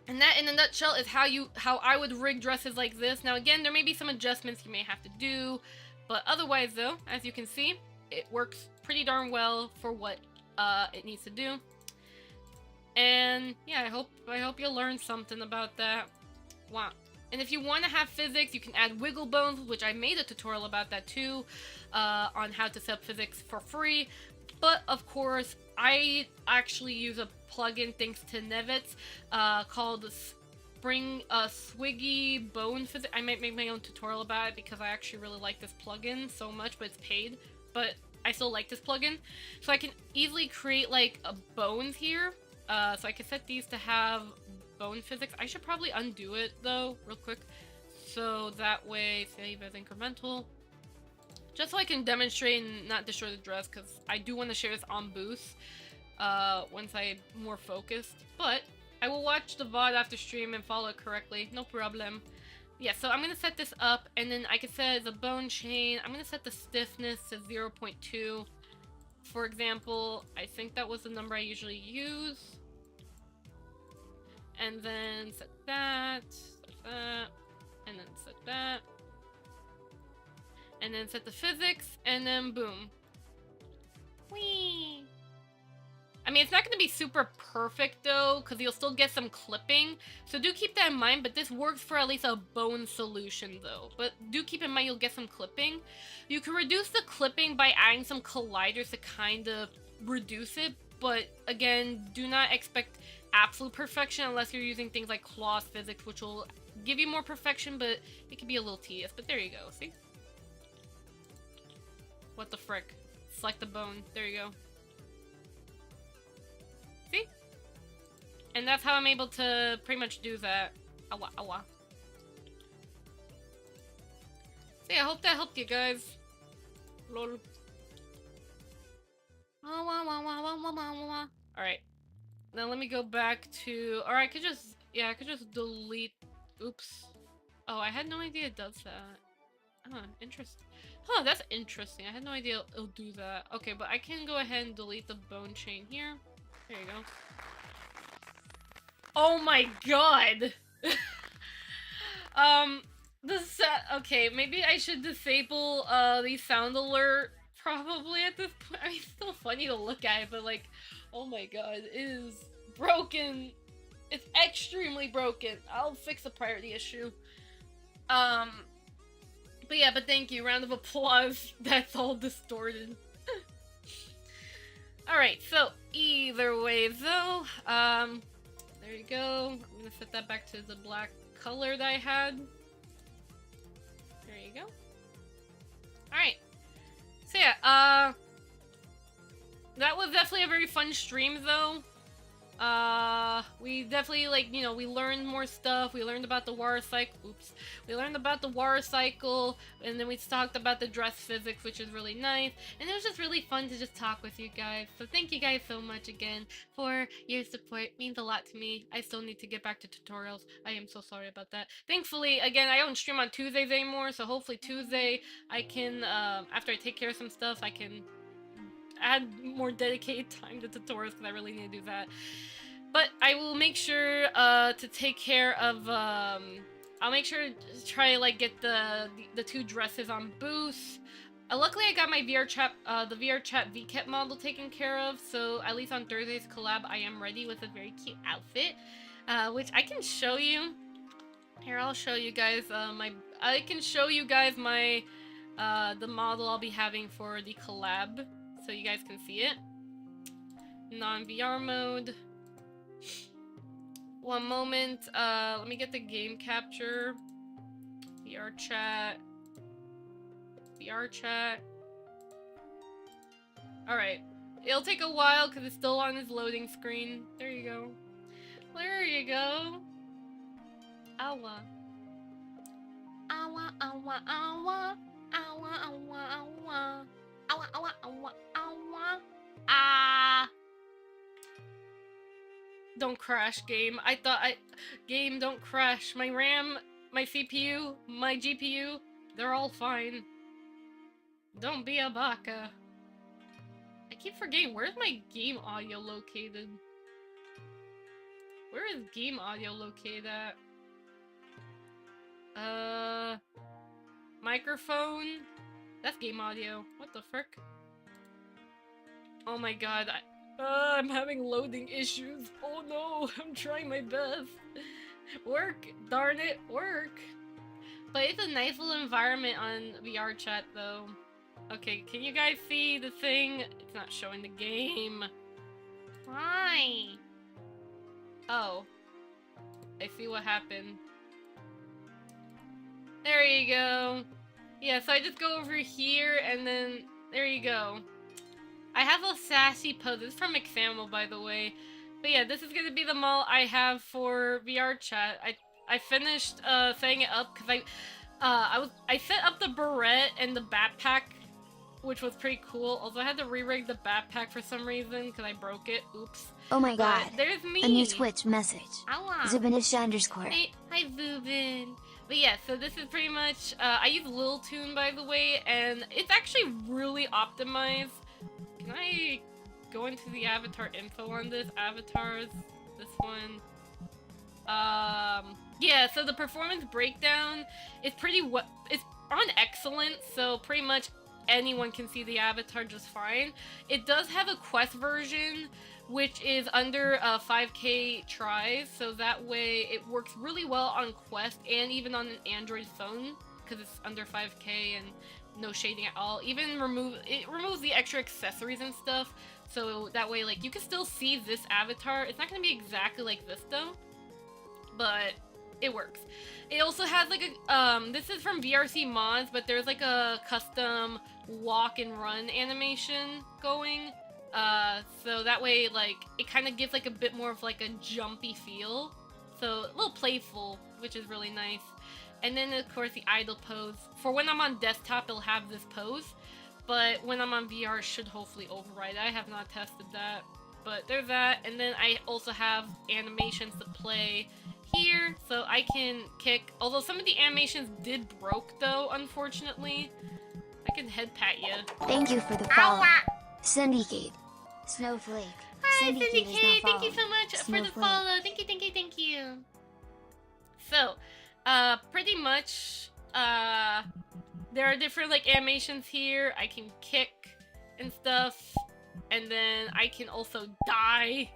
B: and that in a nutshell is how I would rig dresses like this. Now again, there may be some adjustments you may have to do, but otherwise though, as you can see, it works pretty darn well for what it needs to do. And yeah, I hope you learned something about that. Wow. And if you want to have physics, you can add wiggle bones, which I made a tutorial about that too, on how to set up physics for free. But of course, I actually use a plugin thanks to Nevitz called Swiggy Bone Physics. I might make my own tutorial about it because I actually really like this plugin so much, but it's paid. But I still like this plugin. So I can easily create like a bones here. So I can set these to have bone physics. I should probably undo it though, real quick. So that way, save as incremental. Just so I can demonstrate and not destroy the dress, because I do want to share this on Boost once I'm more focused. But I will watch the VOD after stream and follow it correctly, no problem. Yeah, so I'm going to set this up, and then I can set it as a bone chain. I'm going to set the stiffness to 0.2. For example, I think that was the number I usually use. And then set that, and then set that. And then set the physics, and then boom. Whee! I mean, it's not going to be super perfect though, because you'll still get some clipping. So do keep that in mind, but this works for at least a bone solution though. But do keep in mind you'll get some clipping. You can reduce the clipping by adding some colliders to kind of reduce it. But again, do not expect absolute perfection unless you're using things like cloth physics, which will give you more perfection, but it can be a little tedious. But there you go, see? What the frick? Select the bone. There you go. See? And that's how I'm able to pretty much do that. Awa, awa. So yeah, I hope that helped you guys. Lol. Alright. Now let me go back to... Or I could just... Yeah, I could just delete... Oops. Oh, I had no idea it does that. Huh, interesting. Huh, that's interesting. I had no idea it'll do that. Okay, but I can go ahead and delete the bone chain here. There you go. Oh my god! Okay, maybe I should disable the sound alert probably at this point. I mean, it's still funny to look at it, but like, oh my god, it is broken. It's extremely broken. I'll fix the priority issue. But yeah, but thank you. Round of applause. That's all distorted. Alright, so either way though, there you go. I'm gonna set that back to the black color that I had. There you go. Alright. So yeah, that was definitely a very fun stream though. We definitely, like, you know, we learned more stuff. We learned about the water cycle. Oops. We learned about the water cycle, and then we talked about the dress physics, which is really nice. And it was just really fun to just talk with you guys. So thank you guys so much again for your support. It means a lot to me. I still need to get back to tutorials. I am so sorry about that. Thankfully, again, I don't stream on Tuesdays anymore, so hopefully Tuesday I can, after I take care of some stuff, I can add more dedicated time to tutorials, because I really need to do that. But I will make sure to take care of, I'll make sure to try to like get the two dresses on Boost. Luckily, I got my VR chat, the VR chat VCAT model taken care of, so at least on Thursday's collab, I am ready with a very cute outfit, which I can show you. Here, I'll show you guys, I can show you guys my, the model I'll be having for the collab, so you guys can see it. Non-VR mode. One moment, let me get the game capture. VR chat. VR chat. Alright. It'll take a while because it's still on his loading screen. There you go. There you go. Awa. Awa, awa, awa. Awa, awa, awa. Awa, awa, awa, awa. Ah. Don't crash, game. Game, don't crash. My RAM, my CPU, my GPU, they're all fine. Don't be a baka. I keep forgetting, where's my game audio located? Where is game audio located at? Microphone? That's game audio. What the frick? Oh my god, I'm having loading issues. Oh no, I'm trying my best. Work, darn it, work. But it's a nice little environment on VR chat though. Okay, can you guys see the thing? It's not showing the game. Why? Oh. I see what happened. There you go. Yeah, so I just go over here and then there you go. I have a sassy pose. This is from Examo, by the way. But yeah, this is gonna be the model I have for VR chat. I finished setting it up because I set up the beret and the backpack, which was pretty cool. Also, I had to re-rig the backpack for some reason because I broke it. Oops.
A: Oh my god.
B: But there's me.
A: A new Twitch message.
B: Awa.
A: Zubinish_.
B: Hi, Zubin. But yeah, so this is pretty much, I use Lil Tune, by the way, and it's actually really optimized. Can I go into the avatar info on this? Avatars, this one. Yeah, so the performance breakdown is it's on excellent, so pretty much anyone can see the avatar just fine. It does have a Quest version, which is under 5K tries, so that way it works really well on Quest and even on an Android phone, because it's under 5K and no shading at all. Even it removes the extra accessories and stuff, so that way like you can still see this avatar. It's not gonna be exactly like this though, but it works. It also has like a this is from VRC mods, but there's like a custom walk and run animation going. So that way, like, it kind of gives like a bit more of like a jumpy feel. So a little playful, which is really nice. And then of course the idle pose. For when I'm on desktop, it'll have this pose, but when I'm on VR, it should hopefully override. I have not tested that, but there's that. And then I also have animations to play here, so I can kick. Although some of the animations did broke though, unfortunately. I can head pat you.
A: Thank you for the follow. Syndicate. Snowflake.
B: Hi,
A: Syndicate is
B: Syndicate!
A: not
B: Thank you so much for the
A: Snowflake.
B: follow. Thank you, thank you, thank you. So, pretty much, there are different, like, animations here. I can kick and stuff. And then I can also die.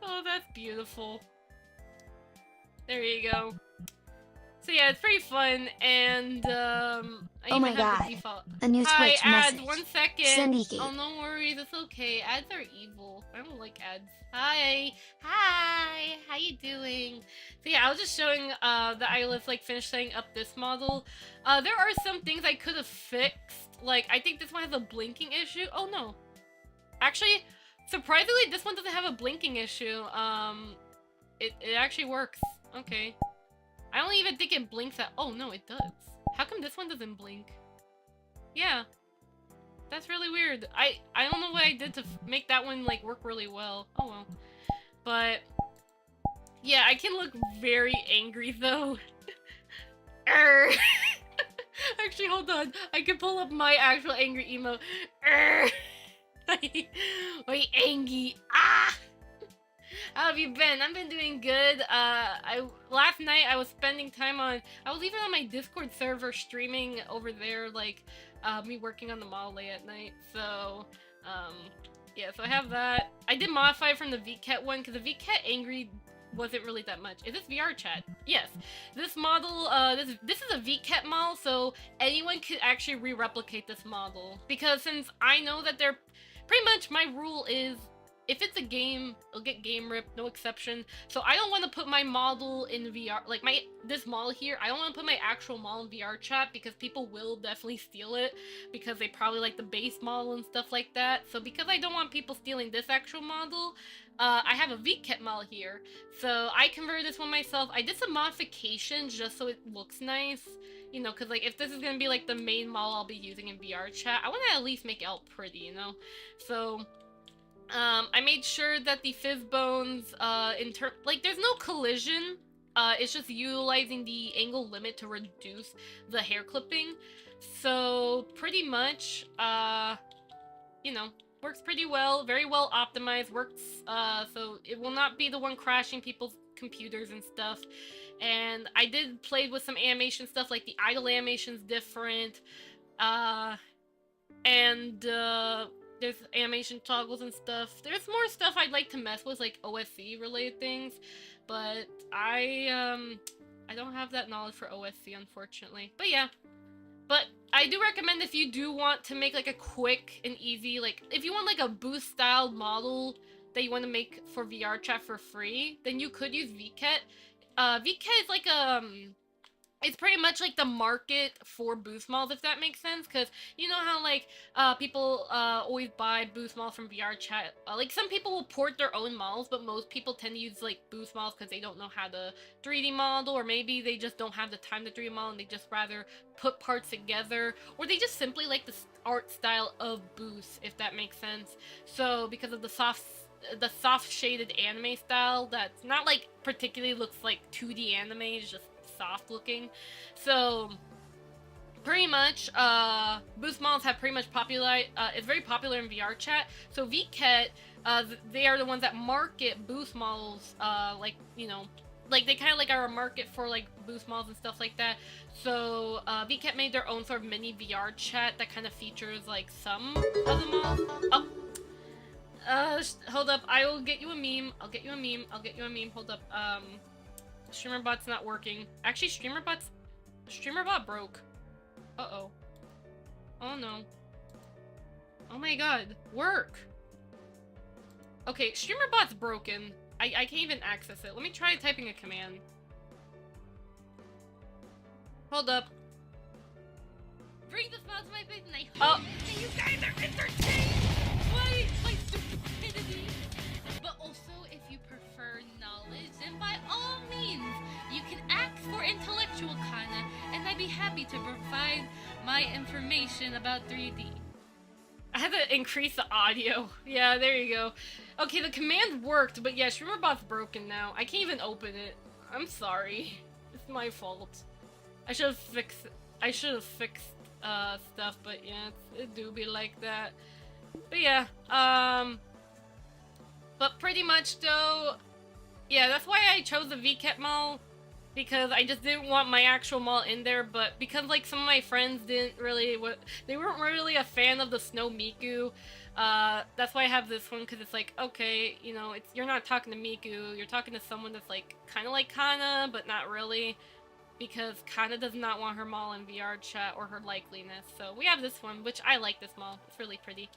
B: Oh, that's beautiful. There you go. So yeah, it's pretty fun, and I
A: Oh my
B: even have
A: god.
B: the default.
A: A new
B: Hi,
A: Twitch
B: ads.
A: message.
B: 1 second.
A: Syndicate.
B: Oh, no worries. It's okay. Ads are evil. I don't like ads. Hi. Hi. How you doing? So yeah, I was just showing that I was like finished setting up this model. There are some things I could have fixed. Like, I think this one has a blinking issue. Oh no. Actually, surprisingly, this one doesn't have a blinking issue. It actually works. Okay. I don't even think it blinks at- oh no, it does. How come this one doesn't blink? Yeah. That's really weird. I don't know what I did to make that one like work really well. Oh well. But yeah, I can look very angry though. Arr. Actually, hold on. I can pull up my actual angry emote. Arr. My angry. Ah! How have you been? I've been doing good. Last night I was spending time on. I was even on my Discord server streaming over there, like me working on the model late at night. So, yeah. So I have that. I did modify from the VCat one because the VCat angry wasn't really that much. Is this VR chat? Yes. This model, this is a VCat model, so anyone could actually re-replicate this model. Because since I know that they're pretty much my rule is if it's a game, it'll get game ripped, no exception. So I don't want to put my model in VR, like this model here, I don't want to put my actual model in VR chat because people will definitely steal it because they probably like the base model and stuff like that. So because I don't want people stealing this actual model, I have a VCat model here. So I converted this one myself. I did some modifications just so it looks nice. You know, because like if this is going to be like the main model I'll be using in VR chat, I want to at least make it all pretty, you know? So I made sure that the fizz bones, like there's no collision. It's just utilizing the angle limit to reduce the hair clipping. So pretty much, you know, works pretty well, very well optimized, works, so it will not be the one crashing people's computers and stuff. And I did play with some animation stuff, like the idle animation's different, there's animation toggles and stuff. There's more stuff I'd like to mess with, like OSC related things, but I don't have that knowledge for OSC, unfortunately. But yeah. But I do recommend if you do want to make like a quick and easy, like if you want like a boost style model that you want to make for VR chat for free, then you could use VCat. VCat is like it's pretty much like the market for boost models, if that makes sense, because you know how like people always buy boost models from VR chat. Like some people will port their own models, but most people tend to use like boost models because they don't know how to 3D model, or maybe they just don't have the time to 3D model and they just rather put parts together, or they just simply like the art style of boost, if that makes sense. So because of the soft shaded anime style that's not like particularly looks like 2D anime, it's just soft looking. So pretty much boost models have pretty much it's very popular in VR chat. So VCat, they are the ones that market boost models, like, you know, like they kind of like are a market for like boost models and stuff like that. So VCat made their own sort of mini VR chat that kind of features like some of the models. Hold up, I will get you a meme. I'll get you a meme. Hold up. StreamerBot's not working. Actually, StreamerBot broke. Uh-oh. Oh no. Oh my god. Work! Okay, StreamerBot's broken. I can't even access it. Let me try typing a command. Hold up. Bring the smile to my face and I hope that you guys are entertained by stupidity. But also, if you prefer knowledge, then by all means, you can ask for intellectual Kana, and I'd be happy to provide my information about 3D. I had to increase the audio. Yeah, there you go. Okay, the command worked, but yeah, StreamerBot's broken now. I can't even open it. I'm sorry. It's my fault. I should have fixed stuff, but yeah, it do be like that. But yeah, but pretty much though, yeah, that's why I chose the VCat model, because I just didn't want my actual model in there, but because like some of my friends they weren't really a fan of the Snow Miku, that's why I have this one, because it's like, okay, you know, you're not talking to Miku, you're talking to someone that's like, kind of like Kana, but not really, because Kana does not want her model in VR chat or her likeliness, so we have this one, which I like this model, it's really pretty.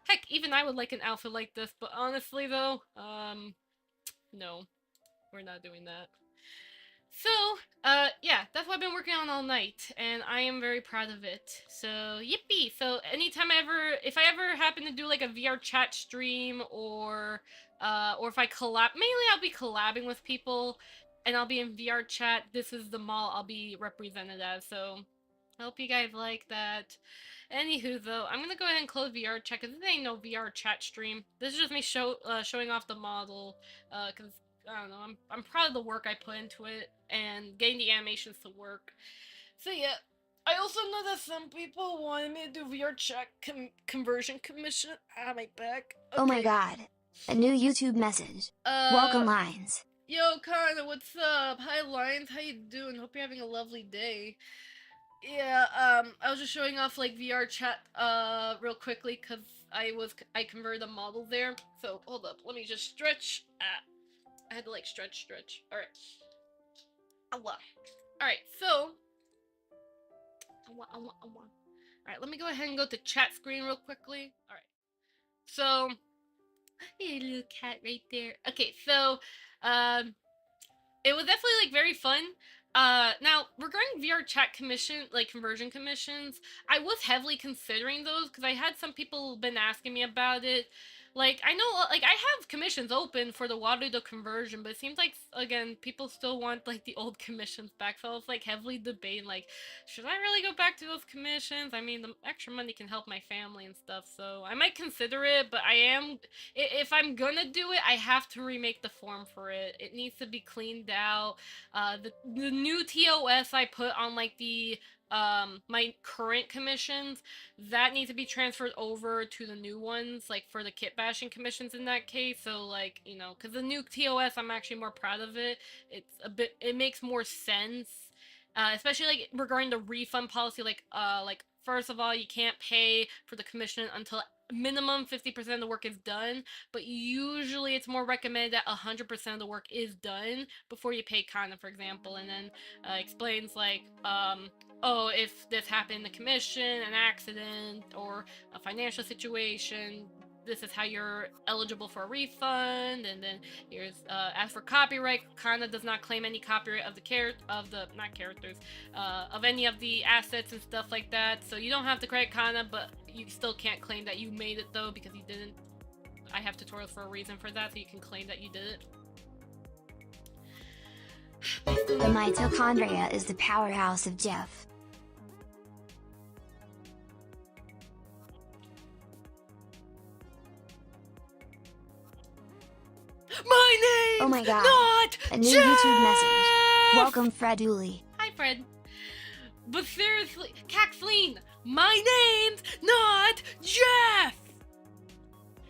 B: Heck, even I would like an outfit like this, but honestly though, no, we're not doing that. So, yeah, that's what I've been working on all night, and I am very proud of it. So, yippee! So, anytime if I ever happen to do like a VR chat stream, or if I collab, mainly I'll be collabing with people, and I'll be in VR chat, this is the mall I'll be represented as, so I hope you guys like that. Anywho, though, I'm gonna go ahead and close VR chat, because this ain't no VR chat stream. This is just me showing off the model, because, I don't know, I'm proud of the work I put into it, and getting the animations to work. So yeah, I also know that some people wanted me to do VR chat conversion commission. Ah, my back. Okay.
A: Oh my god. A new YouTube message. Welcome lines.
B: Yo, Kana, what's up? Hi, Lions. How you doing? Hope you're having a lovely day. Yeah, I was just showing off, like, VR chat, real quickly, because I converted a model there. So, hold up. Let me just stretch. I had to, like, stretch. Alright. Allah. Alright, so. Alright, let me go ahead and go to chat screen real quickly. Alright. So. Hey, little cat right there. Okay, so, it was definitely, like, very fun. Now, regarding VR chat conversion commissions, I was heavily considering those, because I had some people been asking me about it. Like, I know, like, I have commissions open for the Warudo conversion, but it seems like, again, people still want, like, the old commissions back, so I was, like, heavily debating, like, should I really go back to those commissions? I mean, the extra money can help my family and stuff, so I might consider it, but if I'm gonna do it, I have to remake the form for it. It needs to be cleaned out. The new TOS I put on, like, the my current commissions, that needs to be transferred over to the new ones, like, for the kit bashing commissions in that case. So, like, you know, because the new TOS, I'm actually more proud of it. It makes more sense, especially, like, regarding the refund policy. Like, first of all, you can't pay for the commission until minimum 50% of the work is done, but usually it's more recommended that 100% of the work is done before you pay Kana, for example. And then explains, like, oh, if this happened in the commission, an accident, or a financial situation, this is how you're eligible for a refund. And then here's, as for copyright, Kana does not claim any copyright of of any of the assets and stuff like that. So you don't have to credit Kana, but you still can't claim that you made it, though, because you didn't. I have tutorials for a reason for that, so you can claim that you did it.
A: The mitochondria is the powerhouse of Jeff.
B: My name!
A: Oh my god.
B: Not
A: A new
B: Jeff!
A: YouTube message. Welcome, Freduli.
B: Hi, Fred. But seriously, Caxleen, my name's not Jeff!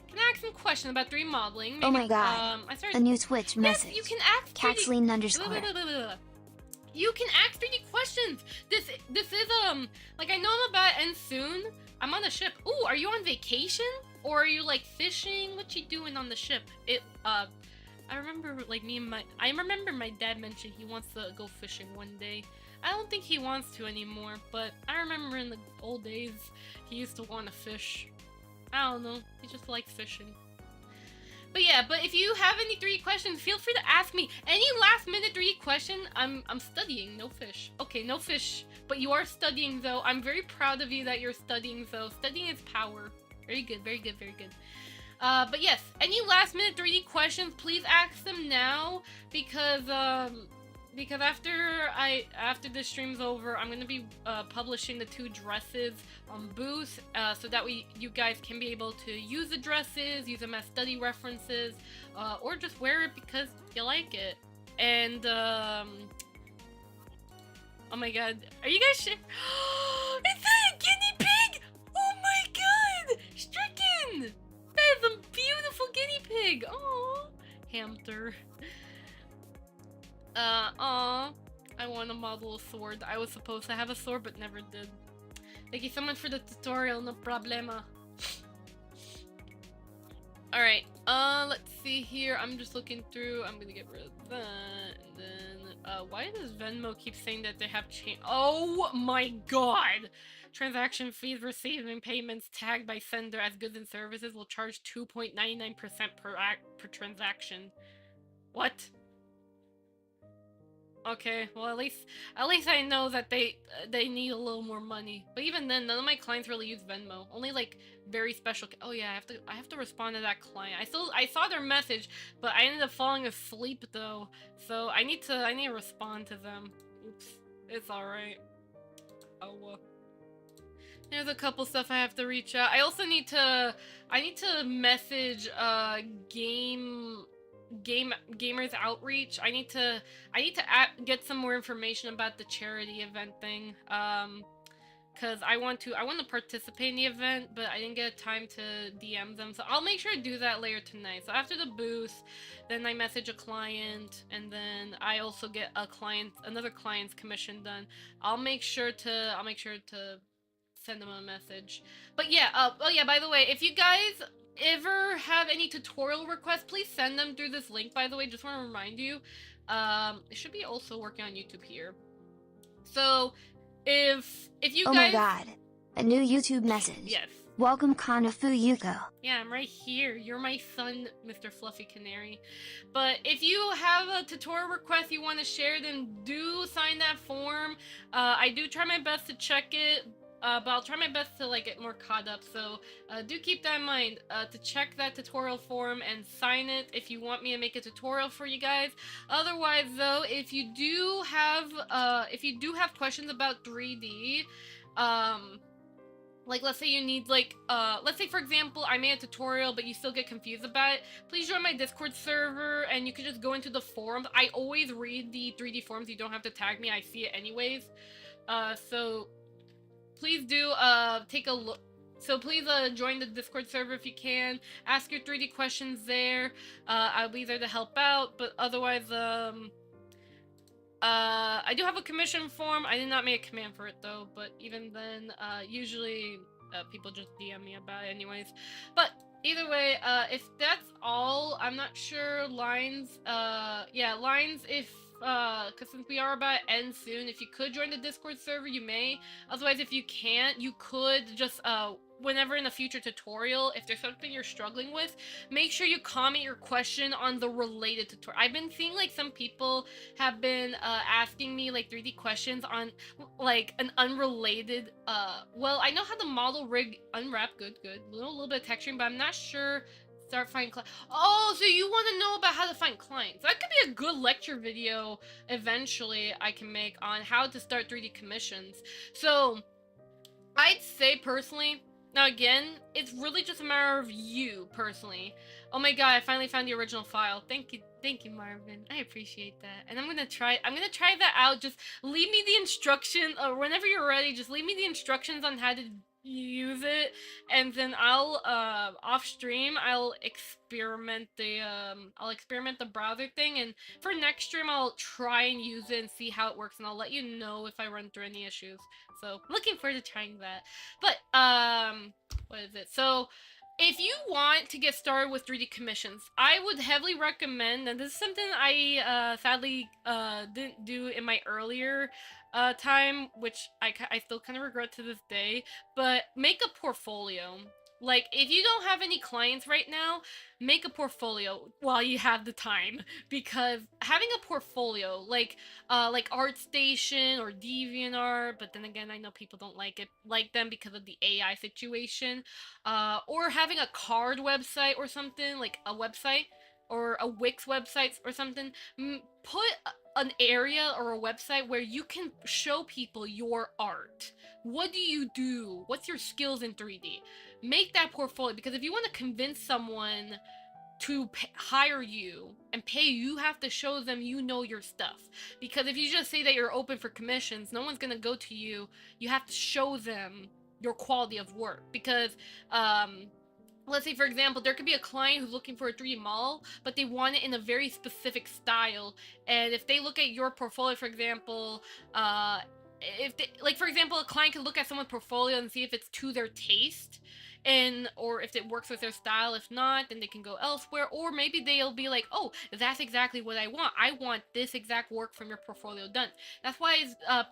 B: Can I ask some questions about 3D modeling? Maybe,
A: Oh my god. A new Twitch message.
B: Yes, you can ask 3D...
A: Caxleen underscore.
B: You can ask 3D questions. This is, like, I know I'm about to end soon. I'm on the ship. Ooh, are you on vacation? Or are you, like, fishing? What you doing on the ship? I remember, like, I remember my dad mentioned he wants to go fishing one day. I don't think he wants to anymore, but I remember in the old days, he used to want to fish. I don't know, he just likes fishing. But yeah, but if you have any 3D questions, feel free to ask me. Any last minute 3D question, I'm studying, no fish. Okay, no fish, but you are studying though. I'm very proud of you that you're studying though. Studying is power. Very good, very good, very good. But yes, any last minute 3D questions, please ask them now, because after this stream's over, I'm gonna be publishing the 2 dresses on Booth, so that way you guys can be able to use the dresses, use them as study references, or just wear it because you like it. And oh my god, are you guys It's a guinea pig! Oh my god! Stricken! That is a beautiful guinea pig! Oh, hamster. Aw. I want to model a sword. I was supposed to have a sword, but never did. Thank you so much for the tutorial, no problema. Alright, let's see here. I'm just looking through. I'm gonna get rid of that. And then, why does Venmo keep saying that they have changed? Oh my god! Transaction fees receiving payments tagged by sender as goods and services will charge 2.99% per transaction. What? Okay, well at least I know that they need a little more money. But even then, none of my clients really use Venmo. Only like very special. Oh yeah, I have to respond to that client. I saw their message, but I ended up falling asleep though. So I need to respond to them. Oops, it's all right. Oh. There's a couple stuff I have to reach out. I also need to message Gamers Outreach. I need to get some more information about the charity event thing. because I want to participate in the event, but I didn't get time to DM them. So I'll make sure to do that later tonight. So after the booth, then I message a client, and then I also get another client's commission done. I'll make sure to send them a message. But yeah, oh yeah, by the way, if you guys ever have any tutorial requests, please send them through this link, by the way. Just want to remind you. It should be also working on YouTube here. So if you
A: Oh
B: guys...
A: my god. A new YouTube message.
B: Yes.
A: Welcome Kana Fuyuko.
B: Yeah, I'm right here. You're my son, Mr. Fluffy Canary. But if you have a tutorial request you want to share, then do sign that form. I do try my best to check it, but I'll try my best to like get more caught up. So do keep that in mind to check that tutorial form and sign it if you want me to make a tutorial for you guys. Otherwise, though, if you do have questions about 3D, like, let's say you need, like, let's say, for example, I made a tutorial, but you still get confused about it, please join my Discord server, and you can just go into the forums. I always read the 3D forums. You don't have to tag me. I see it anyways. So please do, take a look. So please, join the Discord server if you can. Ask your 3D questions there. I'll be there to help out, but otherwise, I do have a commission form. I did not make a command for it though, but even then, usually people just DM me about it anyways. But either way, if that's all, I'm not sure. Lines, yeah, lines, if, because since we are about to end soon, if you could join the Discord server, you may. Otherwise, if you can't, you could just, whenever in a future tutorial, if there's something you're struggling with, make sure you comment your question on the related tutorial. I've been seeing like some people have been asking me like 3D questions on like an unrelated, well, I know how the model rig unwrap, good, a little bit of texturing, but I'm not sure. Start finding clients. Oh, so you want to know about how to find clients? That could be a good lecture video eventually I can make on how to start 3D commissions. So I'd say personally, now again, it's really just a matter of you personally. Oh my god, I finally found the original file. Thank you, Marvin. I appreciate that. And I'm gonna try that out. Just leave me the instruction, or whenever you're ready, just leave me the instructions on how to use it, and then I'll off stream I'll experiment the browser thing, and for next stream I'll try and use it and see how it works, and I'll let you know if I run through any issues. So looking forward to trying that. But what is it? So if you want to get started with 3D commissions, I would heavily recommend, and this is something I sadly didn't do in my earlier time, which I still kind of regret to this day, but make a portfolio. Like, if you don't have any clients right now, make a portfolio while you have the time, because having a portfolio, like ArtStation or DeviantArt, but then again, I know people don't like them because of the AI situation, or having a card website or something, like a website, or a Wix website or something, put an area or a website where you can show people your art. What do you do? What's your skills in 3D? Make that portfolio, because if you want to convince someone to hire you and pay you, have to show them you know your stuff. Because if you just say that you're open for commissions, no one's gonna go to you. You have to show them your quality of work, because let's say, for example, there could be a client who's looking for a 3D model, but they want it in a very specific style. And if they look at your portfolio, for example, if they, like, for example, a client could look at someone's portfolio and see if it's to their taste, or if it works with their style. If not, then they can go elsewhere, or maybe they'll be like, oh, that's exactly what I want this exact work from your portfolio done. That's why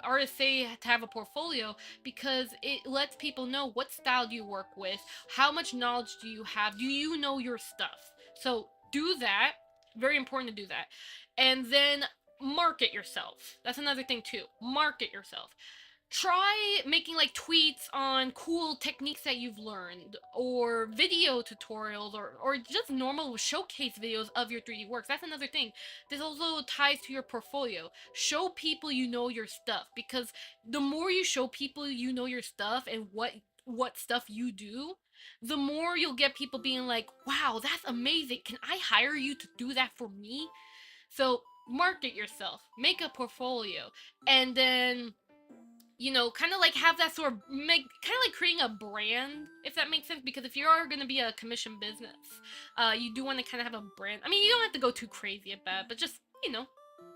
B: artists say to have a portfolio, because it lets people know what style do you work with, how much knowledge do you have, do you know your stuff. So do that, very important to do that. And then market yourself. That's another thing too, market yourself. Try making like tweets on cool techniques that you've learned, or video tutorials, or just normal showcase videos of your 3D works. That's another thing. This also ties to your portfolio. Show people you know your stuff, because the more you show people you know your stuff and what stuff you do, the more you'll get people being like, wow, that's amazing. Can I hire you to do that for me? So market yourself, make a portfolio, and then you know, kind of like have that sort of make kind of like creating a brand, if that makes sense. Because if you are going to be a commission business, you do want to kind of have a brand. I mean, you don't have to go too crazy about it, but just, you know,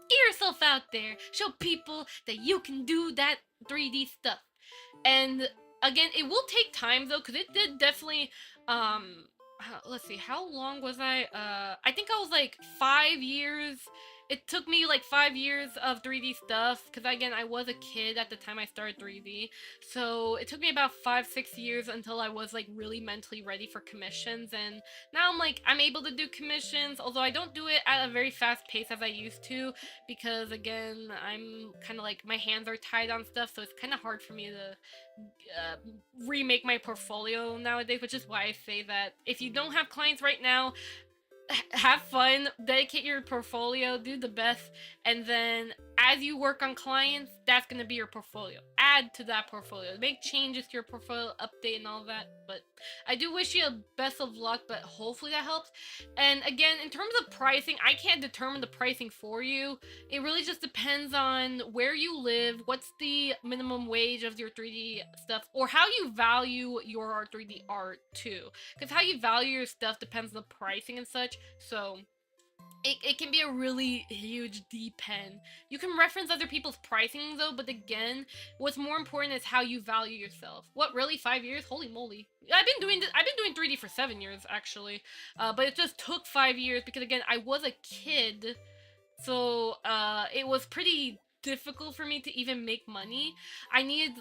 B: get yourself out there, show people that you can do that 3D stuff. And again, it will take time though, because it did definitely let's see, how long was I think I was like 5 years. It took me like 5 years of 3D stuff, because again, I was a kid at the time I started 3D. So it took me about 5-6 years until I was like really mentally ready for commissions. And now I'm able to do commissions, although I don't do it at a very fast pace as I used to, because again, I'm kind of like, my hands are tied on stuff, so it's kind of hard for me to remake my portfolio nowadays, which is why I say that if you don't have clients right now, have fun, dedicate your portfolio, do the best, and then as you work on clients, that's going to be your portfolio. Add to that portfolio, make changes to your portfolio, update and all that. But I do wish you the best of luck, but hopefully that helps. And again, in terms of pricing, I can't determine the pricing for you. It really just depends on where you live, what's the minimum wage of your 3D stuff, or how you value your 3D art too. Because how you value your stuff depends on the pricing and such. So it can be a really huge depend. You can reference other people's pricing though, but again, what's more important is how you value yourself. What, really, 5 years? Holy moly. I've been doing 3D for 7 years actually. But it just took 5 years because again, I was a kid. So it was pretty difficult for me to even make money. I needed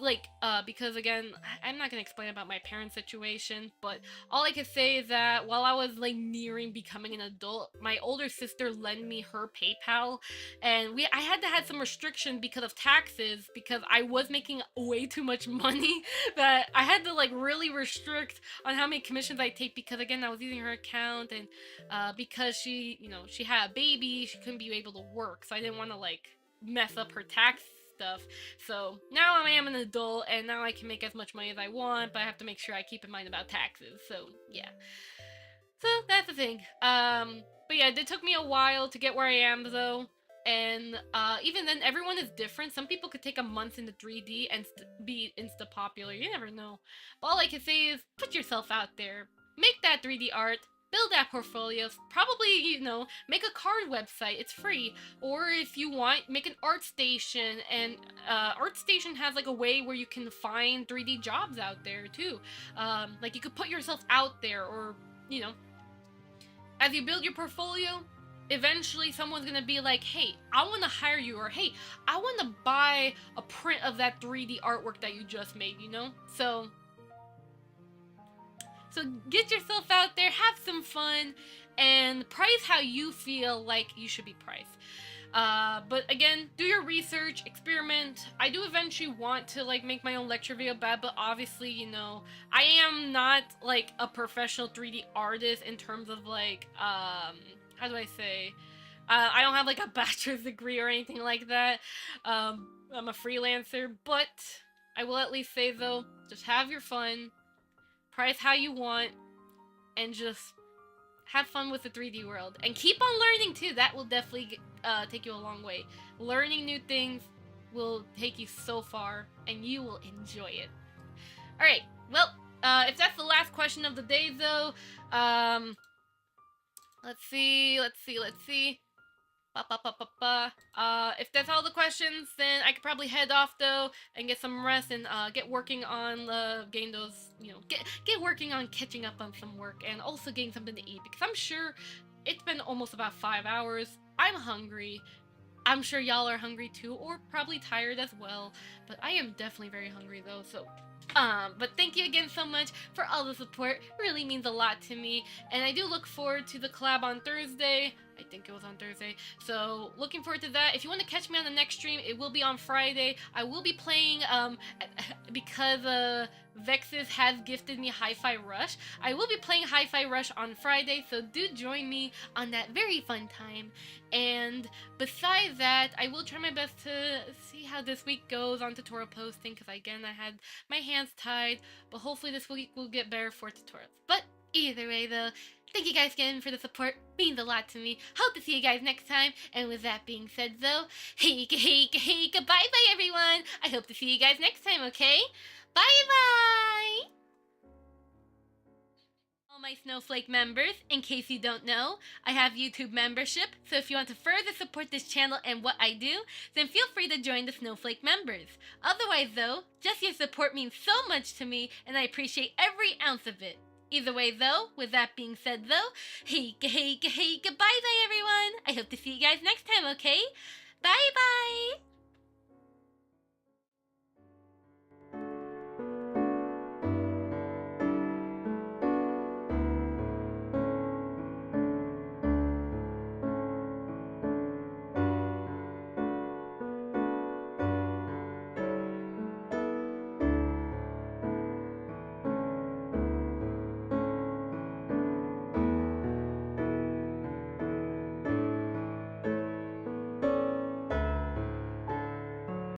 B: because again, I'm not gonna explain about my parents' situation, but all I can say is that while I was like nearing becoming an adult, my older sister lent me her PayPal, and I had to have some restrictions because of taxes, because I was making way too much money that I had to like really restrict on how many commissions I take, because again, I was using her account, and because she had a baby, she couldn't be able to work, so I didn't want to like mess up her tax stuff. So now I am an adult, and now I can make as much money as I want, but I have to make sure I keep in mind about taxes. So yeah, so that's the thing. But yeah, it took me a while to get where I am though, and even then, everyone is different. Some people could take a month into 3D and be insta popular. You never know. But all I can say is put yourself out there, make that 3D art, build that portfolio, probably, make a card website, it's free. Or if you want, make an art station, and art station has like a way where you can find 3D jobs out there too. Like you could put yourself out there, or, as you build your portfolio, eventually someone's gonna be like, hey, I want to hire you, or hey, I want to buy a print of that 3D artwork that you just made, So get yourself out there, have some fun, and price how you feel like you should be priced. But again, do your research, experiment. I do eventually want to like make my own lecture video about, but obviously, I am not like a professional 3D artist in terms of like, how do I say? I don't have like a bachelor's degree or anything like that. I'm a freelancer, but I will at least say though, just have your fun. Price how you want, and just have fun with the 3D world, and keep on learning too. That will definitely take you a long way. Learning new things will take you so far, and you will enjoy it. All right, well, if that's the last question of the day though, let's see. If that's all the questions, then I could probably head off though and get some rest, and get working on getting those, get working on catching up on some work, and also getting something to eat, because I'm sure it's been almost about 5 hours. I'm hungry. I'm sure y'all are hungry too, or probably tired as well, but I am definitely very hungry though, so but thank you again so much for all the support. It really means a lot to me, and I do look forward to the collab on Thursday. I think it was on Thursday, so looking forward to that. If you want to catch me on the next stream, it will be on Friday. I will be playing, because Vexus has gifted me Hi-Fi Rush, I will be playing Hi-Fi Rush on Friday, so do join me on that very fun time. And besides that, I will try my best to see how this week goes on tutorial posting, because again, I had my hands tied, but hopefully this week will get better for tutorials. But Either way, though, thank you guys again for the support. Means a lot to me. Hope to see you guys next time. And with that being said, though, hey, bye-bye, everyone. I hope to see you guys next time, okay? Bye-bye! All my Snowflake members, in case you don't know, I have YouTube membership, so if you want to further support this channel and what I do, then feel free to join the Snowflake members. Otherwise, though, just your support means so much to me, and I appreciate every ounce of it. Either way, though, with that being said, though, hey, goodbye, everyone. I hope to see you guys next time, okay? Bye-bye!